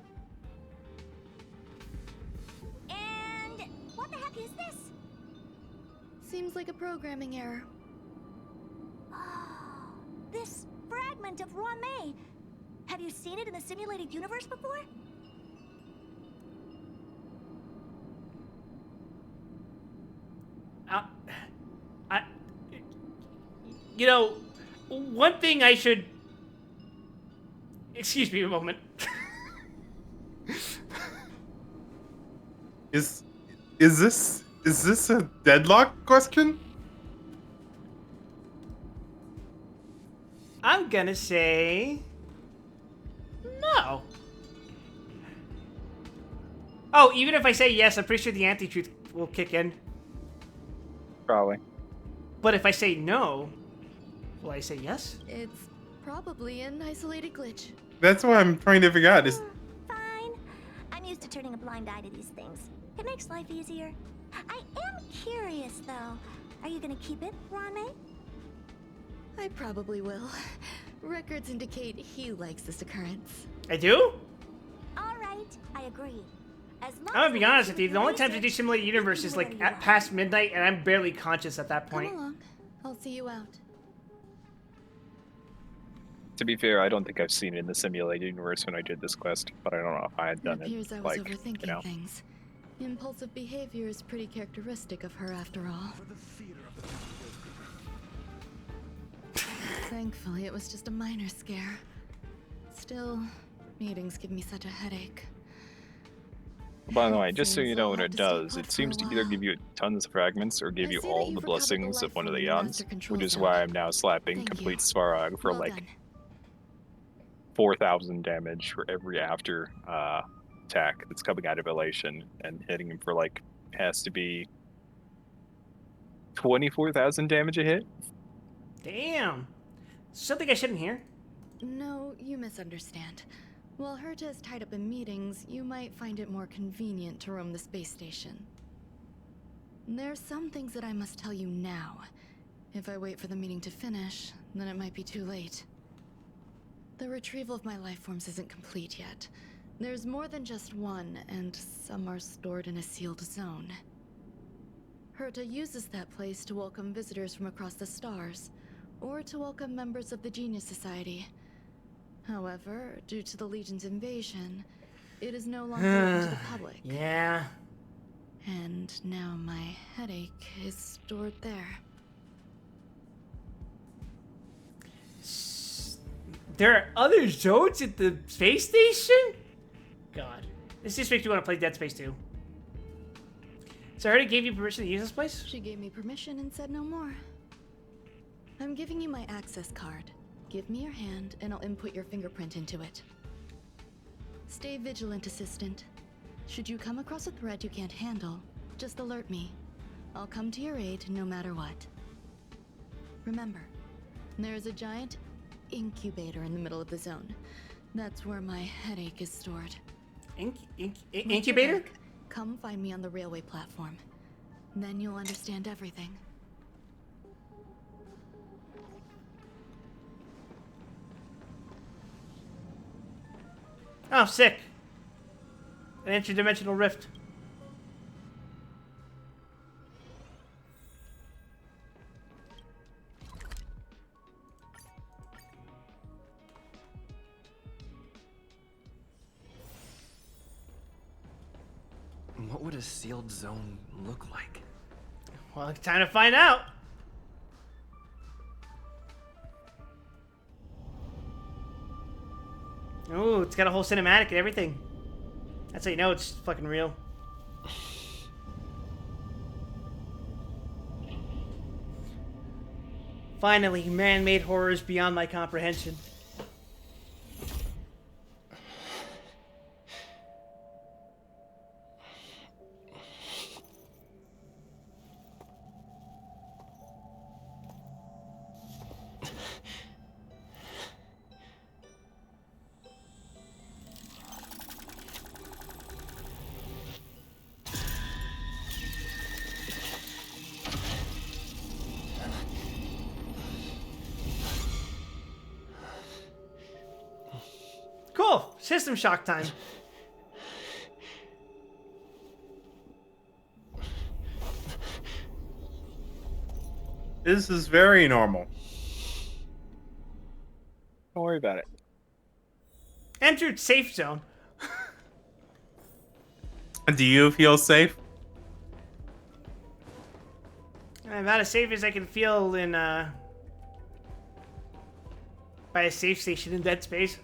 And what the heck is this? Seems like a programming error. Oh, this fragment of Ronmei. Have you seen it in the simulated universe before? You know, one thing I should... Excuse me a moment. Is this a deadlock question? I'm gonna say... no. Oh, even if I say yes, I'm pretty sure the anti-truth will kick in. Probably. But if I say no, will I say yes? It's probably an isolated glitch. That's what I'm trying to figure out. Is Fine. I'm used to turning a blind eye to these things. It makes life easier. I am curious, though. Are you gonna keep it, Ronmei? I probably will. Records indicate he likes this occurrence. I do? All right, I agree. As long I'm gonna be as honest with you, the only research, time to do Simulated Universe is like at past midnight, and I'm barely conscious at that point. Come along. I'll see you out. To be fair, I don't think I've seen it in the simulated universe when I did this quest, but I don't know if I had done It appears it. I was Like, overthinking you know. things. Impulsive behavior is pretty characteristic of her after all. Thankfully, it was just a minor scare. Still, meetings give me such a headache. By the way, just so Seems you know I'll what have it to stay does, put it for seems a to while. either give you tons of fragments or give I you see that all you've the recovered the blessings of life one of form the in the eons, master control which is cell. why I'm now slapping Thank complete you. Svarog for Well like done. 4,000 damage for every after attack that's coming out of Elation, and hitting him for like has to be 24,000 damage a hit. Damn. Something I shouldn't hear. No, you misunderstand. While Herta is tied up in meetings, you might find it more convenient to roam the space station. There's some things that I must tell you now. If I wait for the meeting to finish, then it might be too late. The retrieval of my life forms isn't complete yet. There's more than just one, and some are stored in a sealed zone. Herta uses that place to welcome visitors from across the stars, or to welcome members of the Genius Society. However, due to the Legion's invasion, it is no longer open to the public. Yeah. And now my headache is stored there. There are other zones at the space station? God. This just makes me want to play Dead Space 2. So I already gave you permission to use this place? She gave me permission and said no more. I'm giving you my access card. Give me your hand, and I'll input your fingerprint into it. Stay vigilant, Assistant. Should you come across a threat you can't handle, just alert me. I'll come to your aid no matter what. Remember, there is a giant incubator in the middle of the zone. That's where my headache is stored. Incubator? Come find me on the railway platform. Then you'll understand everything. Oh, sick. An interdimensional rift. What would a sealed zone look like? Well, it's time to find out. Ooh, it's got a whole cinematic and everything. That's how you know it's fucking real. Finally, man-made horrors beyond my comprehension. Cool. System shock time. This is very normal. Don't worry about it. Entered safe zone. Do you feel safe? I'm about as safe as I can feel in, by a safe station in Dead Space.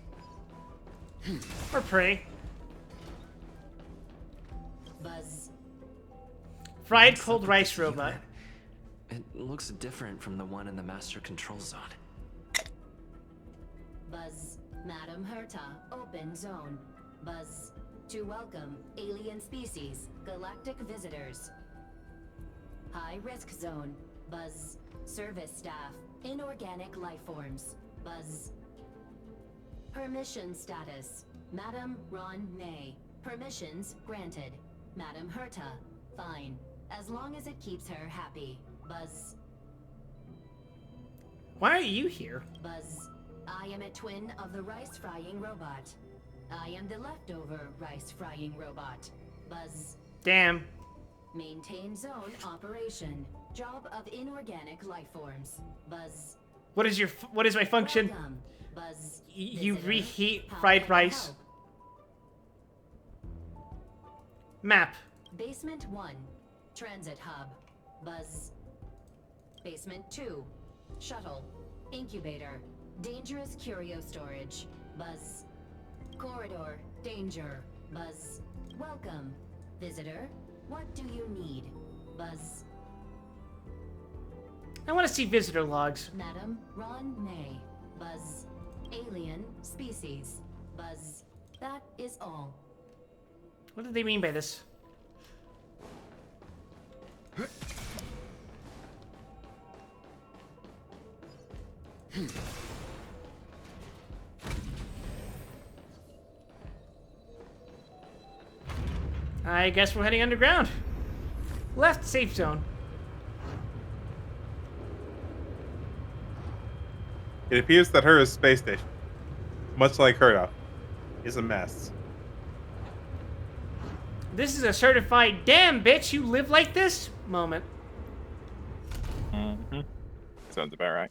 Or Prey. Buzz. Fried cold rice robot. It looks different from the one in the master control zone. Buzz, Madam Herta, open zone. Buzz, to welcome alien species, galactic visitors. High risk zone. Buzz, service staff, inorganic life forms. Buzz. Permission status. Madam Ron May. Permissions granted. Madam Herta, fine. As long as it keeps her happy. Buzz. Why are you here? Buzz, I am a twin of the rice-frying robot. I am the leftover rice-frying robot. Buzz. Damn. Maintain zone operation. Job of inorganic life forms. Buzz. What is my function? Welcome. Buzz. You Visitor, reheat how fried can I rice. help? Map. Basement 1. Transit hub. Buzz. Basement 2. Shuttle. Incubator. Dangerous curio storage. Buzz. Corridor. Danger. Buzz. Welcome. Visitor. What do you need? Buzz. I want to see visitor logs. Madam Ron May. Buzz. Alien species. Buzz. That is all. What do they mean by this? I guess we're heading underground. Left safe zone. It appears that her space station, much like Herta, is a mess. This is a certified damn bitch you live like this moment. Mm-hmm. Sounds about right.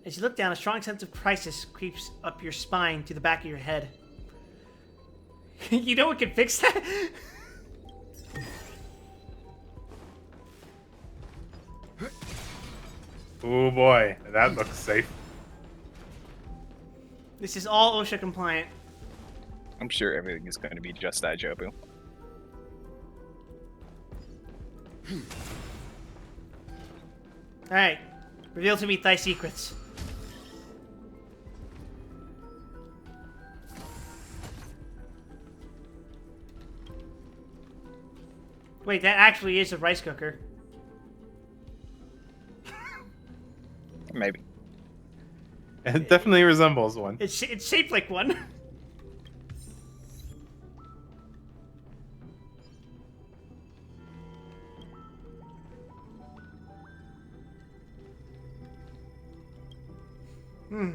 As you look down, a strong sense of crisis creeps up your spine to the back of your head. You know what can fix that? Oh boy, that looks safe. This is all OSHA compliant. I'm sure everything is going to be just that, Jobu. Alright. Reveal to me thy secrets. Wait, that actually is a rice cooker. Maybe. It definitely resembles one. It's shaped like one.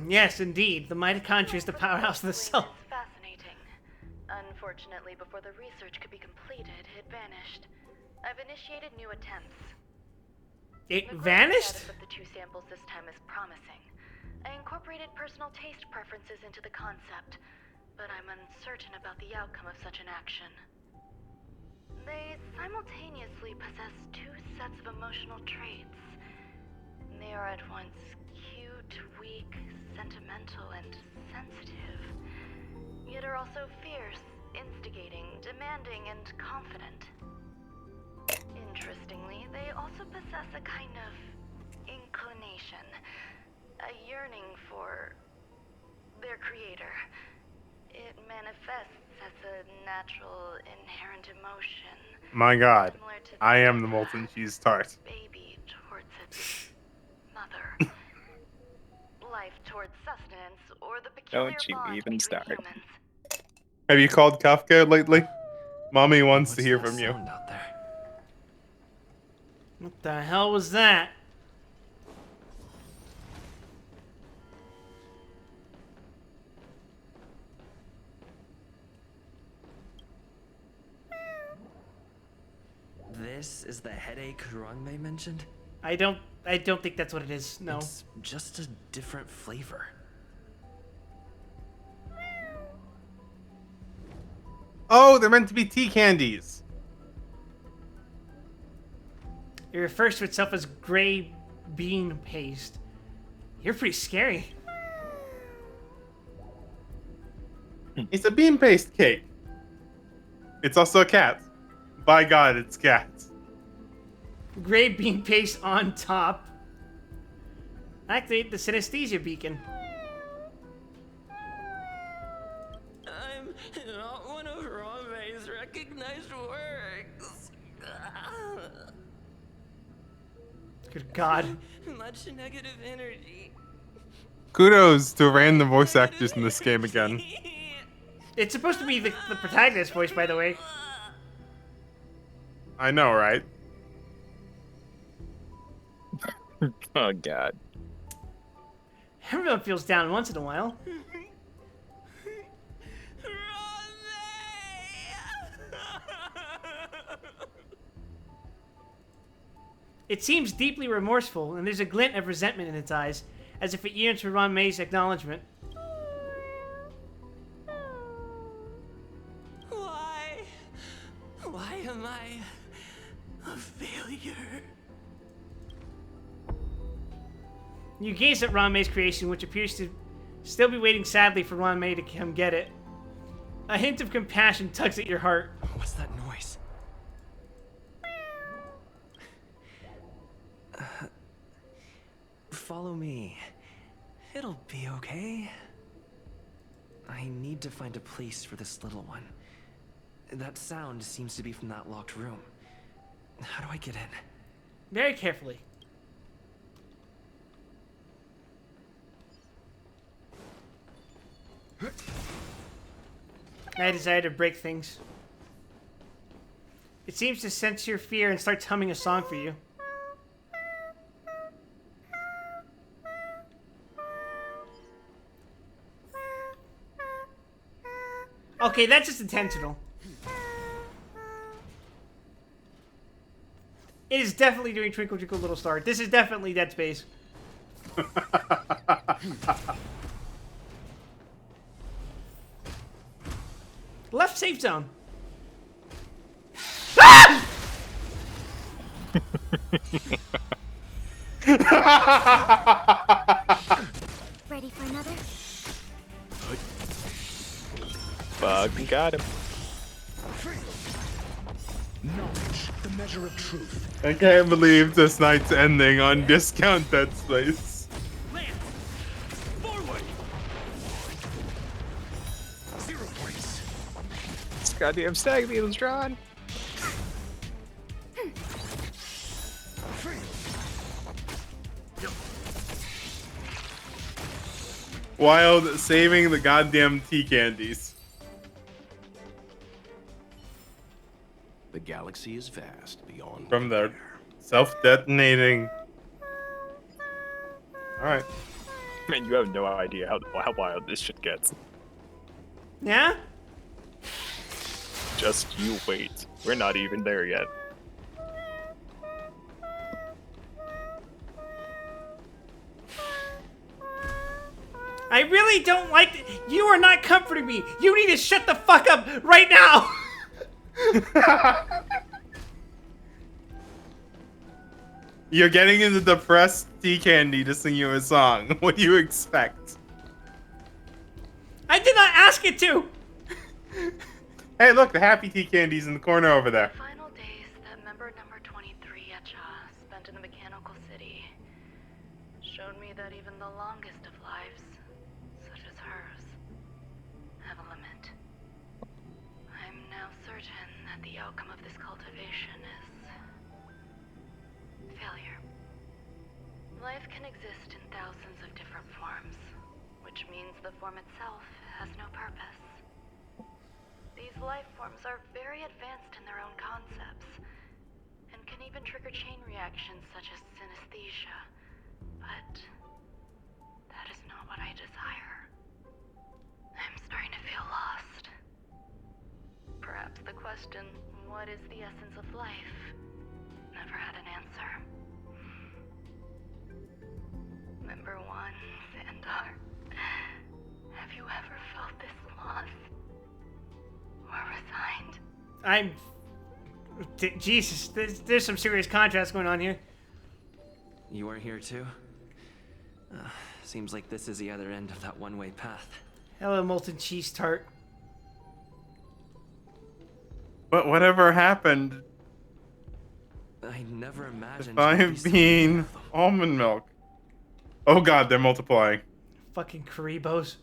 Yes, indeed. The mitochondria is the powerhouse of the cell. Fascinating. Unfortunately, before the research could be completed, it vanished. I've initiated new attempts. It The vanished? status of the two samples this time is promising. I incorporated personal taste preferences into the concept, but I'm uncertain about the outcome of such an action. They simultaneously possess two sets of emotional traits. They are at once cute, weak, sentimental, and sensitive, yet are also fierce, instigating, demanding, and confident. Interestingly, they also possess a kind of inclination, a yearning for their creator. It manifests as a natural, inherent emotion. My God, I am the molten cheese tart. Baby towards its mother. Life towards sustenance, or the peculiar Don't you bond even between start. humans. Have you called Kafka lately? Mommy wants to hear from you. Out there? What the hell was that? This is the headache Ranmei mentioned? I don't think that's what it is. No. It's just a different flavor. Oh, they're meant to be tea candies. It refers to itself as gray bean paste. You're pretty scary. It's a bean paste cake. It's also a cat. By God, it's cat. Gray bean paste on top. Activate the synesthesia beacon. I'm not one of Ranmei's recognized works. Good God. Much negative energy. Kudos to random voice actors in this game again. It's supposed to be the protagonist voice, by the way. I know, right? Oh, God. Everyone feels down once in a while. It seems deeply remorseful, and there's a glint of resentment in its eyes, as if it yearns for Ranmei's acknowledgement. Why am I a failure? You gaze at Ranmei's creation, which appears to still be waiting sadly for Ranmei to come get it. A hint of compassion tugs at your heart. What's that noise? Follow me. It'll be okay. I need to find a place for this little one. That sound seems to be from that locked room. How do I get in? Very carefully. I desire to break things. It seems to sense your fear and starts humming a song for you. Okay, that's just intentional. It is definitely doing Twinkle Twinkle Little Star. This is definitely Dead Space. Left safe zone. Ah! Ready for another? Fucking got him. Knowledge, the measure of truth. I can't believe this night's ending on discount Dead Space. Forward. 0 points. This goddamn stag beetle's drawn. Wild saving the goddamn tea candies. The galaxy is vast beyond. From the self-detonating. Alright. Man, you have no idea how wild this shit gets. Yeah? Just you wait. We're not even there yet. I really don't like you are not comforting me. You need to shut the fuck up right now. You're getting into depressed tea candy to sing you a song. What do you expect? I did not ask it to. Hey, look, the happy tea candy's in the corner over there. Final days that member number 23 Echa spent in the mechanical city showed me that even the longest of lives, such as hers, have a limit. I'm now certain that the outcome of this cultivation is failure. Life can exist in thousands of different forms, which means the form itself has no purpose. These life forms are very advanced in their own concepts, and can even trigger chain reactions such as synesthesia. But that is not what I desire. I'm starting to feel lost. Perhaps the question, what is the essence of life, never had an answer. Member 1, Sandar, have you ever felt this loss? Or resigned? Jesus, there's some serious contrast going on here. You are here too? Seems like this is the other end of that one-way path. Hello, molten cheese tart. But whatever happened? I never imagined. Five bean almond milk. Oh god, they're multiplying. Fucking Karibos.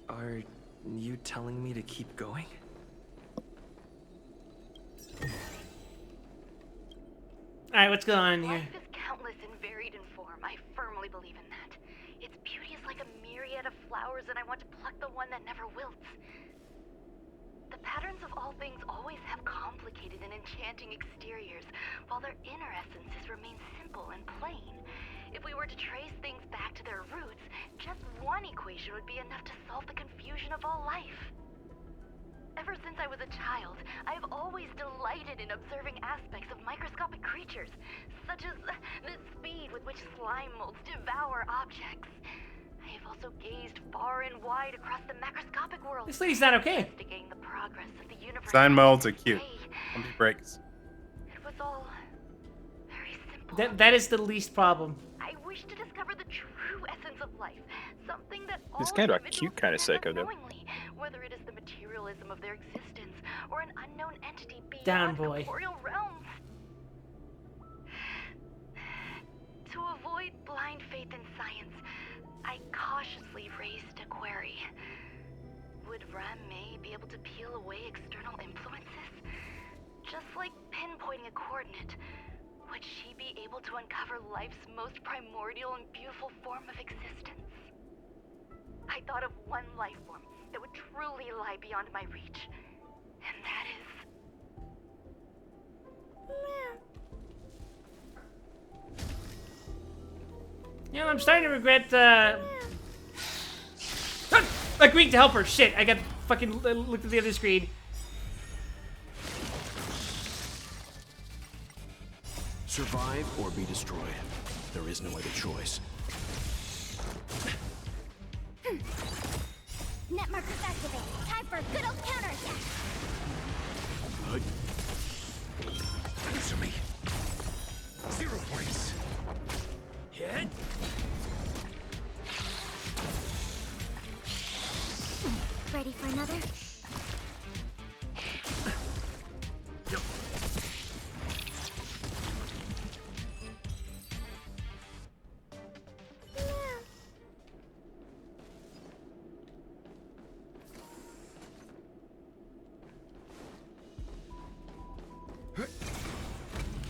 Are you telling me to keep going? Alright, what's going on in here? Life is countless and varied in form. I firmly believe in that. Its beauty is like a myriad of flowers, and I want to pluck the one that never wilts. The patterns of all things always have complicated and enchanting exteriors, while their inner essences remain simple and plain. If we were to trace things back to their roots, just one equation would be enough to solve the confusion of all life. Ever since I was a child, I have always delighted in observing aspects of microscopic creatures, such as the speed with which slime molds devour objects. I have also gazed far and wide across the macroscopic world. This lady's not okay. Investigating the progress of the universe. Slime molds are cute. Pumpy breaks. It was all very simple. That is the least problem. I wish to discover the true essence of life, something that all This kind of a cute kind of psycho though. knowingly, whether it is the materialism of their existence or an unknown entity Down, beyond boy. corporeal realms. To avoid blind faith in science, I cautiously raised a query. Would Ram-May be able to peel away external influences? Just like pinpointing a coordinate, would she be able to uncover life's most primordial and beautiful form of existence? I thought of one life form that would truly lie beyond my reach, and that is... You know, I'm starting to regret, agreeing to help her. Shit, I got fucking looked at the other screen. Survive or be destroyed. There is no other choice. Net markers activated. Time for a good old counterattack.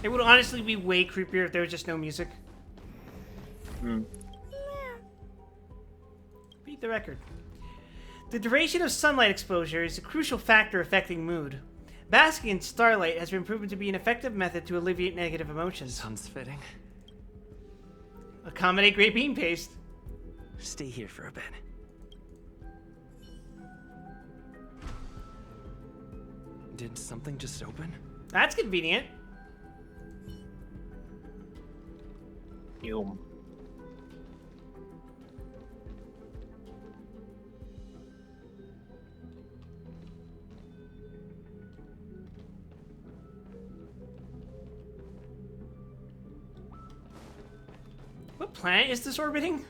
It would honestly be way creepier if there was just no music. Beat the record. The duration of sunlight exposure is a crucial factor affecting mood. Basking in starlight has been proven to be an effective method to alleviate negative emotions. Sounds fitting. Accommodate great bean paste. Stay here for a bit. Did something just open? That's convenient. Yum. What planet is this orbiting?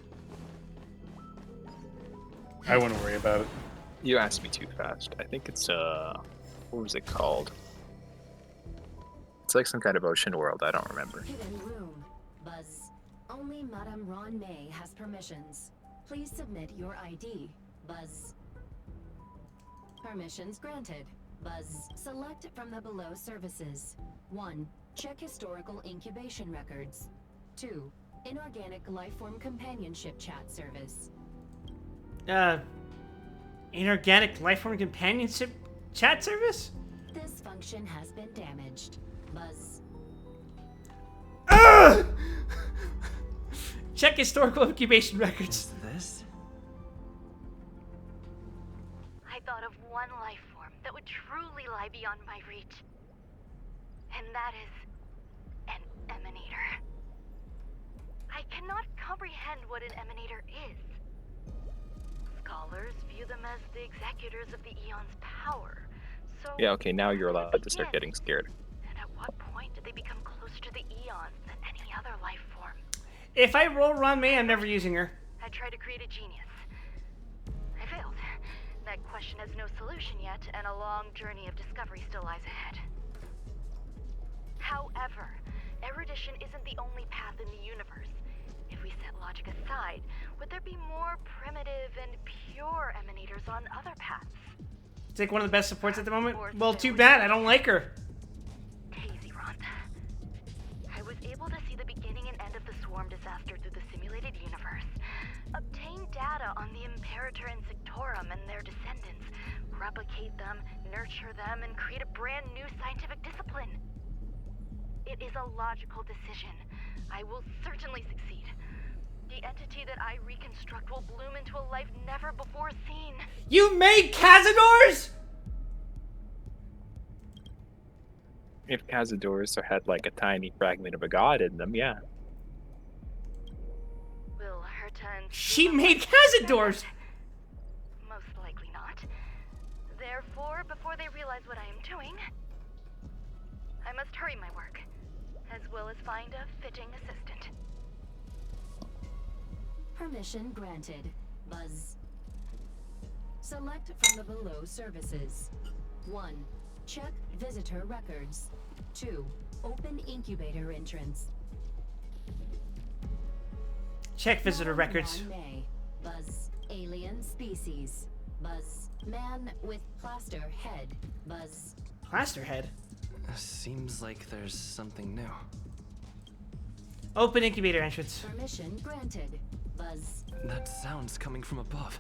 I wouldn't worry about it. You asked me too fast. I think it's what was it called? It's like some kind of ocean world. I don't remember. Hidden room. Buzz. Only Madame Ron May has permissions. Please submit your ID. Buzz. Permissions granted. Buzz. Select from the below services. 1. Check historical incubation records. 2. Inorganic lifeform companionship chat service. Inorganic lifeform companionship chat service? This function has been damaged. Buzz. Check historical incubation records. This? I thought of one life form that would truly lie beyond my reach. And that is an emanator. I cannot comprehend what an emanator is. Scholars view them as the executors of the Eon's power. So Yeah, okay, now you're allowed to start getting scared. and at what point did they become closer to the Eons than any other life form? If I roll Ron May, I'm never using her. I tried to create a genius. I failed. That question has no solution yet, and a long journey of discovery still lies ahead. However, erudition isn't the only path in the universe. If we set logic aside, would there be more primitive and pure emanators on other paths? It's like one of the best supports at the moment. Well, too bad. I don't like her. I was able to see the beginning and end of the swarm disaster through the simulated universe, obtain data on the Imperator and Sectorum and their descendants, replicate them, nurture them, and create a brand new scientific discipline. It is a logical decision. I will certainly succeed. The entity that I reconstruct will bloom into a life never before seen. You made Cazadors? If Cazadors had like a tiny fragment of a god in them, yeah. Will Herta and She made Cazadors! Most likely not. Therefore, before they realize what I am doing, I must hurry my work, as well as find a fitting assistant. Permission granted. Buzz. Select from the below services. 1. Check visitor records. 2. Open incubator entrance. Check visitor records. May. Buzz. Alien species. Buzz. Man with plaster head. Buzz. Plaster head? Seems like there's something new. Open incubator entrance. Permission granted. Buzz. That sound's coming from above.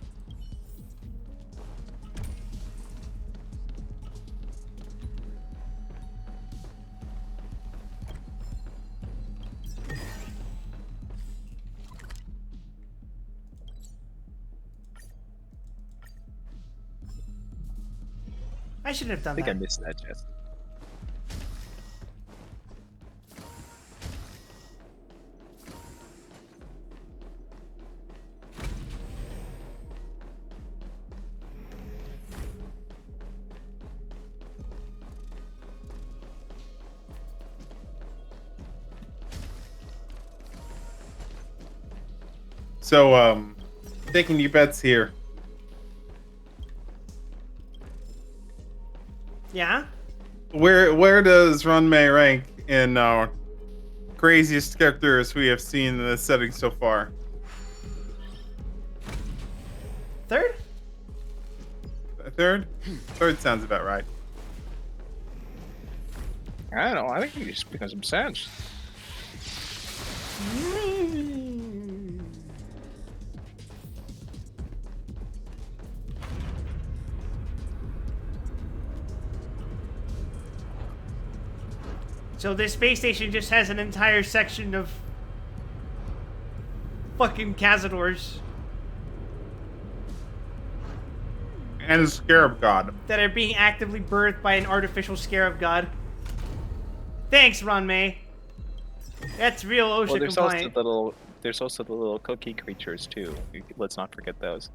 I shouldn't have done I think that. I missed that, Jess. So, taking your bets here. Yeah? Where does Ron May rank in our craziest characters we have seen in this setting so far? Third? Third? Third sounds about right. I don't know. I think he's just making some sense. So this space station just has an entire section of fucking Cazadors. And Scarab God. That are being actively birthed by an artificial Scarab God. Thanks, Ron May. That's real OSHA Well, compliant. There's also the little cookie creatures too. Let's not forget those.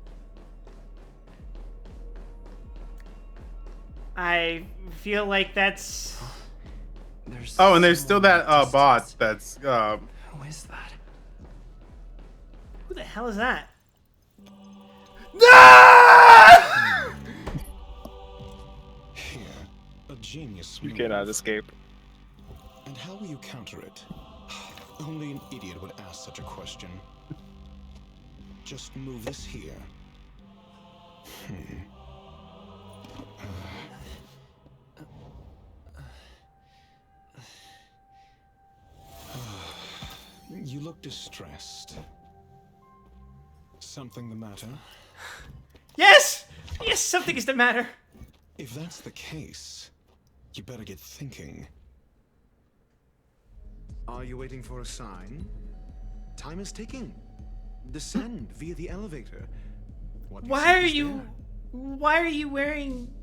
I feel like that's... Oh, and there's still that bot that's Who is that? Who the hell is that? Here, a genius. You cannot escape. And how will you counter it? Only an idiot would ask such a question. Just move this here. You look distressed. Something the matter? Yes! Yes, something is the matter. If that's the case, you better get thinking. Are you waiting for a sign? Time is ticking. Descend via the elevator. Why are you wearing...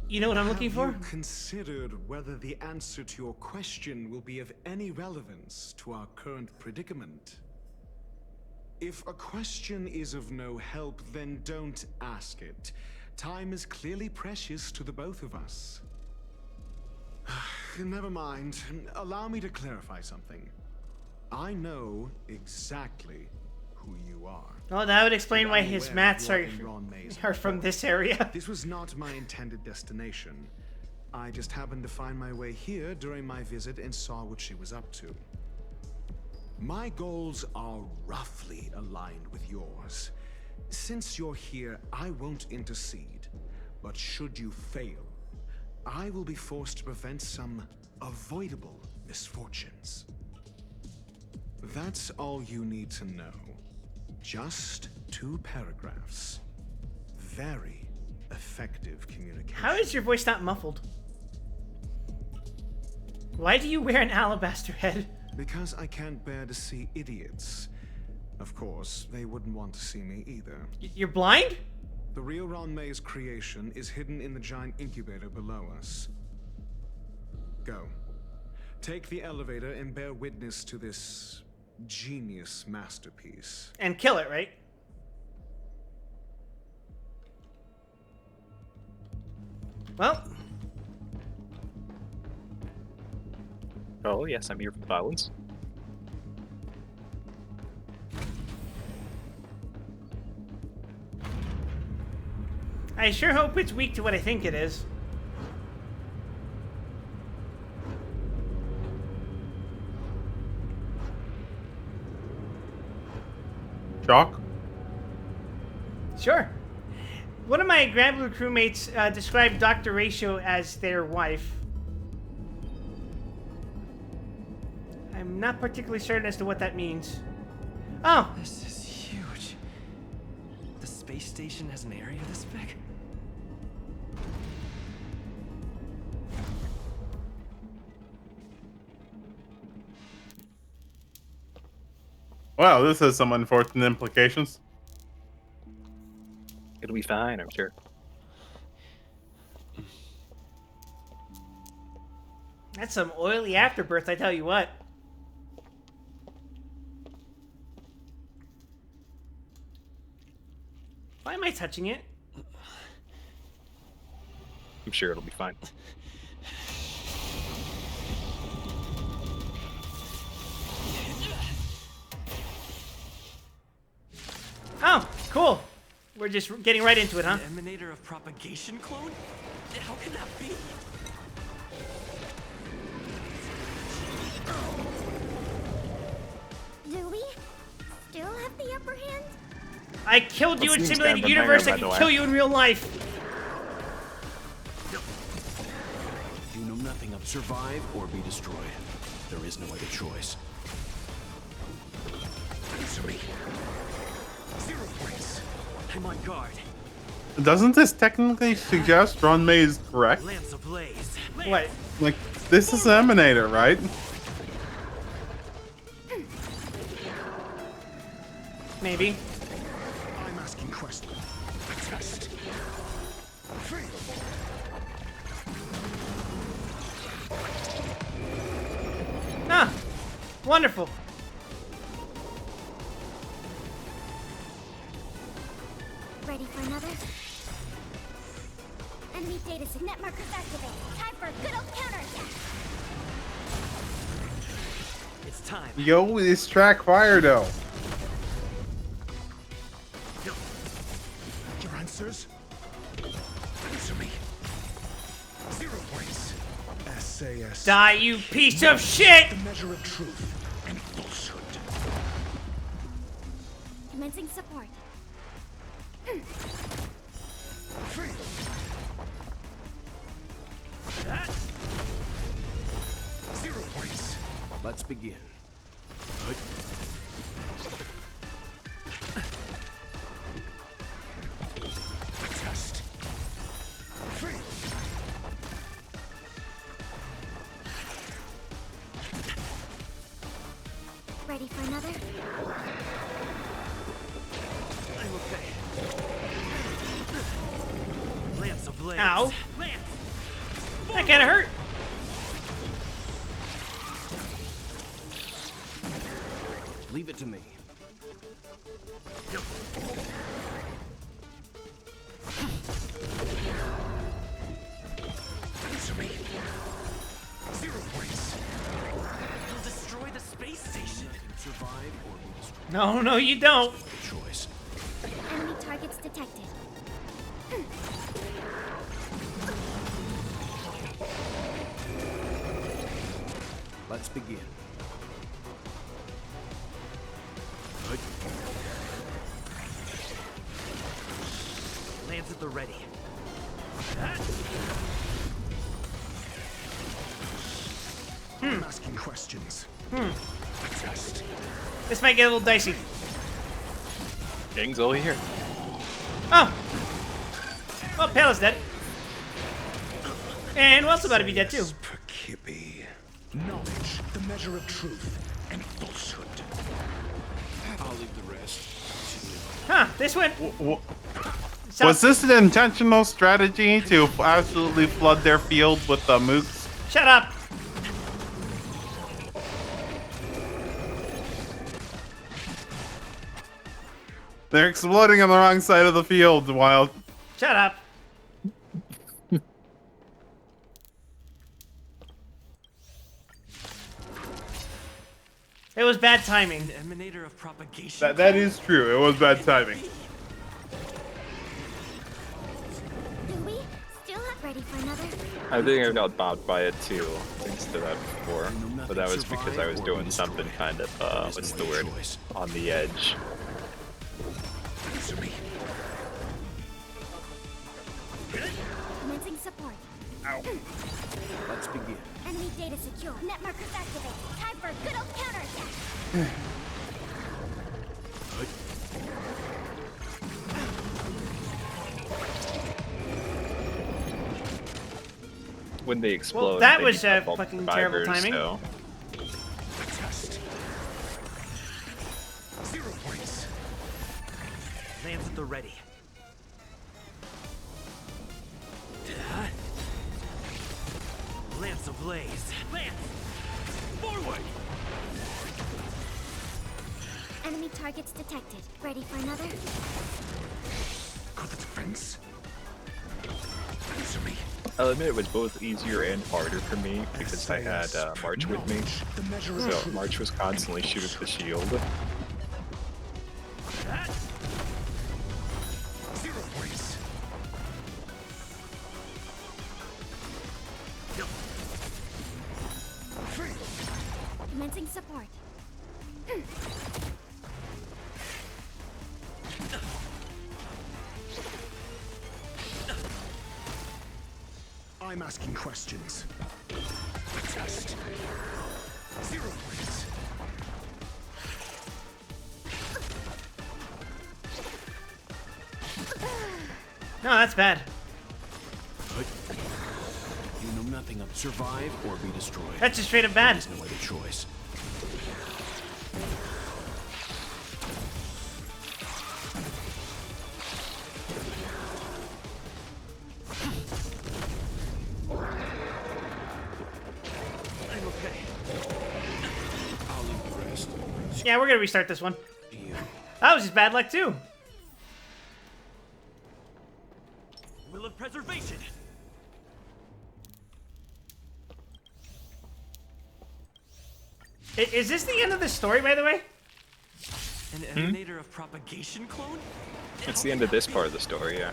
You know what I'm looking for? Have you considered whether the answer to your question will be of any relevance to our current predicament? If a question is of no help, then don't ask it. Time is clearly precious to the both of us. Never mind. Allow me to clarify something. I know exactly who you are. Oh, that would explain why his mats are from this area. This was not my intended destination. I just happened to find my way here during my visit and saw what she was up to. My goals are roughly aligned with yours. Since you're here, I won't intercede. But should you fail, I will be forced to prevent some avoidable misfortunes. That's all you need to know. Just 2 paragraphs. Very effective communication. How is your voice not muffled? Why do you wear an alabaster head? Because I can't bear to see idiots. Of course, they wouldn't want to see me either. You're blind? The real Ron May's creation is hidden in the giant incubator below us. Go. Take the elevator and bear witness to this genius masterpiece. And kill it, right? Well. Oh, yes, I'm here for the violence. I sure hope it's weak to what I think it is. Shock? Sure. One of my Grand Blue crewmates described Dr. Ratio as their wife. I'm not particularly certain as to what that means. Oh! This is huge. The space station has an area this big? Wow, this has some unfortunate implications. It'll be fine, I'm sure. That's some oily afterbirth, I tell you what. Why am I touching it? I'm sure it'll be fine. Oh, cool. We're just getting right into it, huh? An emanator of propagation clone? How can that be? Do we still have the upper hand? I killed you Let's in use simulated Gundam universe. Hanger, I by can the kill way. you in real life. You know nothing of survive or be destroyed. There is no other choice. Answer me. 0 points. I'm on guard. Doesn't this technically suggest Ronmei is correct? Lance ablaze. What? Like, this is Emanator, right? Maybe. I'm asking questions. Test. Ah, wonderful. Ready for another? Enemy data net markers activated. Time for a good old counterattack. It's time. Yo, this track fire though. Your answers? Answer me. 0 points. SAS. Die, you piece of shit! The measure of truth and falsehood. Commencing support. That. 0 points. Let's begin. Good. Test. Ready for another? I'm okay. Lance ablaze. Ow. Lance. That kinda hurt. Leave it to me. Answer me. 0 points. You'll destroy the space station. Survive or be destroyed. No, no, you don't. Choice. Enemy targets detected. Let's begin. Good. Lance at the ready. I'm asking questions. Test. This might get a little dicey. Gang's all here. Oh. Well, Pala's dead. And Welt's about to be dead too. Perkippy. Knowledge, the measure of truth and falsehood. I'll leave the rest. Huh, this one. Was this an intentional strategy to absolutely flood their field with the mooks? Shut up. They're exploding on the wrong side of the field, Wild. Shut up. It was bad timing. An emanator of propagation. That is true. It was bad timing. Do we still have ready for another? I think I got bopped by it too, thanks to that before. But that was because I was doing something kind of, what's the word? On the edge. Answer me. Commencing support. Ow. Let's begin. Enemy data secure. Net markers activated. Time for a good old counterattack. Good. When they explode, Well, that they was become all fucking terrible survivors, timing. So. Test. 0 points. Lance at the ready. Lance ablaze. Lance! Forward! Enemy targets detected. Ready for another? Got the defense. Answer me. I'll admit it was both easier and harder for me because I had March with me. So March was constantly shooting the shield. 0 points. Commencing support. I'm asking questions. Test. 0 points. No, that's bad. You know nothing of survive or be destroyed. That's just straight up bad. There's no other choice. I'm okay. I'll leave the rest. Yeah, we're gonna restart this one. That was just bad luck too. Will of preservation. Is this the end of the story, by the way? An emanator of propagation clone? It's the end of this part of the story, yeah.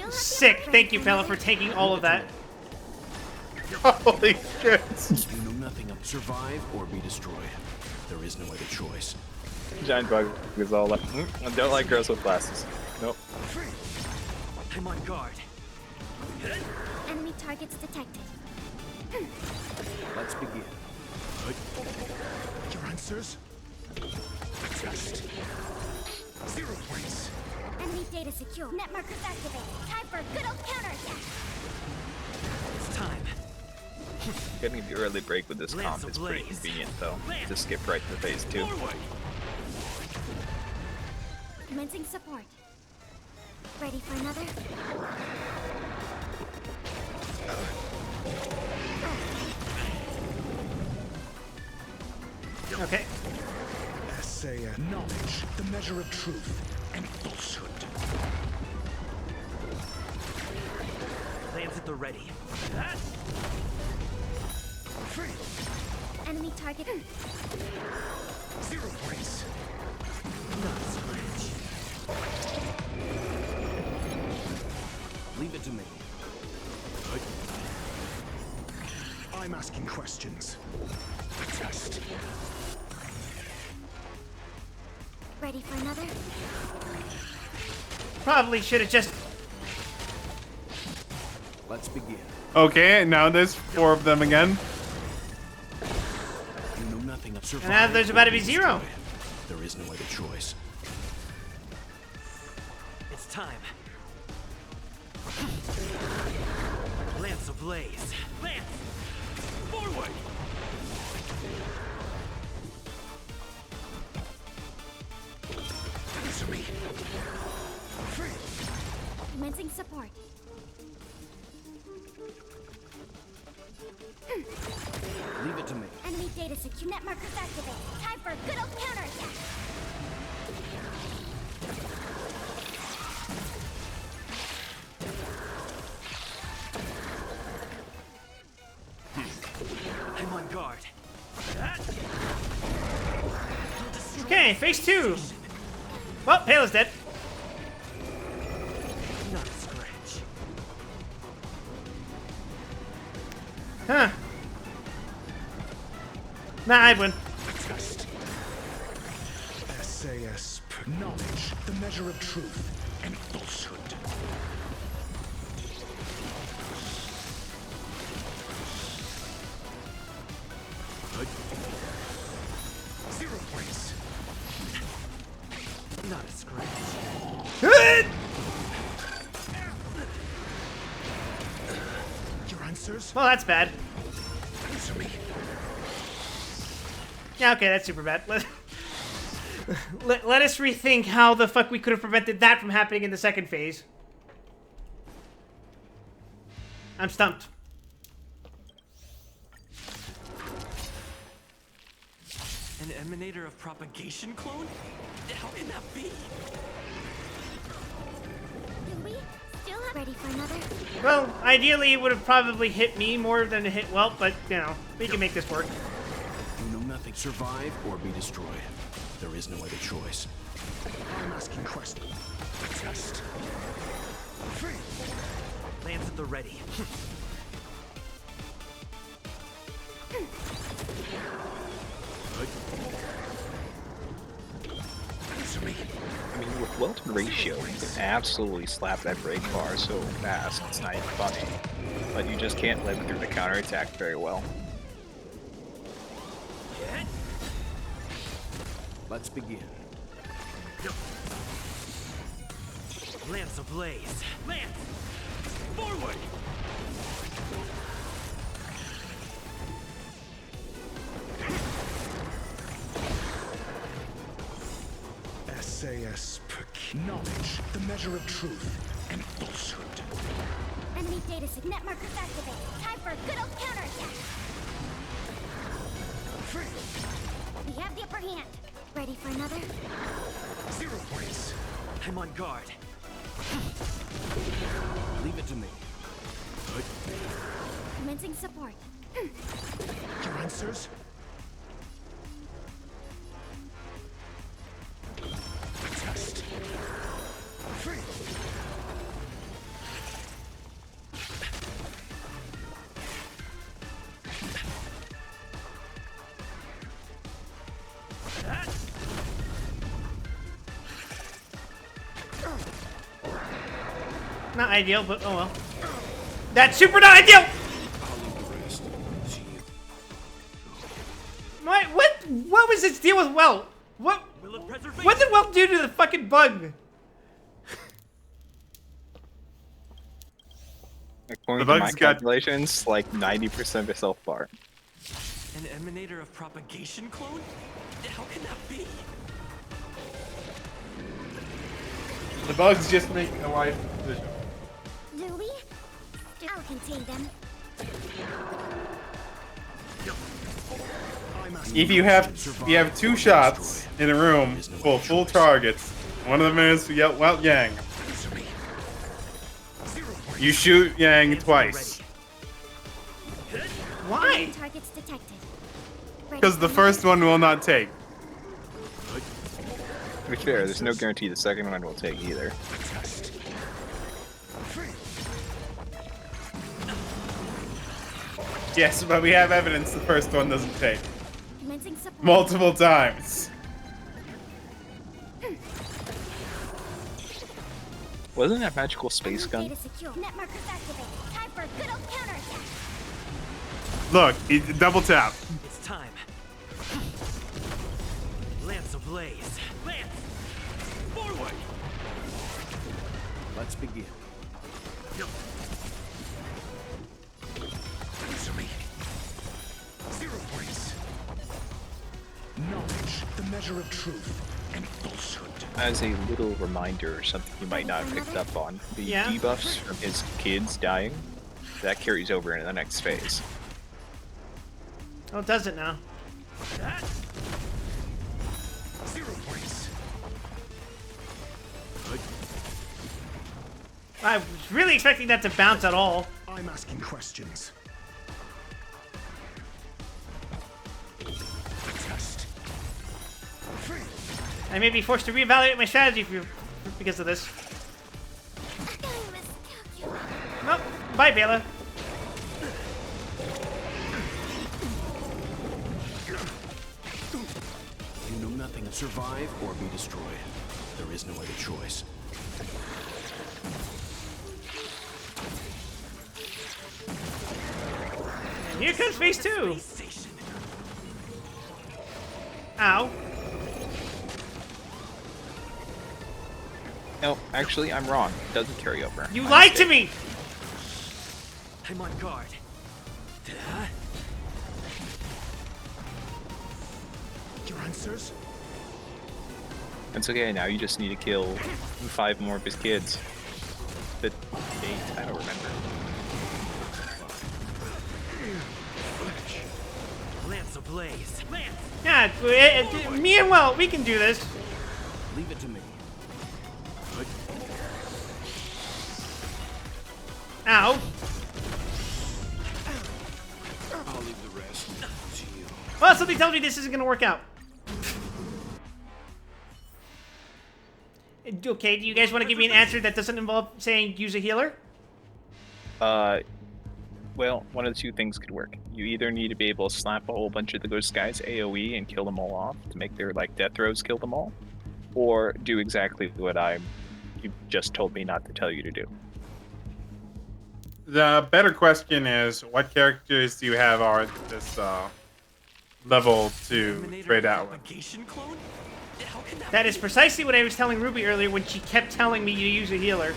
Sick. Thank you, fella, for taking all of that. Holy shit. You know nothing of survive or be destroyed. There is no other choice. Giant bug is all like, I don't like girls with glasses. Nope. I'm on guard. Enemy targets detected. Let's begin. Your answers? Test. 0 points. Enemy data secure. Net markers activated. Time for a good old counterattack. It's time. Getting the early break with this comp is pretty convenient, though. Just skip right to phase 2. Commencing support. Ready for another? Okay. Essay knowledge, the measure of truth and falsehood. Lance at the ready. Enemy target. 0 points. Leave it to me. I'm asking questions. Test. Ready for another? Probably should have just. Let's begin. Okay, now there's 4 of them again. You know nothing of survive. And now there's about to be 0. There is no other choice. It's time. Lance ablaze. Lance! Forward! Answer me. Commencing support. Leave it to me. Enemy data secure. Net markers activated. Time for a good old counterattack. I'm on guard. Okay, phase 2. Well, Pale is dead. Not a scratch. Huh. Nah, I'd win. Test. SAS knowledge, the measure of truth and falsehood. Good. 0 points. Not a scratch. Your answers? Well, that's bad. Answer me. Yeah, okay, that's super bad. Let us rethink how the fuck we could have prevented that from happening in the second phase. I'm stumped. An emanator of propagation clone? How can that be? Do we still have ready for another? Well, ideally it would have probably hit me more than it hit Welt, but, you know, we can make this work. You know nothing. Survive or be destroyed. There is no other choice. I'm asking questions. Test. Lance at the ready. Answer me. I mean, with Welton ratio, you can absolutely slap that break bar so fast, it's not even funny. But you just can't live through the counterattack very well. Let's begin. Lance ablaze. Lance! Forward! SAS per knowledge, the measure of truth and falsehood. Enemy data signet markers activated. Time for a good old counterattack. We have the upper hand. Ready for another? 0 points. I'm on guard. Leave it to me. Good. Commencing support. Your answers? Test. Free. Not ideal, but oh well. That's super not ideal! What was his deal with Welt? What did Welt do to the fucking bug? According to my calculations, like 90% of self bar. An emanator of propagation clone? How can that be? The bug's just making a life decision. Do we? I'll contain them. If you have 2 shots in a room full of full targets, one of them is Welt Yang. You shoot Yang twice. Why? Targets detected. Because the first one will not take. To be fair, there's no guarantee the second one will take either. Yes, but we have evidence the first one doesn't take. Commencing support. Multiple times. Wasn't that magical space gun? Data secure. Net markers activated. Time for a good old counterattack. Look, he double tap. It's time. Lance ablaze. Lance! Forward! Let's begin. Answer me. 0 points. Knowledge, the measure of truth and falsehood. As a little reminder, something you might not have picked up on, the debuffs from his kids dying, that carries over into the next phase. Oh, does it now? 0 points. I was really expecting that to bounce at all. I'm asking questions. Test. Free. I may be forced to reevaluate my strategy because of this. Nope. Bye, Bela. You know nothing. Survive or be destroyed. There is no other choice. And here comes phase 2. Ow. No, actually, I'm wrong. It doesn't carry over. You lied to me! I'm on guard. Your answers? It's okay, now you just need to kill 5 more of his kids. The 8, I don't remember. Lance ablaze. Lance! Yeah, me and Welt, we can do this. Leave it to me. Good. Ow. I'll leave the rest to you. Well, something tells me this isn't gonna work out. Okay, do you guys want to give me an answer that doesn't involve saying use a healer? Well, one of the 2 things could work. You either need to be able to slap a whole bunch of those guys AoE and kill them all off to make their, like, death throws kill them all. or do exactly what you just told me not to tell you to do. The better question is, what characters do you have on this level to trade out with? That is precisely what I was telling Ruby earlier when she kept telling me to use a healer.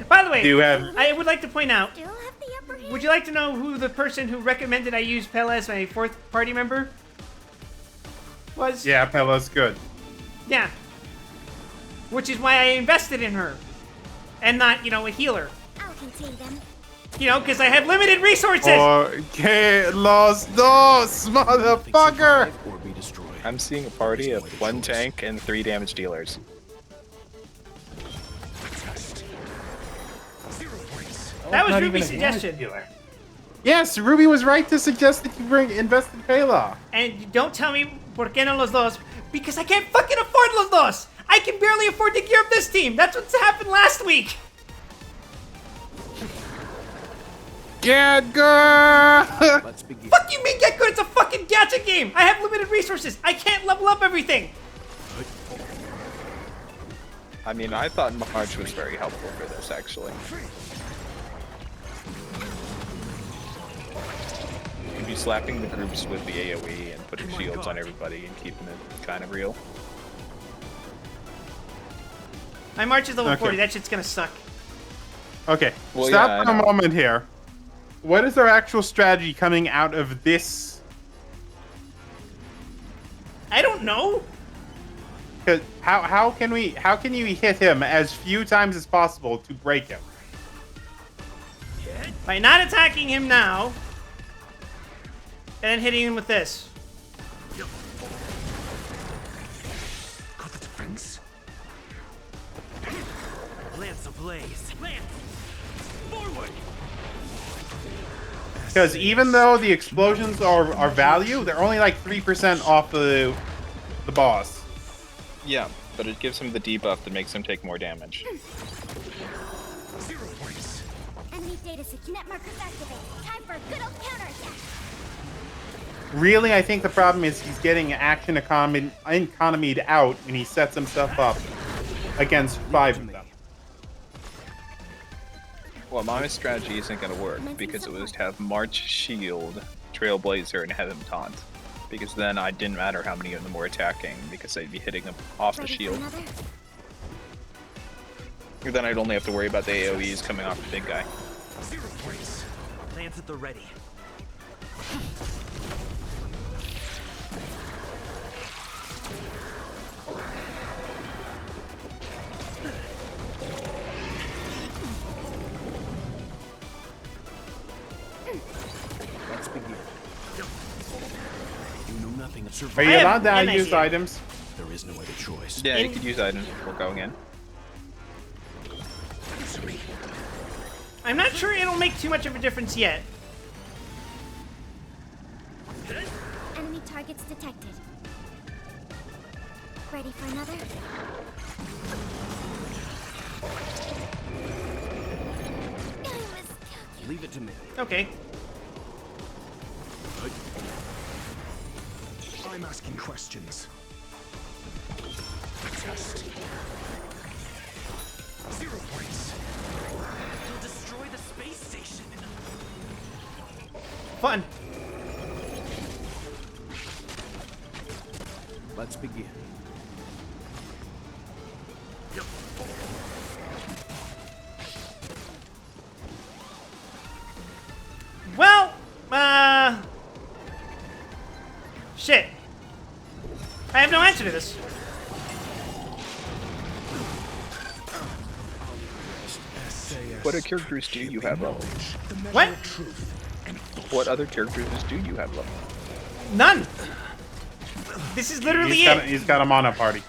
By the way, Do you have... I would like to point out, would you like to know who the person who recommended I use Pella as my fourth party member was? Yeah, Pella's good. Yeah. Which is why I invested in her. And not, you know, a healer. I'll contain them. You know, because I have limited resources! Que los dos, motherfucker! I'm seeing a party of 1 tank and 3 damage dealers. That was Ruby's suggestion. Yes, Ruby was right to suggest that you invest in Pela. And don't tell me por qué no los dos, because I can't fucking afford los dos! I can barely afford to gear up this team! That's what's happened last week! Get good! Let's begin. Fuck you mean get good? It's a fucking gacha game! I have limited resources! I can't level up everything! I mean, I thought March was very helpful for this, actually. You'd be slapping the groups with the AoE and putting shields on everybody and keeping it kind of real. My March is level 40, that shit's gonna suck. Okay, well, stop for a moment here. What is our actual strategy coming out of this? I don't know. Cause how can you hit him as few times as possible to break him? By not attacking him now, and then hitting him with this. Got the defense. Lance ablaze. Lance! Forward! Because even though the explosions are value, they're only like 3% off the boss. Yeah, but it gives him the debuff that makes him take more damage. 0 points. Enemy data net markers activate. Time for a good old counterattack. Really, I think the problem is he's getting action economied out when he sets himself up against 5 of them. Well, my strategy isn't going to work because it was to have March Shield, Trailblazer, and have him taunt. Because then it didn't matter how many of them were attacking because they'd be hitting them off the shield. And then I'd only have to worry about the AoEs coming off the big guy. 0 points. Lance at the ready. Let's begin. You know nothing of Are survival. you allowed to use items? There is no other choice. Yeah, you could use items before going in. I'm not sure it'll make too much of a difference yet. Enemy targets detected. Ready for another? Leave it to me. Okay. I'm asking questions. Test. 0 points. You'll destroy the space station. Fun. Let's begin. Well, shit. I have no answer to this. What other characters do you have level? What? What other characters do you have level? None. This is literally it. He's got a mono party.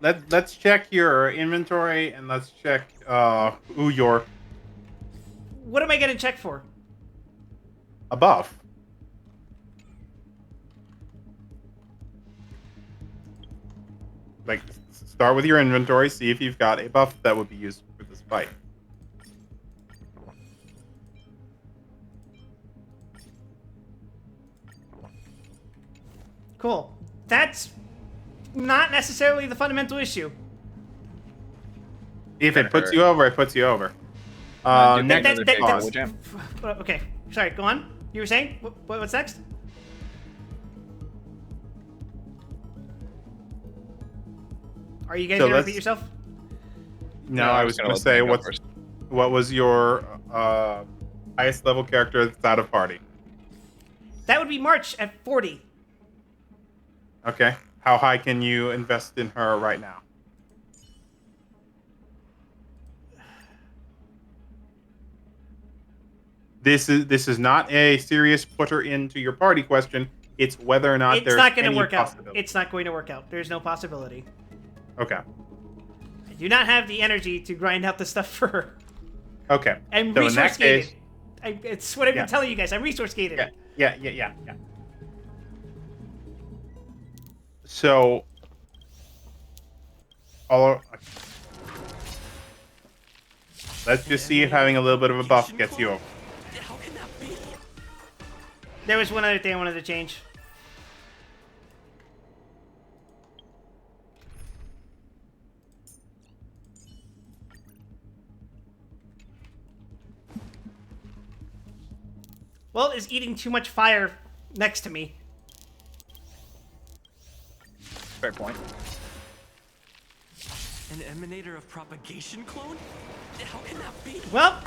Let's check your inventory and let's check Uyor. What am I gonna check for? A buff. Like, start with your inventory, see if you've got a buff that would be used for this fight. Cool. That's not necessarily the fundamental issue. If it puts you over, it puts you over. Next, okay. Sorry, go on. You were saying? What's next? Are you guys going to repeat yourself? No, I was going to say, what was your highest level character that's out of party? That would be March at 40. Okay. How high can you invest in her right now? This is not a serious put her into your party question. It's whether or not there's not going any to work out. possibility. It's not going to work out. There's no possibility. Okay. I do not have the energy to grind out the stuff for her. Okay. I'm so resource gated. Case, it's what I've been telling you guys. I'm resource gated. Yeah. So, let's just see if having a little bit of a buff gets you over. How can that be? There was one other thing I wanted to change. Well, is eating too much fire next to me. Fair point. An emanator of propagation clone? How can that be? Well,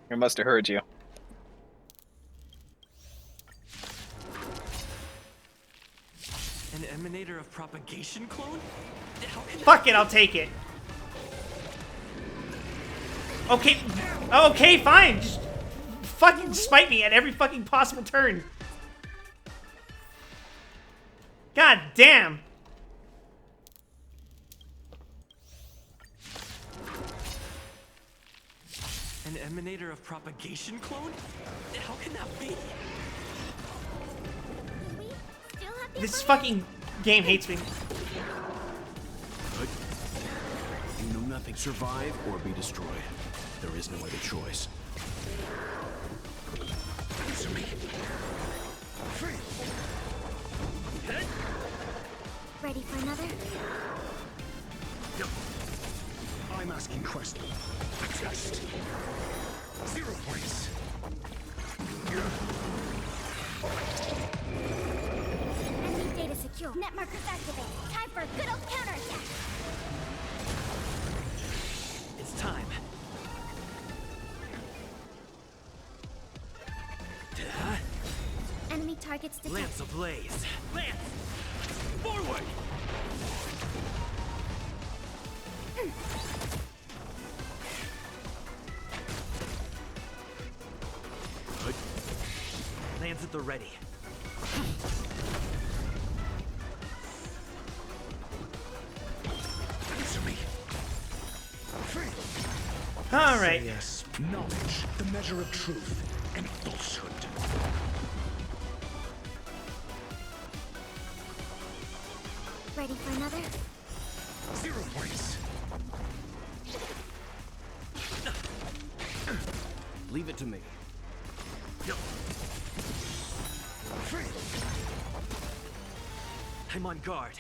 It must have heard you. An emanator of propagation clone? How can fuck it, I'll take it. Okay, fine. Just fucking spite me at every fucking possible turn. God damn. An emanator of propagation clone? How can that be? This fucking game hates me. Good. You know nothing. Survive or be destroyed. There is no other choice. Answer me. Ready for another? No. I'm asking questions. Test. 0 points. Enemy data secure. Net markers activated. Time for a good old counterattack. It's time. Enemy targets detected. Lance ablaze. Lance! Forward! Good. Lance at the ready. Answer me. All right. Yes. Knowledge, the measure of truth and falsehood. Ready for another? 0 points. Leave it to me. I'm on guard.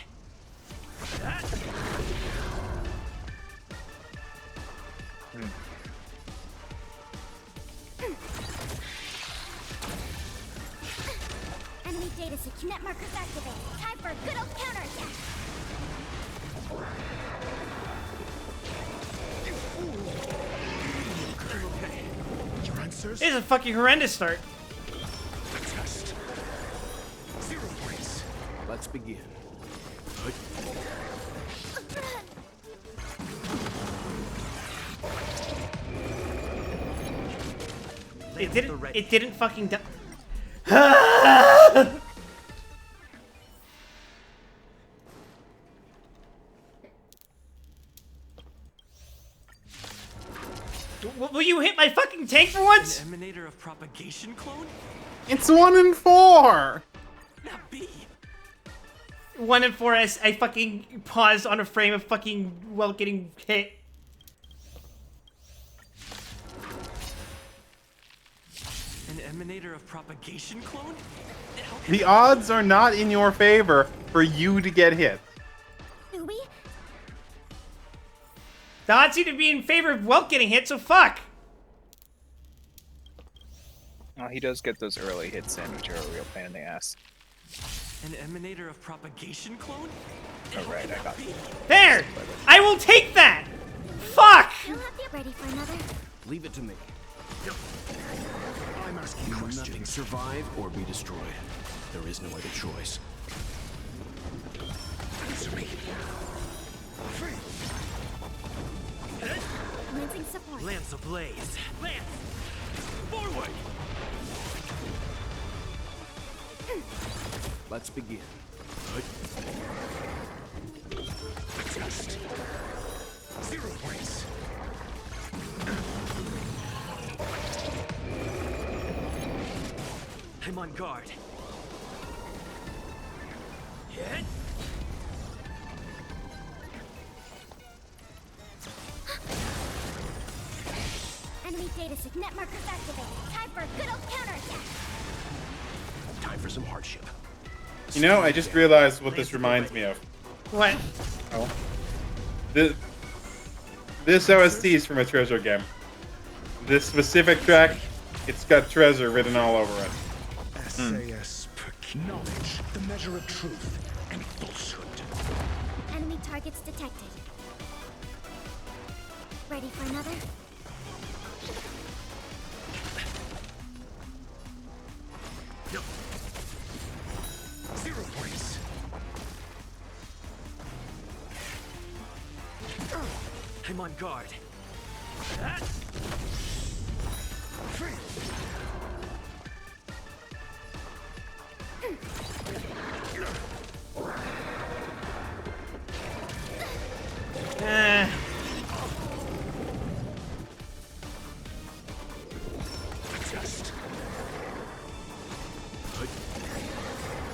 Enemy data secure. Net markers activated. Time for a good old counterattack. Your answers? This is a fucking horrendous start. Test. 0 points. Let's begin. Good. It didn't fucking die. Will you hit my fucking tank for once? An emanator of propagation clone? It's 1 in 4. Not B. 1 in 4 as I fucking paused on a frame of fucking while getting hit. emanator of propagation clone? The odds are not in your favor for you to get hit. Do we? The odds seem to be in favor of Welt getting hit, so fuck. Oh, he does get those early hits in, which are a real pain in the ass. An emanator of propagation clone? Oh, right, I got you. There! I will take that! Fuck! You'll have to ready for another. Leave it to me. I'm asking questions. Nothing survive or be destroyed. There is no other choice. Answer me. Commencing support. Lance ablaze. Lance! Forward! Let's begin. Test. 0 points. I'm on guard. Hit! Enemy data signet markers activated. Time for a good old counterattack. Time for some hardship. You know, I just realized what this reminds me of. What? Oh. This OST is from a Treasure game. This specific track, it's got Treasure written all over it. SAS knowledge, the measure of truth and falsehood. Enemy targets detected. Ready for another? No. 0 points. I'm on guard. Test.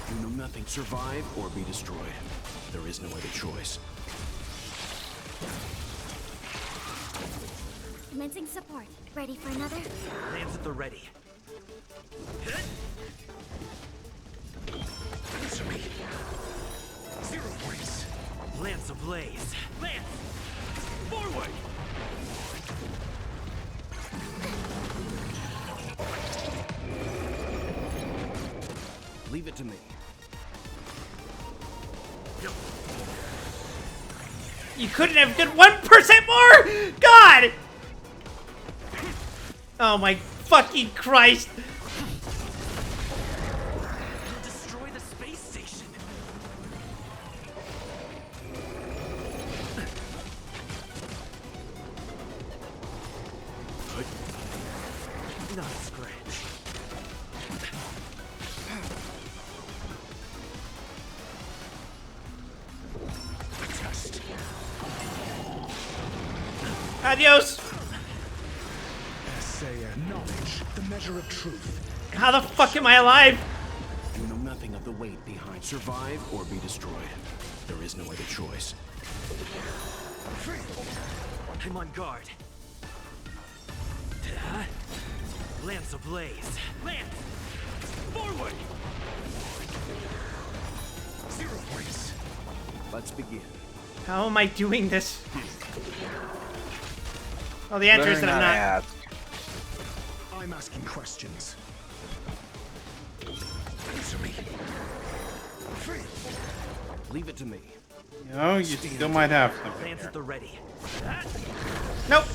You know nothing survive or be destroyed. There is no other choice. Commencing support. Ready for another? Lance at the ready. Answer me. 0 points. Lance ablaze. Lance! Forward! Leave it to me. You couldn't have good 1% more? God! Oh my fucking Christ. You'll destroy the space station. Not a scratch. Test. Adios. SAS knowledge, the measure of truth. How the fuck am I alive? You know nothing of the weight behind survive or be destroyed. There is no other choice. I'm on guard. Lance ablaze. Lance! Forward! 0 points. Let's begin. How am I doing this? Well, the answer is that I'm not. I'm asking questions. Answer me. Leave it to me. You know, you still might have something Lance here. at the ready. Nope.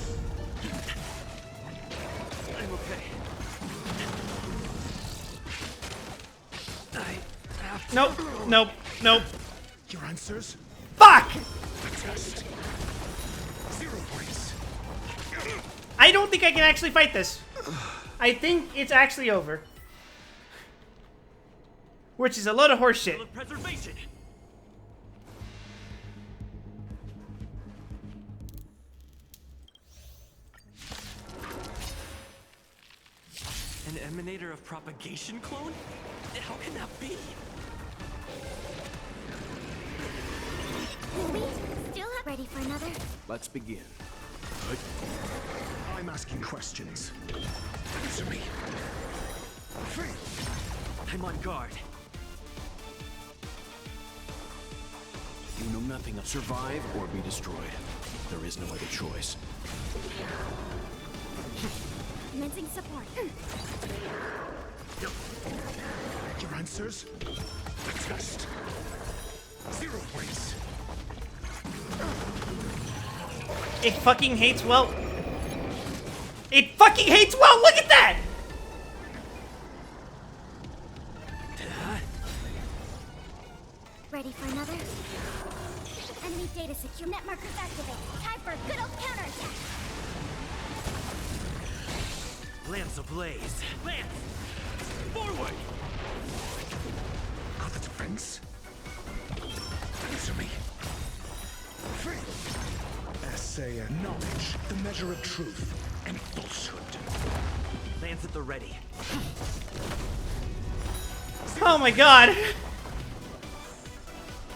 I'm okay. Nope. Nope. Nope. Your answers? Fuck! Test. 0 points. I don't think I can actually fight this. I think it's actually over. Which is a load of horse shit. Preservation. An emanator of propagation clone? How can that be? We still have ready for another? Let's begin. I'm asking questions. Answer me. I'm on guard. You know nothing of survive or be destroyed. There is no other choice. Commencing support. Your answers? Test. 0 points. It fucking hates well. It fucking hates well. Look at that. Ready for another? Enemy data secure. Net markers activate. Time for a good old counterattack. Lance ablaze. Lance! Forward! Got the defense? Answer me. Essay and knowledge, the measure of truth and falsehood. Lance at the ready. Oh my god.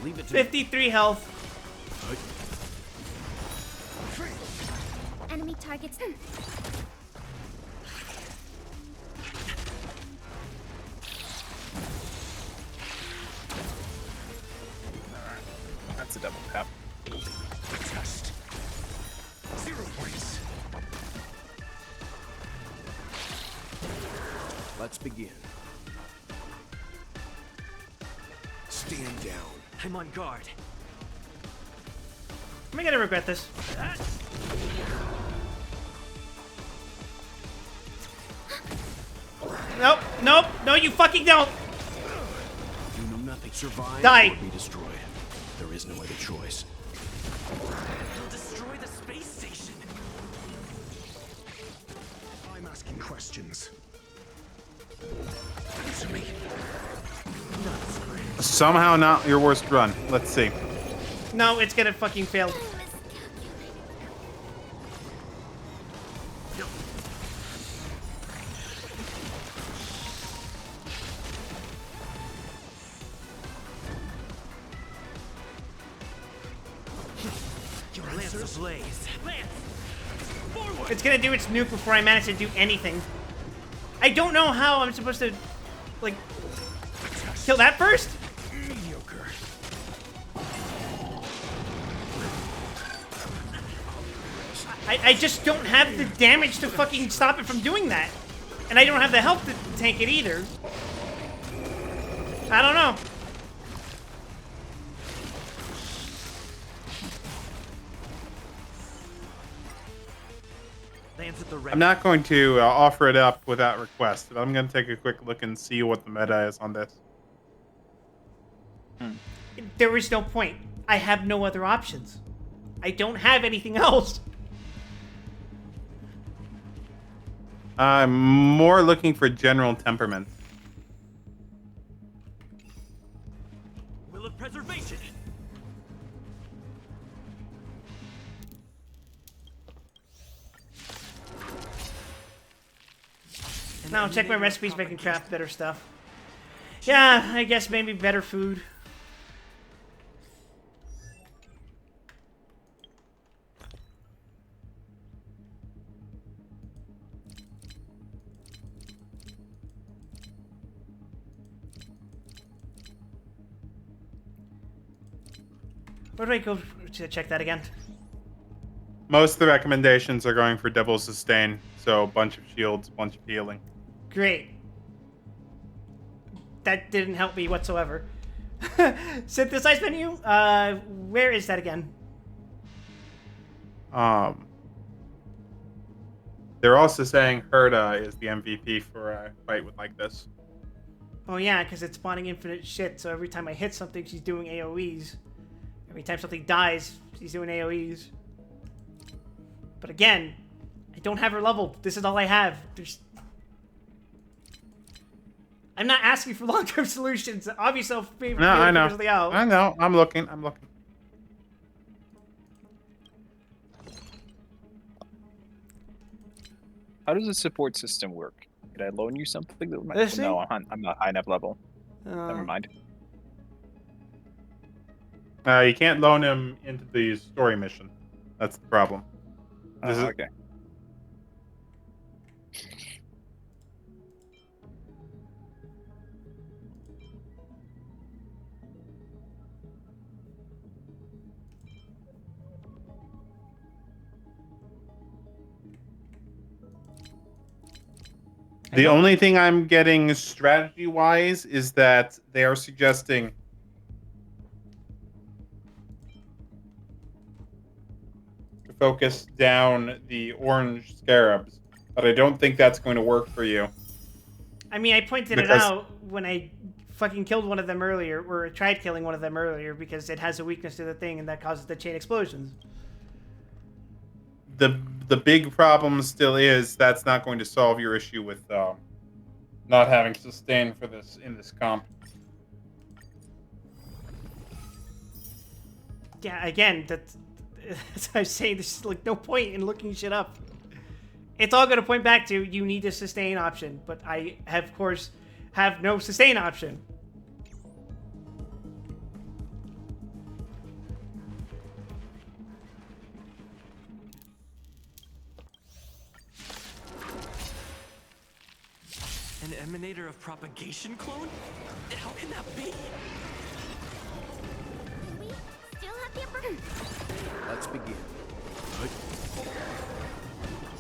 Leave it to 53 health. Enemy targets. That's a double tap. Test. 0 points. Let's begin. Stand down. I'm on guard. Am I gonna regret this? Nope, nope, no you fucking don't! You know nothing. Survive Die. or be destroyed. There is no other choice. He'll destroy the space station. I'm asking questions. Answer me. Somehow not your worst run. Let's see. No, it's gonna fucking fail. Your Lance ablaze. Lance! Forward! It's gonna do its nuke before I manage to do anything. I don't know how I'm supposed to, like, kill that first? Mediocre. I just don't have the damage to fucking stop it from doing that. And I don't have the health to tank it either. I don't know. Lance at the ready. I'm not going to offer it up without request, but I'm going to take a quick look and see what the meta is on this. There is no point. I have no other options. I don't have anything else. I'm more looking for general temperament. Will of preservation. Now check my recipes, making craft better stuff. Yeah, I guess maybe better food. Where do I go to check that again? Most of the recommendations are going for double sustain, so a bunch of shields, a bunch of healing. Great. That didn't help me whatsoever. Synthesize menu? Where is that again? They're also saying Herta is the MVP for a fight with like this. Oh yeah, because it's spawning infinite shit, so every time I hit something, she's doing AoEs. Every time something dies, she's doing AoEs. But again, I don't have her leveled. This is all I have. I'm not asking for long-term solutions. Obviously, I'll be No, I know. out. I know. I'm looking. I'm looking. How does the support system work? Could I loan you something? That might... This No, I'm not high enough level. Never mind. You can't loan him into the story mission. That's the problem. This is... Okay. The only thing I'm getting strategy-wise is that they are suggesting to focus down the orange scarabs, but I don't think that's going to work for you. I mean, I pointed it out when I fucking killed one of them earlier, or tried killing one of them earlier, because it has a weakness to the thing, and that causes the chain explosions. The big problem still is that's not going to solve your issue with not having sustain for this in this comp. Yeah, again, that's what I'm saying. There's like no point in looking shit up. It's all going to point back to you need a sustain option, but I have, of course, have no sustain option. An emanator of propagation clone? How can that be? Still have the upper. Let's begin.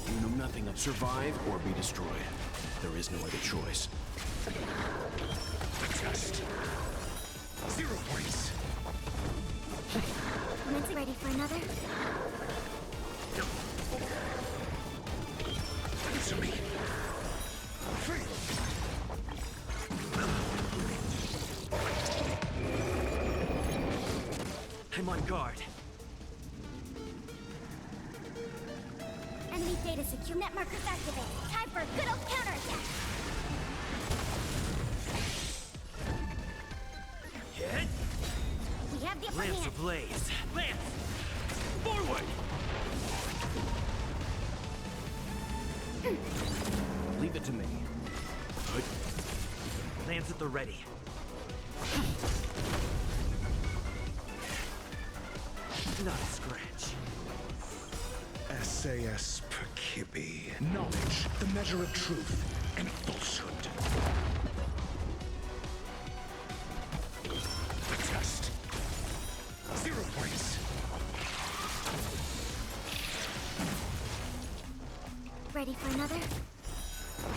You know nothing of survive or be destroyed. There is no other choice. Test. 0 points. Mentally ready for another? Answer me. I'm on guard. Enemy data secure. Net markers activated. Time for a good old counterattack. Hit. We have the upper Lance hand. ablaze. Lance! Forward! Leave it to me. Good. Lance at the ready. Not a scratch. SAS Perkibi. Knowledge, the measure of truth and falsehood. Test. 0 points. Ready for another?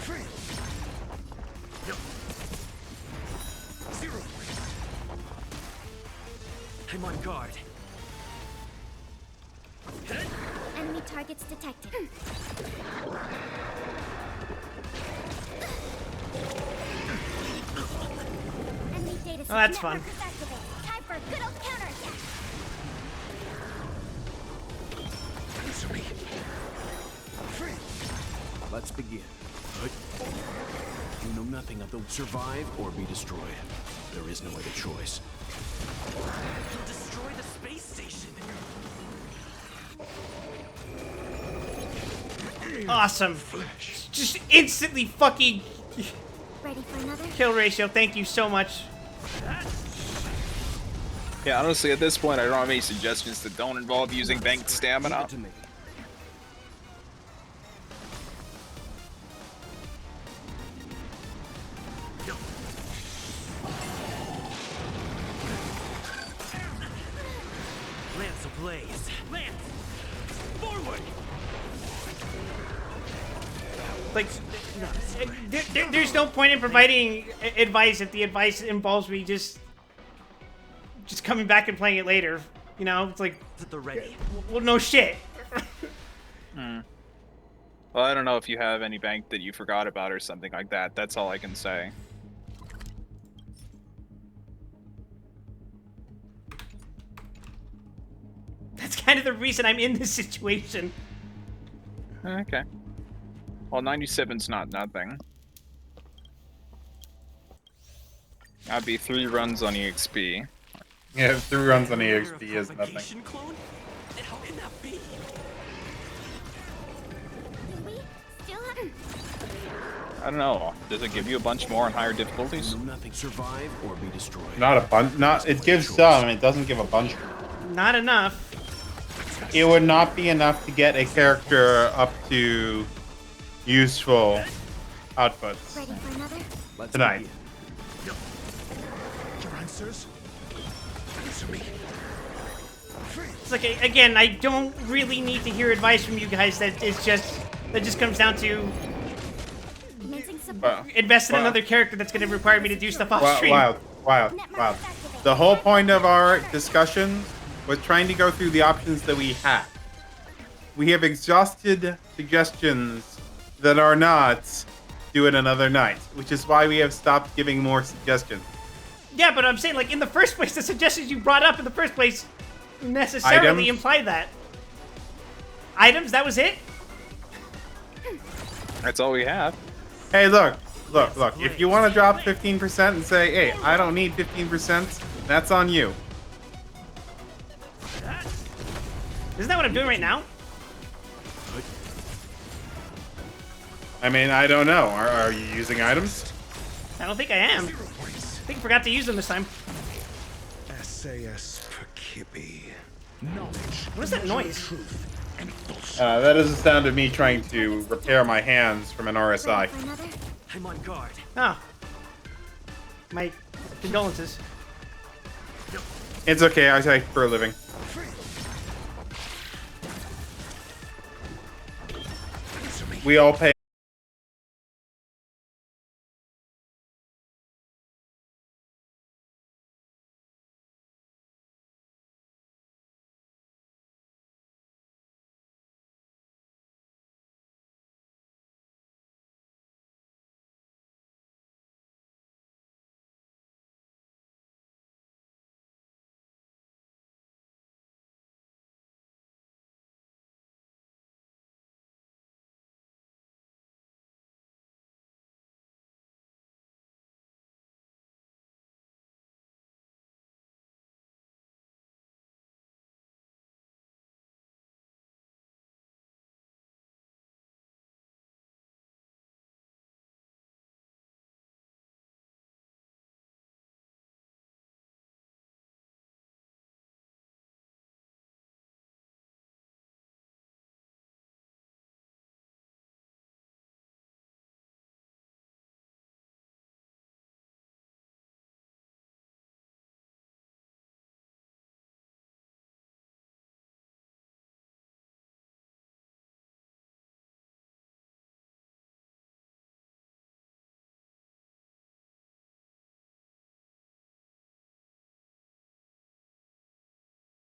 Free. No. 0 points. I'm on guard. Enemy targets detected. Enemy data Oh, that's net fun. markers activated. Time for a good old counterattack. Answer me. Free. Let's begin. Good. You know nothing of the survive or be destroyed. There is no other choice. You'll destroy the space station. Awesome. Just instantly fucking Ready for another? kill ratio. Thank you so much. Yeah, honestly, at this point, I don't have any suggestions that don't involve using banked stamina. Lance ablaze. Lance! Forward! Like, there's no point in providing advice if the advice involves me just coming back and playing it later. You know, it's like, At the ready. well, no shit. Well, I don't know if you have any bank that you forgot about or something like that. That's all I can say. That's kind of the reason I'm in this situation. Okay. Well, 97's not nothing. That'd be 3 runs on EXP. Yeah, 3 runs on EXP is nothing. Clone? How can that be? I don't know. Does it give you a bunch more on higher difficulties? Nothing survive or be destroyed. Not a bunch. Not. It gives some. It doesn't give a bunch. Not enough. It would not be enough to get a character up to useful outputs Ready for another? tonight. Your answers? Answer me. It's like, again, I don't really need to hear advice from you guys. That just comes down to invest in another character that's going to require me to do stuff off stream. Wild. The whole point of our discussion was trying to go through the options that we have. We have exhausted suggestions that are not do it another night, which is why we have stopped giving more suggestions. Yeah, but I'm saying, like, in the first place, the suggestions you brought up in the first place necessarily imply that. Items? That was it? That's all we have. Hey, look. If you want to drop 15% and say, hey, I don't need 15%, that's on you. Isn't that what I'm doing right now? I mean, I don't know. Are you using items? I don't think I am. I think I forgot to use them this time. SAS per Kippy. What is that noise? That is the sound of me trying to repair my hands from an RSI. I'm on guard. Oh. My condolences. It's okay, I type for a living. We all pay